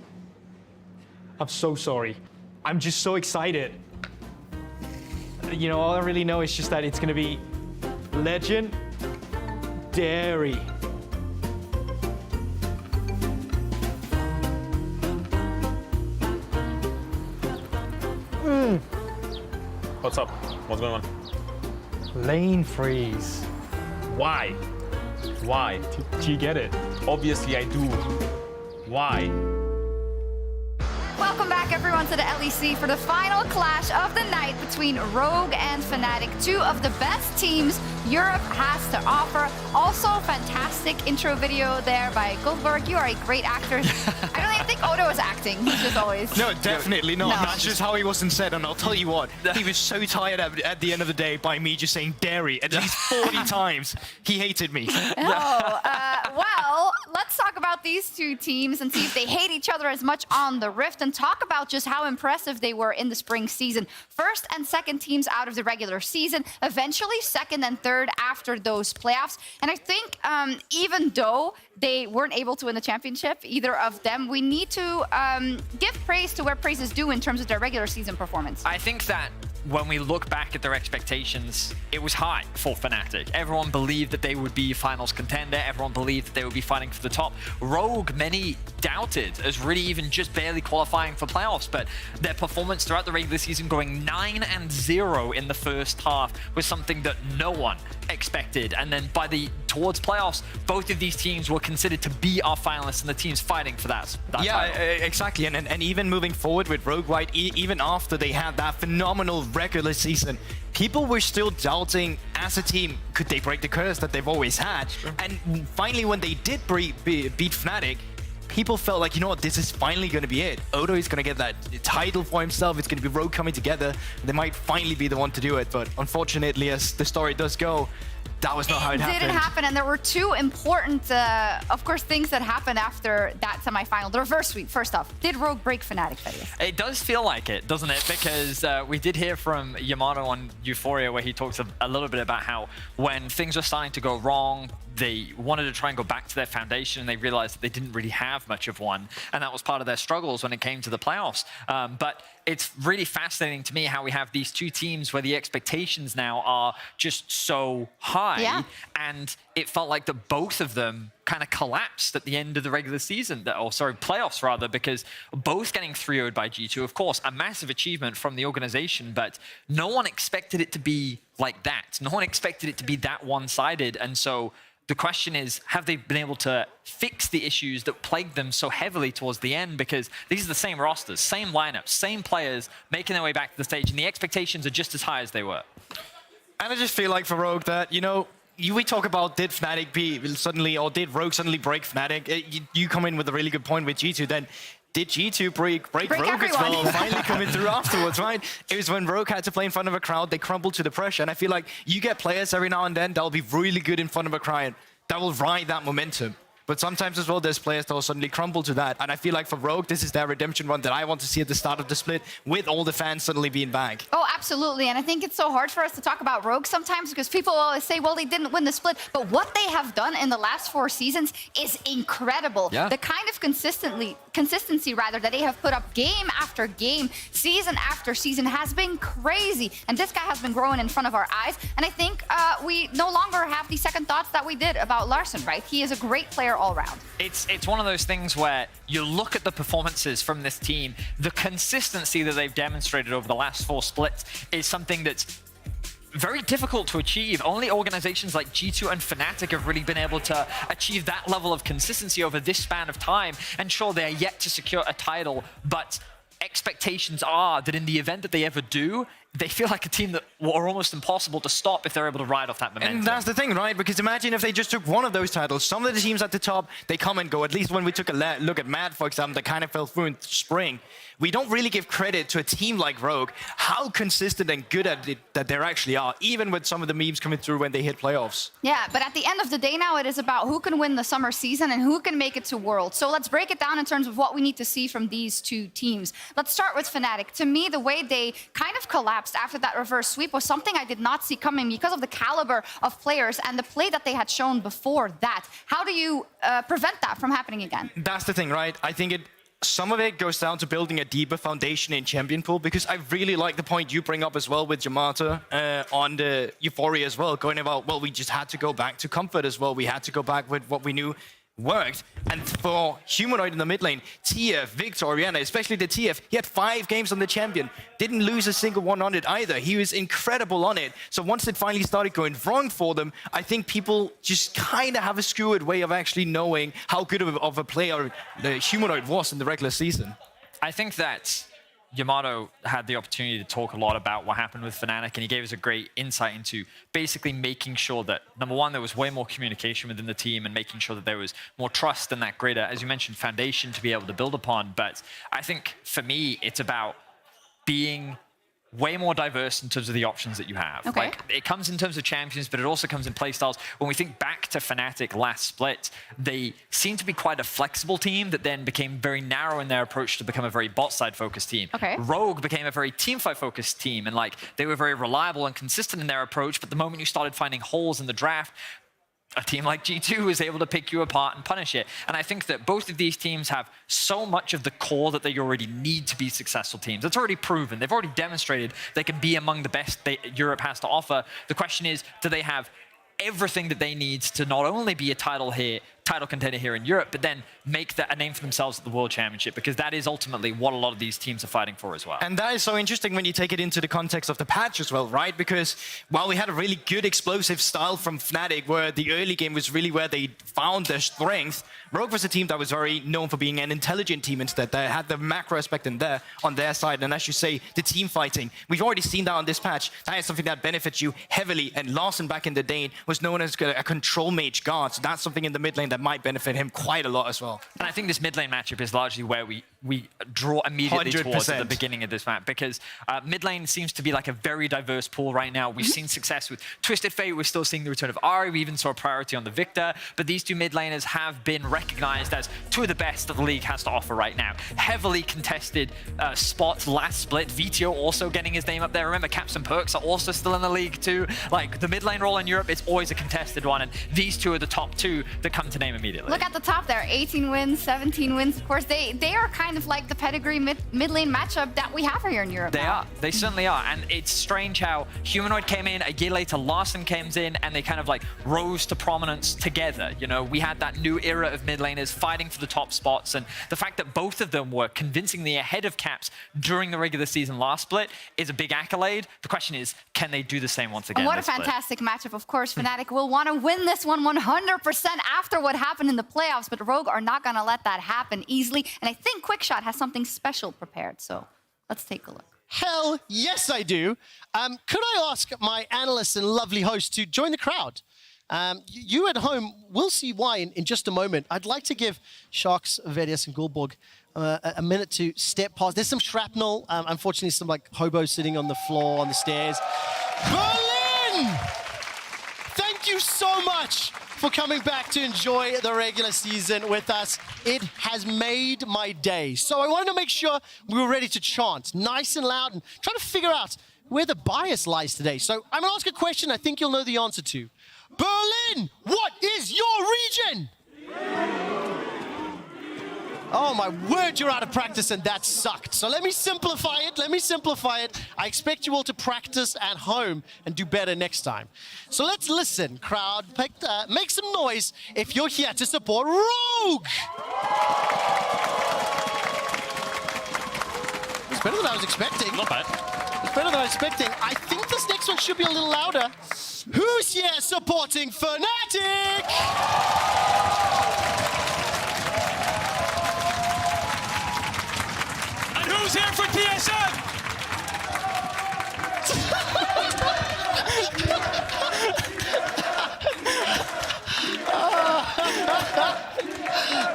I'm so sorry. I'm just so excited. You know, all I really know is just that it's gonna be legendary. What's up? What's going on? Lane freeze. Why? Why? Do you get it? Obviously I do. Why? Welcome back, everyone, to the LEC for the final clash of the night between Rogue and Fnatic, two of the best teams Europe has to offer. Also, fantastic intro video there by Goldberg. You are a great actor. I don't even think Odo is acting. He's just always... No, definitely not. No. That's just how he was in set, and I'll tell you what, he was so tired at the end of the day by me just saying dairy at least 40 times. He hated me. Well, let's talk about these two teams and see if they hate each other as much on the Rift, and talk about just how impressive they were in the spring season. First and second teams out of the regular season, eventually second and third after those playoffs. And I think even though they weren't able to win the championship, either of them, we need to give praise to where praise is due in terms of their regular season performance. I think that when we look back at their expectations, it was high for Fnatic. Everyone believed that they would be finals contender. Everyone believed that they would be fighting for the top. Rogue, many doubted as really even just barely qualifying for playoffs, but their performance throughout the regular season, going 9-0 in the first half, was something that no one expected. And then towards playoffs, both of these teams were considered to be our finalists, and the teams fighting for that title. Exactly. And even moving forward with Rogue, right, even after they had that phenomenal regular season, people were still doubting as a team, could they break the curse that they've always had? And finally, when they did beat Fnatic, people felt like, you know what, this is finally going to be it. Odo is going to get that title for himself. It's going to be Rogue coming together. They might finally be the one to do it. But unfortunately, as the story does go, that was not how it happened. It didn't happen, and there were two important, of course, things that happened after that semifinal. The reverse sweep, first off. Did Rogue break Fnatic, Thaddeus? It does feel like it, doesn't it? Because we did hear from Yamato on Euphoria, where he talks a little bit about how when things were starting to go wrong, they wanted to try and go back to their foundation, and they realized that they didn't really have much of one. And that was part of their struggles when it came to the playoffs. But it's really fascinating to me how we have these two teams where the expectations now are just so high. Yeah. And it felt like that both of them kind of collapsed at the end of the regular season, playoffs rather, because both getting 3-0'd by G2, of course, a massive achievement from the organization, but no one expected it to be like that. No one expected it to be that one-sided. And so the question is, have they been able to fix the issues that plagued them so heavily towards the end? Because these are the same rosters, same lineups, same players making their way back to the stage, and the expectations are just as high as they were. And I just feel like for Rogue that, you know, we talk about did Fnatic suddenly, or did Rogue suddenly break Fnatic? You come in with a really good point with G2, then did G2 break Rogue as well, finally coming through afterwards, right? It was when Rogue had to play in front of a crowd, they crumbled to the pressure. And I feel like you get players every now and then that'll be really good in front of a crowd, that will ride that momentum. But sometimes as well, there's players that will suddenly crumble to that. And I feel like for Rogue, this is their redemption run that I want to see at the start of the split, with all the fans suddenly being back. Oh, absolutely. And I think it's so hard for us to talk about Rogue sometimes because people always say, well, they didn't win the split. But what they have done in the last 4 seasons is incredible. Yeah. The kind of consistency that they have put up game after game, season after season has been crazy. And this guy has been growing in front of our eyes. And I think we no longer have the second thoughts that we did about Larson, right? He is a great player all around. It's one of those things where you look at the performances from this team, the consistency that they've demonstrated over the last 4 splits is something that's very difficult to achieve. Only organizations like G2 and Fnatic have really been able to achieve that level of consistency over this span of time. And sure, they are yet to secure a title, but expectations are that in the event that they ever do, they feel like a team that are almost impossible to stop if they're able to ride off that momentum. And that's the thing, right? Because imagine if they just took one of those titles. Some of the teams at the top, they come and go. At least when we took a look at Mad, for example, that kind of fell through in spring. We don't really give credit to a team like Rogue, how consistent and good at it that they actually are, even with some of the memes coming through when they hit playoffs. Yeah, but at the end of the day now, it is about who can win the summer season and who can make it to Worlds. So let's break it down in terms of what we need to see from these two teams. Let's start with Fnatic. To me, the way they kind of collapsed after that reverse sweep was something I did not see coming because of the caliber of players and the play that they had shown before that. How do you prevent that from happening again? That's the thing, right? I think some of it goes down to building a deeper foundation in Champion Pool, because I really like the point you bring up as well with Yamato on the Euphoria as well, going about, well, we just had to go back to comfort as well. We had to go back with what we knew worked. And for Humanoid in the mid lane, TF, Victor, Oriana, especially the TF, he had 5 games on the champion. Didn't lose a single one on it either. He was incredible on it. So once it finally started going wrong for them, I think people just kind of have a skewed way of actually knowing how good of a player the Humanoid was in the regular season. I think that Yamato had the opportunity to talk a lot about what happened with Fnatic, and he gave us a great insight into basically making sure that, number one, there was way more communication within the team and making sure that there was more trust and that greater, as you mentioned, foundation to be able to build upon. But I think for me, it's about being way more diverse in terms of the options that you have. Okay. Like, it comes in terms of champions, but it also comes in playstyles. When we think back to Fnatic last split, they seemed to be quite a flexible team that then became very narrow in their approach to become a very bot side focused team. Okay. Rogue became a very teamfight focused team, and like they were very reliable and consistent in their approach, but the moment you started finding holes in the draft, a team like G2 was able to pick you apart and punish it. And I think that both of these teams have so much of the core that they already need to be successful teams. It's already proven. They've already demonstrated they can be among the best Europe has to offer. The question is, do they have everything that they need to not only be a title contender here in Europe, but then make that a name for themselves at the World Championship, because that is ultimately what a lot of these teams are fighting for as well. And that is so interesting when you take it into the context of the patch as well, right? Because while we had a really good explosive style from Fnatic, where the early game was really where they found their strength, Rogue was a team that was very known for being an intelligent team instead. They had the macro aspect on their side, and as you say, the team fighting. We've already seen that on this patch. That is something that benefits you heavily, and Larsen back in the day was known as a control mage guard, so that's something in the mid lane that might benefit him quite a lot as well. And I think this mid lane matchup is largely where we draw immediately 100%. Towards at the beginning of this map, because mid lane seems to be like a very diverse pool right now. We've seen success with Twisted Fate. We're still seeing the return of Ahri. We even saw a priority on the Victor. But these two mid laners have been recognized as two of the best that the league has to offer right now. Heavily contested spots last split. VTO also getting his name up there. Remember, Caps and Perks are also still in the league too. Like, the mid lane role in Europe is always a contested one, and these two are the top 2 that come to name immediately. Look at the top there, 18 wins, 17 wins. Of course, they are kind of like the pedigree mid lane matchup that we have here in Europe. They are. They certainly are. And it's strange how Humanoid came in, a year later Larsen comes in, and they kind of like rose to prominence together. You know, we had that new era of mid laners fighting for the top spots, and the fact that both of them were convincingly ahead of Caps during the regular season last split is a big accolade. The question is, can they do the same once again? And what a fantastic matchup. Of course, Fnatic will want to win this one 100% after what happened in the playoffs, but Rogue are not going to let that happen easily. And I think Quickshot has something special prepared, so let's take a look. Hell yes, I do. Could I ask my analyst and lovely host to join the crowd? You at home will see why in just a moment. I'd like to give Sharks, Verius, and Gulborg a minute to step past. There's some shrapnel. Unfortunately, some like hobos sitting on the floor, on the stairs. Berlin! Thank you so much for coming back to enjoy the regular season with us. It has made my day. So I wanted to make sure we were ready to chant nice and loud and try to figure out where the bias lies today. So I'm going to ask a question I think you'll know the answer to. Berlin, what is your region? Oh my word, you're out of practice and that sucked. So let me simplify it. I expect you all to practice at home and do better next time. So let's listen, crowd. Make some noise if you're here to support Rogue. It's better than I was expecting. Not bad. It's better than I was expecting. I think this next one should be a little louder. Who's here supporting Fnatic? And who's here for TSM?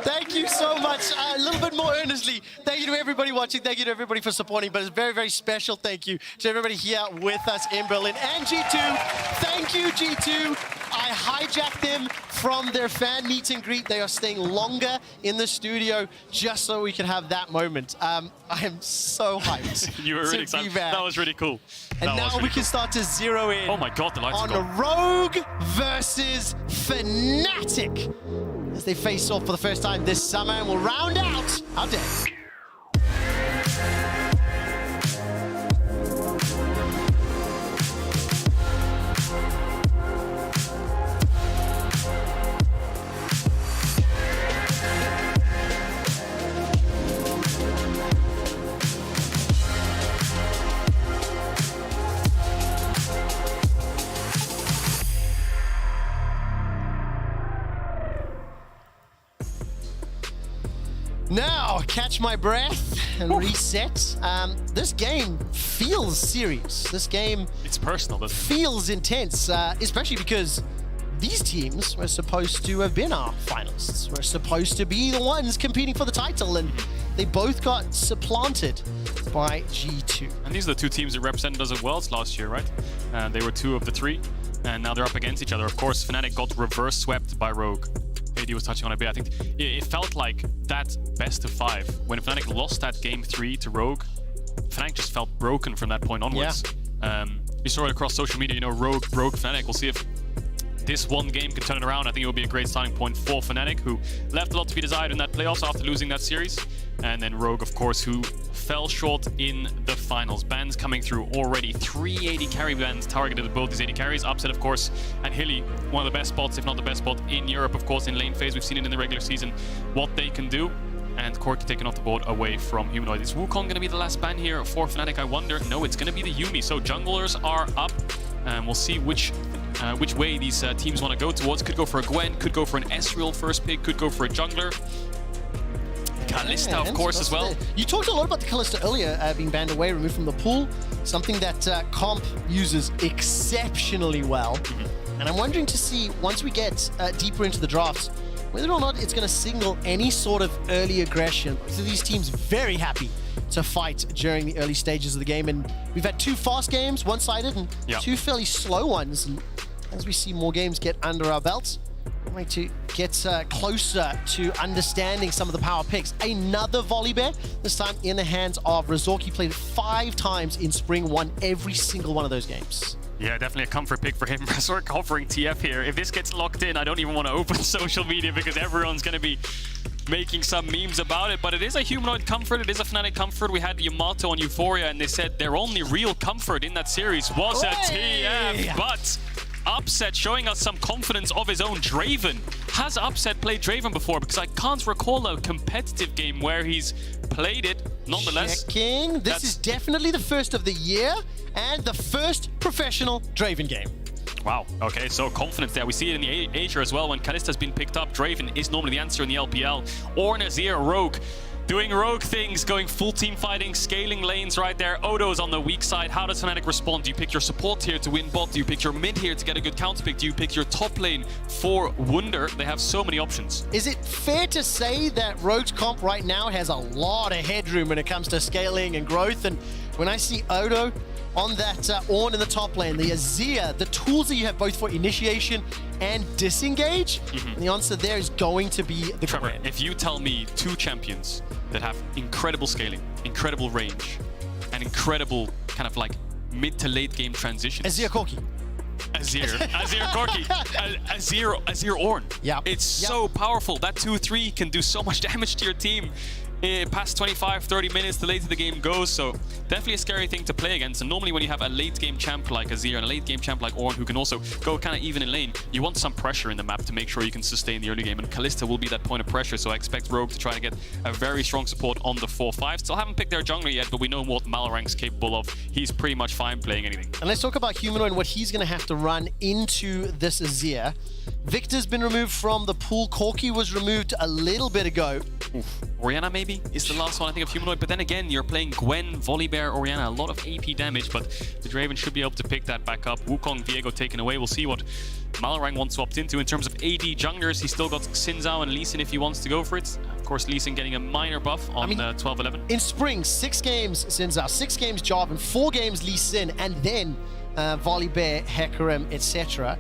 Thank you so much. A little bit more earnestly. Thank you to everybody watching. Thank you to everybody for supporting. But it's very, very special thank you to everybody here with us in Berlin. And G2, thank you, G2. I hijacked them from their fan meet and greet. They are staying longer in the studio just so we can have that moment. I am so hyped. You were really excited. That was really cool. And now we can start to zero in. Oh my God, the lights are on gone. Rogue versus Fnatic as they face off for the first time this summer, and we'll round out our day. Now, catch my breath and reset. This game feels serious. This game it's personal, doesn't it? Feels intense, especially because these teams were supposed to have been our finalists. We're supposed to be the ones competing for the title, and they both got supplanted by G2. And these are the two teams that represented us at Worlds last year, right? They were 2 of the 3, and now they're up against each other. Of course, Fnatic got reverse swept by Rogue. AD was touching on it a bit. I think it felt like that best of 5. When Fnatic lost that game 3 to Rogue, Fnatic just felt broken from that point onwards. Yeah. You saw it across social media, you know, Rogue broke Fnatic. We'll see if this one game can turn it around. I think it will be a great starting point for Fnatic, who left a lot to be desired in that playoffs after losing that series. And then Rogue, of course, who fell short in the finals. Bans coming through already. 3 AD carry bans targeted at both these AD carries. Upset, of course, and Hilly, one of the best spots, if not the best spot in Europe, of course, in lane phase. We've seen it in the regular season, what they can do. And Corki taken off the board away from Humanoid. Is Wukong going to be the last ban here for Fnatic, I wonder? No, it's going to be the Yuumi. So junglers are up, and we'll see which way these teams want to go towards. Could go for a Gwen, could go for an Ezreal first pick, could go for a jungler. Kalista, of course, as well. You talked a lot about the Kalista earlier being banned away, removed from the pool. Something that Comp uses exceptionally well. And I'm wondering to see, once we get deeper into the drafts, whether or not it's going to signal any sort of early aggression. So these teams very happy to fight during the early stages of the game. And we've had 2 fast games, one-sided, and 2 fairly slow ones. And as we see more games get under our belts, we're going to get closer to understanding some of the power picks. Another volley bear, this time in the hands of Razorki. Played 5 times in Spring, won every single one of those games. Yeah, definitely a comfort pick for him. Razork offering TF here. If this gets locked in, I don't even want to open social media because everyone's going to be making some memes about it. But it is a humanoid comfort. It is a Fnatic comfort. We had Yamato on Euphoria, and they said their only real comfort in that series was a TF. But Upset showing us some confidence of his own. Draven. Has Upset played Draven before? Because I can't recall a competitive game where he's played it. Nonetheless, checking. This is definitely the first of the year and the first professional Draven game. Wow, okay, so confidence there. We see it in the Asia as well. When Kalista's been picked up, Draven is normally the answer in the LPL. Or Nazir, Rogue. Doing Rogue things, going full team fighting, scaling lanes right there. Odo's on the weak side. How does Fnatic respond? Do you pick your support here to win bot? Do you pick your mid here to get a good counter pick? Do you pick your top lane for Wunder? They have so many options. Is it fair to say that Rogue's comp right now has a lot of headroom when it comes to scaling and growth? And when I see Odo on that Ornn in the top lane, the Azir, the tools that you have both for initiation and disengage, and the answer there is going to be the Trevor, Gwen. if you tell me 2 champions that have incredible scaling, incredible range, and incredible kind of like mid to late game transitions. Azir Corki. Azir Corki. Azir Ornn. Yeah. It's so powerful. That 2-3 can do so much damage to your team past 25, 30 minutes, the later the game goes. So definitely a scary thing to play against. And normally when you have a late game champ like Azir and a late game champ like Ornn, who can also go kind of even in lane, you want some pressure in the map to make sure you can sustain the early game. And Kalista will be that point of pressure. So I expect Rogue to try to get a very strong support on the 4-5. Still haven't picked their jungler yet, but we know what Malorang's capable of. He's pretty much fine playing anything. And let's talk about Humanoid and what he's going to have to run into this Azir. Victor's been removed from the pool. Corki was removed a little bit ago. Oof. Orianna maybe is the last one I think of Humanoid, but then again, you're playing Gwen, Volibear, Orianna, a lot of AP damage, but the Draven should be able to pick that back up. Wukong, Viego taken away. We'll see what Malorang wants to opt into. In terms of AD junglers, he's still got Xin Zhao and Lee Sin if he wants to go for it. Of course, Lee Sin getting a minor buff on 12-11. In spring, 6 games Xin Zhao, 6 games Job, and 4 games Lee Sin, and then Volibear, Hecarim, etc.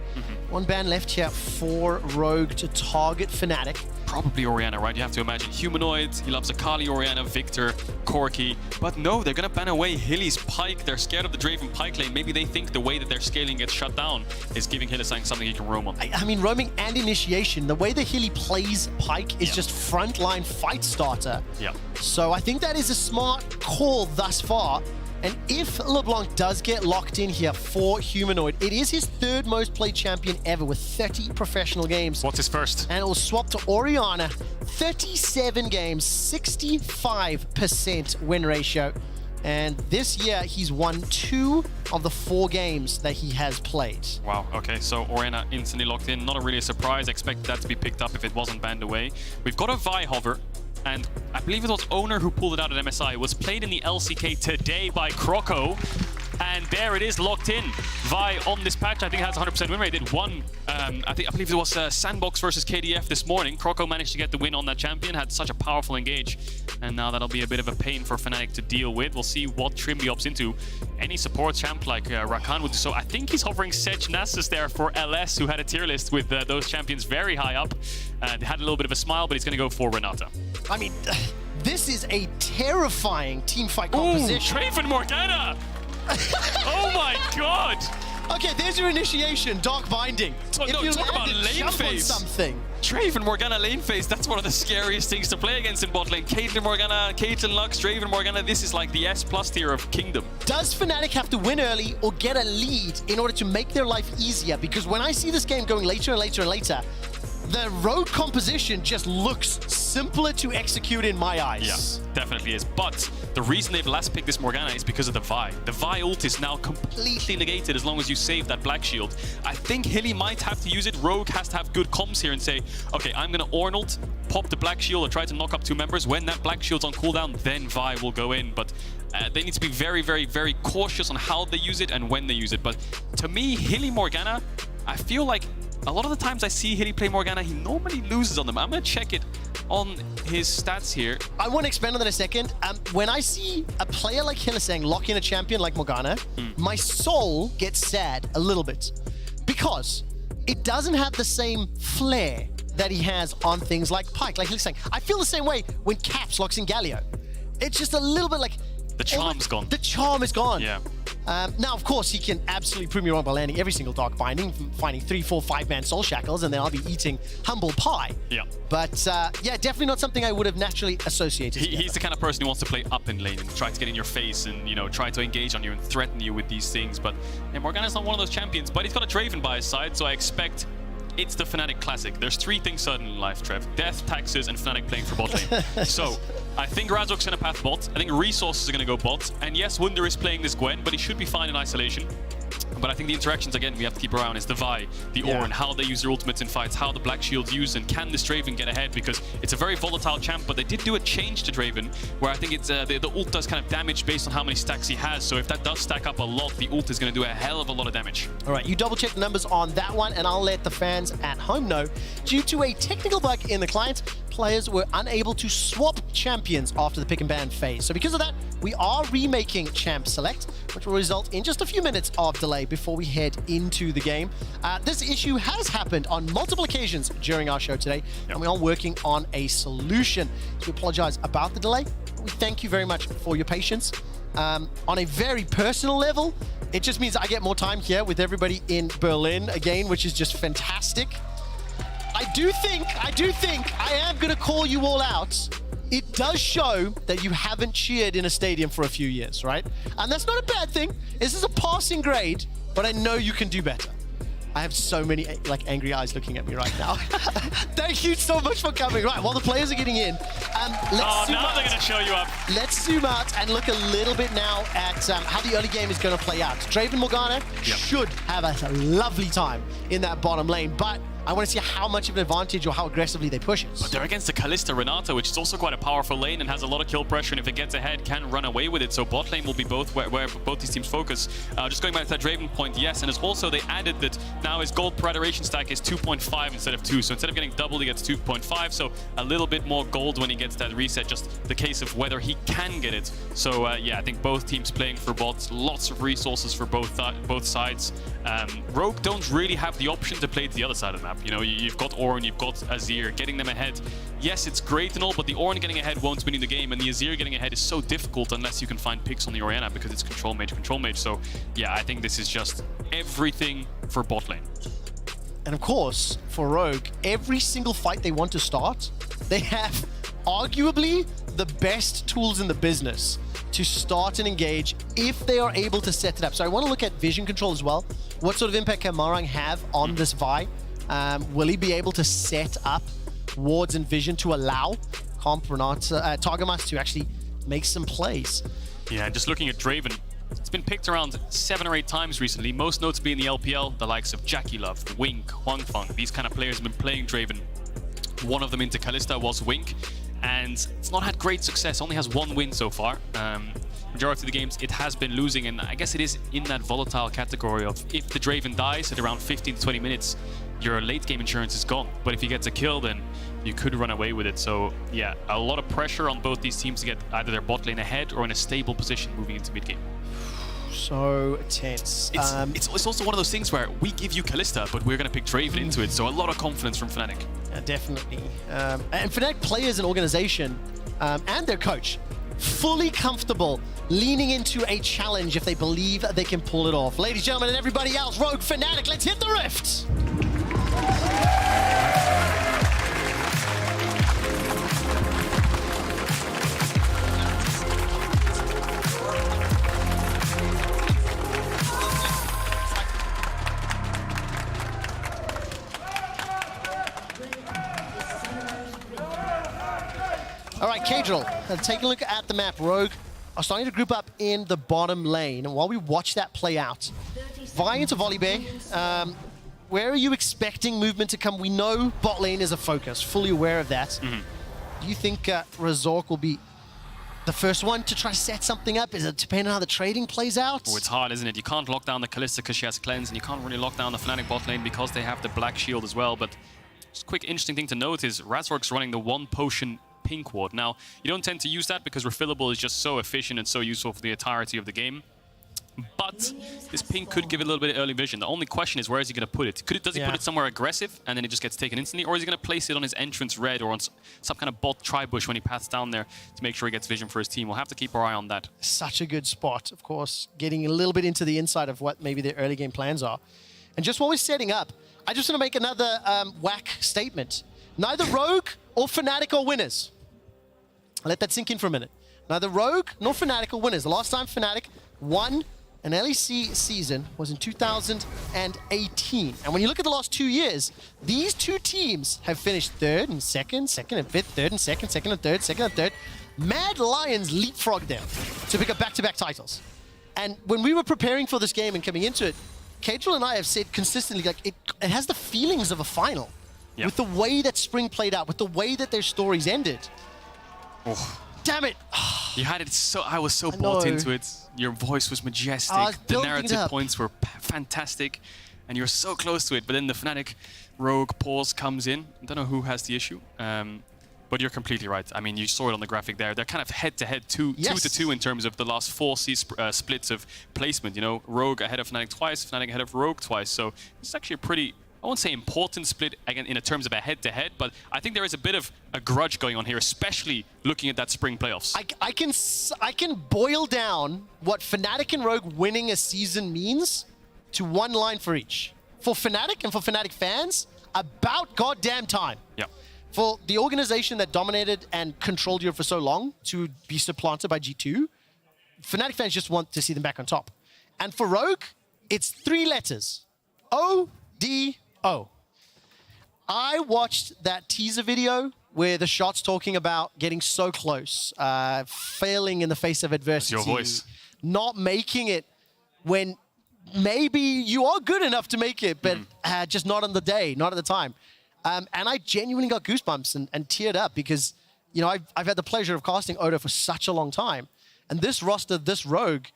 One ban left here for Rogue to target Fnatic. Probably Orianna, right? You have to imagine Humanoid, he loves Akali, Orianna, Victor, Corki. But no, they're gonna ban away Hilly's Pyke. They're scared of the Draven Pyke lane. Maybe they think the way that their scaling gets shut down is giving Hylissang something he can roam on. I mean, roaming and initiation. The way that Hilly plays Pyke is just frontline fight starter. Yeah. So I think that is a smart call thus far. And if LeBlanc does get locked in here for Humanoid, it is his 3rd most played champion ever with 30 professional games. What's his first? And it will swap to Orianna. 37 games, 65% win ratio. And this year, he's won 2 of the 4 games that he has played. Wow, okay, so Orianna instantly locked in. Not really a surprise. I expect that to be picked up if it wasn't banned away. We've got a Vi hover. And I believe it was Owner who pulled it out at MSI. It was played in the LCK today by Croco. And there it is, locked in. Vi on this patch, I think has 100% win rate. Did one, I believe it was Sandbox versus KDF this morning. Croco managed to get the win on that champion, had such a powerful engage. And now that'll be a bit of a pain for Fnatic to deal with. We'll see what trim he opts into. Any support champ like Rakan would do so. I think he's hovering Sedge Nasus there for LS, who had a tier list with those champions very high up. They had a little bit of a smile, but he's going to go for Renata. I mean, this is a terrifying teamfight composition. Ooh, Draven Morgana! Oh my god! Okay, there's your initiation, Dark Binding. Talk about lane phase. Something. Draven Morgana lane phase, that's one of the scariest things to play against in bot lane. Caitlyn Morgana, Caitlyn Lux, Draven Morgana, this is like the S+ tier of Kingdom. Does Fnatic have to win early or get a lead in order to make their life easier? Because when I see this game going later and later and later, the Rogue composition just looks simpler to execute in my eyes. Yeah, definitely is. But the reason they've last picked this Morgana is because of the Vi. The Vi ult is now completely negated as long as you save that Black Shield. I think Hilly might have to use it. Rogue has to have good comms here and say, okay, I'm going to Ornn ult, pop the Black Shield or try to knock up 2 members. When that Black Shield's on cooldown, then Vi will go in. But they need to be very, very, very cautious on how they use it and when they use it. But to me, Hilly Morgana, I feel like a lot of the times I see Hilly play Morgana, he normally loses on them. I'm going to check it on his stats here. I want to expand on that a second. When I see a player like Hylissang lock in a champion like Morgana, my soul gets sad a little bit because it doesn't have the same flair that he has on things like Pyke, like Hylissang. I feel the same way when Caps locks in Galio. It's just a little bit like... The charm's gone. The charm is gone. Yeah. Now, of course, he can absolutely prove me wrong by landing every single Dark Binding, finding 3, 4, 5-man Soul Shackles, and then I'll be eating humble pie. Yeah. But, yeah, definitely not something I would have naturally associated. He's the kind of person who wants to play up in lane and try to get in your face and, you know, try to engage on you and threaten you with these things. But yeah, Morgana's not one of those champions, but he's got a Draven by his side, so I expect it's the Fnatic classic. There's 3 things certain in life, Trev. Death, taxes, and Fnatic playing for bot lane. So, I think Razork's going to path bot. I think Resources are going to go bot. And yes, Wunder is playing this Gwen, but he should be fine in isolation. But I think the interactions, again, we have to keep around is the Vi, the Ornn, how they use their ultimates in fights, how the Black Shield's used, and can this Draven get ahead? Because it's a very volatile champ, but they did do a change to Draven, where I think it's the ult does kind of damage based on how many stacks he has. So if that does stack up a lot, the ult is going to do a hell of a lot of damage. All right, you double check the numbers on that one, and I'll let the fans at home know. Due to a technical bug in the client, players were unable to swap champions after the pick and ban phase. So because of that, we are remaking Champ Select, which will result in just a few minutes of delay before we head into the game. This issue has happened on multiple occasions during our show today, and we are working on a solution. So we apologize about the delay. We thank you very much for your patience. On a very personal level, it just means I get more time here with everybody in Berlin again, which is just fantastic. I do think I am going to call you all out it does show that you haven't cheered in a stadium for a few years, right? And that's not a bad thing. This is a passing grade, but I know you can do better. I have so many like angry eyes looking at me right now. Thank you so much for coming. Right, while the players are getting in, let's zoom now out. they're going to show you up. Let's zoom out and look a little bit now at how the early game is going to play out. Draven Morgana should have a lovely time in that bottom lane, but I want to see how much of an advantage or how aggressively they push it. But they're against the Kalista Renata, which is also quite a powerful lane and has a lot of kill pressure, and if it gets ahead, can run away with it. So bot lane will be both where both these teams focus. Just going back to that Draven point, yes, and as also they added that now his gold per adoration stack is 2.5 instead of 2. So instead of getting double, he gets 2.5. So a little bit more gold when he gets that reset, just the case of whether he can get it. So yeah, I think both teams playing for bots, lots of resources for both sides. Rogue don't really have the option to play to the other side of the map. You know, you've got Ornn, you've got Azir, getting them ahead. Yes, it's great and all, but the Ornn getting ahead won't win you the game, and the Azir getting ahead is so difficult unless you can find picks on the Orianna because it's control mage. So yeah, I think this is just everything for bot lane. And of course, for Rogue, every single fight they want to start, they have arguably the best tools in the business to start and engage if they are able to set it up. So I want to look at vision control as well. What sort of impact can Marang have on this Vi? Will he be able to set up wards and vision to allow Targamas to actually make some plays? Yeah, just looking at Draven, it's been picked around 7 or 8 times recently, most notably in the LPL, the likes of Jackie Love, Wink, Huangfeng. These kind of players have been playing Draven. One of them into Kalista was Wink, and it's not had great success, only has 1 win so far. Majority of the games it has been losing, and I guess it is in that volatile category of if the Draven dies at around 15 to 20 minutes, your late game insurance is gone. But if he gets a kill, then you could run away with it. So yeah, a lot of pressure on both these teams to get either their bot lane ahead or in a stable position moving into mid game. So tense. It's also one of those things where we give you Kalista, but we're going to pick Draven into it. So a lot of confidence from Fnatic. Yeah, definitely. And Fnatic players and organization and their coach fully comfortable leaning into a challenge if they believe they can pull it off. Ladies, gentlemen, and everybody else, Rogue Fnatic, let's hit the rift! All right, Kadril, take a look at the map. Rogue are starting to group up in the bottom lane. And while we watch that play out, Vi into Volibear, where are you expecting movement to come? We know bot lane is a focus, fully aware of that. Do you think Razork will be the first one to try to set something up? Is it depending on how the trading plays out? Oh, it's hard, isn't it? You can't lock down the Kalista because she has cleanse, and you can't really lock down the Fnatic bot lane because they have the black shield as well. But just a quick interesting thing to note is Razork's running the 1 potion pink ward. Now, you don't tend to use that because refillable is just so efficient and so useful for the entirety of the game. But this pink could give it a little bit of early vision. The only question is, where is he going to put it? Does he put it somewhere aggressive and then it just gets taken instantly? Or is he going to place it on his entrance red or on some kind of bot tri-bush when he paths down there to make sure he gets vision for his team? We'll have to keep our eye on that. Such a good spot, of course, getting a little bit into the inside of what maybe their early game plans are. And just while we're setting up, I just want to make another whack statement. Neither Rogue or Fnatic are winners. I'll let that sink in for a minute. Neither Rogue nor Fnatic are winners. The last time Fnatic won an LEC season was in 2018. And when you look at the last 2 years, these 2 teams have finished 3rd and 2nd, 2nd and 5th, 3rd and 2nd, 2nd and 3rd, 2nd and 3rd. Mad Lions leapfrogged them to pick up back-to-back titles. And when we were preparing for this game and coming into it, Kadril and I have said consistently, like, it has the feelings of a final. Yep. With the way that Spring played out, with the way that their stories ended. Oh. Damn it! You had it so... I was so bought into it. Your voice was majestic. The narrative points were fantastic. And you're so close to it. But then the Fnatic Rogue pause comes in. I don't know who has the issue. But you're completely right. I mean, you saw it on the graphic there. They're kind of head-to-head, 2-to-2 in terms of the last 4 splits of placement. You know, Rogue ahead of Fnatic twice, Fnatic ahead of Rogue twice. So it's actually a pretty... I won't say important split again in terms of a head-to-head, but I think there is a bit of a grudge going on here, especially looking at that spring playoffs. I can boil down what Fnatic and Rogue winning a season means to one line for each. For Fnatic and for Fnatic fans, about goddamn time. Yeah. For the organization that dominated and controlled Europe for so long to be supplanted by G2, Fnatic fans just want to see them back on top. And for Rogue, it's 3 letters. O-D-O. I watched that teaser video where the shot's talking about getting so close, failing in the face of adversity. That's your voice. Not making it when maybe you are good enough to make it, but just not on the day, not at the time. And I genuinely got goosebumps and teared up because, you know, I've had the pleasure of casting Odo for such a long time. And this roster, this Rogue,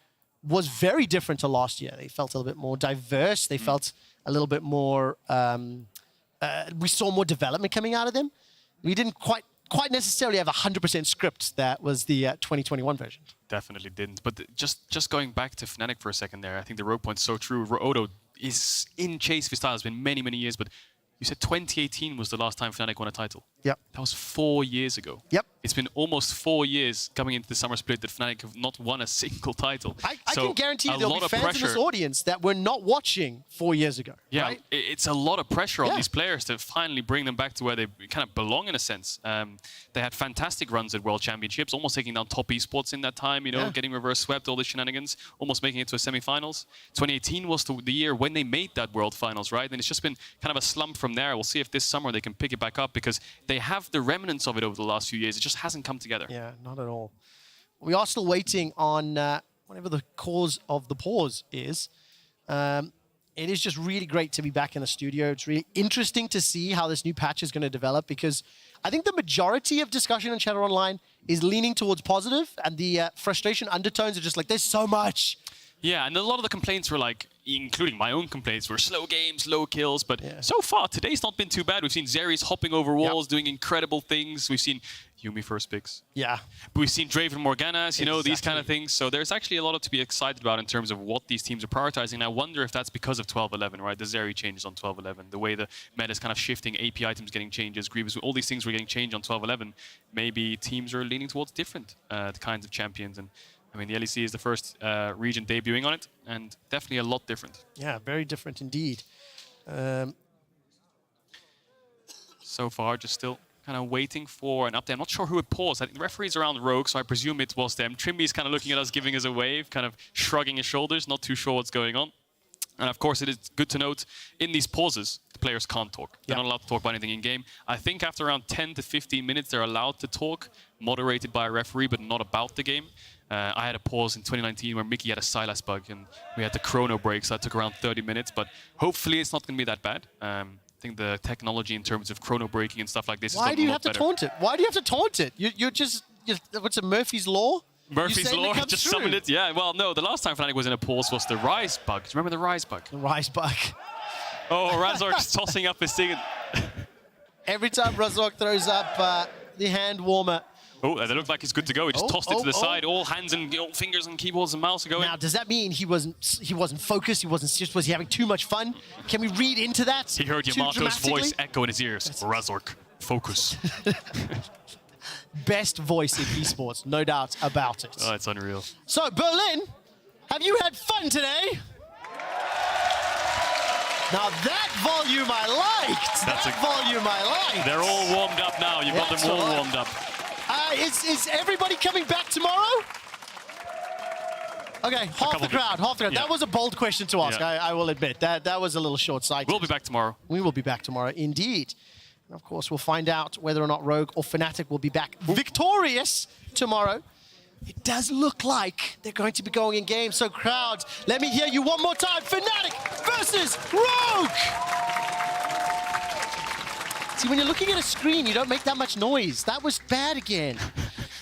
was very different to last year. They felt a little bit more diverse. They felt a little bit more... we saw more development coming out of them. We didn't quite necessarily have 100% script that was the 2021 version. Definitely didn't. But just going back to Fnatic for a second there, I think the Rogue point's so true. Odo is in chase for style. It's been many, many years, but you said 2018 was the last time Fnatic won a title. Yep. That was 4 years ago. Yep. It's been almost 4 years coming into the summer split that Fnatic have not won a single title. I can guarantee you there'll be fans in this pressure. audience that were not watching 4 years ago. Yeah, right? It's a lot of pressure on these players to finally bring them back to where they kind of belong in a sense. They had fantastic runs at World Championships, almost taking down top esports in that time, you know, getting reverse swept, all the shenanigans, almost making it to a semifinals. 2018 was the year when they made that World Finals, right? And it's just been kind of a slump from there. We'll see if this summer they can pick it back up because they have the remnants of it over the last few years. It just hasn't come together. Yeah, not at all. We are still waiting on whatever the cause of the pause is. It is just really great to be back in the studio. It's really interesting to see how this new patch is going to develop because I think the majority of discussion in Chatter Online is leaning towards positive and the frustration undertones are just like, there's so much. Yeah, and a lot of the complaints were like, including my own complaints, were slow games, low kills. But so far, today's not been too bad. We've seen Zeri's hopping over walls, doing incredible things. We've seen Yumi first picks. Yeah. But we've seen Draven Morganas, you know, these kind of things. So there's actually a lot to be excited about in terms of what these teams are prioritizing. And I wonder if that's because of 12-11, right? The Zeri changes on 12-11. The way the meta is kind of shifting, AP items getting changes, Grievous, all these things were getting changed on 12-11. Maybe teams are leaning towards different kinds of champions. And I mean, the LEC is the first region debuting on it, and definitely a lot different. Yeah, very different indeed. So far, just still kind of waiting for an update. I'm not sure who it paused. I think the referee's around Rogue, so I presume it was them. Trimby's kind of looking at us, giving us a wave, kind of shrugging his shoulders, not too sure what's going on. And of course, it is good to note, in these pauses, the players can't talk. They're not allowed to talk about anything in-game. I think after around 10 to 15 minutes, they're allowed to talk, moderated by a referee, but not about the game. I had a pause in 2019 where Mickey had a Silas bug, and we had the chrono break, so that took around 30 minutes, but hopefully it's not going to be that bad. I think the technology in terms of chrono breaking and stuff like this is a lot better. Why do you have to taunt it? Why do you have to taunt it? You're just what's it, Murphy's Law? Murphy's Law, just summoned it. Yeah, well, no, the last time Fnatic was in a pause was the Rise bug. Do you remember the Rise bug? The Rise bug. Oh, Razork's tossing up his thing. Every time Razork throws up the hand warmer. Oh, that looked like he's good to go. He just tossed it to the side. All hands and all fingers and keyboards and mouse are going. Now, does that mean he wasn't focused? He wasn't serious? Was he having too much fun? Can we read into that? He heard Yamato's voice echo in his ears. Razork, focus. Best voice in esports, no doubt about it. Oh, it's unreal. So, Berlin, have you had fun today? Now that volume I liked. That volume I liked. They're all warmed up now. You've got them all warmed up. Is everybody coming back tomorrow? Okay, half the crowd. Yeah. That was a bold question to ask, I will admit. That was a little short-sighted. We'll be back tomorrow. We will be back tomorrow, indeed. And of course, we'll find out whether or not Rogue or Fnatic will be back victorious tomorrow. It does look like they're going to be going in game. So crowd, let me hear you one more time. Fnatic versus Rogue! See, when you're looking at a screen, you don't make that much noise. That was bad again.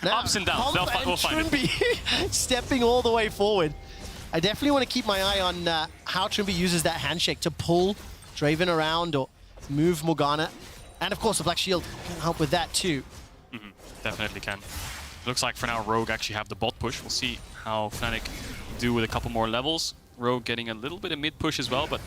Now, ups and downs. We'll find it. Stepping all the way forward. I definitely want to keep my eye on how Trimby uses that handshake to pull Draven around or move Morgana. And of course, the Black Shield can help with that too. Definitely can. Looks like for now, Rogue actually have the bot push. We'll see how Fnatic do with a couple more levels. Rogue getting a little bit of mid push as well, but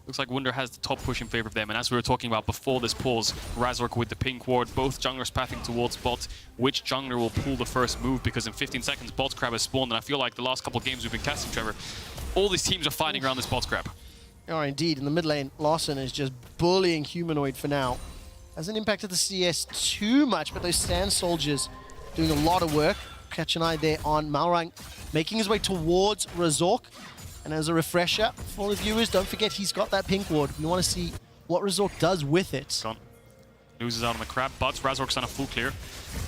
looks like Wunder has the top push in favor of them. And as we were talking about before this pause, Razork with the pink ward, both junglers pathing towards bot. Which jungler will pull the first move? Because in 15 seconds, bot crab has spawned. And I feel like the last couple of games we've been casting, Trevor, all these teams are fighting around this bot crab. Oh, indeed. In the mid lane, Lawson is just bullying Humanoid for now. Hasn't impacted the CS too much, but those Sand Soldiers doing a lot of work. Catch an eye there on Malrang, making his way towards Razork. And as a refresher for the viewers, don't forget he's got that pink ward. We want to see what Razork does with it. Gone. Loses out on the crab, but Razork's on a full clear.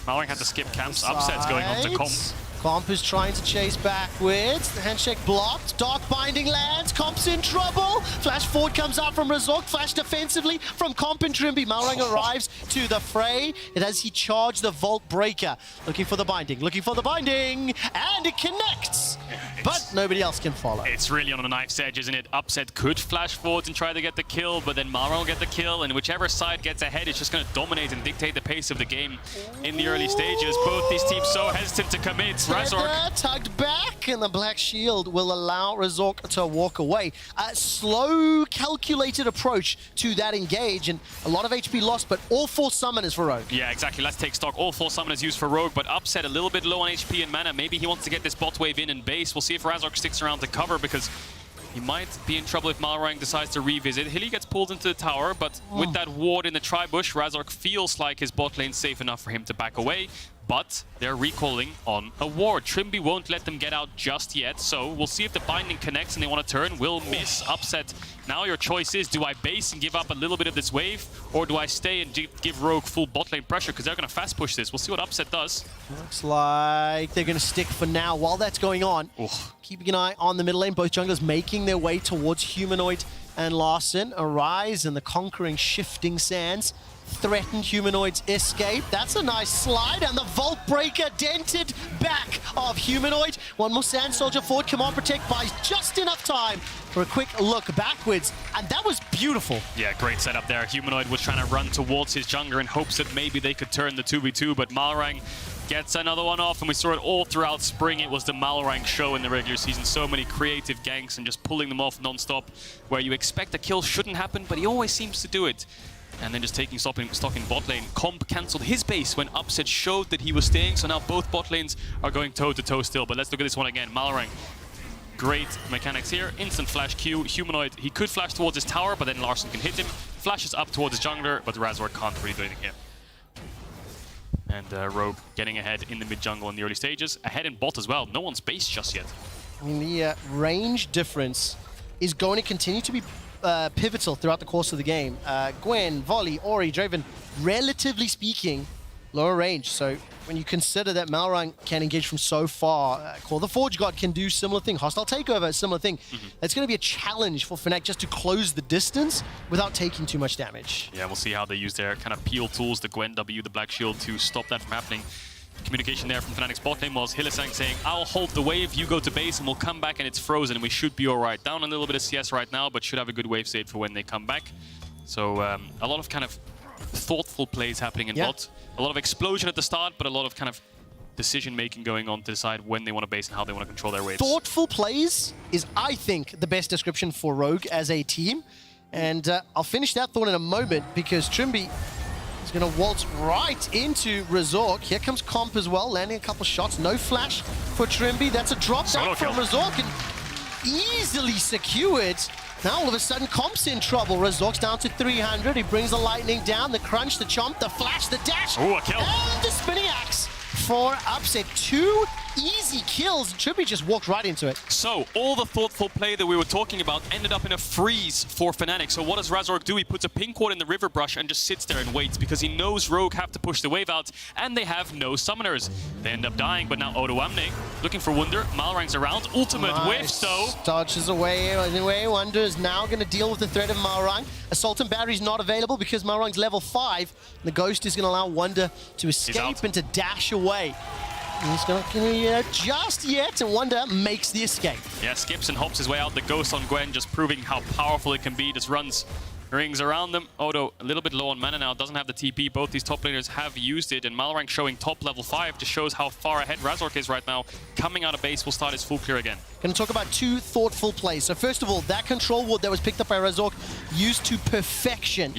Malrang had to skip camps. Upset's going on to Comp. Comp is trying to chase backwards. The handshake blocked. Dark Binding lands. Comp's in trouble. Flash forward comes out from Razork. Flash defensively from Comp and Trimby. Malrang arrives to the fray. It has he charged the Vault Breaker. Looking for the binding. Looking for the binding. And it connects. But nobody else can follow. It's really on a knife's edge, isn't it? Upset could flash forwards and try to get the kill, but then Malrang will get the kill, and whichever side gets ahead is just going to dominate and dictate the pace of the game in the early stages. Both these teams so hesitant to commit. Razork tugged back, and the Black Shield will allow Razork to walk away. A slow, calculated approach to that engage, and a lot of HP lost, but all 4 summoners for Rogue. Yeah, exactly. Let's take stock. All 4 summoners used for Rogue, but Upset a little bit low on HP and mana. Maybe he wants to get this bot wave in and base. We'll see if Razork sticks around to cover, because he might be in trouble if Malrang decides to revisit. Hilly gets pulled into the tower, but with that ward in the tri-bush, Razork feels like his bot lane's safe enough for him to back away. But they're recalling on a ward. Trimby won't let them get out just yet, so we'll see if the binding connects and they want to turn. Will miss. Upset. Now your choice is, do I base and give up a little bit of this wave, or do I stay and give Rogue full bot lane pressure, because they're going to fast push this. We'll see what Upset does. Looks like they're going to stick for now. While that's going on, keeping an eye on the middle lane, both junglers making their way towards Humanoid and Larson. Arise and the conquering shifting sands threatened Humanoid's escape. That's a nice slide, and the Vault Breaker dented back of Humanoid. One more Sand Soldier forward. Come on, Protect buys just enough time for a quick look backwards, and that was beautiful. Yeah, great setup there. Humanoid was trying to run towards his jungler in hopes that maybe they could turn the 2v2, but Malrang gets another one off, and we saw it all throughout spring. It was the Malrang show in the regular season. So many creative ganks and just pulling them off non-stop, where you expect a kill shouldn't happen, but he always seems to do it. And then just taking stock in bot lane. Comp cancelled his base when Upset showed that he was staying, so now both bot lanes are going toe-to-toe still. But let's look at this one again. Malrang, great mechanics here. Instant flash Q. Humanoid, he could flash towards his tower, but then Larson can hit him. Flashes up towards his jungler, but Razork can't really do anything here. And Rogue getting ahead in the mid-jungle in the early stages. Ahead in bot as well. No one's base just yet. I mean, the range difference is going to continue to be pivotal throughout the course of the game. Gwen, Volley, Ori, Draven, relatively speaking, lower range. So when you consider that Malrang can engage from so far, Call the Forge God can do similar thing, Hostile Takeover, similar thing. It's going to be a challenge for Fnatic just to close the distance without taking too much damage. Yeah, we'll see how they use their kind of peel tools, the Gwen W, the Black Shield, to stop that from happening. Communication there from Fnatic's bot lane was Hylissang saying, I'll hold the wave, you go to base, and we'll come back and it's frozen, and we should be alright. Down a little bit of CS right now, but should have a good wave state for when they come back. So a lot of kind of thoughtful plays happening in bot. A lot of explosion at the start, but a lot of kind of decision-making going on to decide when they want to base and how they want to control their waves. Thoughtful plays is, I think, the best description for Rogue as a team. And I'll finish that thought in a moment, because Trimby is going to waltz right into Razork. Here comes Comp as well, landing a couple shots. No flash for Trimby. That's a drop down from Razork, and easily secured. Now all of a sudden Comp's in trouble. Razork's down to 300. He brings the lightning down, the crunch, the chomp, the flash, the dash. Ooh, a kill. And the spinning axe for Upset. 2 easy kills. Trimby just walked right into it. So, all the thoughtful play that we were talking about ended up in a freeze for Fnatic. So what does Razork do? He puts a pink ward in the river brush and just sits there and waits, because he knows Rogue have to push the wave out, and they have no summoners. They end up dying, but now Odoamne looking for Wunder. Malrang's around. Ultimate whiff, though. Dodges away. Anyway, Wunder is now going to deal with the threat of Malrang. Assault and Battery's not available because Malrang's level 5. The Ghost is going to allow Wunder to escape and to dash away. He's going to just yet, and Wunder makes the escape. Yeah, skips and hops his way out. The Ghost on Gwen, just proving how powerful it can be. Just runs rings around them. Odo a little bit low on mana now, doesn't have the TP. Both these top laners have used it, and Malrang showing top level 5 just shows how far ahead Razork is right now. Coming out of base, will start his full clear again. Going to talk about 2 thoughtful plays. So first of all, that control ward that was picked up by Razork used to perfection.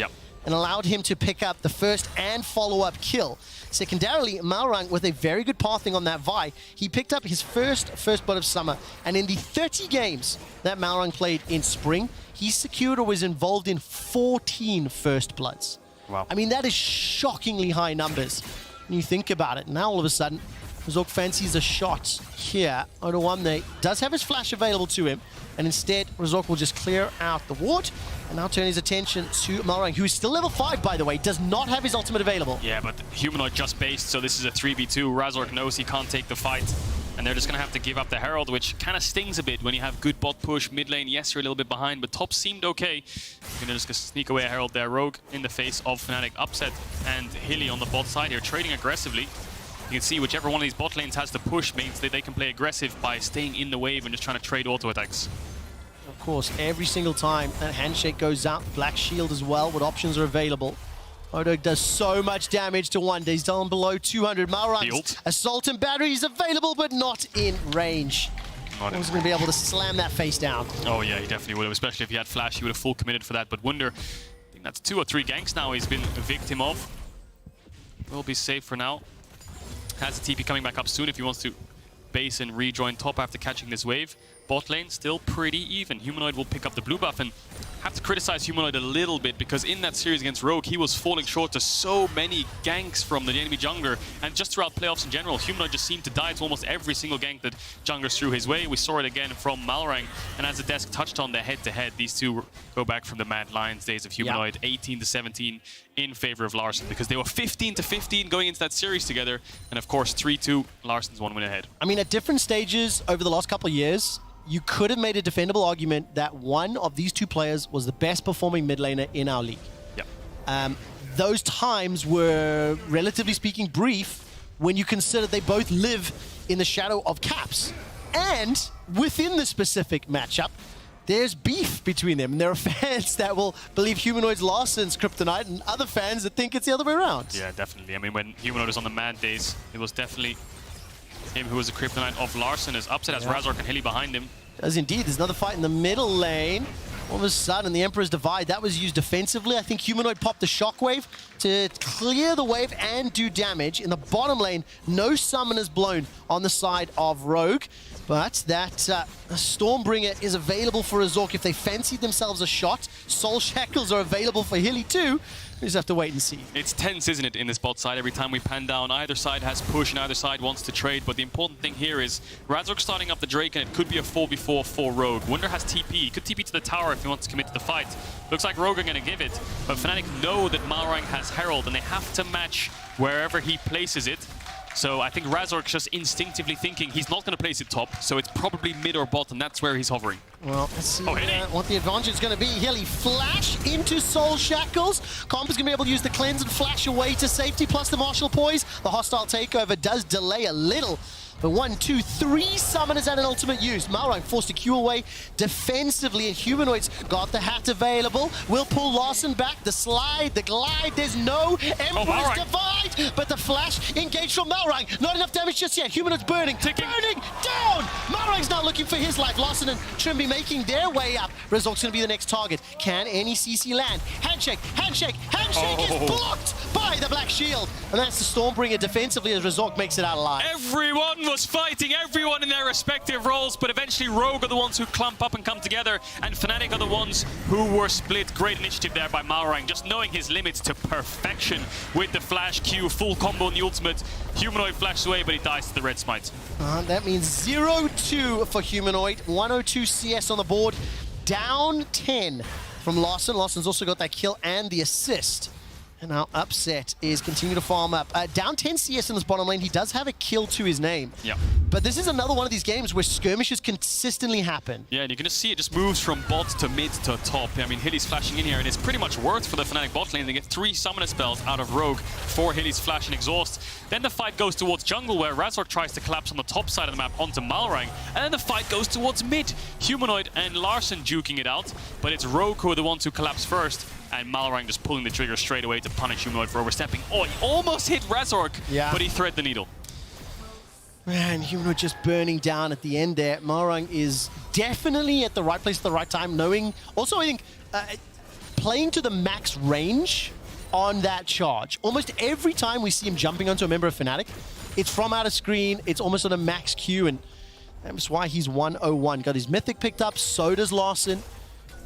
And allowed him to pick up the first and follow-up kill. Secondarily, Malrang, with a very good pathing on that Vi, he picked up his first blood of summer. And in the 30 games that Malrang played in spring, he secured or was involved in 14 first bloods. Wow. I mean, that is shockingly high numbers when you think about it. Now, all of a sudden, Zork fancies a shot here. Odoamne does have his flash available to him, and instead, Razork will just clear out the ward and now turn his attention to Malrang, who is still level 5, by the way, does not have his ultimate available. Yeah, but Humanoid just based, so this is a 3v2. Razork knows he can't take the fight, and they're just going to have to give up the Herald, which kind of stings a bit when you have good bot push. Mid lane, yes, you're a little bit behind, but top seemed okay. You're going to just sneak away a Herald there. Rogue in the face of Fnatic. Upset and Hilly on the bot side here, trading aggressively. You can see whichever one of these bot lanes has to push means that they can play aggressive by staying in the wave and just trying to trade auto attacks. Of course, every single time that handshake goes out, Black Shield as well, what options are available. Odo does so much damage to Wonder. He's down below 200. Malrang's Assault and Battery is available, but not in range. He's going to be able to slam that face down. Oh yeah, he definitely would have, especially if he had Flash, he would have full committed for that. But Wunder, I think that's 2 or 3 ganks now he's been a victim of. Will be safe for now. Has the TP coming back up soon if he wants to base and rejoin top after catching this wave. Bot lane still pretty even. Humanoid will pick up the blue buff, and have to criticize Humanoid a little bit because in that series against Rogue, he was falling short to so many ganks from the enemy jungler, and just throughout playoffs in general, Humanoid just seemed to die to almost every single gank that junglers threw his way. We saw it again from Malrang, and as the desk touched on their head-to-head, these two go back from the Mad Lions days of Humanoid, 18-17 in favor of Larssen, because they were 15-15 going into that series together, and of course 3-2, Larsen's 1 win ahead. I mean, at different stages over the last couple of years, you could have made a defendable argument that one of these two players was the best performing mid laner in our league. Yep. Those times were, relatively speaking, brief when you consider they both live in the shadow of Caps. And within the specific matchup, there's beef between them. And there are fans that will believe Humanoid's Larsen's kryptonite and other fans that think it's the other way around. Yeah, definitely. I mean, when Humanoid was on the Mad days, it was definitely him who was the kryptonite of Larssen. As Upset has Razork and Hilly behind him. Does indeed. There's another fight in the middle lane. All of a sudden, the Emperor's Divide, that was used defensively. I think Humanoid popped the Shockwave to clear the wave and do damage. In the bottom lane, no summoners blown on the side of Rogue. But that Stormbringer is available for Razork if they fancied themselves a shot. Soul Shackles are available for Hilly too. We just have to wait and see. It's tense, isn't it, in this bot side? Every time we pan down, either side has push and either side wants to trade. But the important thing here is Razork starting up the Drake, and it could be a 4v4 for Rogue. Wunder has TP. He could TP to the tower if he wants to commit to the fight. Looks like Rogue are going to give it. But Fnatic know that Malrang has Herald, and they have to match wherever he places it. So I think Razork's just instinctively thinking he's not going to place it top, so it's probably mid or bot, and that's where he's hovering. Well, let's see what the advantage is going to be. Hilly flash into Soul Shackles. Comp is going to be able to use the cleanse and flash away to safety, plus the Martial Poise. The hostile takeover does delay a little. But 1, 2, 3 summoners and an ultimate use. Malrang forced to Q away defensively, and Humanoid's got the hat available. Will pull Larssen back. The slide, the glide. There's no Emperor's Divide, but the flash engaged from Malrang. Not enough damage just yet. Humanoid's burning. Burning down. Malrang's now looking for his life. Larssen and Trimby making their way up. Razork's going to be the next target. Can any CC land? Handshake, handshake, handshake is blocked by the Black Shield. And that's the Stormbringer defensively as Razork makes it out alive. Everyone was fighting, everyone in their respective roles, but eventually Rogue are the ones who clump up and come together, and Fnatic are the ones who were split. Great initiative there by Malrang, just knowing his limits to perfection with the flash Q, full combo in the ultimate. Humanoid flashes away, but he dies to the red smite. That means 0-2 for Humanoid, 102 CS on the board, down 10 from Larssen. Larsen's also got that kill and the assist. And now Upset is continuing to farm up. Down 10 CS in this bottom lane. He does have a kill to his name. Yeah. But this is another one of these games where skirmishes consistently happen. Yeah, and you're going to see it just moves from bot to mid to top. I mean, Hilly's flashing in here, and it's pretty much worth for the Fnatic bot lane. They get 3 summoner spells out of Rogue for Hilly's flash and exhaust. Then the fight goes towards jungle, where Razork tries to collapse on the top side of the map onto Malrang. And then the fight goes towards mid. Humanoid and Larssen duking it out, but it's Rogue who are the ones who collapse first. And Malrang just pulling the trigger straight away to punish Humanoid for overstepping. Oh, he almost hit Razork, but he threaded the needle. Man, Humanoid just burning down at the end there. Malrang is definitely at the right place at the right time, knowing... Also, I think, playing to the max range on that charge. Almost every time we see him jumping onto a member of Fnatic, it's from out of screen, it's almost on a max Q, and that's why he's 101. Got his Mythic picked up, so does Larssen.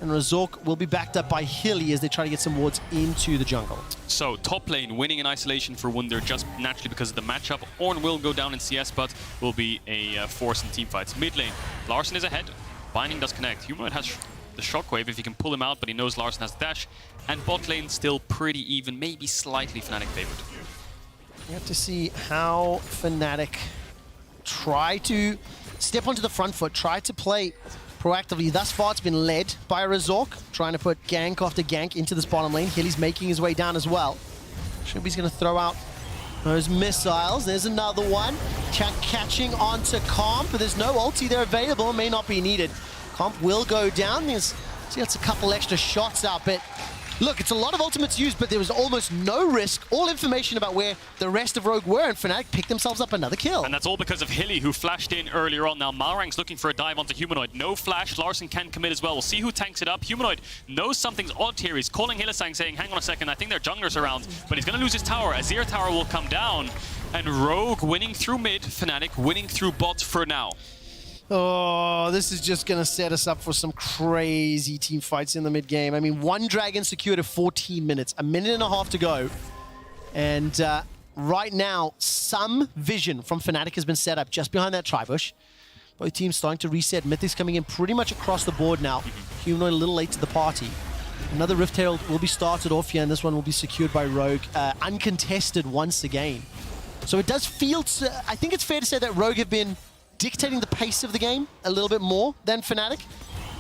And Razork will be backed up by Hilly as they try to get some wards into the jungle. So top lane winning in isolation for Wunder just naturally because of the matchup. Ornn will go down in CS, but will be a force in teamfights. Mid lane, Larssen is ahead. Binding does connect. Humanoid has the shockwave if he can pull him out, but he knows Larssen has the dash. And bot lane still pretty even, maybe slightly Fnatic favored. We have to see how Fnatic try to step onto the front foot, try to play proactively. Thus far, it's been led by Razork, trying to put gank after gank into this bottom lane. Hilly's making his way down as well. Shubi's going to throw out those missiles. There's another one. Catching onto Comp, but there's no ulti there available. May not be needed. Comp will go down. There's a couple extra shots out, but look, it's a lot of ultimates used, but there was almost no risk. All information about where the rest of Rogue were, and Fnatic picked themselves up another kill. And that's all because of Hilly, who flashed in earlier on. Now Malrang's looking for a dive onto Humanoid. No flash. Larssen can commit as well. We'll see who tanks it up. Humanoid knows something's odd here. He's calling Hylissang, saying, hang on a second, I think there are junglers around. But he's going to lose his tower. Azir tower will come down. And Rogue winning through mid, Fnatic winning through bot for now. Oh, this is just going to set us up for some crazy team fights in the mid game. I mean, one dragon secured at 14 minutes, a minute and a half to go. And right now, some vision from Fnatic has been set up just behind that tribush. Both teams starting to reset. Mythic's coming in pretty much across the board now. Humanoid a little late to the party. Another Rift Herald will be started off here, and this one will be secured by Rogue. Uncontested once again. So it does feel, I think it's fair to say that Rogue have been dictating the pace of the game a little bit more than Fnatic.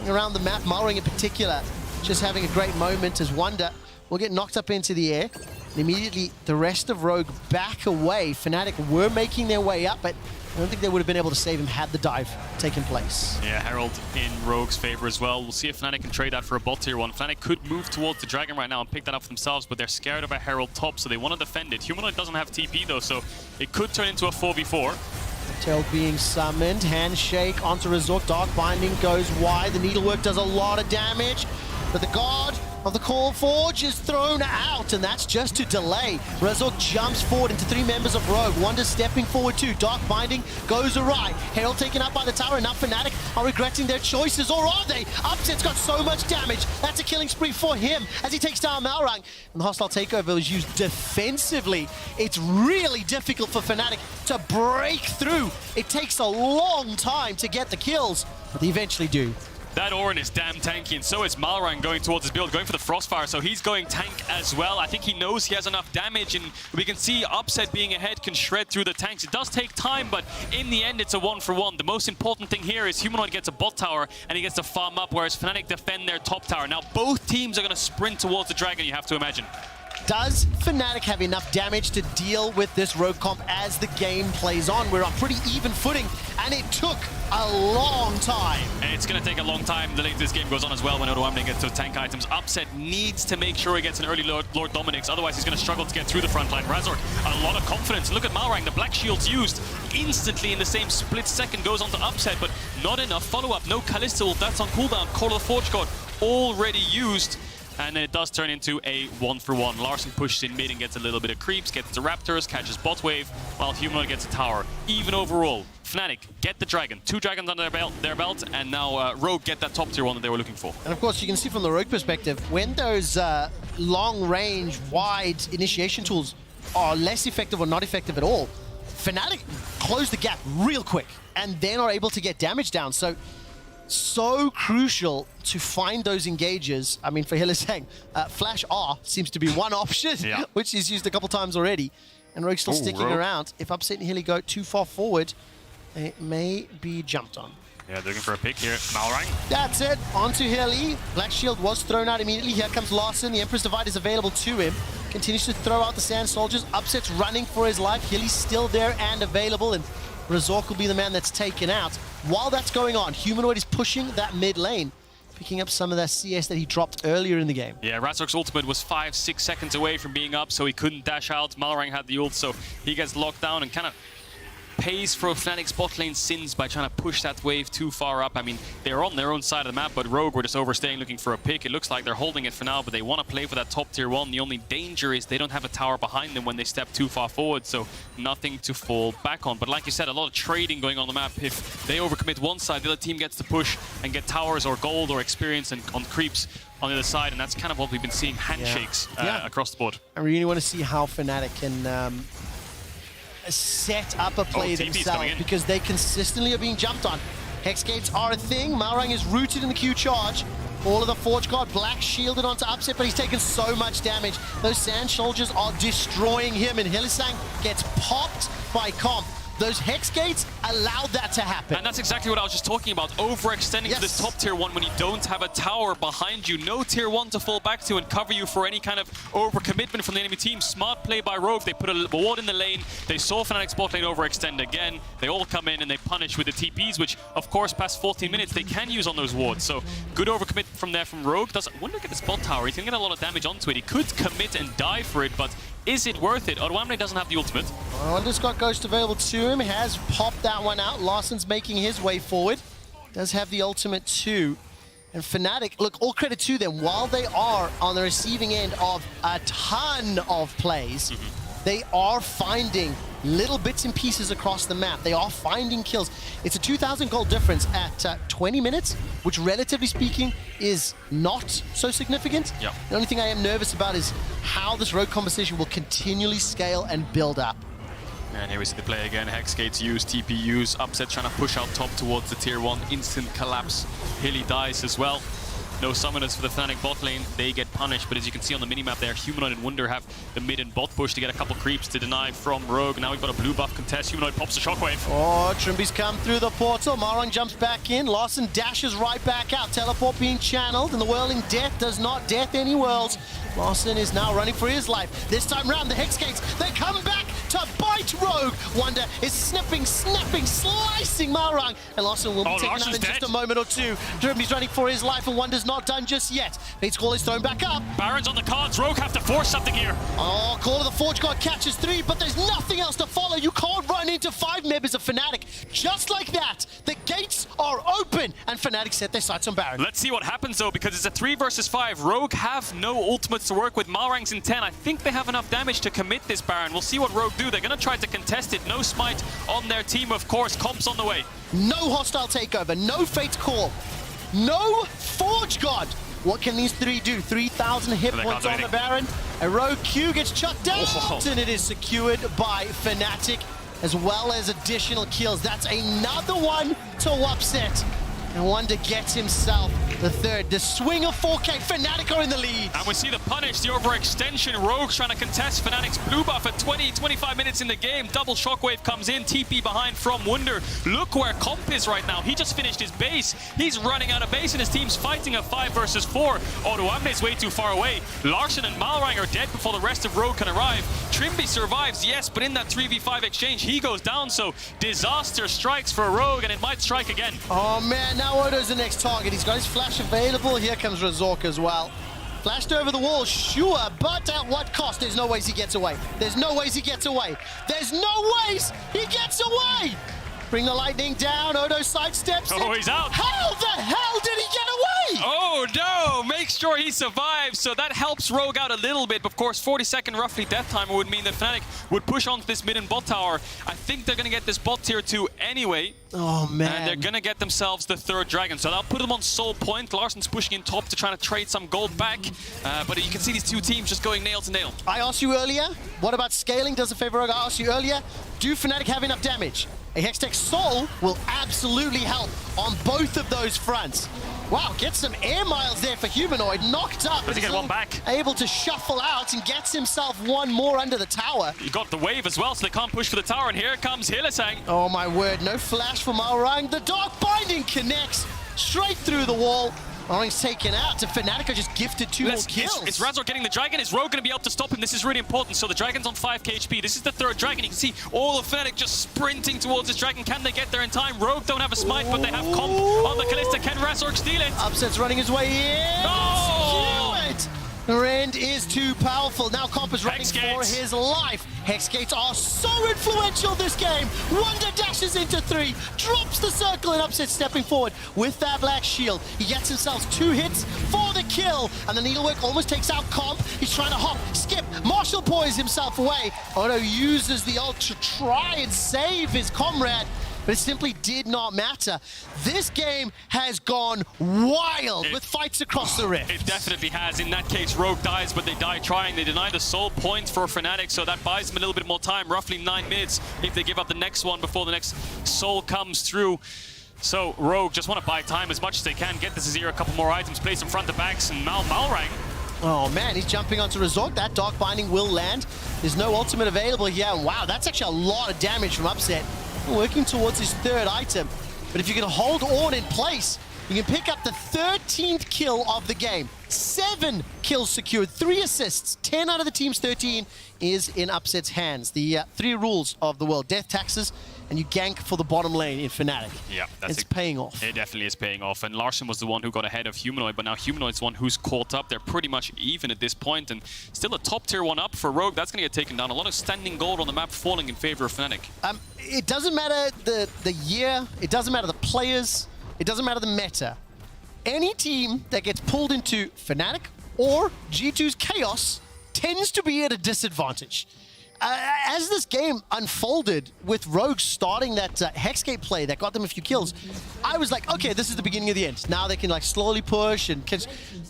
Around the map, Malrang in particular, just having a great moment as Wunder will get knocked up into the air. And immediately, the rest of Rogue back away. Fnatic were making their way up, but I don't think they would have been able to save him had the dive taken place. Yeah, Herald in Rogue's favor as well. We'll see if Fnatic can trade that for a bot tier 1. Fnatic could move towards the Dragon right now and pick that up for themselves, but they're scared of a Herald top, so they want to defend it. Humanoid doesn't have TP though, so it could turn into a 4v4. Tail being summoned, handshake onto Razork, Dark Binding goes wide, the Needlework does a lot of damage, but the God of the Core Forge is thrown out, and that's just to delay. Razork jumps forward into 3 members of Rogue, Wunder stepping forward too, Dark Binding goes awry, Herald taken up by the tower, and now Fnatic are regretting their choices, or are they? Upset's got so much damage, that's a killing spree for him as he takes down Malrang, and the hostile takeover is used defensively. It's really difficult for Fnatic to break through. It takes a long time to get the kills, but they eventually do. That Ornn is damn tanky, and so is Malrang going towards his build, going for the Frostfire, so he's going tank as well. I think he knows he has enough damage, and we can see Upset being ahead can shred through the tanks. It does take time, but in the end, it's a 1-for-1. The most important thing here is Humanoid gets a bot tower, and he gets to farm up, whereas Fnatic defend their top tower. Now, both teams are going to sprint towards the Dragon, you have to imagine. Does Fnatic have enough damage to deal with this Rogue comp as the game plays on? We're on pretty even footing, and it took a long time. And it's going to take a long time the later this game goes on as well when Odoamne gets those tank items. Upset needs to make sure he gets an early Lord Dominic's, otherwise he's going to struggle to get through the front line. Razork, a lot of confidence. Look at Malrang, the Black Shield's used instantly in the same split second, goes on to Upset, but not enough follow-up. No Callisto, that's on cooldown. Call of the Forge God already used. And then it does turn into a 1-for-1. Larssen pushes in mid and gets a little bit of creeps, gets the Raptors, catches bot wave, while Humanoid gets a tower. Even overall, Fnatic get the Dragon. 2 Dragons under their belt, and now Rogue get that top tier 1 that they were looking for. And of course, you can see from the Rogue perspective, when those long-range, wide initiation tools are less effective or not effective at all, Fnatic close the gap real quick, and then are able to get damage down. So crucial to find those engages. I mean, for Hylissang, Flash R seems to be one option, yeah, which he's used a couple times already. And Rogue's still sticking around. If Upset and Hilly go too far forward, they may be jumped on. Yeah, they're looking for a pick here. Malrang. That's it. Onto Hilly. Black Shield was thrown out immediately. Here comes Larssen. The Emperor's Divide is available to him. Continues to throw out the Sand Soldiers. Upset's running for his life. Hilly's still there and available, and Razork will be the man that's taken out. While that's going on, Humanoid is pushing that mid lane, picking up some of that CS that he dropped earlier in the game. Yeah, Razork's ultimate was 5-6 seconds away from being up, so he couldn't dash out. Malrang had the ult, so he gets locked down and kind of pays for Fnatic's bot lane sins by trying to push that wave too far up. I mean, they're on their own side of the map, but Rogue were just overstaying looking for a pick. It looks like they're holding it for now, but they want to play for that top tier 1. The only danger is they don't have a tower behind them when they step too far forward, so nothing to fall back on. But like you said, a lot of trading going on the map. If they overcommit one side, the other team gets to push and get towers or gold or experience and on creeps on the other side, and that's kind of what we've been seeing, handshakes across the board. I really want to see how Fnatic can set up a play themselves, because they consistently are being jumped on. Hex gates are a thing. Malrang is rooted in the Q charge. All of the Forge Guard, Black shielded onto Upset, but he's taken so much damage. Those Sand Soldiers are destroying him, and Hylissang gets popped by Comp. Those Hex Gates allowed that to happen. And that's exactly what I was just talking about, overextending to this top tier 1 when you don't have a tower behind you. No tier 1 to fall back to and cover you for any kind of overcommitment from the enemy team. Smart play by Rogue. They put a ward in the lane. They saw Fnatic's bot lane overextend again. They all come in and they punish with the TPs, which, of course, past 14 minutes, they can use on those wards. So good overcommit from there from Rogue. I wonder, look at this bot tower. He's going to get a lot of damage onto it. He could commit and die for it, but is it worth it? Odoamne doesn't have the ultimate. Wonder's got Ghost available to him. Has popped that one out. Larsson's making his way forward. Does have the ultimate too. And Fnatic, look, all credit to them. While they are on the receiving end of a ton of plays, they are finding little bits and pieces across the map. They are finding kills. It's a 2,000 gold difference at 20 minutes, which relatively speaking is not so significant. Yep. The only thing I am nervous about is how this Rogue conversation will continually scale and build up. And here we see the play again. Hex gates used, TP used, Upset trying to push out top towards the tier 1. Instant collapse. Hilly dies as well. No summoners for the Fnatic bot lane. They get punished, but as you can see on the minimap there, Humanoid and Wunder have the mid and bot push to get a couple creeps to deny from Rogue. Now we've got a blue buff contest. Humanoid pops the shockwave. Oh, Trimby's come through the portal. Malrang jumps back in. Larsson dashes right back out. Teleport being channeled, and the whirling death does not death any worlds. Larsson is now running for his life. This time round, the Hex Gates, they come back to bite Rogue. Wunder is snapping, slicing Malrang. And Larsson will be taken out in just a moment or two. Trimby's running for his life, and Wunder's not done just yet. Fate's Call is thrown back up. Baron's on the cards. Rogue have to force something here. Oh, Call of the Forge God catches 3, but there's nothing else to follow. You can't run into 5 members of Fnatic. Just like that, the gates are open, and Fnatic set their sights on Baron. Let's see what happens, though, because it's a 3 versus 5. Rogue have no ultimates to work with. Malrang's in 10. I think they have enough damage to commit this Baron. We'll see what Rogue do. They're going to try to contest it. No smite on their team, of course. Comp's on the way. No hostile takeover. No Fate's Call. No Forge God. What can these 3 do? 3,000 hit points on the Baron. A Rogue Q gets chucked out, and it is secured by Fnatic, as well as additional kills. That's another one to Upset. And Wunder gets himself the 3rd. The swing of 4K. Fnatic are in the lead. And we see the punish, the overextension. Rogue's trying to contest Fnatic's blue buff at 25 minutes in the game. Double shockwave comes in. TP behind from Wunder. Look where Comp is right now. He just finished his base. He's running out of base, and his team's fighting a 5 versus 4. Odoamne is way too far away. Larsson and Malrang are dead before the rest of Rogue can arrive. Trimby survives, yes, but in that 3v5 exchange, he goes down. So disaster strikes for Rogue, and it might strike again. Oh, man. Now Odo's the next target. He's got his flash available. Here comes Razork as well. Flashed over the wall, sure, but at what cost? There's no ways he gets away. There's no ways he gets away. There's no ways he gets away! Bring the lightning down. Odo sidesteps it. Oh, he's out. How the hell did he get away? Oh, no. Make sure he survives. So that helps Rogue out a little bit. Of course, 40-second roughly death timer would mean that Fnatic would push onto this mid and bot tower. I think they're going to get this bot tier 2 anyway. Oh, man. And they're going to get themselves the 3rd dragon. So that'll put them on soul point. Larsson's pushing in top to try to trade some gold back. But you can see these 2 teams just going nail to nail. I asked you earlier, what about scaling? Does it favor Rogue? I asked you earlier, do Fnatic have enough damage? A Hextech Soul will absolutely help on both of those fronts. Wow, gets some air miles there for Humanoid. Knocked up. Does he get one back? Able to shuffle out and gets himself one more under the tower. He got the wave as well, so they can't push for the tower. And here comes Hylissang. Oh, my word. No flash for Malrang. The Dark Binding connects straight through the wall. Malrang's taken out. To Fnatic are just gifted 2 more kills. It's Razork getting the dragon. Is Rogue going to be able to stop him? This is really important. So the dragon's on 5k HP. This is the 3rd dragon. You can see all of Fnatic just sprinting towards this dragon. Can they get there in time? Rogue don't have a smite, but they have Comp on the Kalista. Can Razork steal it? Upset's running his way in. No! Secure it! Rend is too powerful. Now Comp is running for his life. Hexgates are so influential this game. Wonder dashes into 3, drops the circle, and Upset stepping forward with that black shield. He gets himself 2 hits for the kill, and the needlework almost takes out Comp. He's trying to hop, skip, Marshall poise himself away. Odo uses the ult to try and save his comrade, but it simply did not matter. This game has gone wild with fights across the rift. It definitely has. In that case, Rogue dies, but they die trying. They deny the soul point for Fnatic, so that buys them a little bit more time, roughly 9 minutes, if they give up the next one before the next soul comes through. So Rogue just want to buy time as much as they can, get the Azir a couple more items, play some front to backs, and Malrang. Oh man, he's jumping onto Resort. That Dark Binding will land. There's no ultimate available here. And wow, that's actually a lot of damage from Upset. Working towards his 3rd item. But if you can hold Ornn in place, you can pick up the 13th kill of the game. 7 kills secured, 3 assists. 10 out of the team's 13 is in Upset's hands. The 3 rules of the world: death taxes, and you gank for the bottom lane in Fnatic. Yeah, it's paying off. It definitely is paying off. And Larson was the one who got ahead of Humanoid, but now Humanoid's the one who's caught up. They're pretty much even at this point, and still a top tier 1 up for Rogue. That's going to get taken down. A lot of standing gold on the map falling in favor of Fnatic. It doesn't matter the year, it doesn't matter the players, it doesn't matter the meta. Any team that gets pulled into Fnatic or G2's chaos tends to be at a disadvantage. As this game unfolded with Rogue starting that Hexgate play that got them a few kills, I was like, okay, this is the beginning of the end. Now they can like slowly push, and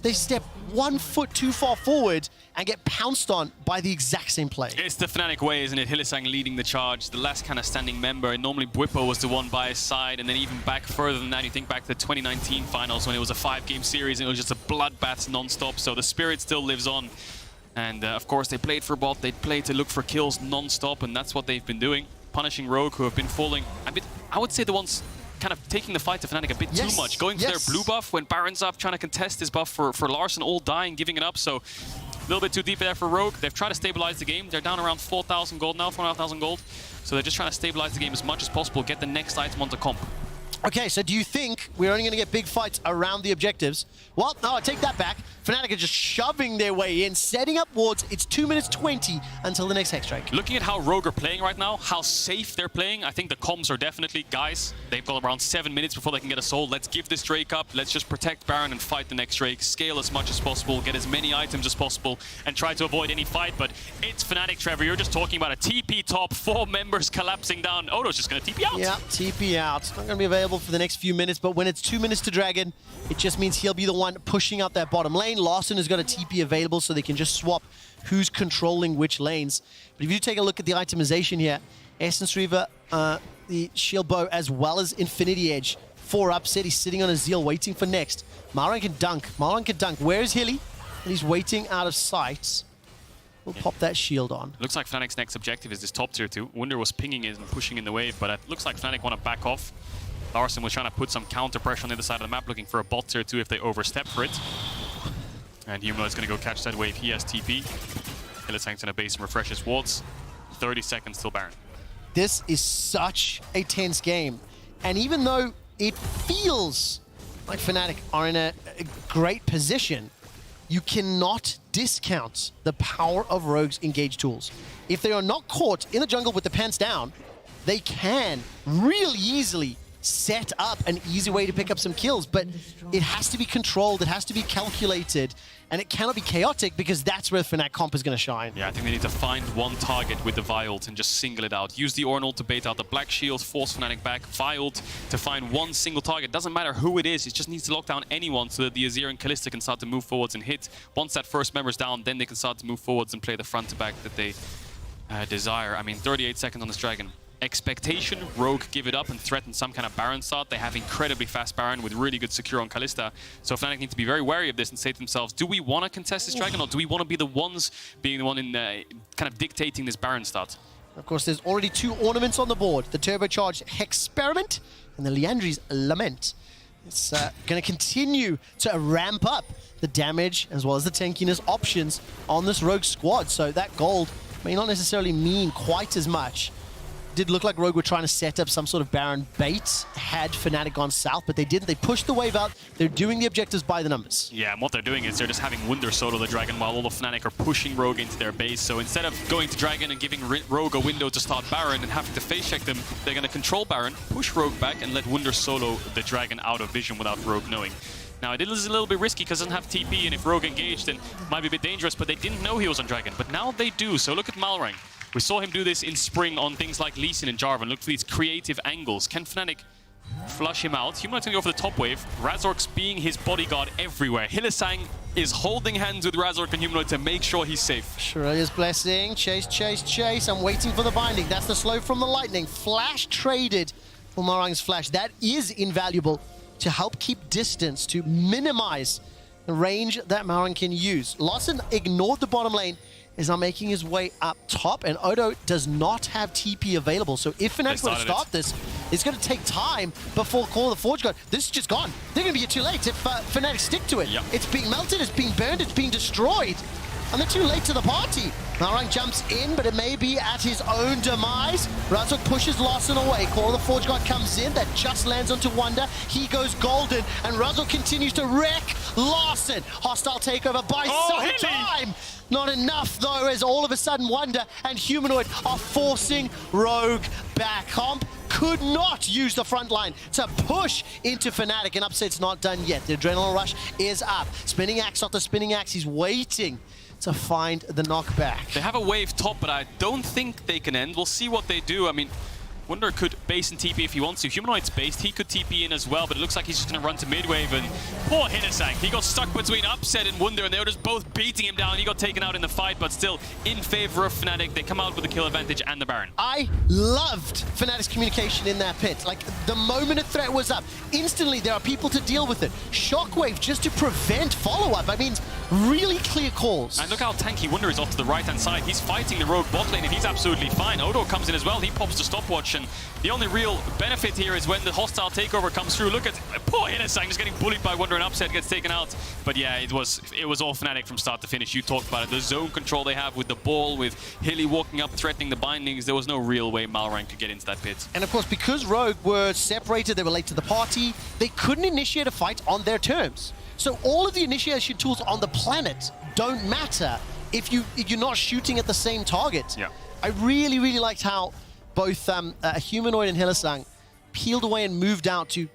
they step 1 foot too far forward and get pounced on by the exact same play. It's the Fnatic way, isn't it? Hylissang leading the charge, the last kind of standing member. Normally Bwipo was the one by his side, and then even back further than that, you think back to the 2019 finals when it was a 5-game series and it was just a bloodbath non-stop. So the spirit still lives on. And of course, they played for bot, they played to look for kills non-stop, and that's what they've been doing. Punishing Rogue, who have been falling a bit, I would say the ones kind of taking the fight to Fnatic a bit too much. Going for their blue buff when Baron's up, trying to contest his buff for Larson, all dying, giving it up. So a little bit too deep there for Rogue. They've tried to stabilize the game. They're down around 4,000 gold now, 4,500 gold. So they're just trying to stabilize the game as much as possible, get the next item onto comp. Okay, so do you think we're only going to get big fights around the objectives? Well, no, I take that back. Fnatic are just shoving their way in, setting up wards. It's 2 minutes 20 until the next Hex Strike. Looking at how Rogue are playing right now, how safe they're playing, I think the comms are definitely, guys, they've got around 7 minutes before they can get a soul. Let's give this Drake up. Let's just protect Baron and fight the next Drake. Scale as much as possible, get as many items as possible, and try to avoid any fight. But it's Fnatic, Trevor. You're just talking about a TP top, 4 members collapsing down. Odo's just going to TP out. Yeah, TP out. It's not going to be available for the next few minutes, but when it's 2 minutes to Dragon, it just means he'll be the one pushing out that bottom lane. Larson has got a TP available, so they can just swap who's controlling which lanes. But if you take a look at the itemization here, Essence Reaver, the Shield Bow, as well as Infinity Edge for Upset. He's sitting on a Zeal waiting for next. Malrang can dunk. Malrang can dunk. Where's Hilly? And he's waiting out of sight. We'll pop that shield on. Looks like Fnatic's next objective is this top tier 2. Wunder was pinging it and pushing in the wave, but it looks like Fnatic want to back off. Larson was trying to put some counter pressure on the other side of the map, looking for a bot tier 2 if they overstep for it. And Humanoid's going to go catch that wave. He has TP. Hylissang's going to base and refresh his wards. 30 seconds till Baron. This is such a tense game. And even though it feels like Fnatic are in a great position, you cannot discount the power of Rogue's engage tools. If they are not caught in the jungle with the pants down, they can really easily set up an easy way to pick up some kills, but it has to be controlled, it has to be calculated, and it cannot be chaotic, because that's where Fnatic comp is going to shine. Yeah, I think they need to find one target with the Violed and just single it out. Use the Ornal to bait out the Black Shield, force Fnatic back, Violed to find one single target. Doesn't matter who it is, it just needs to lock down anyone so that the Azir and Kalista can start to move forwards and hit. Once that first member's down, then they can start to move forwards and play the front to back that they desire. I mean, 38 seconds on this Dragon. Expectation, Rogue give it up and threaten some kind of Baron start. They have incredibly fast Baron with really good secure on Kalista. So Fnatic need to be very wary of this and say to themselves, do we want to contest this Dragon, or do we want to be the ones being the one in kind of dictating this Baron start? Of course, there's already 2 ornaments on the board. The turbocharged Hexperiment and the Liandry's Lament. It's going to continue to ramp up the damage as well as the tankiness options on this Rogue squad. So that gold may not necessarily mean quite as much. did look like Rogue were trying to set up some sort of Baron bait had Fnatic gone south, but they didn't. They pushed the wave out. They're doing the objectives by the numbers. Yeah, and what they're doing is they're just having Wunder solo the Dragon while all the Fnatic are pushing Rogue into their base. So instead of going to Dragon and giving Rogue a window to start Baron and having to face check them, they're going to control Baron, push Rogue back, and let Wunder solo the Dragon out of vision without Rogue knowing. Now, it is a little bit risky because it doesn't have TP, and if Rogue engaged, then it might be a bit dangerous, but they didn't know he was on Dragon. But now they do, so look at Malrang. We saw him do this in spring on things like Lee Sin and Jarvan. Look for these creative angles. Can Fnatic flush him out? Humanoid's going to go for the top wave. Razork's being his bodyguard everywhere. Hylissang is holding hands with Razork and Humanoid to make sure he's safe. Shurelya's Blessing. Chase, chase, chase. I'm waiting for the binding. That's the slow from the lightning. Flash traded for Malrang's flash. That is invaluable to help keep distance, to minimize the range that Malrang can use. Lawson ignored the bottom lane, is now making his way up top, and Odo does not have TP available. So if Fnatic were to start this, it's going to take time before Call of the Forge God. This is just gone. They're going to be too late if Fnatic stick to it. Yep. It's being melted, it's being burned, it's being destroyed. And they're too late to the party. Malrang jumps in, but it may be at his own demise. Razork pushes Lawson away. Call of the Forge God comes in. That just lands onto Wonder. He goes golden, and Razork continues to wreck Lawson. Hostile takeover by some time. Not enough, though, as all of a sudden Wonder and Humanoid are forcing Rogue back. Comp could not use the front line to push into Fnatic, and Upset's not done yet. The Adrenaline Rush is up. Spinning Axe after Spinning Axe. He's waiting to find the knockback. They have a wave top, but I don't think they can end. We'll see what they do. I mean, Wunder could base and TP if he wants to. Humanoid's based, he could TP in as well, but it looks like he's just going to run to mid-wave, and poor Hylissang. He got stuck between Upset and Wunder, and they were just both beating him down. He got taken out in the fight, but still in favor of Fnatic. They come out with the kill advantage and the Baron. I loved Fnatic's communication in that pit. Like, the moment a threat was up, instantly there are people to deal with it. Shockwave just to prevent follow-up. I mean, really clear calls. And look how tanky Wunder is off to the right-hand side. He's fighting the Rogue bot lane, and he's absolutely fine. Odo comes in as well. He pops the stopwatch, and the only real benefit here is when the hostile takeover comes through. Look at poor Hylissang just getting bullied by Wunder, and Upset gets taken out. But yeah, it was all Fnatic from start to finish. You talked about it. The zone control they have with the ball, with Hilly walking up, threatening the bindings. There was no real way Malrang could get into that pit. And of course, because Rogue were separated, they were late to the party, they couldn't initiate a fight on their terms. So all of the initiation tools on the planet don't matter if you're not shooting at the same target. Yeah. I really, really liked how both Humanoid and Hylissang peeled away and moved out to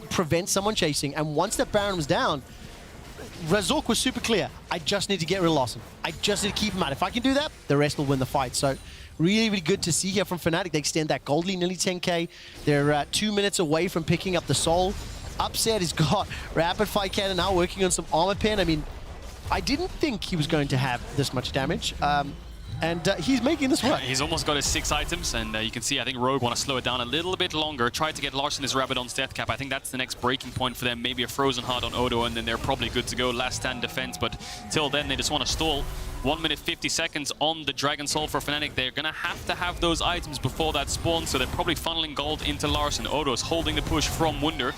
prevent someone chasing. And once that Baron was down, Razork was super clear. I just need to get rid of Lawson. I just need to keep him out. If I can do that, the rest will win the fight. So really, really good to see here from Fnatic. They extend that gold lead nearly 10k. They're 2 minutes away from picking up the soul. Upset has got Rapid Fire Cannon now working on some armor pen. I mean, I didn't think he was going to have this much damage. And he's making this work. He's almost got his 6 items, and you can see, I think Rogue want to slow it down a little bit longer, try to get Larsen's Rabadon's death cap. I think that's the next breaking point for them. Maybe a Frozen Heart on Odo, and then they're probably good to go. Last stand defense, but till then, they just want to stall. 1 minute 50 seconds on the Dragon Soul for Fnatic. They're going to have those items before that spawn, so they're probably funneling gold into Larsen. Odo's holding the push from Wunder.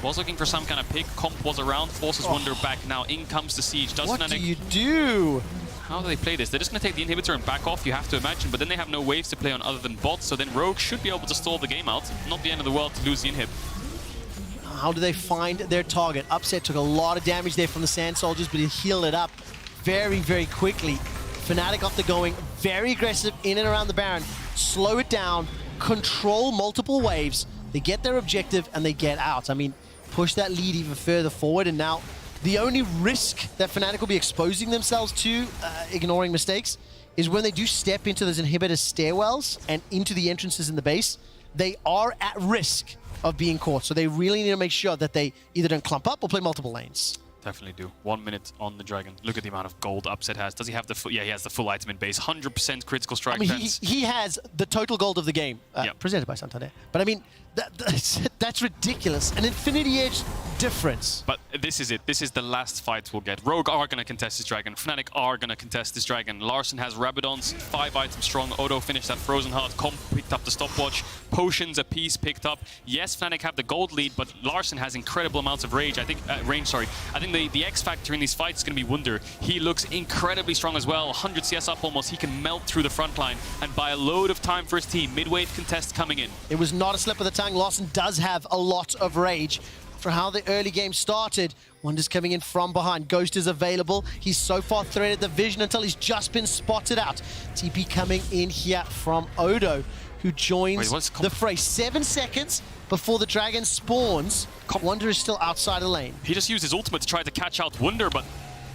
Was looking for some kind of pick. Comp was around, forces Wunder back. Now in comes the siege. What do you do? How do they play this? They're just going to take the inhibitor and back off, you have to imagine, but then they have no waves to play on other than bots, so then Rogue should be able to stall the game out. Not the end of the world to lose the inhib. How do they find their target? Upset took a lot of damage there from the Sand Soldiers, but he healed it up very, very quickly. Fnatic off the going, very aggressive in and around the Baron. Slow it down, control multiple waves. They get their objective and they get out. I mean, push that lead even further forward, and now the only risk that Fnatic will be exposing themselves to, ignoring mistakes, is when they do step into those inhibitor stairwells and into the entrances in the base, they are at risk of being caught. So they really need to make sure that they either don't clump up or play multiple lanes. Definitely do. 1 minute on the Dragon. Look at the amount of gold Upset has. Does he have the full? Yeah, he has the full item in base. 100% critical strike. I mean, he has the total gold of the game, presented by Santander. But I mean, that's ridiculous. An Infinity Edge difference. But this is it. This is the last fight we'll get. Rogue are going to contest this dragon. Fnatic are going to contest this dragon. Larson has Rabadons, 5 items strong. Odo finished that Frozen Heart. Comp picked up the stopwatch. Potions a piece picked up. Yes, Fnatic have the gold lead, but Larson has incredible amounts of range. I think the X factor in these fights is going to be Wunder. He looks incredibly strong as well. 100 CS up almost. He can melt through the front line and buy a load of time for his team. Mid-wave contest coming in. It was not a slip of the tongue. Larson does have a lot of rage for how the early game started. Wunder's coming in from behind. Ghost is available. He's so far threaded the vision until he's just been spotted out. TP coming in here from Odo, who joins the fray. 7 seconds before the dragon spawns. Wunder is still outside the lane. He just used his ultimate to try to catch out Wunder, but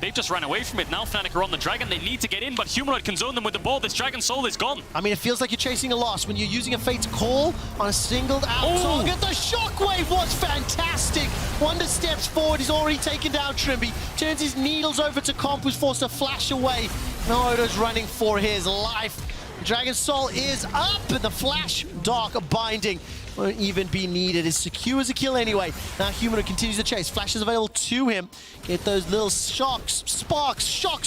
they've just ran away from it. Now Fnatic are on the dragon. They need to get in, but Humanoid can zone them with the ball. This dragon soul is gone. I mean, it feels like you're chasing a loss when you're using a Fate's Call on a singled out target. The shockwave was fantastic. Wunder steps forward. He's already taken down Trimby. Turns his needles over to Comp, who's forced to flash away. Now Odo's running for his life. Dragon Soul is up, and the Flash Dark Binding won't even be needed. It secures a kill anyway. Now Humanoid continues the chase. Flash is available to him. Get those little shocks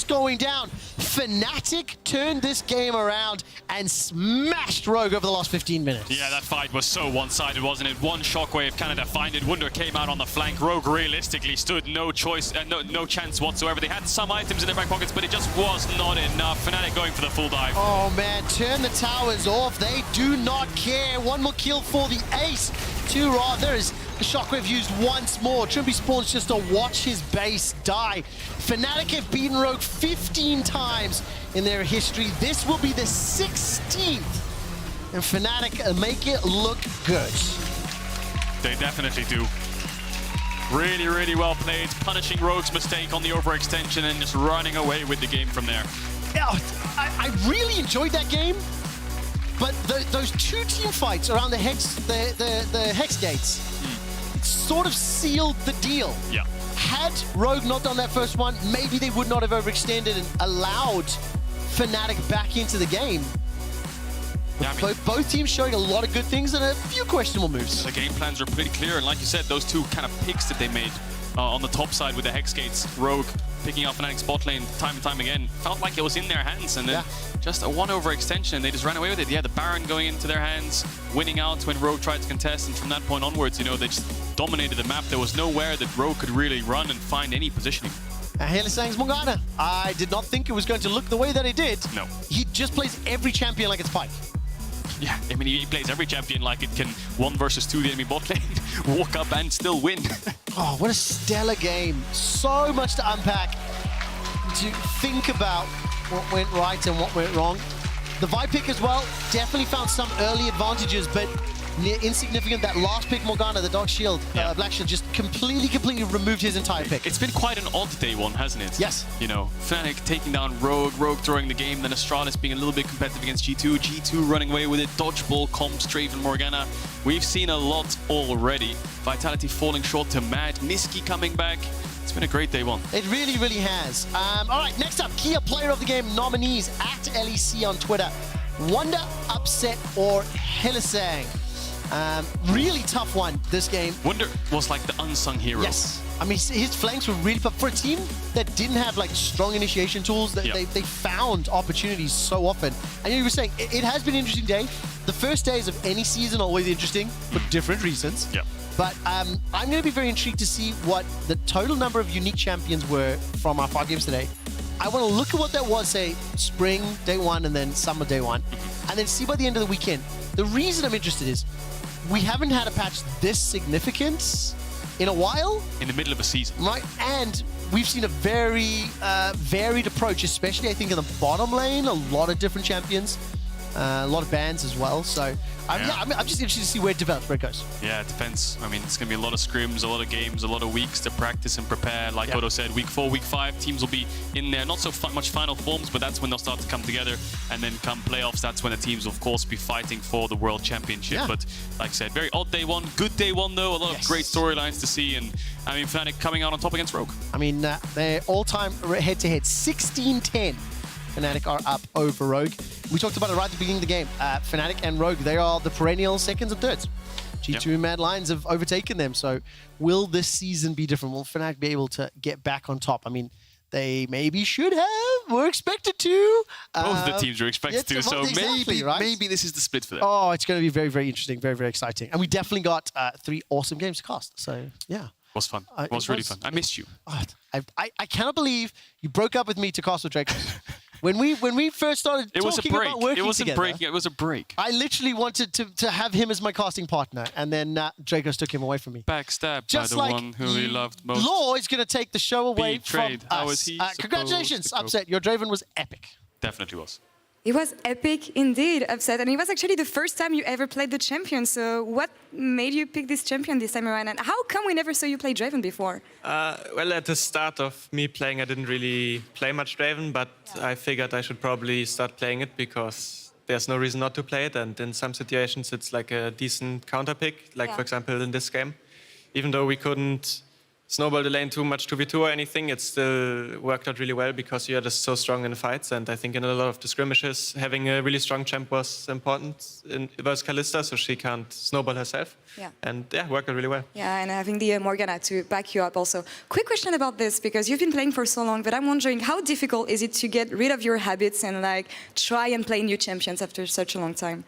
going down. Fnatic turned this game around and smashed Rogue over the last 15 minutes. Yeah, that fight was so one-sided, wasn't it? One shockwave kind of defined it. Wunder came out on the flank. Rogue realistically stood no chance whatsoever. They had some items in their back pockets, but it just was not enough. Fnatic going for the full dive. Oh man, turn the towers off. They do not care. One more kill for the ace. 2 raw. There is the shockwave used once more. Trimby spawns just to watch his base die. Fnatic have beaten Rogue 15 times in their history. This will be the 16th. And Fnatic make it look good. They definitely do. Really, really well played. Punishing Rogue's mistake on the overextension and just running away with the game from there. Yeah, I really enjoyed that game. But those 2 team fights around the hex gates sort of sealed the deal. Yeah. Had Rogue not done that first one, maybe they would not have overextended and allowed Fnatic back into the game. Yeah, I mean, both teams showing a lot of good things and a few questionable moves. The game plans are pretty clear, and like you said, those 2 kind of picks that they made on the top side with the hex gates, Rogue picking up Fnatic's bot lane time and time again, felt like it was in their hands, and then just a 1 overextension, and they just ran away with it. Yeah, the Baron going into their hands, winning out when Rogue tried to contest, and from that point onwards, you know, they just dominated the map. There was nowhere that Rogue could really run and find any positioning. Hylissang's Morgana. I did not think it was going to look the way that it did. No. He just plays every champion like it's Pyke. Yeah, I mean, he plays every champion like it can 1 versus 2 the enemy bot lane, walk up and still win. Oh, what a stellar game. So much to unpack, to think about what went right and what went wrong. The Vi pick as well definitely found some early advantages, but insignificant. That last pick, Morgana, the Dark Shield, Black Shield, just completely removed his entire pick. It's been quite an odd day one, hasn't it? Yes. You know, Fnatic taking down Rogue throwing the game, then Astralis being a little bit competitive against G2, G2 running away with it, Dodgeball, Comp, Straven, Morgana. We've seen a lot already. Vitality falling short to Mad, Nisqy coming back. It's been a great day one. It really has. All right, next up, Kia Player of the Game nominees at LEC on Twitter. Wunder, Upset, or Hylissang. Really tough one, this game. Wunder was like the unsung hero. Yes. I mean, his flanks were really tough. For a team that didn't have like strong initiation tools, they found opportunities so often. And you were saying, it has been an interesting day. The first days of any season are always interesting for different reasons. Yeah. But I'm going to be very intrigued to see what the total number of unique champions were from our 5 games today. I want to look at what that was, say, spring day 1 and then summer day 1, and then see by the end of the weekend. The reason I'm interested is we haven't had a patch this significant in a while. In the middle of a season. Right, and we've seen a very varied approach, especially I think in the bottom lane, a lot of different champions. A lot of bans as well, so I'm just interested to see where it develops, where it goes. Yeah, it depends. I mean, it's going to be a lot of scrims, a lot of games, a lot of weeks to practice and prepare. Like Odo said, week 4, week 5, teams will be in there. Not so much final forms, but that's when they'll start to come together. And then come playoffs, that's when the teams will, of course, be fighting for the World Championship. But like I said, very odd day 1. Good day 1, though. A lot of great storylines to see. And I mean, Fnatic coming out on top against Rogue. I mean, their all-time head-to-head, 16-10. Fnatic are up over Rogue. We talked about it right at the beginning of the game. Fnatic and Rogue, they are the perennial seconds and thirds. G2 and Mad Lions have overtaken them. So will this season be different? Will Fnatic be able to get back on top? I mean, they maybe should have, were expected to. Both the teams were expected to, so exactly, maybe this is the split for them. Oh, it's going to be very, very interesting, very, very exciting. And we definitely got 3 awesome games to cast. So, yeah. It was fun. It was really fun. I missed you. I cannot believe you broke up with me to cast with Drake. When we first started talking about working together, It was a break. I literally wanted to have him as my casting partner, and then Dracos took him away from me. Backstabbed Just by the like one who he loved most. Law is going to take the show away Betrayed. from How us. was he Congratulations, supposed to Upset. Your Draven was epic. Definitely was. It was epic indeed, Upset. And it was actually the first time you ever played the champion. So what made you pick this champion this time around? And how come we never saw you play Draven before? Well, at the start of me playing, I didn't really play much Draven, but I figured I should probably start playing it because there's no reason not to play it. And in some situations, it's like a decent counter pick, like for example in this game. Even though we couldn't snowball the lane too much 2v2 or anything, it still worked out really well because you are just so strong in the fights. And I think in a lot of the skirmishes, having a really strong champ was important versus Kalista, so she can't snowball herself. Yeah. And yeah, worked out really well. Yeah, and having the Morgana to back you up also. Quick question about this, because you've been playing for so long, but I'm wondering how difficult is it to get rid of your habits and like try and play new champions after such a long time?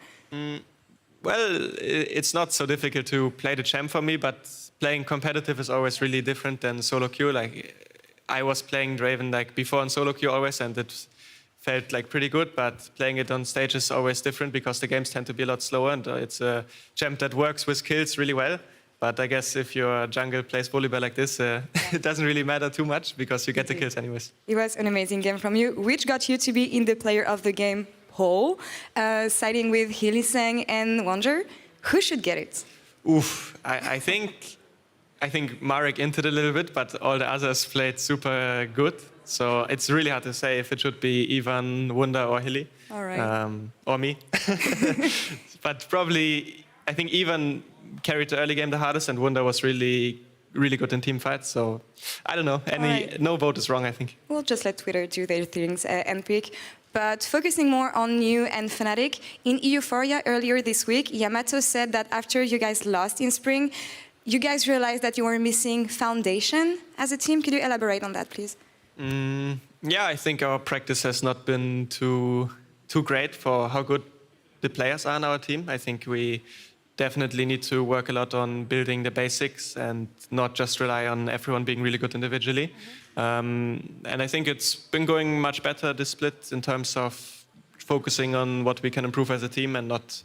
Well, it's not so difficult to play the champ for me, but playing competitive is always really different than solo queue. Like I was playing Draven like before on solo queue always, and it felt like pretty good. But playing it on stage is always different because the games tend to be a lot slower, and it's a champ that works with kills really well. But I guess if your jungle plays volleyball like this, it doesn't really matter too much because you get the kills anyways. It was an amazing game from you, which got you to be in the player of the game poll, siding with Hylissang and Wonder. Who should get it? Oof, I think Marek entered a little bit, but all the others played super good. So it's really hard to say if it should be Ivan, Wunder, or Hilly. All right. Or me. But probably, I think Ivan carried the early game the hardest, and Wunder was really, really good in team fights. So I don't know. No vote is wrong, I think. We'll just let Twitter do their things and pick. But focusing more on you and Fnatic, in Euphoria earlier this week, Yamato said that after you guys lost in spring, you guys realized that you were missing foundation as a team. Could you elaborate on that, please? Yeah, I think our practice has not been too great for how good the players are on our team. I think we definitely need to work a lot on building the basics and not just rely on everyone being really good individually. And I think it's been going much better, this split, in terms of focusing on what we can improve as a team and not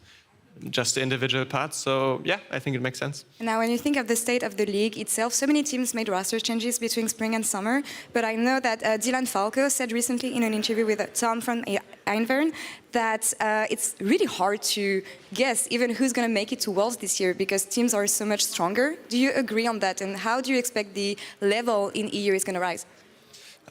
just the individual parts. So yeah, I think it makes sense. Now, when you think of the state of the league itself, so many teams made roster changes between spring and summer. But I know that Dylan Falco said recently in an interview with Tom from Einvern that it's really hard to guess even who's going to make it to Worlds this year because teams are so much stronger. Do you agree on that? And how do you expect the level in EU is going to rise?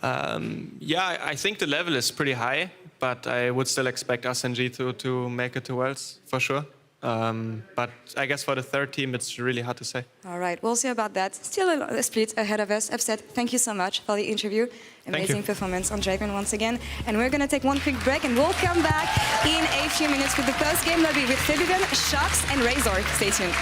Yeah, I think the level is pretty high, but I would still expect us and G2 to make it to Worlds, for sure. But I guess for the third team, it's really hard to say. All right, we'll see about that. Still a split ahead of us. Upset, thank you so much for the interview. Amazing performance on Draven once again. And we're going to take one quick break, and we'll come back in a few minutes with the post-game lobby with Febiven, Shox, and Razor. Stay tuned.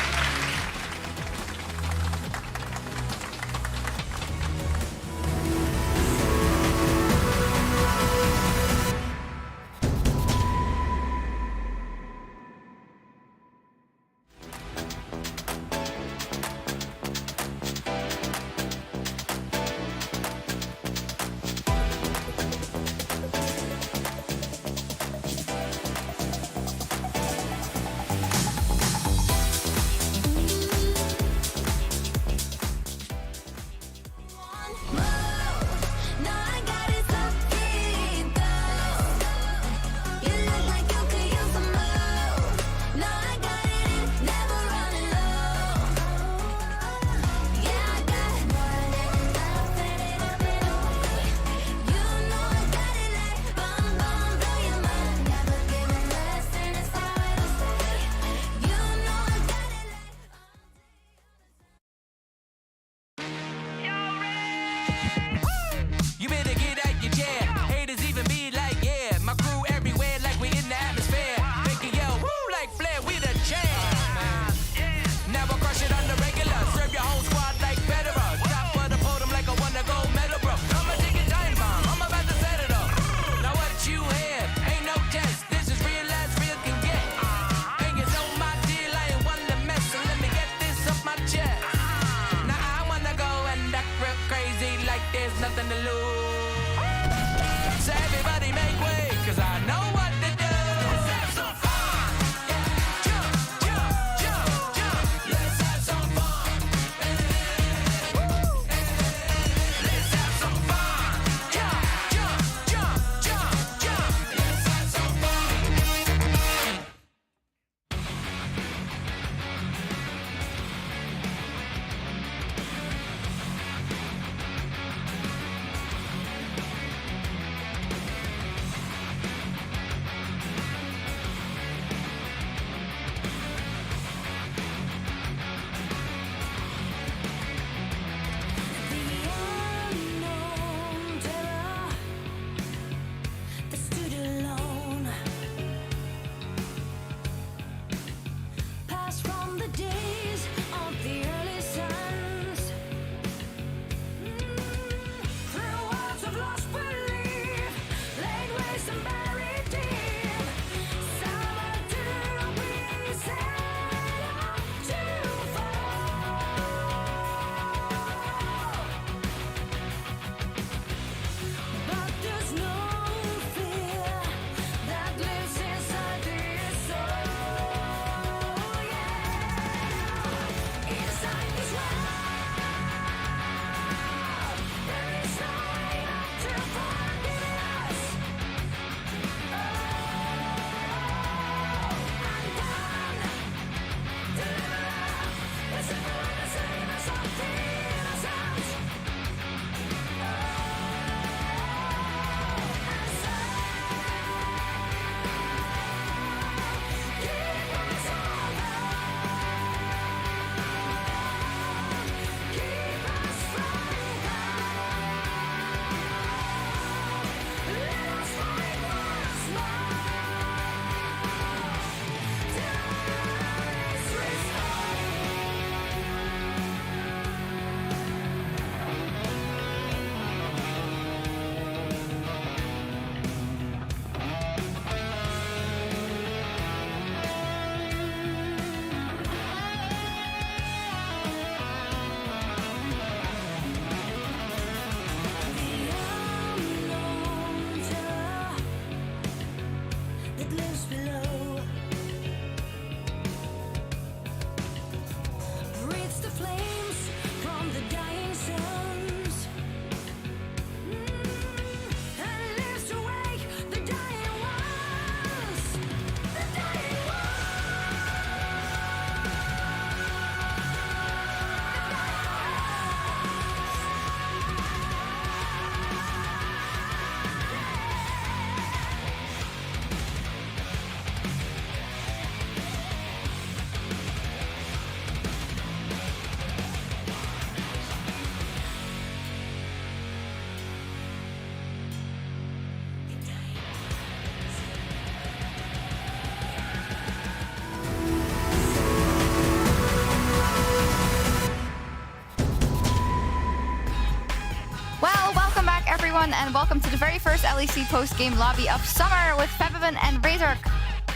everyone, and welcome to the very first LEC post-game lobby of Summer with Febiven and Razor.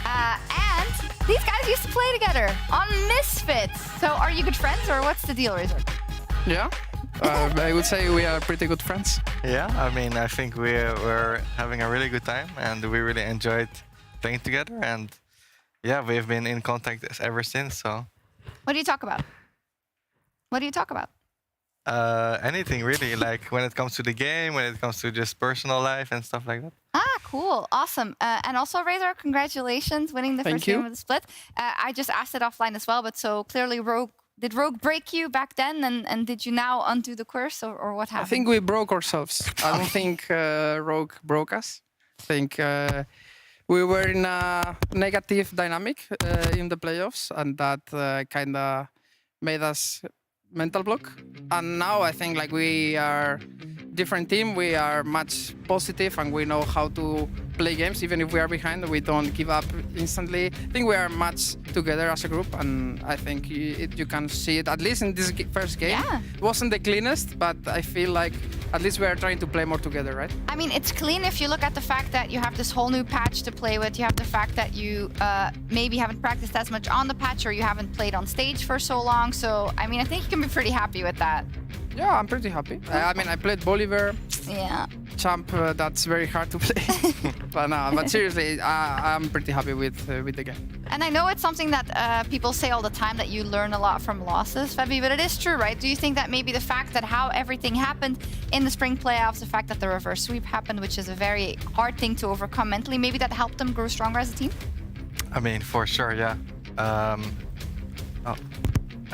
And these guys used to play together on Misfits. So are you good friends, or what's the deal, Razor? Yeah, I would say we are pretty good friends. Yeah, I mean, I think we're having a really good time, and we really enjoyed playing together. And yeah, we've been in contact ever since. So, what do you talk about? What do you talk about? Anything really, like when it comes to the game, when it comes to just personal life and stuff like that. Ah, cool, awesome. And also, Razor, congratulations winning the first game of the split. I just asked it offline as well, but so clearly did Rogue break you back then, and did you now undo the course, or what happened? I think we broke ourselves. I don't think Rogue broke us. I think we were in a negative dynamic in the playoffs, and that kind of made us mental block. And now I think like we are different team. We are much positive, and we know how to play games. Even if we are behind, we don't give up instantly. I think we are much together as a group, and I think you can see it at least in this first game. Yeah. It wasn't the cleanest, but I feel like at least we are trying to play more together, right? I mean, it's clean if you look at the fact that you have this whole new patch to play with. You have the fact that you maybe haven't practiced as much on the patch, or you haven't played on stage for so long. So, I mean, I think you can be pretty happy with that. Yeah, I'm pretty happy. I mean, I played Bolivar. Yeah. Champ, that's very hard to play. but seriously, I'm pretty happy with the game. And I know it's something that people say all the time, that you learn a lot from losses, Febby, but it is true, right? Do you think that maybe the fact that how everything happened in the spring playoffs, the fact that the reverse sweep happened, which is a very hard thing to overcome mentally, maybe that helped them grow stronger as a team? I mean, for sure, yeah.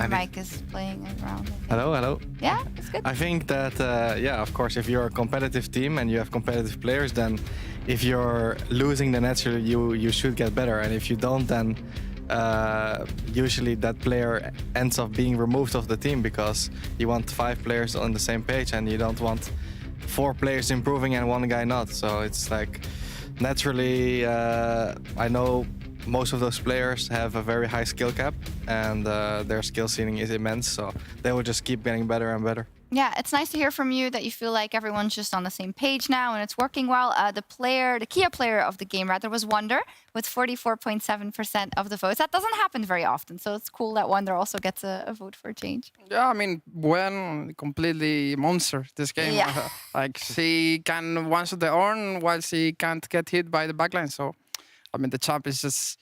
Mike is playing around. Hello. Yeah, it's good. I think that, yeah, of course, if you're a competitive team and you have competitive players, then if you're losing, then naturally you should get better. And if you don't, then usually that player ends up being removed of the team, because you want 5 players on the same page and you don't want 4 players improving and 1 guy not. So it's like, naturally, I know most of those players have a very high skill cap, and their skill ceiling is immense, so they will just keep getting better and better. Yeah, it's nice to hear from you that you feel like everyone's just on the same page now and it's working well. The Kia player of the game, rather, was Wonder with 44.7% of the votes. That doesn't happen very often, so it's cool that Wonder also gets a vote for a change. Yeah, I mean, Gwen completely monster this game. Yeah. Like, she can one-shot the Ornn while she can't get hit by the backline, so I mean, the champ is just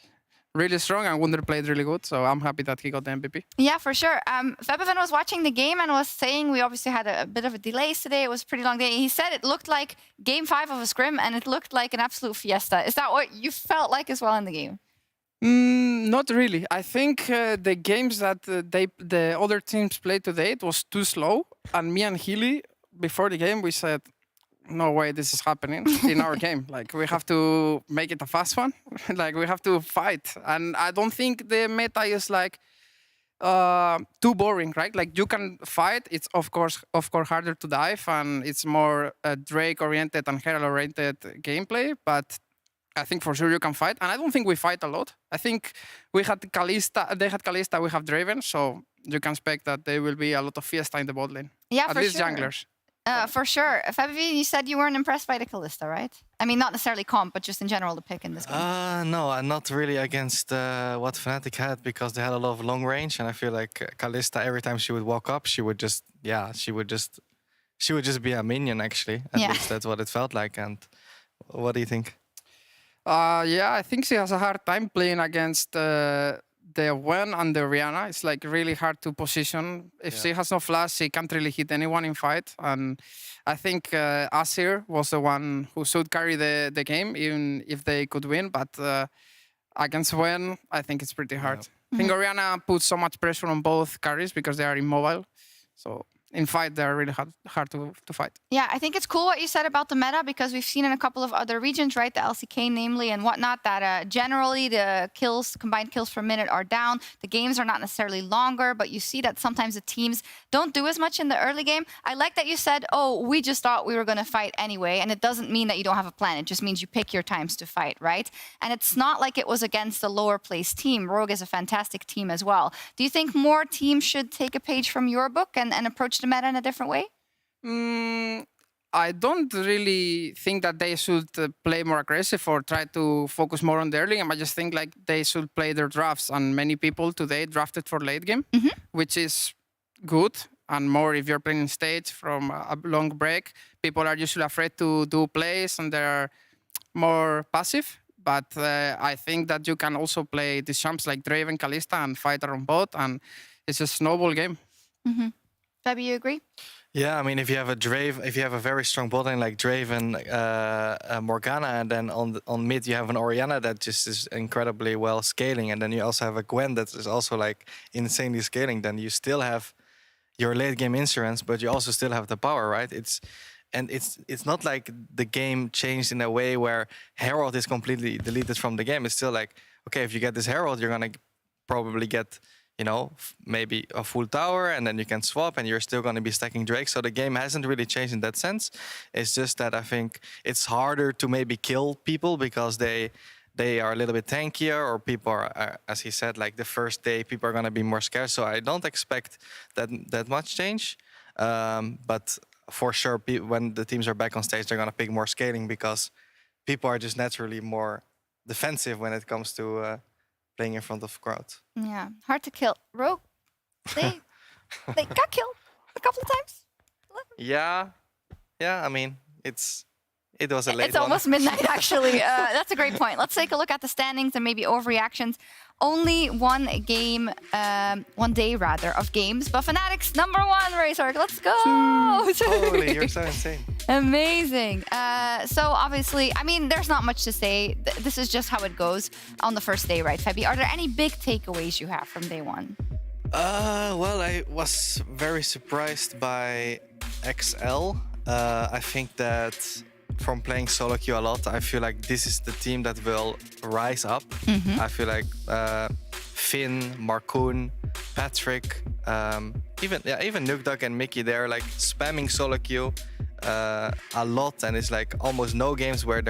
really strong, and Wunder played really good, so I'm happy that he got the MVP. Yeah, for sure. Febiven was watching the game and was saying we obviously had a bit of a delay today. It was a pretty long day. He said it looked like game 5 of a scrim, and it looked like an absolute fiesta. Is that what you felt like as well in the game? Not really. I think the games that the other teams played today, it was too slow. And me and Healy, before the game, we said, no way this is happening in our game. Like, we have to make it a fast one. Like, we have to fight. And I don't think the meta is like too boring, right? Like, you can fight. It's of course harder to dive, and it's more Drake-oriented and Herald-oriented gameplay. But I think for sure you can fight, and I don't think we fight a lot. I think we had Kalista, they had Kalista, we have Draven, so you can expect that there will be a lot of fiesta in the bot lane. Yeah, at for least sure. junglers. For sure. Fabi, you said you weren't impressed by the Kalista, right? I mean, not necessarily comp, but just in general the pick in this game. No, I'm not really against what Fnatic had, because they had a lot of long range, and I feel like Kalista, every time she would walk up, she would just be a minion, actually. At least that's what it felt like. And what do you think? Yeah, I think she has a hard time playing against the Gwen and the Rihanna. It's like really hard to position. If she has no flash, she can't really hit anyone in fight. And I think Asir was the one who should carry the game, even if they could win. But against Gwen, I think it's pretty hard. I think Orianna puts so much pressure on both carries because they are immobile. So in fight, they're really hard to fight. Yeah, I think it's cool what you said about the meta, because we've seen in a couple of other regions, right, the LCK namely and whatnot, that generally the combined kills per minute are down. The games are not necessarily longer, but you see that sometimes the teams don't do as much in the early game. I like that you said, oh, we just thought we were going to fight anyway, and it doesn't mean that you don't have a plan. It just means you pick your times to fight, right? And it's not like it was against a lower placed team. Rogue is a fantastic team as well. Do you think more teams should take a page from your book and approach the meta in a different way? I don't really think that they should play more aggressive or try to focus more on the early game. I just think like they should play their drafts, and many people today drafted for late game, which is good. And more if you're playing stage from a long break, people are usually afraid to do plays and they're more passive. But I think that you can also play these champs like Draven, Kalista, and fight around bot, and it's a snowball game. Fabi, you agree? Yeah, I mean, if you have a very strong bot lane like Draven, Morgana, and then on mid you have an Orianna that just is incredibly well scaling, and then you also have a Gwen that is also like insanely scaling, then you still have your late game insurance, but you also still have the power, right? It's not like the game changed in a way where Herald is completely deleted from the game. It's still like, okay, if you get this Herald, you're gonna probably get, you know, maybe a full tower, and then you can swap, and you're still going to be stacking Drake. So the game hasn't really changed in that sense. It's just that I think it's harder to maybe kill people because they are a little bit tankier, or people are, as he said, like the first day, people are going to be more scarce. So I don't expect that much change. But for sure, when the teams are back on stage, they're going to pick more scaling because people are just naturally more defensive when it comes to playing in front of crowds. Yeah, hard to kill. Rogue, they got killed a couple of times. Yeah. I mean, it was a late It's almost midnight, actually. That's a great point. Let's take a look at the standings and maybe overreactions. Only one day of games, but Fnatic's #1 racer. Let's go! Holy, you're so insane. Amazing. So obviously, I mean, there's not much to say. This is just how it goes on the first day, right, Fabi? Are there any big takeaways you have from day one? Well, I was very surprised by XL. I think that from playing solo queue a lot, I feel like this is the team that will rise up. I feel like Finn, Markoon, Patrick, even Nukdog and Mickey, they're like spamming solo queue a lot, and it's like almost no games where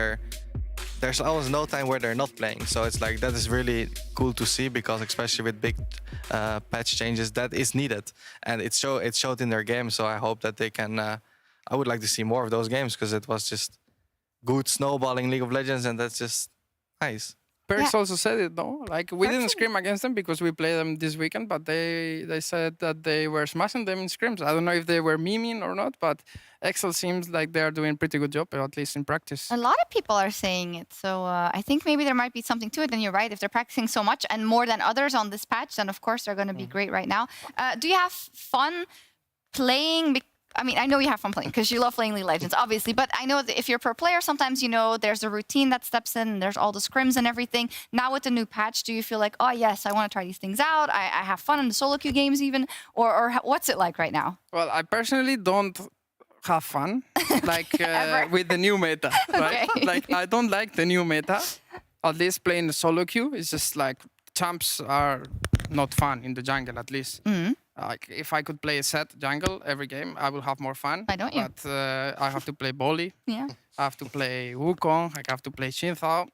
there's almost no time where they're not playing. So it's like that is really cool to see, because especially with big patch changes, that is needed, and it showed in their game. So I hope that they can. I would like to see more of those games, because it was just good snowballing League of Legends, and that's just nice. Perks also said it, though. Like, we didn't scrim against them because we played them this weekend, but they said that they were smashing them in scrims. I don't know if they were memeing or not, but Excel seems like they're doing a pretty good job, at least in practice. A lot of people are saying it, so I think maybe there might be something to it. And you're right, if they're practicing so much and more than others on this patch, then of course they're going to be great right now. Do you have fun playing I mean, I know you have fun playing because you love playing League of Legends, obviously. But I know that if you're a pro player, sometimes, you know, there's a routine that steps in and there's all the scrims and everything. Now with the new patch, do you feel like, oh, yes, I want to try these things out. I have fun in the solo queue games even. Or what's it like right now? Well, I personally don't have fun like with the new meta, right? Okay. Like, I don't like the new meta. At least playing the solo queue is just like champs are not fun in the jungle, at least. Like if I could play a set jungle every game, I will have more fun. Why don't you? But I have to play Bolly. Yeah. I have to play Wukong. I have to play Xingqiao.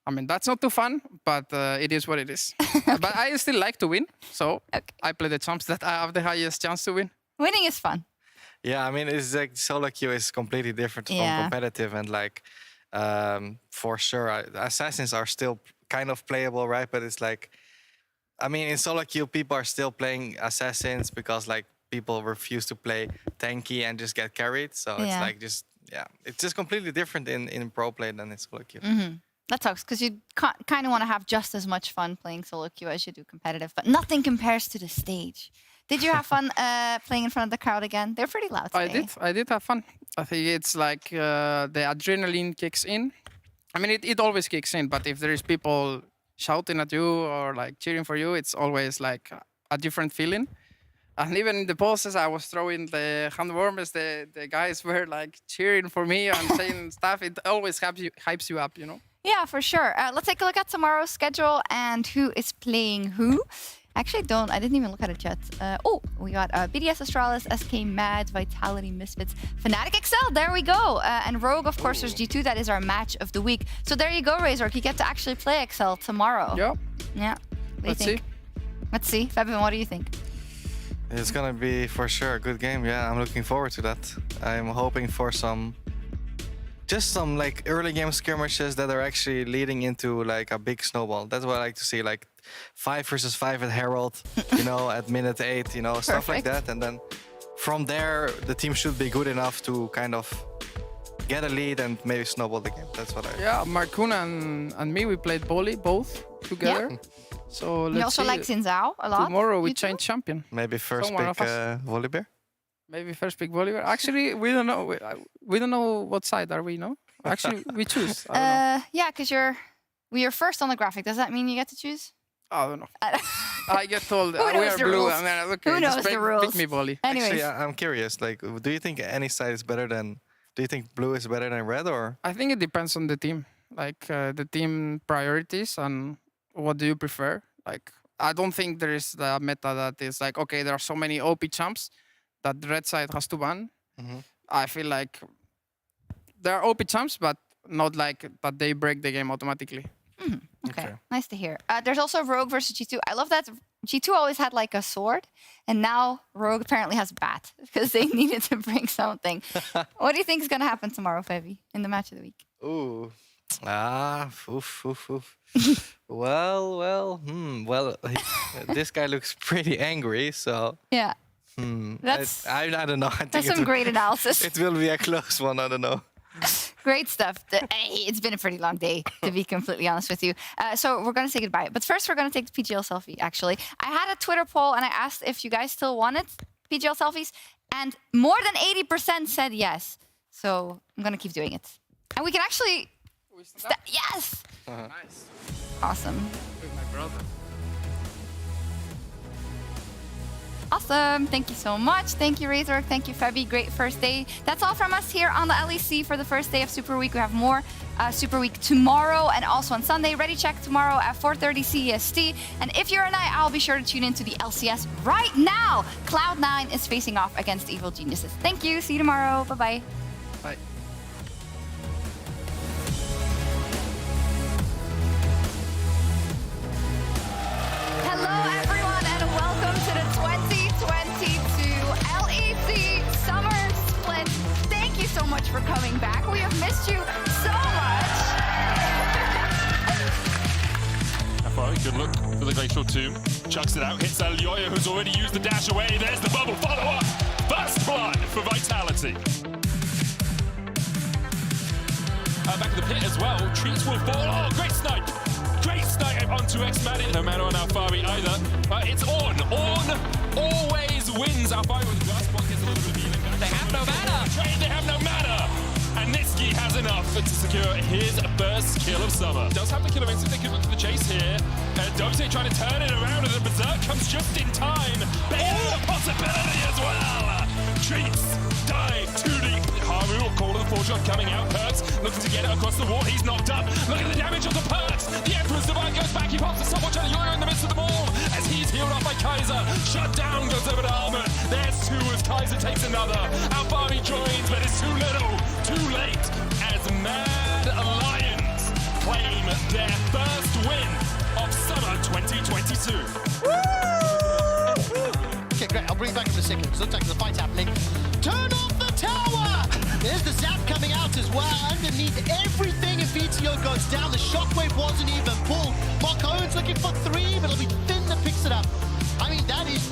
I mean, that's not too fun, but it is what it is. But I still like to win, so I play the champs that I have the highest chance to win. Winning is fun. Yeah, I mean, it's like solo queue is completely different from competitive, and like for sure, assassins are still kind of playable, right? But it's like, I mean, in solo queue, people are still playing assassins because like people refuse to play tanky and just get carried. So it's like it's just completely different in pro play than in solo queue. That sucks because you kind of want to have just as much fun playing solo queue as you do competitive, but nothing compares to the stage. Did you have fun playing in front of the crowd again? They're pretty loud today. I did have fun. I think it's like the adrenaline kicks in. I mean, it always kicks in, but if there is people shouting at you or like cheering for you, it's always like a different feeling. And even in the poses, I was throwing the hand warmers, the guys were like cheering for me and saying stuff. It always hypes you up, you know? Yeah, for sure. Let's take a look at tomorrow's schedule and who is playing who. Actually, I didn't even look at it yet. We got BDS Astralis, SK Mad, Vitality Misfits, Fnatic Excel, there we go. And Rogue, of course, there's G2, that is our match of the week. So there you go, Razor, you get to actually play Excel tomorrow. Yeah. Yeah. What do you think? Let's see. Fabian, what do you think? It's gonna be for sure a good game. Yeah, I'm looking forward to that. I'm hoping for some like early game skirmishes that are actually leading into like a big snowball. That's what I like to see, like 5 versus 5 at Herald, you know, at minute 8, you know, stuff like that. And then from there, the team should be good enough to kind of get a lead and maybe snowball the game. That's what I... Yeah, Markun and me, we played Bolly both together. Yeah. So let's you also see. like Xingqiao a lot? Tomorrow we change champion. Maybe first pick Volibear? Maybe first pick Volibear. Actually, we don't know. We don't know what side are we, no? Actually, we choose. Yeah, because you're first on the graphic. Does that mean you get to choose? I don't know. I get told we are blue. Rules? I mean, okay, who knows just the rules? Pick me, Bolly. Actually, I'm curious. Like, do you think any side is better than? Do you think blue is better than red, or? I think it depends on the team. Like the team priorities and what do you prefer. Like, I don't think there is the meta that is like, okay, there are so many OP champs that the red side has to ban. I feel like there are OP champs, but not like that they break the game automatically. Okay, nice to hear. There's also Rogue versus G2. I love that G2 always had like a sword, and now Rogue apparently has a bat because they needed to bring something. What do you think is going to happen tomorrow, Fevy, in the match of the week? Ooh. Well, this guy looks pretty angry, so... Yeah. I don't know. I think that's some great analysis. It will be a close one, I don't know. Great stuff. It's been a pretty long day, to be completely honest with you. So we're going to say goodbye. But first, we're going to take the PGL selfie, actually. I had a Twitter poll, and I asked if you guys still wanted PGL selfies, and more than 80% said yes. So I'm going to keep doing it. And we can actually... Yes! Nice. Awesome. With my brother. Awesome. Thank you so much. Thank you, Razor. Thank you, Febby. Great first day. That's all from us here on the LEC for the first day of Super Week. We have more Super Week tomorrow and also on Sunday. Ready check tomorrow at 4:30 CEST. And if you're an I'll be sure to tune into the LCS right now. Cloud9 is facing off against Evil Geniuses. Thank you. See you tomorrow. Bye-bye. Bye. Hello, everyone, and welcome to the 2022 LEC Summer Split. Thank you so much for coming back. We have missed you so much. Good look for the Glacial Tomb. Chucks it out, hits Alioya, who's already used the dash away. There's the bubble follow-up. First blood for Vitality. Back in the pit as well. Treats will fall. Oh, great snipe. Great snipe onto X-Maddie. No mana on Alfari either. It's on. On always wins. Alfari with the glass block gets a little bit of healing. Trade, they have no mana. And Niski has enough to secure his first kill of summer. Does have the kill of instant, they could look for the chase here. Dote trying to turn it around, and the Berserk comes just in time. Bailing out a possibility as well. Treats, dive, 2D. Haru, call of the 4-shot coming out. Perks looking to get it across the wall. He's knocked up. Look at the damage of the Perks. The Emperor's Divine goes back. He pops the stopwatch on Yoyo in the midst of them all as he's healed up by Kaiser. Shut down goes over to Almond. There's two as Kaiser takes another. Alfari joins, but it's too little, too late as Mad Lions claim their first win of summer 2022. Okay, great. I'll bring it back in a second because it looks like there's a fight happening. Turn off the tower! There's the zap coming out as well. Underneath everything, if VTO goes down, the shockwave wasn't even pulled. Mark Owen's looking for 3, but it'll be Finn that picks it up. I mean, that is...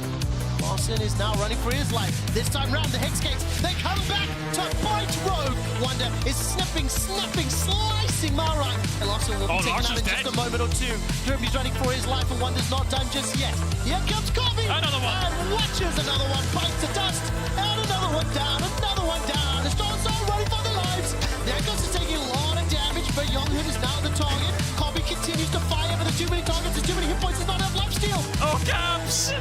Larson is now running for his life. This time round, the Hex Gates, they come back to fight Rogue. Wonder is snapping, slicing Marai. And Larson will be taken out in just a moment or two. Derby's running for his life, and Wonder's not done just yet. Here comes Kobe. Another one. And watches another one bite to dust. And another one down, another one down. The Storms are running for their lives. Yankos is taking a lot of damage, but Younghood is now the target. Kobe continues to fire, but there's too many targets, there's too many hit points, there's not enough lifesteal. Oh, Caps!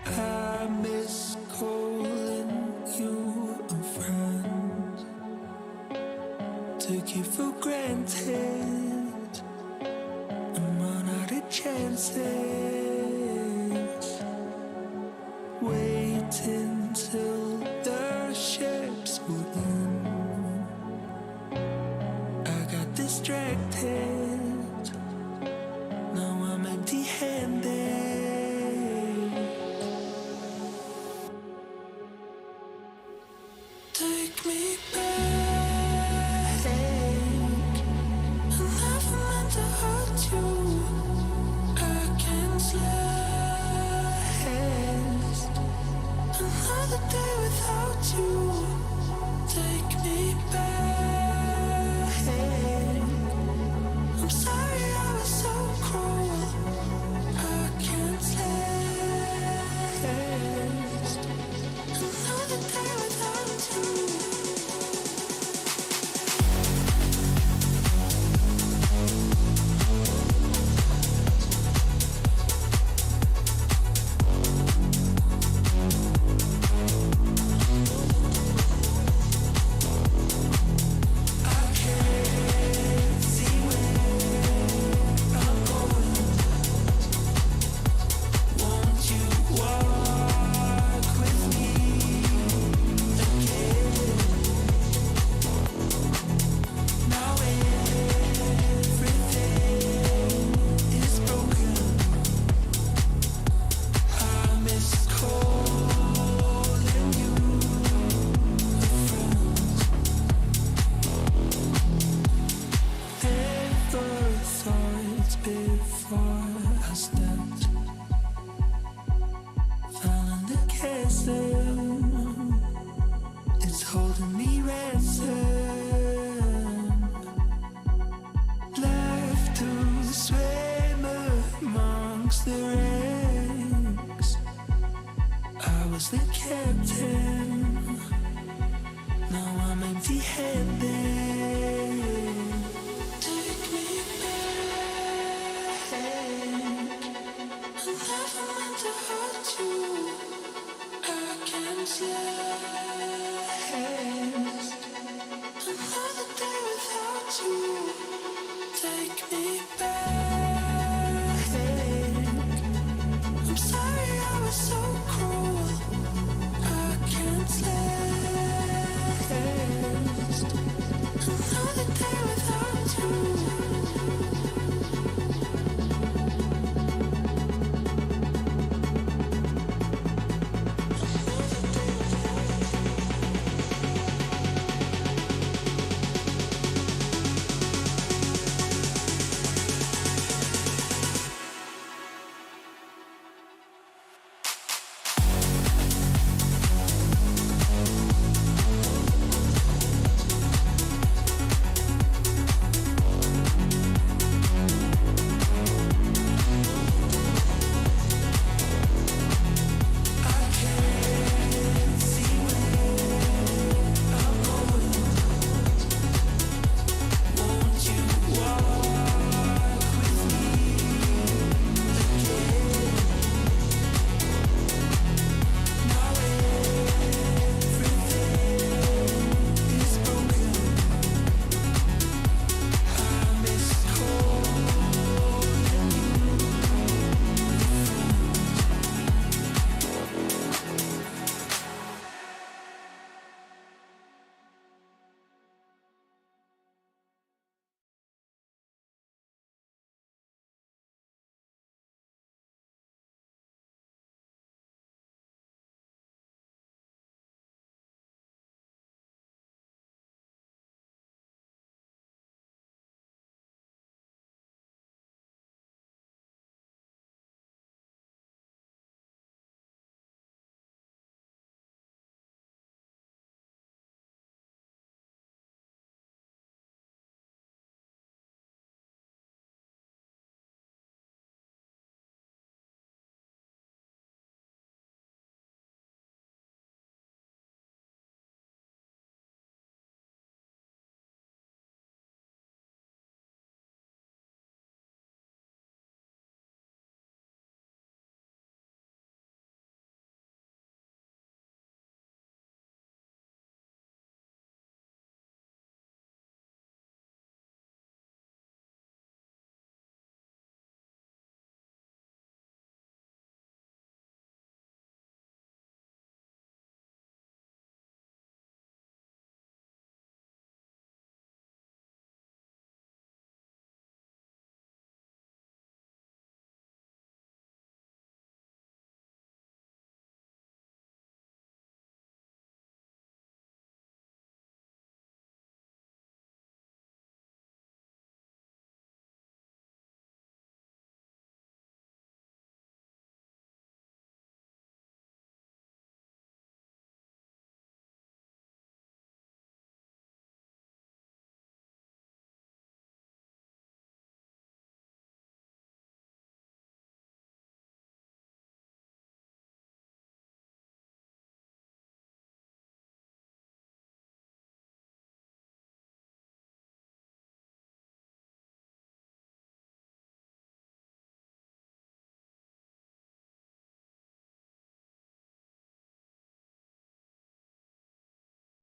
I miss calling you a friend. Took you for granted. I'm run out of chances. Waiting till the ships would end. I got distracted. Now I'm empty-handed. Take me back. I never meant to hurt you. I can't last another day without you.